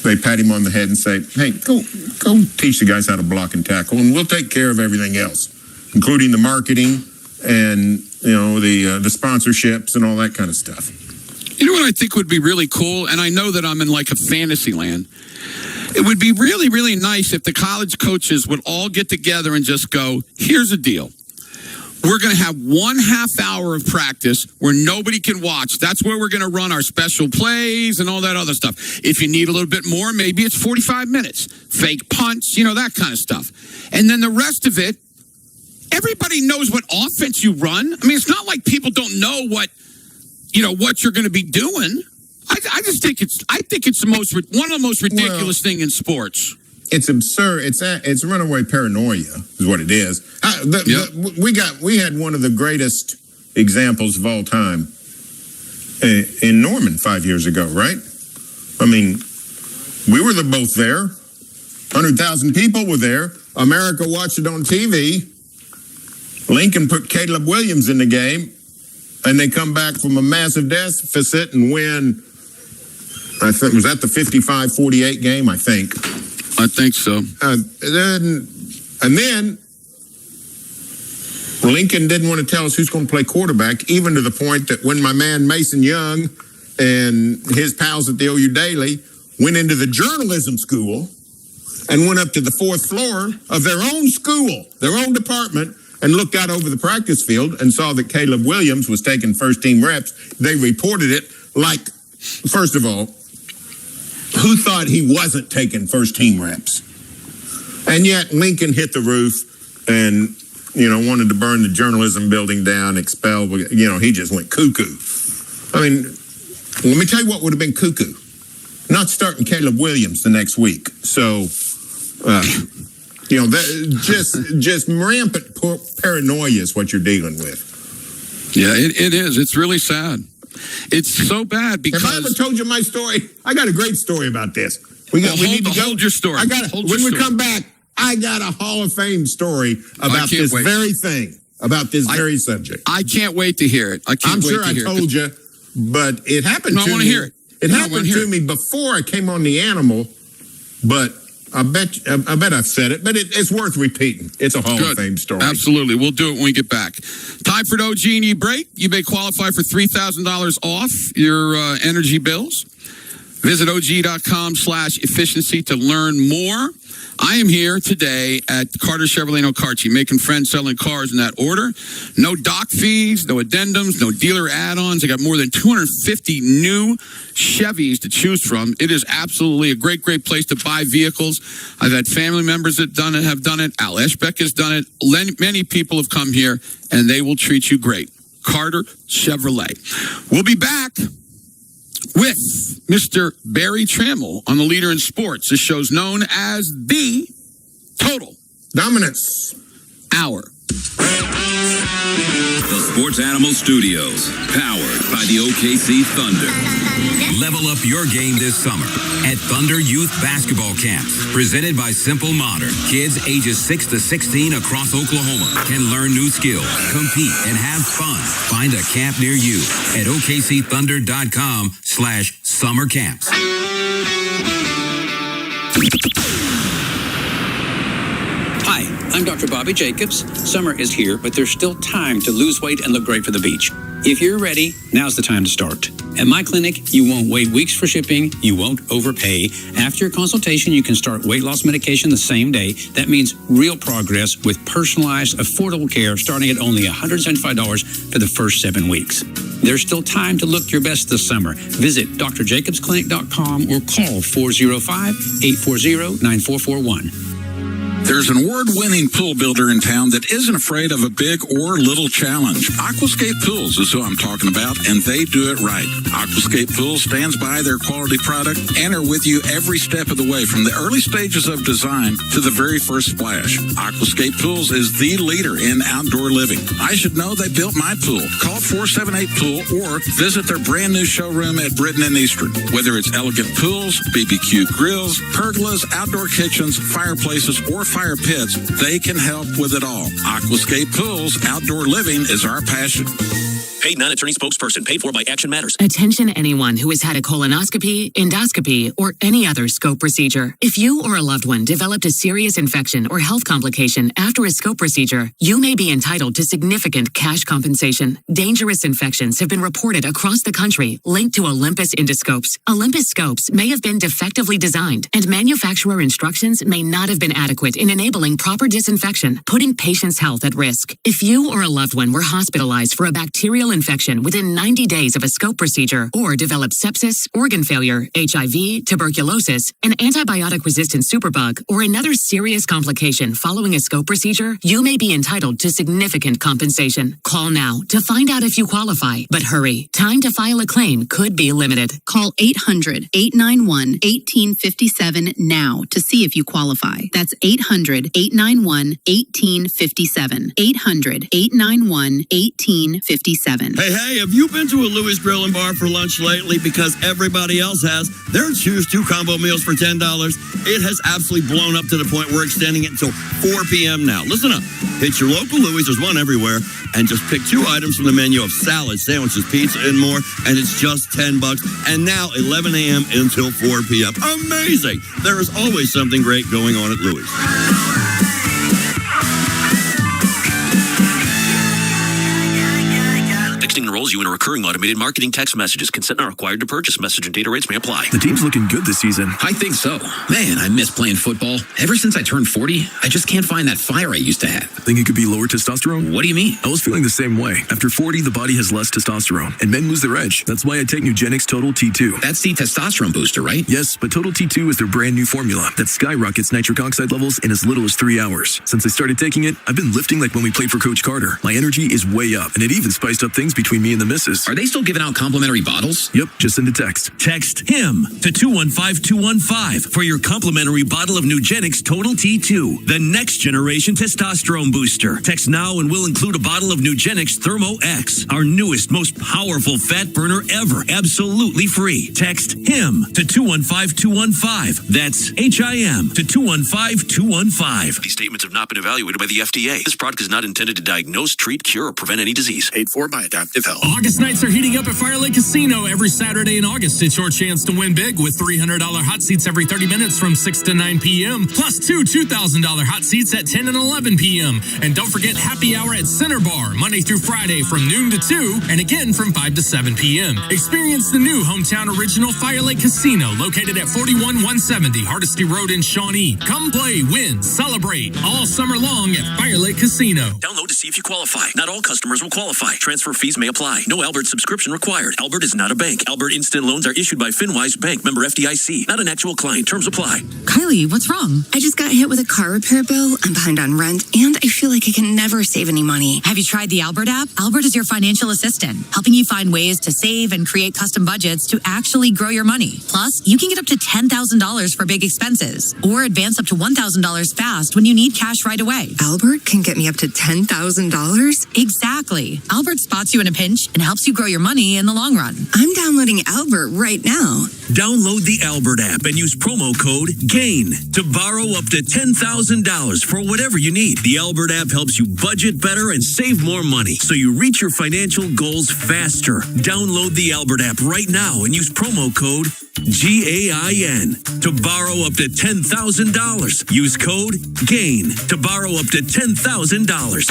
they pat him on the head and say, hey, go teach the guys how to block and tackle, and we'll take care of everything else, including the marketing and, the sponsorships and all that kind of stuff. You know what I think would be really cool? And I know that I'm in like a fantasy land. It would be really, really nice if the college coaches would all get together and just go, here's the deal. We're going to have 1.5 hour of practice where nobody can watch. That's where we're going to run our special plays and all that other stuff. If you need a little bit more, maybe it's 45 minutes. Fake punts, that kind of stuff. And then the rest of it, everybody knows what offense you run. I mean, it's not like people don't know what you're going to be doing. I just think it's one of the most ridiculous thing in sports. It's absurd. It's runaway paranoia is what it is. We had one of the greatest examples of all time in Norman 5 years ago, right? I mean, we were both there. 100,000 people were there. America watched it on TV. Lincoln put Caleb Williams in the game, and they come back from a massive deficit and win. I think was that the 55-48 game. I think so. And then Lincoln didn't want to tell us who's going to play quarterback, even to the point that when my man Mason Young and his pals at the OU Daily went into the journalism school and went up to the 4th floor of their own school, their own department, and looked out over the practice field and saw that Caleb Williams was taking first-team reps. They reported it like, first of all, who thought he wasn't taking first-team reps? And yet Lincoln hit the roof and, wanted to burn the journalism building down, expel, he just went cuckoo. I mean, let me tell you what would have been cuckoo. Not starting Caleb Williams the next week. So, just rampant paranoia is what you're dealing with. Yeah, it is. It's really sad. It's so bad because... Have I ever told you my story? I got a great story about this. We need to go. Hold your story. When we come back, I got a Hall of Fame story about this very thing, about this very subject. I can't wait to hear it. I'm sure I told you, but it happened to me. I want to hear it. It happened to me before I came on the animal, but I bet I've said it, but it's worth repeating. It's a Hall of Fame story. Absolutely. We'll do it when we get back. Time for an OG&E break. You may qualify for $3,000 off your energy bills. Visit OG.com/efficiency to learn more. I am here today at Carter Chevrolet in Okarche, making friends selling cars in that order. No doc fees, no addendums, no dealer add-ons. I got more than 250 new Chevys to choose from. It is absolutely a great, great place to buy vehicles. I've had family members that have done it. Al Eschbeck has done it. Many people have come here, and they will treat you great. Carter Chevrolet. We'll be back with Mr. Barry Trammell on the Leader in Sports. This show's known as the Total Dominance Hour. The Sports Animal Studios, powered by the OKC Thunder. Level up your game this summer at Thunder Youth Basketball Camps, presented by Simple Modern. Kids ages 6 to 16 across Oklahoma can learn new skills, compete, and have fun. Find a camp near you at OKCThunder.com/summer camps. Hi, I'm Dr. Bobby Jacobs. Summer is here, but there's still time to lose weight and look great for the beach. If you're ready, now's the time to start. At my clinic, you won't wait weeks for shipping. You won't overpay. After your consultation, you can start weight loss medication the same day. That means real progress with personalized, affordable care starting at only $175 for the first 7 weeks. There's still time to look your best this summer. Visit drjacobsclinic.com or call 405-840-9441. There's an award-winning pool builder in town that isn't afraid of a big or little challenge. Aquascape Pools is who I'm talking about, and they do it right. Aquascape Pools stands by their quality product and are with you every step of the way, from the early stages of design to the very first splash. Aquascape Pools is the leader in outdoor living. I should know they built my pool. Call 478-POOL or visit their brand new showroom at Britton and Eastern. Whether it's elegant pools, BBQ grills, pergolas, outdoor kitchens, fireplaces, or fire pits, they can help with it all. Aquascape Pools, outdoor living is our passion. Paid non-attorney spokesperson. Paid for by Action Matters. Attention anyone who has had a colonoscopy, endoscopy, or any other scope procedure. If you or a loved one developed a serious infection or health complication after a scope procedure, you may be entitled to significant cash compensation. Dangerous infections have been reported across the country linked to Olympus endoscopes. Olympus scopes may have been defectively designed, and manufacturer instructions may not have been adequate in enabling proper disinfection, putting patients' health at risk. If you or a loved one were hospitalized for a bacterial infection within 90 days of a scope procedure, or developed sepsis, organ failure, HIV, tuberculosis, an antibiotic-resistant superbug, or another serious complication following a scope procedure, you may be entitled to significant compensation. Call now to find out if you qualify. But hurry, time to file a claim could be limited. Call 800-891-1857 now to see if you qualify. That's 800-891-1857. 800-891-1857. Hey, have you been to a Louis Grill and Bar for lunch lately? Because everybody else has. Their Choose 2 combo meals for $10. It has absolutely blown up to the point we're extending it until 4 p.m. now. Listen up. Hit your local Louis, there's one everywhere, and just pick 2 items from the menu of salad, sandwiches, pizza, and more, and it's just $10. And now 11 a.m. until 4 p.m. Amazing! There is always something great going on at Louis. Texting enrolls you in a recurring automated marketing text messages. Consent not required to purchase. Message and data rates may apply. The team's looking good this season. I think so. Man, I miss playing football. Ever since I turned 40, I just can't find that fire I used to have. Think it could be lower testosterone? What do you mean? I was feeling the same way. After 40, the body has less testosterone, and men lose their edge. That's why I take Nugenix Total T2. That's the testosterone booster, right? Yes, but Total T2 is their brand new formula that skyrockets nitric oxide levels in as little as 3 hours. Since I started taking it, I've been lifting like when we played for Coach Carter. My energy is way up, and it even spiced up things between me and the missus. Are they still giving out complimentary bottles? Yep, just send a text. Text HIM to 215-215 for your complimentary bottle of Nugenix Total T2, the next generation testosterone booster. Text now and we'll include a bottle of Nugenix Thermo X, our newest, most powerful fat burner ever, absolutely free. Text HIM to 215-215. That's HIM to 215-215. These statements have not been evaluated by the FDA. This product is not intended to diagnose, treat, cure, or prevent any disease. Paid for by Adaptive Health. August nights are heating up at Fire Lake Casino every Saturday in August. It's your chance to win big with $300 hot seats every 30 minutes from 6 to 9 p.m. Plus 2 $2,000 hot seats at 10 and 11 p.m. And don't forget happy hour at Center Bar Monday through Friday from noon to 2 and again from 5 to 7 p.m. Experience the new hometown original Fire Lake Casino located at 41170 Hardesty Road in Shawnee. Come play, win, celebrate all summer long at Fire Lake Casino. Download to see if you qualify. Not all customers will qualify. Transfer fees may apply. No Albert subscription required. Albert is not a bank. Albert Instant Loans are issued by FinWise Bank, member FDIC. Not an actual client. Terms apply. Kylie, what's wrong? I just got hit with a car repair bill. I'm behind on rent, and I feel like I can never save any money. Have you tried the Albert app? Albert is your financial assistant, helping you find ways to save and create custom budgets to actually grow your money. Plus, you can get up to $10,000 for big expenses, or advance up to $1,000 fast when you need cash right away. Albert can get me up to $10,000? Exactly. Albert spots you in a pinch and helps you grow your money in the long run. I'm downloading Albert right now. Download the Albert app and use promo code GAIN to borrow up to $10,000 for whatever you need. The Albert app helps you budget better and save more money, so you reach your financial goals faster. Download the Albert app right now and use promo code GAIN to borrow up to $10,000. Use code GAIN to borrow up to $10,000.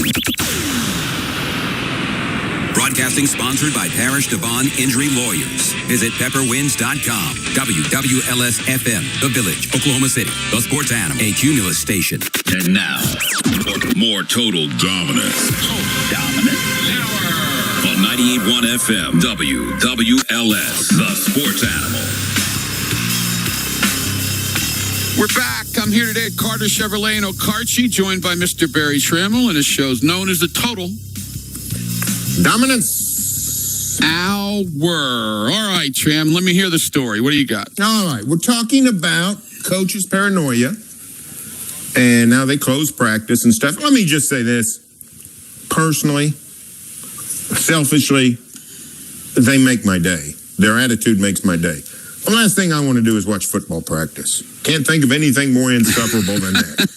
Broadcasting sponsored by Parish Devon Injury Lawyers. Visit pepperwinds.com. WWLS-FM, The Village, Oklahoma City, the Sports Animal, a Cumulus station. And now, more total dominance. On 98.1 FM, WWLS, the Sports Animal. We're back. I'm here today at Carter Chevrolet in Okarche, joined by Mr. Barry Trammell, and his show's known as The Total Dominance Hour. All right, Tram, let me hear the story. What do you got? All right, we're talking about coaches' paranoia and now they close practice and stuff. Let me just say this. Personally, selfishly, they make my day. Their attitude makes my day. The last thing I want to do is watch football practice. Can't think of anything more insufferable than that.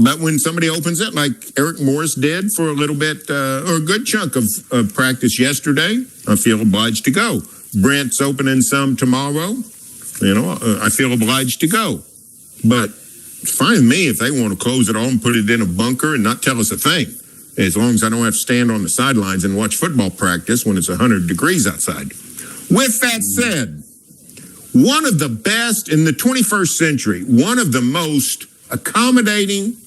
But when somebody opens it, like Eric Morris did for a little bit, or a good chunk of practice yesterday, I feel obliged to go. Brent's opening some tomorrow. I feel obliged to go. But it's fine with me if they want to close it all and put it in a bunker and not tell us a thing. As long as I don't have to stand on the sidelines and watch football practice when it's 100 degrees outside. With that said, one of the best in the 21st century, one of the most accommodating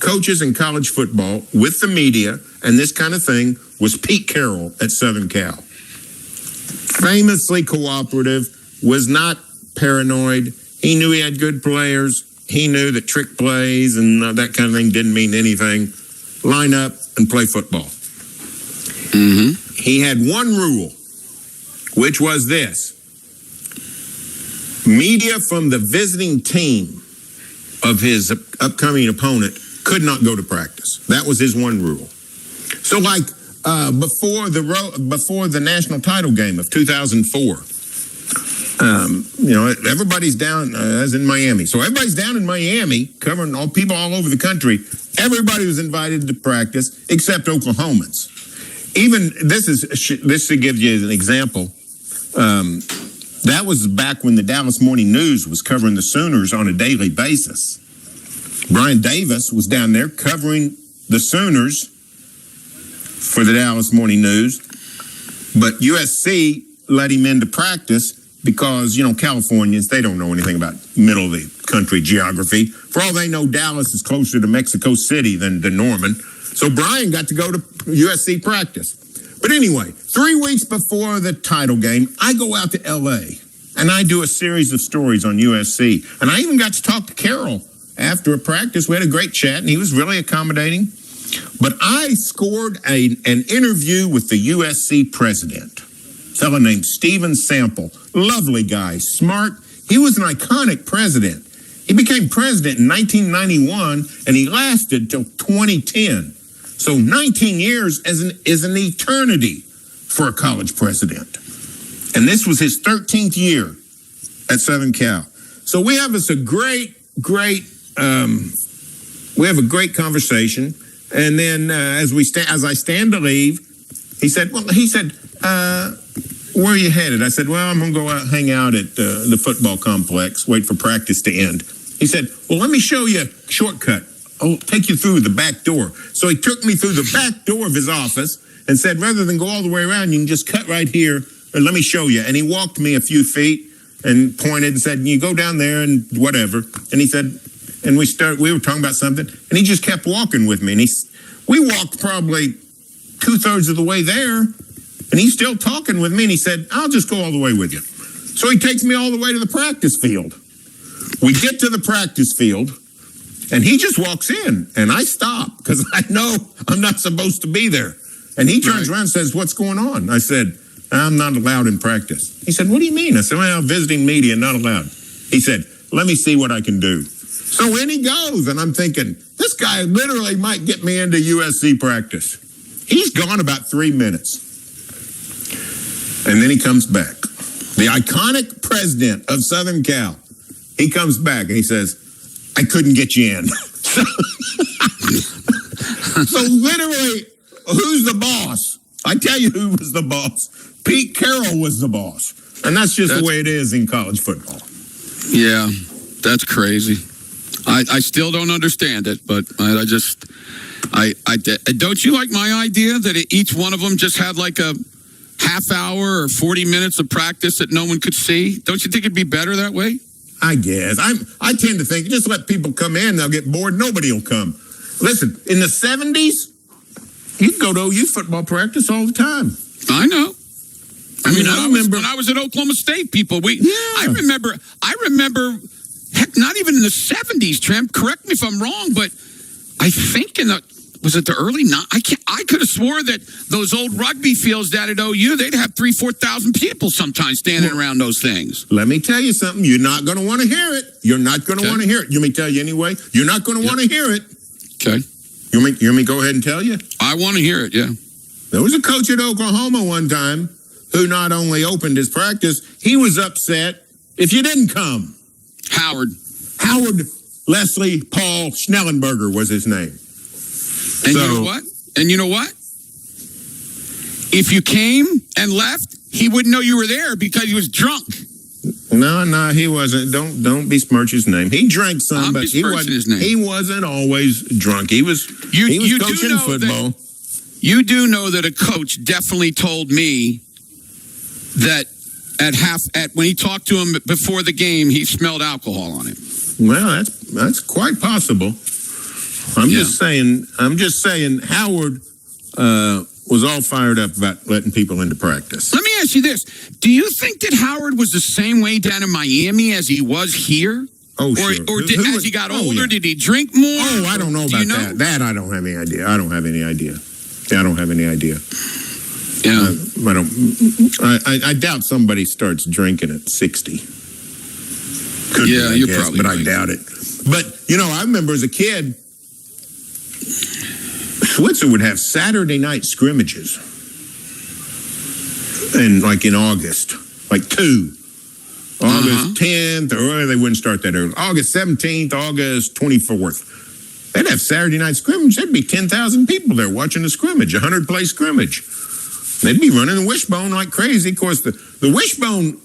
coaches in college football with the media and this kind of thing was Pete Carroll at Southern Cal. Famously cooperative, was not paranoid. He knew he had good players. He knew that trick plays and that kind of thing didn't mean anything. Line up and play football. Mm-hmm. He had one rule, which was this. Media from the visiting team of his upcoming opponent could not go to practice. That was his one rule. So like before the national title game of 2004, everybody's down, as in Miami. So everybody's down in Miami, covering all people all over the country. Everybody was invited to practice except Oklahomans. Even this should give you an example. That was back when the Dallas Morning News was covering the Sooners on a daily basis. Brian Davis was down there covering the Sooners for the Dallas Morning News, but USC let him into practice because, Californians, they don't know anything about middle of the country geography. For all they know, Dallas is closer to Mexico City than Norman. So Brian got to go to USC practice. But anyway, 3 weeks before the title game, I go out to L.A. and I do a series of stories on USC. And I even got to talk to Carroll after a practice. We had a great chat, and he was really accommodating. But I scored an interview with the USC president, a fellow named Stephen Sample. Lovely guy, smart. He was an iconic president. He became president in 1991, and he lasted till 2010. So 19 years is an eternity for a college president. And this was his 13th year at Southern Cal. So we have a great conversation. And then as I stand to leave, he said, where are you headed? I said, well, I'm going to go out, hang out at the football complex, wait for practice to end. He said, well, let me show you a shortcut. I'll take you through the back door. So he took me through the back door of his office and said, rather than go all the way around, you can just cut right here and let me show you. And he walked me a few feet and pointed and said, you go down there and whatever. And he said, and we were talking about something, and he just kept walking with me. And we walked probably 2/3 of the way there, and he's still talking with me. And he said, I'll just go all the way with you. So he takes me all the way to the practice field. We get to the practice field, and he just walks in, and I stop because I know I'm not supposed to be there. And he turns around and says, what's going on? I said, I'm not allowed in practice. He said, what do you mean? I said, well, visiting media, not allowed. He said, let me see what I can do. So in he goes, and I'm thinking, this guy literally might get me into USC practice. He's gone about 3 minutes. And then he comes back. The iconic president of Southern Cal. He comes back and he says, I couldn't get you in. So literally, who's the boss? I tell you who was the boss. Pete Carroll was the boss. And that's the way it is in college football. Yeah, that's crazy. I still don't understand it, but I don't you like my idea that each one of them just had like a half hour or 40 minutes of practice that no one could see? Don't you think it'd be better that way? I guess. I tend to think, just let people come in, they'll get bored, nobody will come. Listen, in the 70s, you could go to OU football practice all the time. I know. I mean, when I was at Oklahoma State, people, I remember, heck, not even in the 70s, Tramp, correct me if I'm wrong, but I think was it the early I could have swore that those old rugby fields down at OU, they'd have 4,000 people sometimes standing around those things. Let me tell you something. You're not going to want to hear it. You're not going to want to hear it. You want me to tell you anyway? You're not going to want to hear it. Okay. You want me to go ahead and tell you? I want to hear it, yeah. There was a coach at Oklahoma one time who not only opened his practice, he was upset if you didn't come. Howard Leslie Paul Schnellenberger was his name. And you know what? If you came and left, he wouldn't know you were there because he was drunk. No, he wasn't. Don't besmirch his name. He drank some, but he wasn't. His name. He wasn't always drunk. He was coaching football. You do know that a coach definitely told me that when he talked to him before the game, he smelled alcohol on him. Well, that's quite possible. I'm just saying. Howard was all fired up about letting people into practice. Let me ask you this: do you think that Howard was the same way down in Miami as he was here? Oh, sure. Or as he got older, did he drink more? Oh, I don't know about that. That I don't have any idea. I don't have any idea. Yeah, I doubt somebody starts drinking at 60. Could be, I guess, probably but right. I doubt it. But I remember as a kid, Switzer would have Saturday night scrimmages, and in August, 2. August 10th, or they wouldn't start that early. August 17th, August 24th. They'd have Saturday night scrimmage. There'd be 10,000 people there watching the scrimmage, 100-play scrimmage. They'd be running the wishbone like crazy. Of course, the wishbone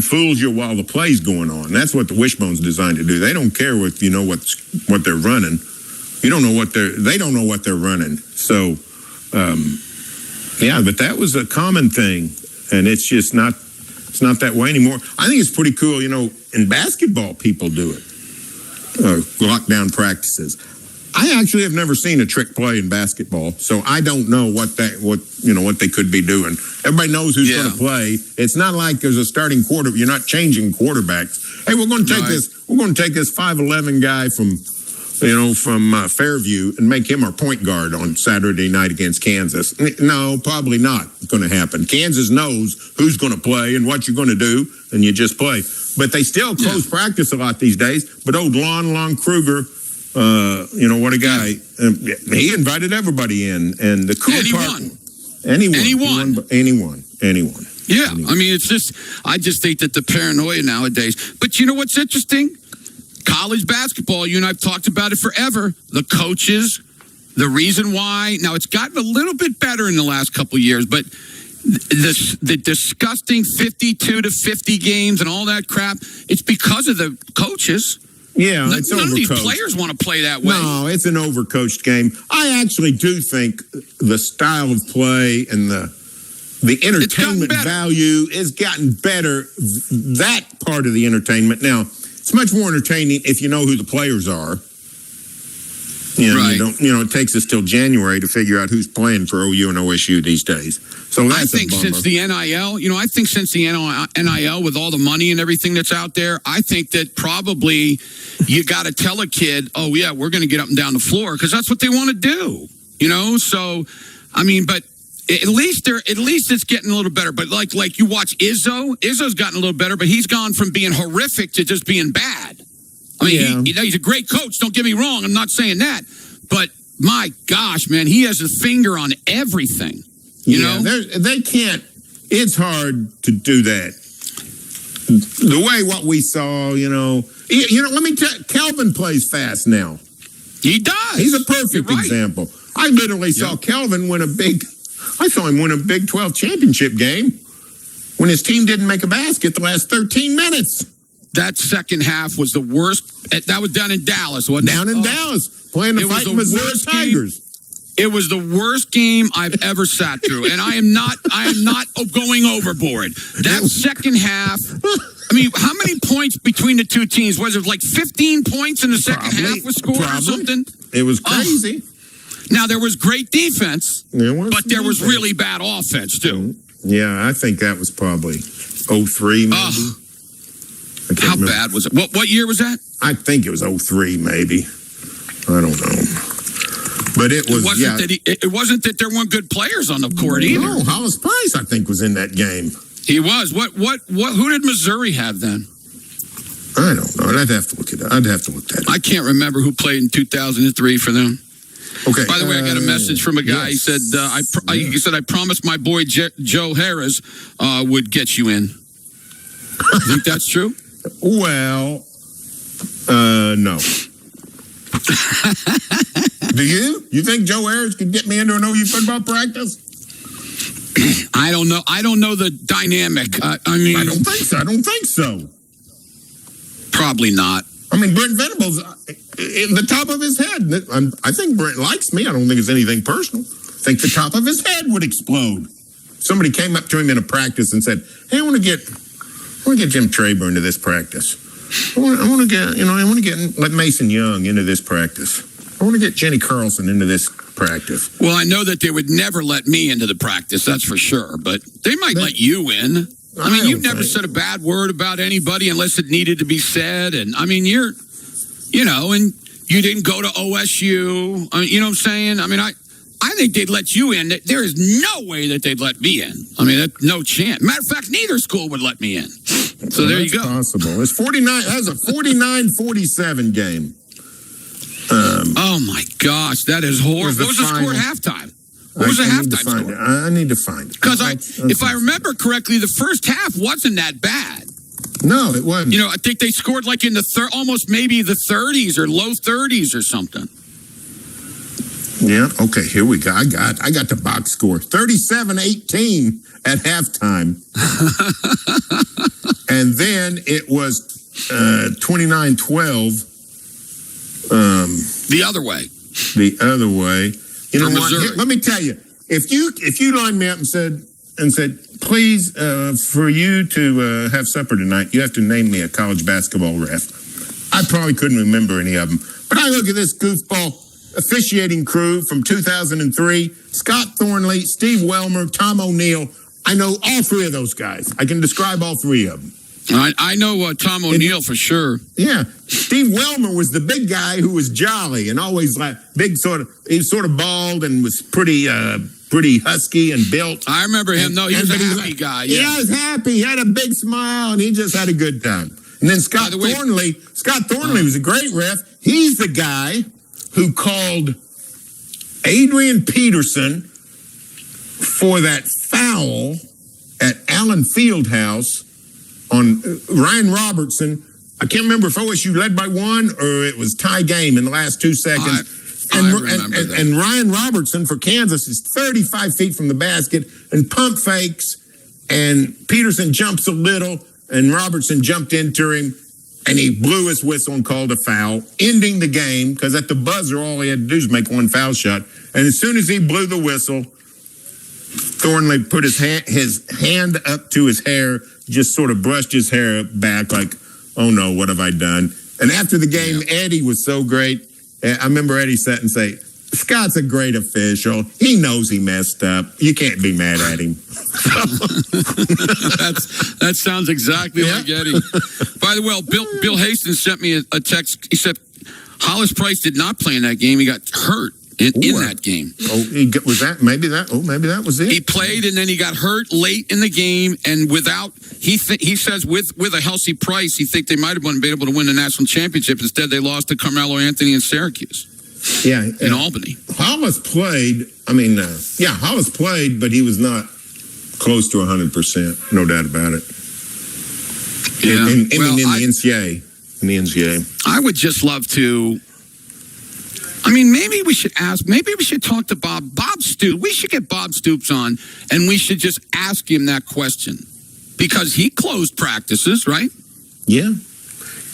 fools you while the play's going on. That's what the wishbone's designed to do. They don't care if you know what they're running. They don't know what they're running. So, but that was a common thing, and it's just not. It's not that way anymore. I think it's pretty cool. In basketball, people do it. Lockdown practices. I actually have never seen a trick play in basketball, so I don't know what they could be doing. Everybody knows who's going to play. It's not like there's a starting quarter. You're not changing quarterbacks. Hey, we're going to take this. We're going to take this 5'11" guy from Fairview and make him our point guard on Saturday night against Kansas. No, probably not going to happen. Kansas knows who's going to play and what you're going to do, and you just play. But they still close practice a lot these days. But old Lon Kruger, what a guy. He invited everybody in. And the cool part... Anyone. Yeah, I mean, I just think that the paranoia nowadays. But you know what's interesting? College basketball, you and I've talked about it forever. The coaches, the reason why. Now, it's gotten a little bit better in the last couple of years, but the disgusting 52 to 50 games and all that crap, it's because of the coaches. Yeah, it's overcoached. None of these players want to play that way. No, it's an overcoached game. I actually do think the style of play and the entertainment value has gotten better. That part of the entertainment. Now, it's much more entertaining if you know who the players are. It takes us till January to figure out who's playing for OU and OSU these days. So that's I think since the NIL, NIL with all the money and everything that's out there, I think that probably you got to tell a kid, oh yeah, we're going to get up and down the floor because that's what they want to do. So I mean, but at least it's getting a little better. But like you watch Izzo's gotten a little better, but he's gone from being horrific to just being bad. I mean, he's a great coach. Don't get me wrong. I'm not saying that, but my gosh, man, he has a finger on everything. You know, they can't. It's hard to do that. The way what we saw, let me tell you, Kelvin plays fast now. He does. He's a perfect example. I literally saw Kelvin win I saw him win a Big 12 championship game when his team didn't make a basket the last 13 minutes. That second half was the worst. That was down in Dallas, wasn't it? Down in Dallas, playing the fighting Missouri Tigers. It was the worst game I've ever sat through, and I am not going overboard. That second half. I mean, how many points between the two teams? Was it like 15 points in the second half was scored or something? It was crazy. Now, there was great defense, but there was really bad offense, too. Yeah, I think that was probably 03, maybe. How bad was it? What year was that? I think it was 03, maybe. I don't know. But it was, it wasn't that there weren't good players on the court either. No, Hollis Price, I think, was in that game. He was. Who did Missouri have then? I don't know. I'd have to look it up. I'd have to look that up. I can't remember who played in 2003 for them. Okay. By the way, I got a message from a guy. Yes. He said, I promised my boy Joe Harris would get you in. You think that's true? Well, no. Do you? You think Joe Harris could get me into an OU football practice? I don't know. I don't know the dynamic. I mean, I don't think so. Probably not. I mean, Brent Venables, in the top of his head. I think Brent likes me. I don't think it's anything personal. I think the top of his head would explode. Somebody came up to him in a practice and said, "Hey, I want to get Jim Traber into this practice. I want to get like Mason Young into this practice. I want to get Jenny Carlson into this practice." Well, I know that they would never let me into the practice, that's for sure. But they might let you in. I mean, you've never said a bad word about anybody unless it needed to be said. And I mean, and you didn't go to OSU. I mean, you know what I'm saying? I mean, I think they'd let you in. There is no way that they'd let me in. I mean, no chance. Matter of fact, neither school would let me in. So there you go. Possible. It's 49. That was a 49-47 game. Oh my gosh, that is horrible. What was the score at halftime? What was the halftime score? I need to find it. Because if I remember correctly, the first half wasn't that bad. No, it wasn't. I think they scored like in the almost maybe the 30s or low 30s or something. Yeah. Okay. Here we go. I got the box score. 37-18 at halftime, and then it was 29-12. The other way. The other way. You know what? Missouri. Here, let me tell you. If you lined me up and said, please, for you to have supper tonight, you have to name me a college basketball ref, I probably couldn't remember any of them. But I look at this goofball officiating crew from 2003: Scott Thornley, Steve Welmer, Tom O'Neill. I know all three of those guys. I can describe all three of them. I know Tom O'Neill for sure. Yeah. Steve Welmer was the big guy who was jolly and always like big he was sort of bald and was pretty husky and built. I remember him. He was a happy guy. Yeah. He was happy. He had a big smile and he just had a good time. And then Scott Thornley was a great ref. He's the guy who called Adrian Peterson for that foul at Allen Fieldhouse on Ryan Robertson. I can't remember if OSU led by one or it was tie game in the last 2 seconds. And Ryan Robertson for Kansas is 35 feet from the basket and pump fakes, and Peterson jumps a little, and Robertson jumped into him, and he blew his whistle and called a foul, ending the game, because at the buzzer, all he had to do is make one foul shot. And as soon as he blew the whistle, Thornley put his hand up to his hair, just sort of brushed his hair back like, oh no, what have I done? And after the game, Eddie was so great. I remember Eddie sat and say, Scott's a great official. He knows he messed up. You can't be mad at him. That sounds exactly like Eddie. By the way, Bill Hastings sent me a text. He said Hollis Price did not play in that game. He got hurt in that game. Oh, maybe that was it. He played and then he got hurt late in the game, and he says with a healthy Price, he think they might have been able to win the national championship. Instead, they lost to Carmelo Anthony in Syracuse. Yeah, in Albany. Hollis played. Hollis played, but he was not close to 100%. No doubt about it. Yeah. In the NCAA. In the NCAA. I would just love to. Maybe we should ask. Maybe we should talk to Bob Stoops. We should get Bob Stoops on, and we should just ask him that question because he closed practices, right? Yeah.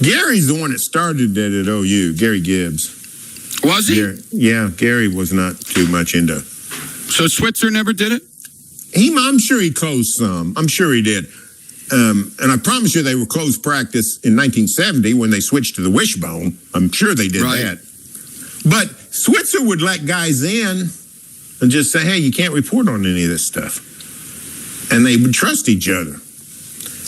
Gary's the one that started it at OU. Gary Gibbs. Was he? Gary was not too much into. So Switzer never did it? I'm sure he closed some. I'm sure he did. And I promise you they were closed practice in 1970 when they switched to the wishbone. I'm sure they did that. But Switzer would let guys in and just say, hey, you can't report on any of this stuff. and they would trust each other.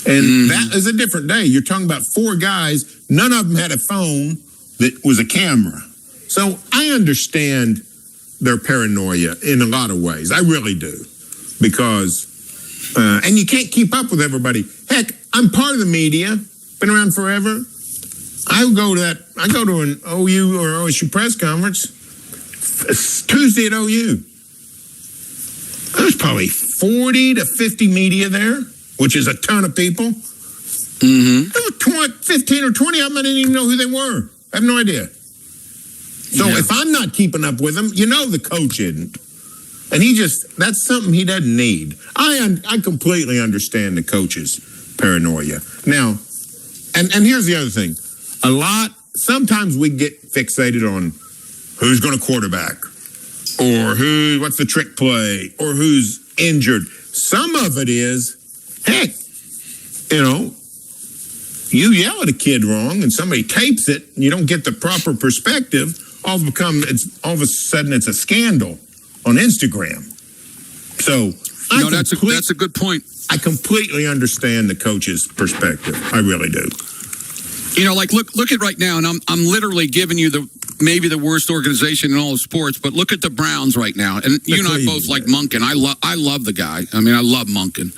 And that is a different day. You're talking about 4 guys. None of them had a phone that was a camera. So I understand their paranoia in a lot of ways. I really do. Because, and you can't keep up with everybody. Heck, I'm part of the media. Been around forever. I go to an OU or OSU press conference. It's Tuesday at OU. There's probably 40 to 50 media there, which is a ton of people. There were 15 or 20 of them, I didn't even know who they were. I have no idea. So if I'm not keeping up with them, the coach isn't. And that's something he doesn't need. I completely understand the coach's paranoia. Now, and here's the other thing. Sometimes we get fixated on who's going to quarterback, or what's the trick play, or who's injured. Some of it is, heck, you yell at a kid wrong and somebody tapes it and you don't get the proper perspective, all of a sudden it's a scandal on Instagram. So that's a good point. I completely understand the coach's perspective. I really do. Look at right now, and I'm literally giving you maybe the worst organization in all of sports, but look at the Browns right now. And you and I both like Monken. I love the guy. I mean, I love Monken.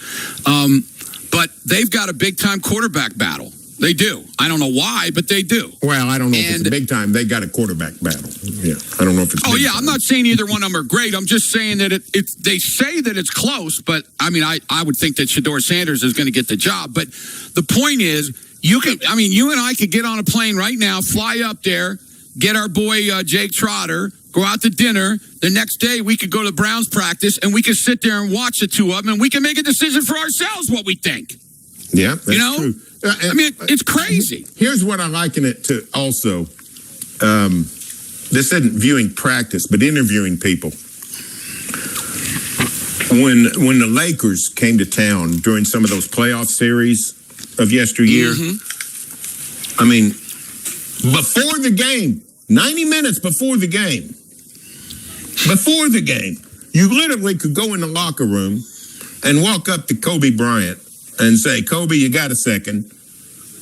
But they've got a big-time quarterback battle. They do. I don't know why, but they do. Well, I don't know if it's big time. They got a quarterback battle. Yeah, I don't know if it's. Oh, yeah. I'm not saying either one of them are great. I'm just saying that they say that it's close, but I mean, I would think that Shedeur Sanders is going to get the job. But the point is, you and I could get on a plane right now, fly up there, get our boy Jake Trotter, go out to dinner. The next day, we could go to Browns practice, and we could sit there and watch the two of them, and we can make a decision for ourselves what we think. Yeah, that's true. I mean, it's crazy. Here's what I liken it to also. This isn't viewing practice, but interviewing people. When the Lakers came to town during some of those playoff series of yesteryear, I mean, before the game, 90 minutes before the game, you literally could go in the locker room and walk up to Kobe Bryant and say, Kobe, you got a second?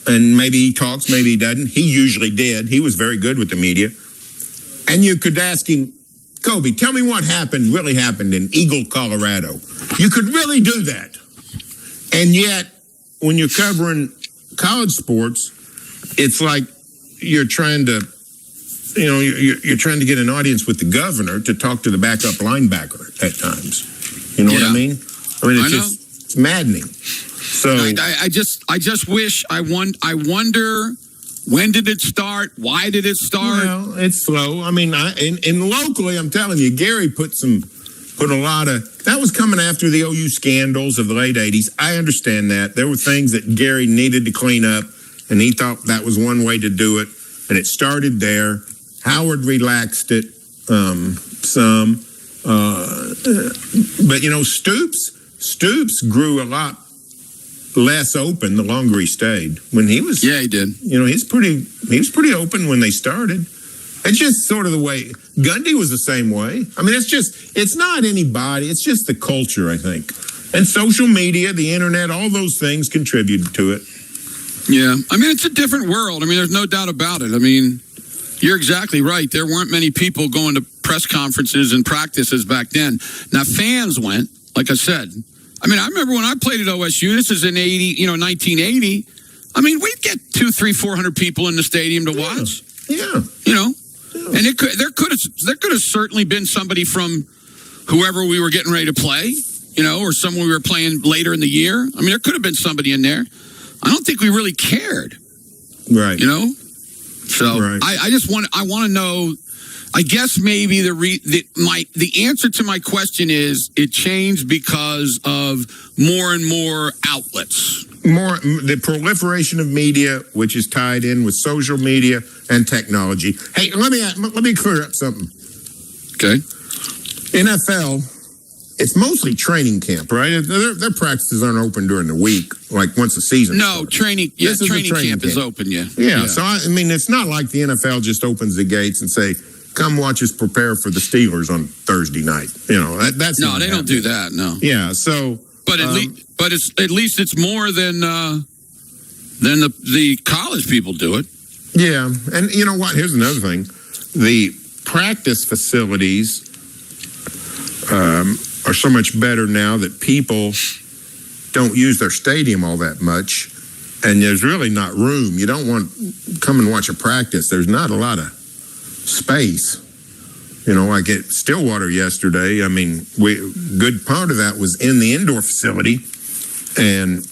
And maybe he talks, maybe he doesn't. He usually did. He was very good with the media. And you could ask him, Kobe, tell me what really happened in Eagle, Colorado. You could really do that. And yet, when you're covering college sports, it's like you're trying to, you're trying to get an audience with the governor to talk to the backup linebacker at times. You know what I mean? I mean, it's maddening. So I just wish I wonder, when did it start? Why did it start? Well, it's slow. I mean, and locally, I'm telling you, Gary put a lot of, that was coming after the OU scandals of the late 80s. I understand that. There were things that Gary needed to clean up, and he thought that was one way to do it. And it started there. Howard relaxed it some. But, Stoops grew a lot less open the longer he stayed. When he was, he did. He was pretty open when they started. It's just sort of the way Gundy was the same way. I mean, it's not anybody. It's just the culture, I think, and social media, the internet, all those things contributed to it. Yeah, I mean, it's a different world. I mean, there's no doubt about it. I mean, you're exactly right. There weren't many people going to press conferences and practices back then. Now, fans went, like I said. I mean, I remember when I played at OSU, this is in 1980. I mean, we'd get 200, 300, 400 people in the stadium to watch. Yeah. And there could have certainly been somebody from whoever we were getting ready to play, or someone we were playing later in the year. I mean, there could have been somebody in there. I don't think we really cared. Right. So right. I want to know. I guess maybe the answer to my question is it changed because of more and more outlets. The proliferation of media, which is tied in with social media and technology. Hey, let me clear up something. Okay. NFL, it's mostly training camp, right? Their practices aren't open during the week, like once the season starts. Training camp is open, Yeah, so I mean, it's not like the NFL just opens the gates and say, come watch us prepare for the Steelers on Thursday night. That's no, they don't do that. No. Yeah. So but at least it's more than the college people do it. Yeah, and you know what? Here's another thing: the practice facilities are so much better now that people don't use their stadium all that much, and there's really not room. You don't want to come and watch a practice. There's not a lot of space. You know, like at Stillwater yesterday, I mean, good part of that was in the indoor facility, and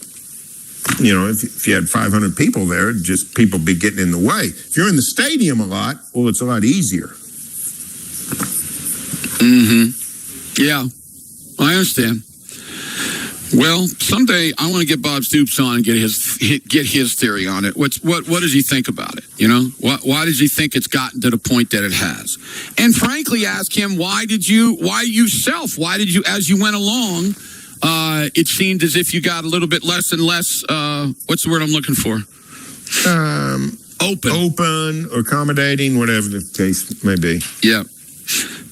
you know, if you had 500 people there, just people be getting in the way. If you're in the stadium a lot, well, it's a lot easier. Yeah, I understand. Well, someday I want to get Bob Stoops on and get his theory on it. What does he think about it? You know, why does he think it's gotten to the point that it has? And frankly, ask him why did you as you went along? It seemed as if you got a little bit less and less. What's the word I'm looking for? Open, or accommodating, whatever the case may be. Yeah.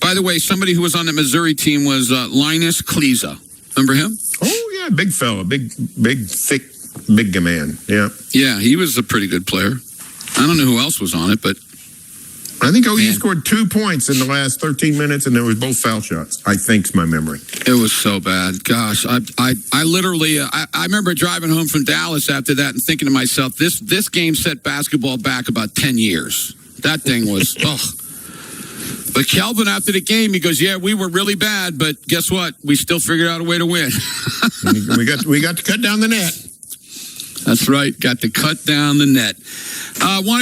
By the way, somebody who was on the Missouri team was Linus Kleza. Remember him? Oh yeah, big fella, big, thick, big man. Yeah. Yeah, he was a pretty good player. I don't know who else was on it, but I think OU scored 2 points in the last 13 minutes, and there was both foul shots. I think's my memory. It was so bad. Gosh, I literally I remember driving home from Dallas after that and thinking to myself, this game set basketball back about 10 years. That thing was But Kelvin, after the game, he goes, "Yeah, we were really bad, but guess what? We still figured out a way to win." we got to cut down the net. That's right. Got to cut down the net.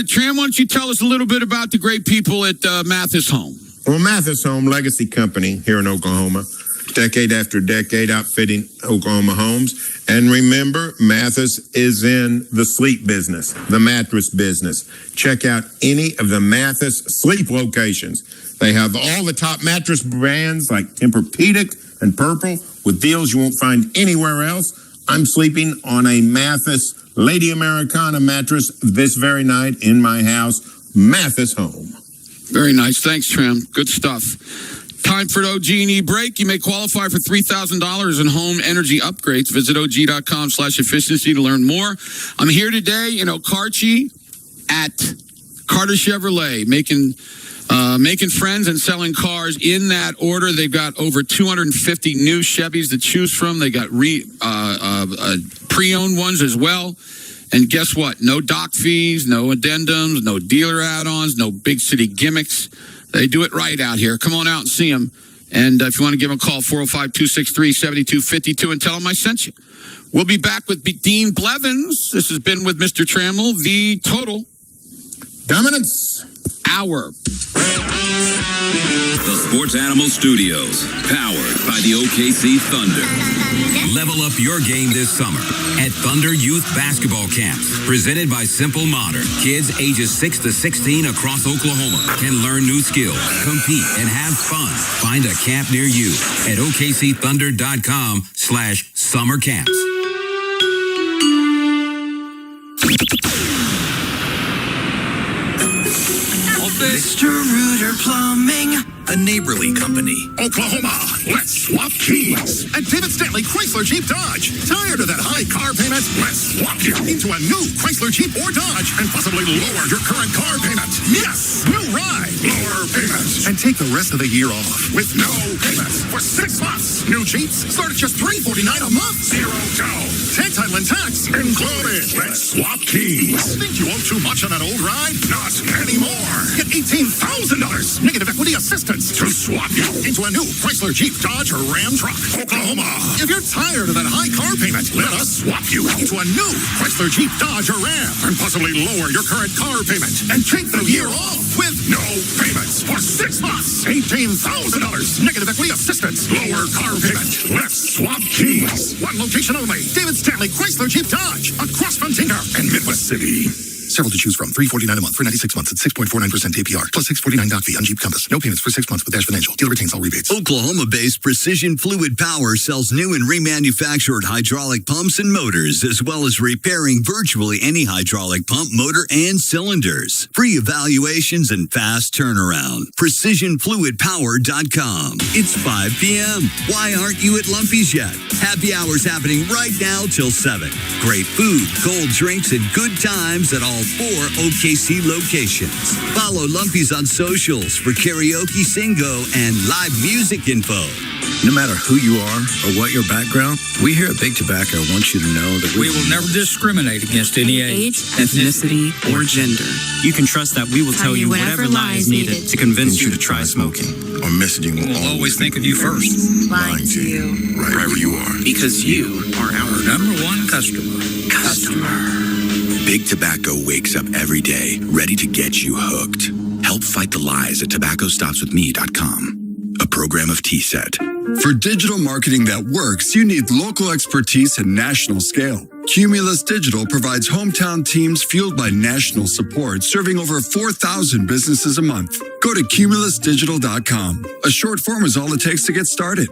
Tram, why don't you tell us a little bit about the great people at Mathis Home? Well, Mathis Home, legacy company here in Oklahoma, decade after decade outfitting Oklahoma homes. And remember, Mathis is in the sleep business, the mattress business. Check out any of the Mathis sleep locations. They have all the top mattress brands like Tempur-Pedic and Purple with deals you won't find anywhere else. I'm sleeping on a Mathis Lady Americana mattress this very night in my house. Mathis Home. Very nice. Thanks, Tram. Good stuff. Time for an OG&E break. You may qualify for $3,000 in home energy upgrades. Visit OG.com/efficiency to learn more. I'm here today, Karchi at Carter Chevrolet, making friends and selling cars in that order. They've got over 250 new Chevys to choose from. They got pre-owned ones as well. And guess what? No doc fees, no addendums, no dealer add-ons, no big city gimmicks. They do it right out here. Come on out and see them. And if you want to give them a call, 405-263-7252, and tell them I sent you. We'll be back with Dean Blevins. This has been with Mr. Trammell, the Total Dominance Hour. The Sports Animal Studios, powered by the OKC Thunder. Level up your game this summer at Thunder Youth Basketball Camps, presented by Simple Modern. Kids ages 6 to 16 across Oklahoma can learn new skills, compete, and have fun. Find a camp near you at OKCThunder.com/summer camps. Mr. Rooter Plumbing, a neighborly company. Oklahoma, let's swap keys. At David Stanley Chrysler Jeep Dodge. Tired of that high car payment? Let's swap you into a new Chrysler Jeep or Dodge and possibly lower your current car payment. Yes, new ride, lower payments, and take the rest of the year off with no payments for 6 months. New Jeeps start at just $349 a month. Zero down. Tag title and tax included. Let's swap keys. Think you owe too much on that old ride? Not anymore. Get $18,000 negative equity assistance to swap you into a new Chrysler Jeep Dodge or Ram truck. Oklahoma. If you're tired of that high car payment, let us swap you into a new Chrysler Jeep Dodge or Ram and possibly lower your current car payment and take the year off with no payments for 6 months. $18,000 negative equity assistance. Lower car payment. Let's swap keys. One location only. David Stanley Chrysler Jeep Dodge across from Tinker and Midwest City. Several to choose from. $349 a month for 96 months at 6.49% APR. Plus $649 doc fee on Jeep Compass. No payments for 6 months with Dash Financial. Dealer retains all rebates. Oklahoma-based Precision Fluid Power sells new and remanufactured hydraulic pumps and motors, as well as repairing virtually any hydraulic pump, motor, and cylinders. Free evaluations and fast turnaround. PrecisionFluidPower.com. It's 5 p.m. Why aren't you at Lumpy's yet? Happy hour's happening right now till 7. Great food, cold drinks, and good times at all 4 OKC locations. Follow Lumpy's on socials for karaoke, singo, and live music info. No matter who you are or what your background, we here at Big Tobacco want you to know that we will never discriminate against any age, ethnicity, or gender. You can trust that we will tell you whatever lie is needed to convince you to try smoking. Our messaging will always think of you first. Lying to you. Right where you are. Because you are our #1 customer. Big Tobacco wakes up every day ready to get you hooked. Help fight the lies at tobaccostopswithme.com. A program of TSET. For digital marketing that works, you need local expertise and national scale. Cumulus Digital provides hometown teams fueled by national support, serving over 4,000 businesses a month. Go to cumulusdigital.com. A short form is all it takes to get started.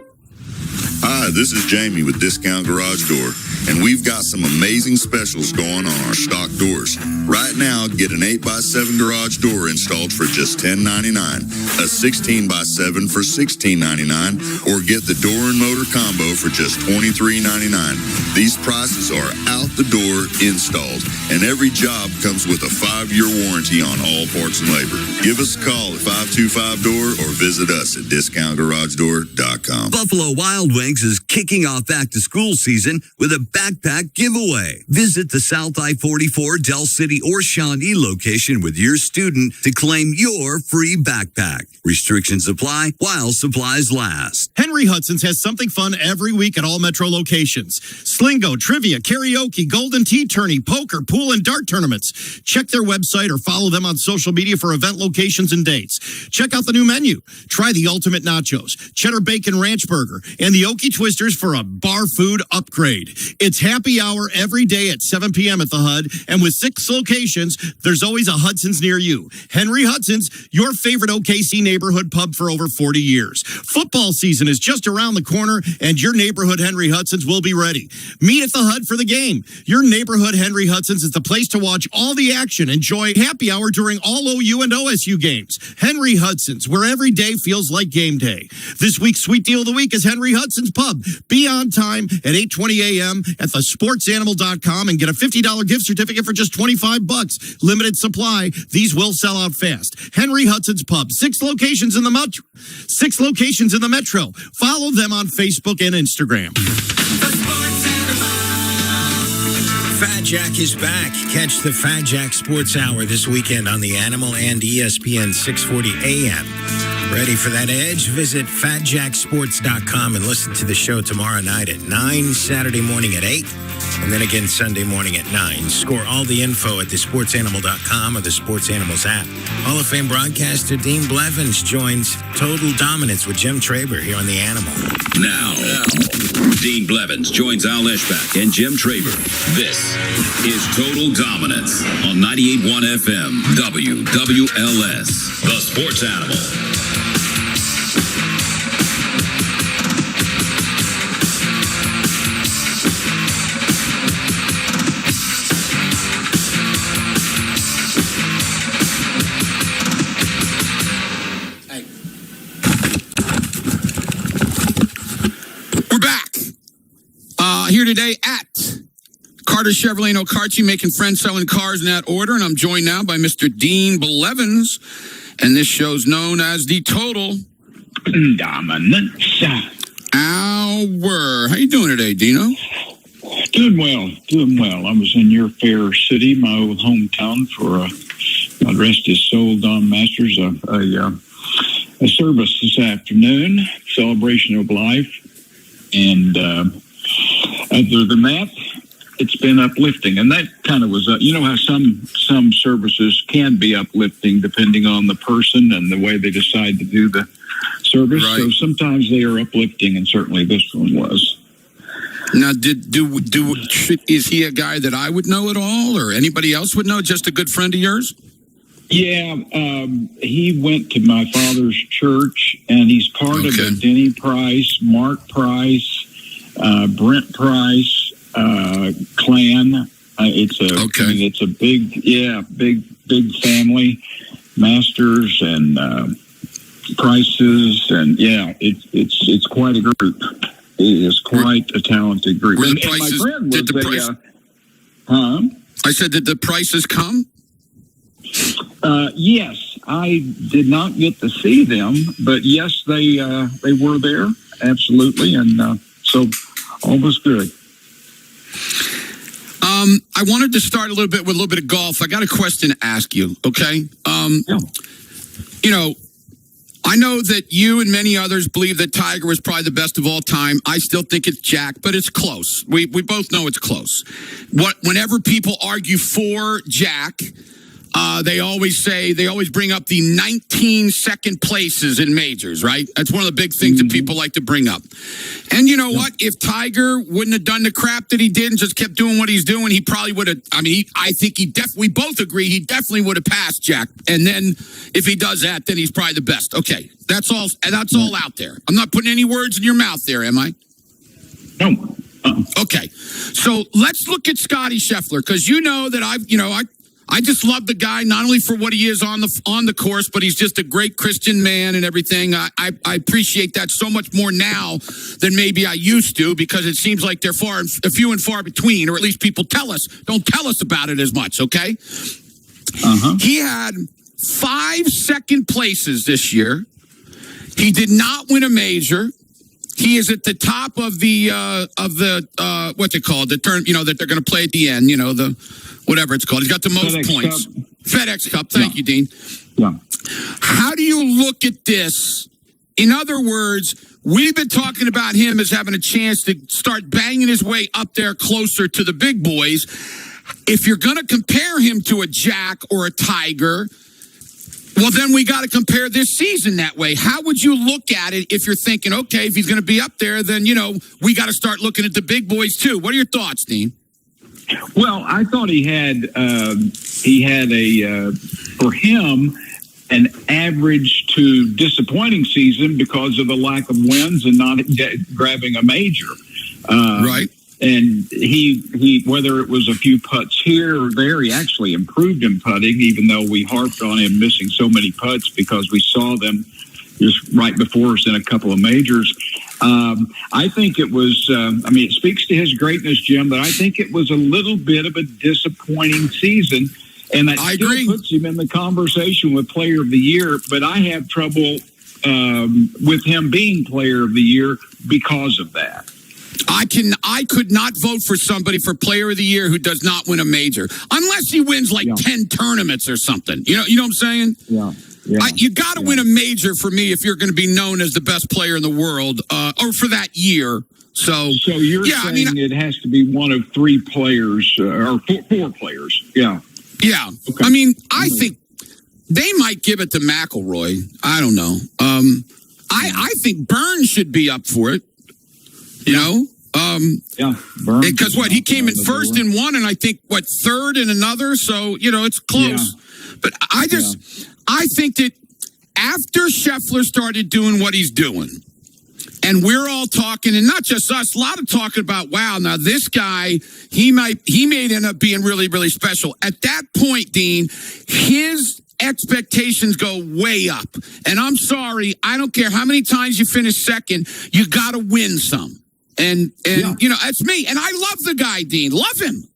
Hi, this is Jamie with Discount Garage Door, and we've got some amazing specials going on our stock doors. Right now, get an 8x7 garage door installed for just $10.99, a 16x7 for $16.99, or get the door and motor combo for just $23.99. These prices are out the door installed, and every job comes with a 5-year warranty on all parts and labor. Give us a call at 525-DOOR or visit us at discountgaragedoor.com. Buffalo Wild Wings is kicking off back-to-school season with a backpack giveaway. Visit the South I-44 Del City or Shawnee location with your student to claim your free backpack. Restrictions apply while supplies last. Henry Hudson's has something fun every week at all Metro locations. Slingo, trivia, karaoke, golden tea tourney, poker, pool, and dart tournaments. Check their website or follow them on social media for event locations and dates. Check out the new menu. Try the ultimate nachos, cheddar bacon ranch burger, and the Okie Twisters for a bar food upgrade. It's happy hour every day at 7 p.m. at the HUD, and with 6 locations, there's always a Hudson's near you. Henry Hudson's, your favorite OKC neighborhood pub for over 40 years. Football season is just around the corner, and your neighborhood Henry Hudson's will be ready. Meet at the HUD for the game. Your neighborhood Henry Hudson's is the place to watch all the action. Enjoy happy hour during all OU and OSU games. Henry Hudson's, where every day feels like game day. This week's sweet deal of the week is Henry Hudson's Pub. Be on time at 8:20 a.m. at thesportsanimal.com and get a $50 gift certificate for just $25. Limited supply. These will sell out fast. Henry Hudson's Pub. 6 locations in the metro. 6 locations in the metro. Follow them on Facebook and Instagram. Fat Jack is back. Catch the Fat Jack Sports Hour this weekend on the Animal and ESPN 640 AM. Ready for that edge? Visit fatjacksports.com and listen to the show tomorrow night at 9, Saturday morning at 8, and then again Sunday morning at 9. Score all the info at thesportsanimal.com or the Sports Animals app. Hall of Fame broadcaster Dean Blevins joins Total Dominance with Jim Traber here on The Animal. Now, Dean Blevins joins Al Eschbach and Jim Traber. This is Total Dominance on 98.1 FM, WWLS, the Sports Animal. Here today at Carter Chevrolet and Okarchi, making friends selling cars in that order. And I'm joined now by Mr. Dean Blevins. And this show's known as the Total Dominance Hour. How you doing today, Dino? Doing well. I was in your fair city, my old hometown, for God rest his soul, Don Masters, a service this afternoon, celebration of life. And other than that, it's been uplifting. And that kind of was, you know how some services can be uplifting depending on the person and the way they decide to do the service. Right. So sometimes they are uplifting, and certainly this one was. Now, is he a guy that I would know at all, or anybody else would know? Just a good friend of yours? Yeah, he went to my father's church, and he's part of the Denny Price, Mark Price, Brent Price clan. It's a big family, Masters and Prices, and it's quite a group. It is quite a talented group. Were the And Prices, my friend did the was I said, did the Prices come? Yes, I did not get to see them, but yes, they were there, absolutely, and so all was good. I wanted to start a little bit with a little bit of golf. I got a question to ask you, okay? You know, I know that you and many others believe that Tiger was probably the best of all time. I still think it's Jack, but it's close. We both know it's close. Whenever people argue for Jack, they always bring up the 19 second places in majors, right? That's one of the big things that people like to bring up. And you know what? If Tiger wouldn't have done the crap that he did and just kept doing what he's doing, he probably would have. I mean, we both agree he definitely would have passed Jack. And then if he does that, then he's probably the best. Okay, that's all out there. I'm not putting any words in your mouth there, am I? No. Okay, so let's look at Scotty Scheffler, because you know that I just love the guy, not only for what he is on the course, but he's just a great Christian man and everything. I appreciate that so much more now than maybe I used to, because it seems like they're few and far between, or at least people don't tell us about it as much, okay? He had 5 second places this year. He did not win a major. He is at the top of the what's it called? The term, that they're going to play at the end, the whatever it's called. He's got the most FedEx points. Cup. FedEx Cup. Thank you, Dean. Yeah. How do you look at this? In other words, we've been talking about him as having a chance to start banging his way up there closer to the big boys. If you're going to compare him to a Jack or a Tiger, well, then we got to compare this season that way. How would you look at it if you're thinking, okay, if he's going to be up there, then, we got to start looking at the big boys too? What are your thoughts, Dean? Well, I thought he had for him, an average to disappointing season because of the lack of wins and not grabbing a major. Right. And he, whether it was a few putts here or there, he actually improved in putting, even though we harped on him missing so many putts because we saw them just right before us in a couple of majors. I think it was, it speaks to his greatness, Jim, but I think it was a little bit of a disappointing season. And that still puts him in the conversation with Player of the Year, but I have trouble with him being Player of the Year because of that. I could not vote for somebody for Player of the Year who does not win a major, unless he wins 10 tournaments or something. You know what I'm saying? Yeah. You got to win a major for me if you're going to be known as the best player in the world, or for that year. So you're saying it has to be one of 3 players or 4 players? Yeah. Yeah. Okay. I think they might give it to McIlroy. I don't know. I think Burns should be up for it. Burns. Because he came in first in one, and I think third in another. So it's close. Yeah. But I think that after Scheffler started doing what he's doing, and we're all talking, and not just us, a lot of talking about, wow, now this guy, he may end up being really, really special. At that point, Dean, his expectations go way up. And I'm sorry, I don't care how many times you finish second, you got to win some. And that's me. And I love the guy, Dean. Love him.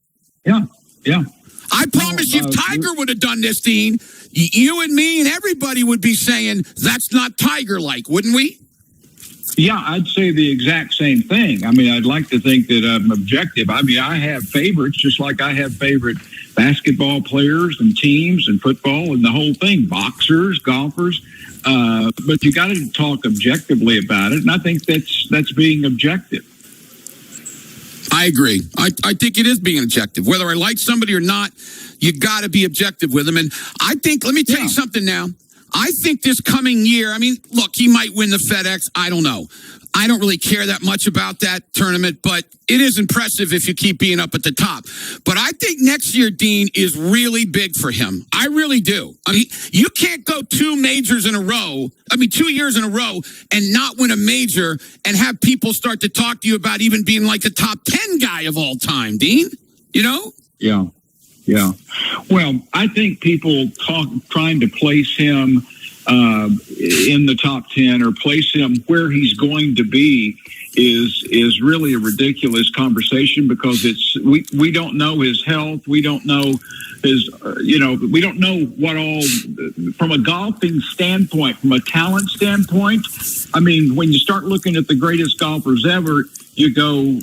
Yeah. I promise you, if Tiger would have done this, Dean, you and me and everybody would be saying that's not Tiger-like, wouldn't we? Yeah, I'd say the exact same thing. I'd like to think that I'm objective. I have favorites, just like I have favorite basketball players and teams and football and the whole thing, boxers, golfers. But you got to talk objectively about it, and I think that's being objective. I agree. I think it is being objective. Whether I like somebody or not, you got to be objective with them. And I think, let me tell you something now. I think this coming year, I mean, look, he might win the FedEx. I don't know. I don't really care that much about that tournament, but it is impressive if you keep being up at the top. But I think next year, Dean, is really big for him. I really do. I mean, you can't go 2 majors in a row, 2 years in a row, and not win a major and have people start to talk to you about even being like a top 10 guy of all time, Dean. You know? Yeah. Yeah. Well, I think people trying to place him in the top 10 or place him where he's going to be is really a ridiculous conversation, because we don't know his health. We don't know his, we don't know what all, from a golfing standpoint, from a talent standpoint. I mean, when you start looking at the greatest golfers ever, you go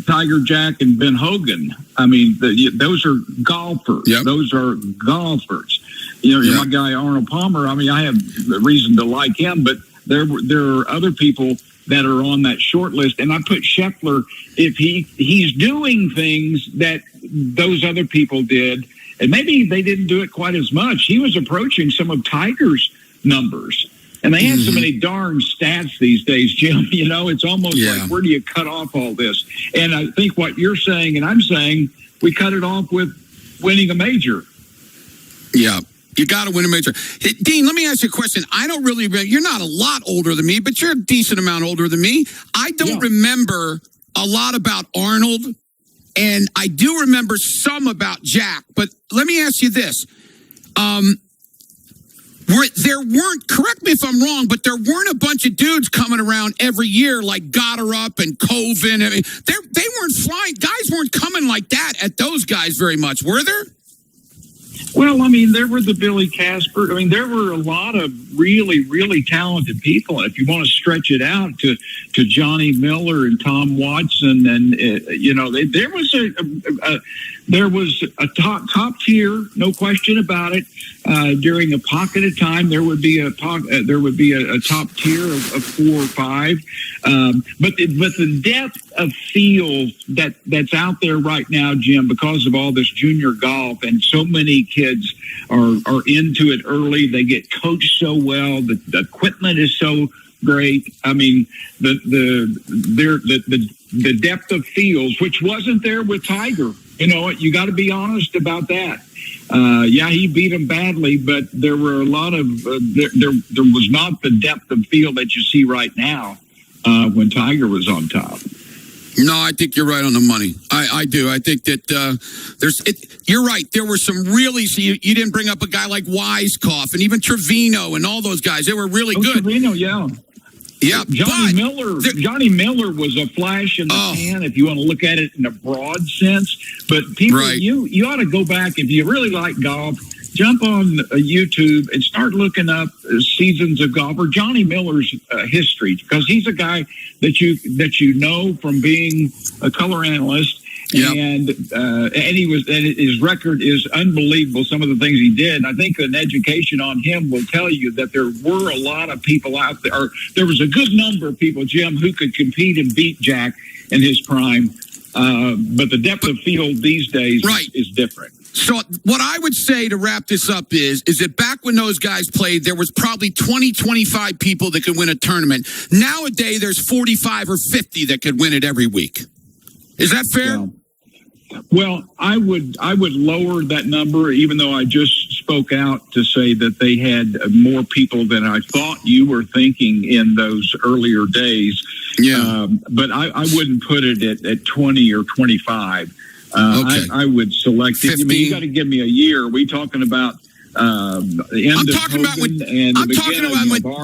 Tiger, Jack, and Ben Hogan. I mean, those are golfers. Yep. Those are golfers. My guy Arnold Palmer. I mean, I have reason to like him, but there are other people that are on that short list. And I put Scheffler, if he's doing things that those other people did, and maybe they didn't do it quite as much. He was approaching some of Tiger's numbers. And they have so many darn stats these days, Jim. It's almost like, where do you cut off all this? And I think what you're saying and I'm saying, we cut it off with winning a major. Yeah. You got to win a major. Hey, Dean, let me ask you a question. I don't really, you're not a lot older than me, but you're a decent amount older than me. I don't remember a lot about Arnold, and I do remember some about Jack. But let me ask you this. There weren't, correct me if I'm wrong, but there weren't a bunch of dudes coming around every year like Gotterup and Coven. I mean, they weren't flying. Guys weren't coming like that at those guys very much, were there? Well, I mean, there were the Billy Casper. I mean, there were a lot of really, really talented people. And if you want to stretch it out to Johnny Miller and Tom Watson, and there was a top tier, no question about it. During a pocket of time, there would be a top tier of 4 or 5. But the depth of field that's out there right now, Jim, because of all this junior golf, and so many kids are into it early. They get coached so well. The equipment is so great. I mean, the depth of fields, which wasn't there with Tiger. You got to be honest about that. He beat him badly, but there were a lot of there was not the depth of field that you see right now when Tiger was on top. No, I think you're right on the money. I do. I think that you're right. There were some really. So you didn't bring up a guy like Weiskopf and even Trevino and all those guys. They were really good. Trevino, yeah. Yeah, Johnny Miller was a flash in the pan, if you want to look at it in a broad sense. But people, you ought to go back, if you really like golf, jump on YouTube and start looking up seasons of golf or Johnny Miller's history, because he's a guy that you know from being a color analyst. Yep. And his record is unbelievable. Some of the things he did. And I think an education on him will tell you that there were a lot of people out there, or there was a good number of people, Jim, who could compete and beat Jack in his prime. But the depth of field these days is different. So what I would say to wrap this up is that back when those guys played, there was probably 20, 25 people that could win a tournament. Nowadays, there's 45 or 50 that could win it every week. Is that fair? Yeah. Well, I would lower that number, even though I just spoke out to say that they had more people than I thought you were thinking in those earlier days. Yeah. But I wouldn't put it at 20 or 25. Okay. I would select 15. I mean, you got to give me a year. Are we talking about I'm talking about when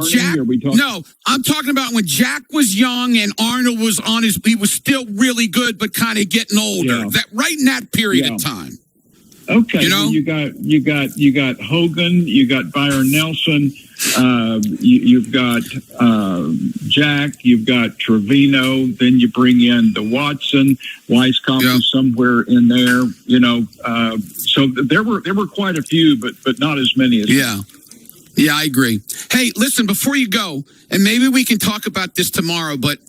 Jack. No, I'm talking about when Jack was young and Arnold was he was still really good, but kind of getting older. Yeah. That right in that period of time. Okay, you got Hogan, you got Byron Nelson, you've got Jack, you've got Trevino, then you bring in the Watson, Weiskopf is somewhere in there, so there were quite a few, but not as many as Yeah, I agree. Hey, listen, before you go, and maybe we can talk about this tomorrow, but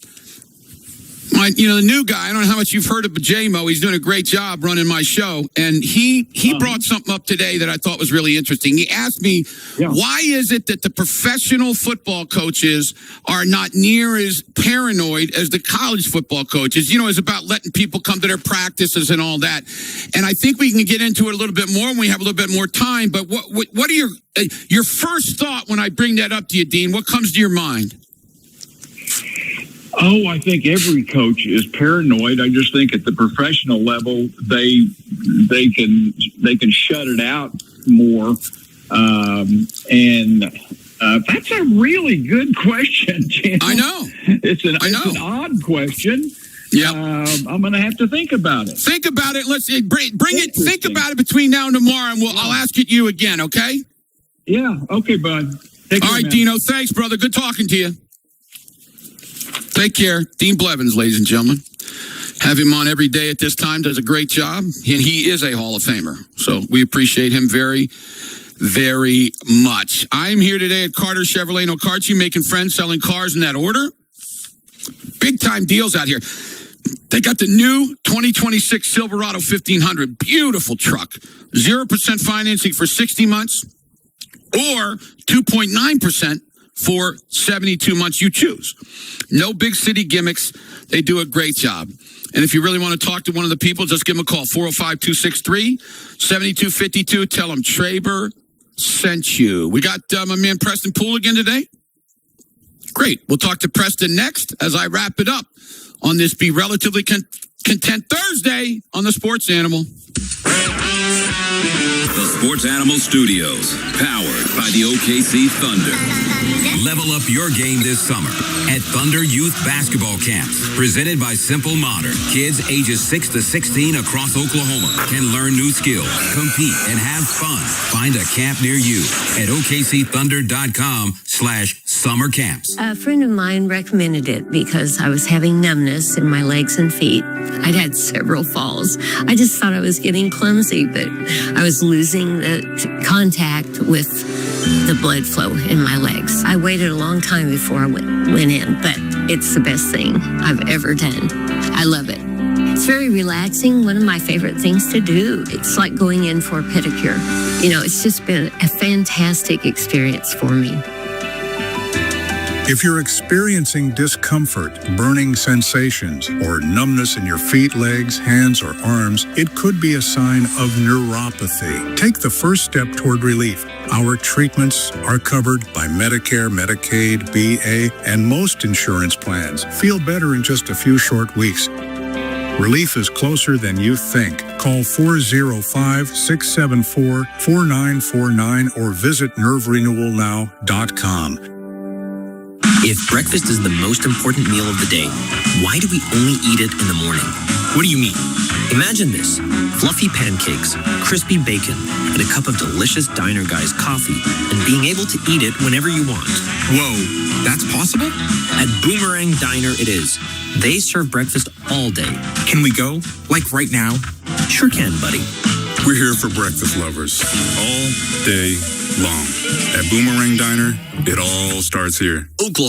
The new guy, I don't know how much you've heard of J-Mo. He's doing a great job running my show. And he brought something up today that I thought was really interesting. He asked me, why is it that the professional football coaches are not near as paranoid as the college football coaches? It's about letting people come to their practices and all that. And I think we can get into it a little bit more when we have a little bit more time. But what are your first thought when I bring that up to you, Dean? What comes to your mind? Oh, I think every coach is paranoid. I just think at the professional level, they can shut it out more. That's a really good question, Jim. I know. It's an odd question. Yeah, I'm going to have to think about it. Think about it. Let's bring it. Think about it between now and tomorrow, and I'll ask it you again. Okay? Yeah. Okay, bud. All right, Dino. Thanks, brother. Good talking to you. Take care. Dean Blevins, ladies and gentlemen. Have him on every day at this time. Does a great job. And he is a Hall of Famer. So we appreciate him very, very much. I'm here today at Carter Chevrolet No Carchi, making friends, selling cars in that order. Big time deals out here. They got the new 2026 Silverado 1500. Beautiful truck. 0% financing for 60 months or 2.9% for 72 months. You choose. No big city gimmicks. They do a great job. And if you really want to talk to one of the people, just give them a call. 405-263-7252. Tell them Traber sent you. We got my man Preston Poole again today. Great. We'll talk to Preston next as I wrap it up on this Be Relatively Content Thursday on the Sports Animal. The Sports Animal Studios, powered by the OKC Thunder. Level up your game this summer at Thunder Youth Basketball Camps, presented by Simple Modern. Kids ages 6 to 16 across Oklahoma can learn new skills, compete, and have fun. Find a camp near you at OKCThunder.com/summer camps. A friend of mine recommended it because I was having numbness in my legs and feet. I'd had several falls. I just thought I was getting clumsy, but I was losing the contact with the blood flow in my legs. I waited a long time before I went in, but it's the best thing I've ever done. I love it. It's very relaxing, one of my favorite things to do. It's like going in for a pedicure. It's just been a fantastic experience for me. If you're experiencing discomfort, burning sensations, or numbness in your feet, legs, hands, or arms, it could be a sign of neuropathy. Take the first step toward relief. Our treatments are covered by Medicare, Medicaid, VA, and most insurance plans. Feel better in just a few short weeks. Relief is closer than you think. Call 405-674-4949 or visit nerverenewalnow.com. If breakfast is the most important meal of the day, why do we only eat it in the morning? What do you mean? Imagine this: fluffy pancakes, crispy bacon, and a cup of delicious Diner Guys coffee, and being able to eat it whenever you want. Whoa, that's possible? At Boomerang Diner it is. They serve breakfast all day. Can we go? Like right now? Sure can, buddy. We're here for breakfast lovers all day long. At Boomerang Diner, it all starts here. Oklahoma.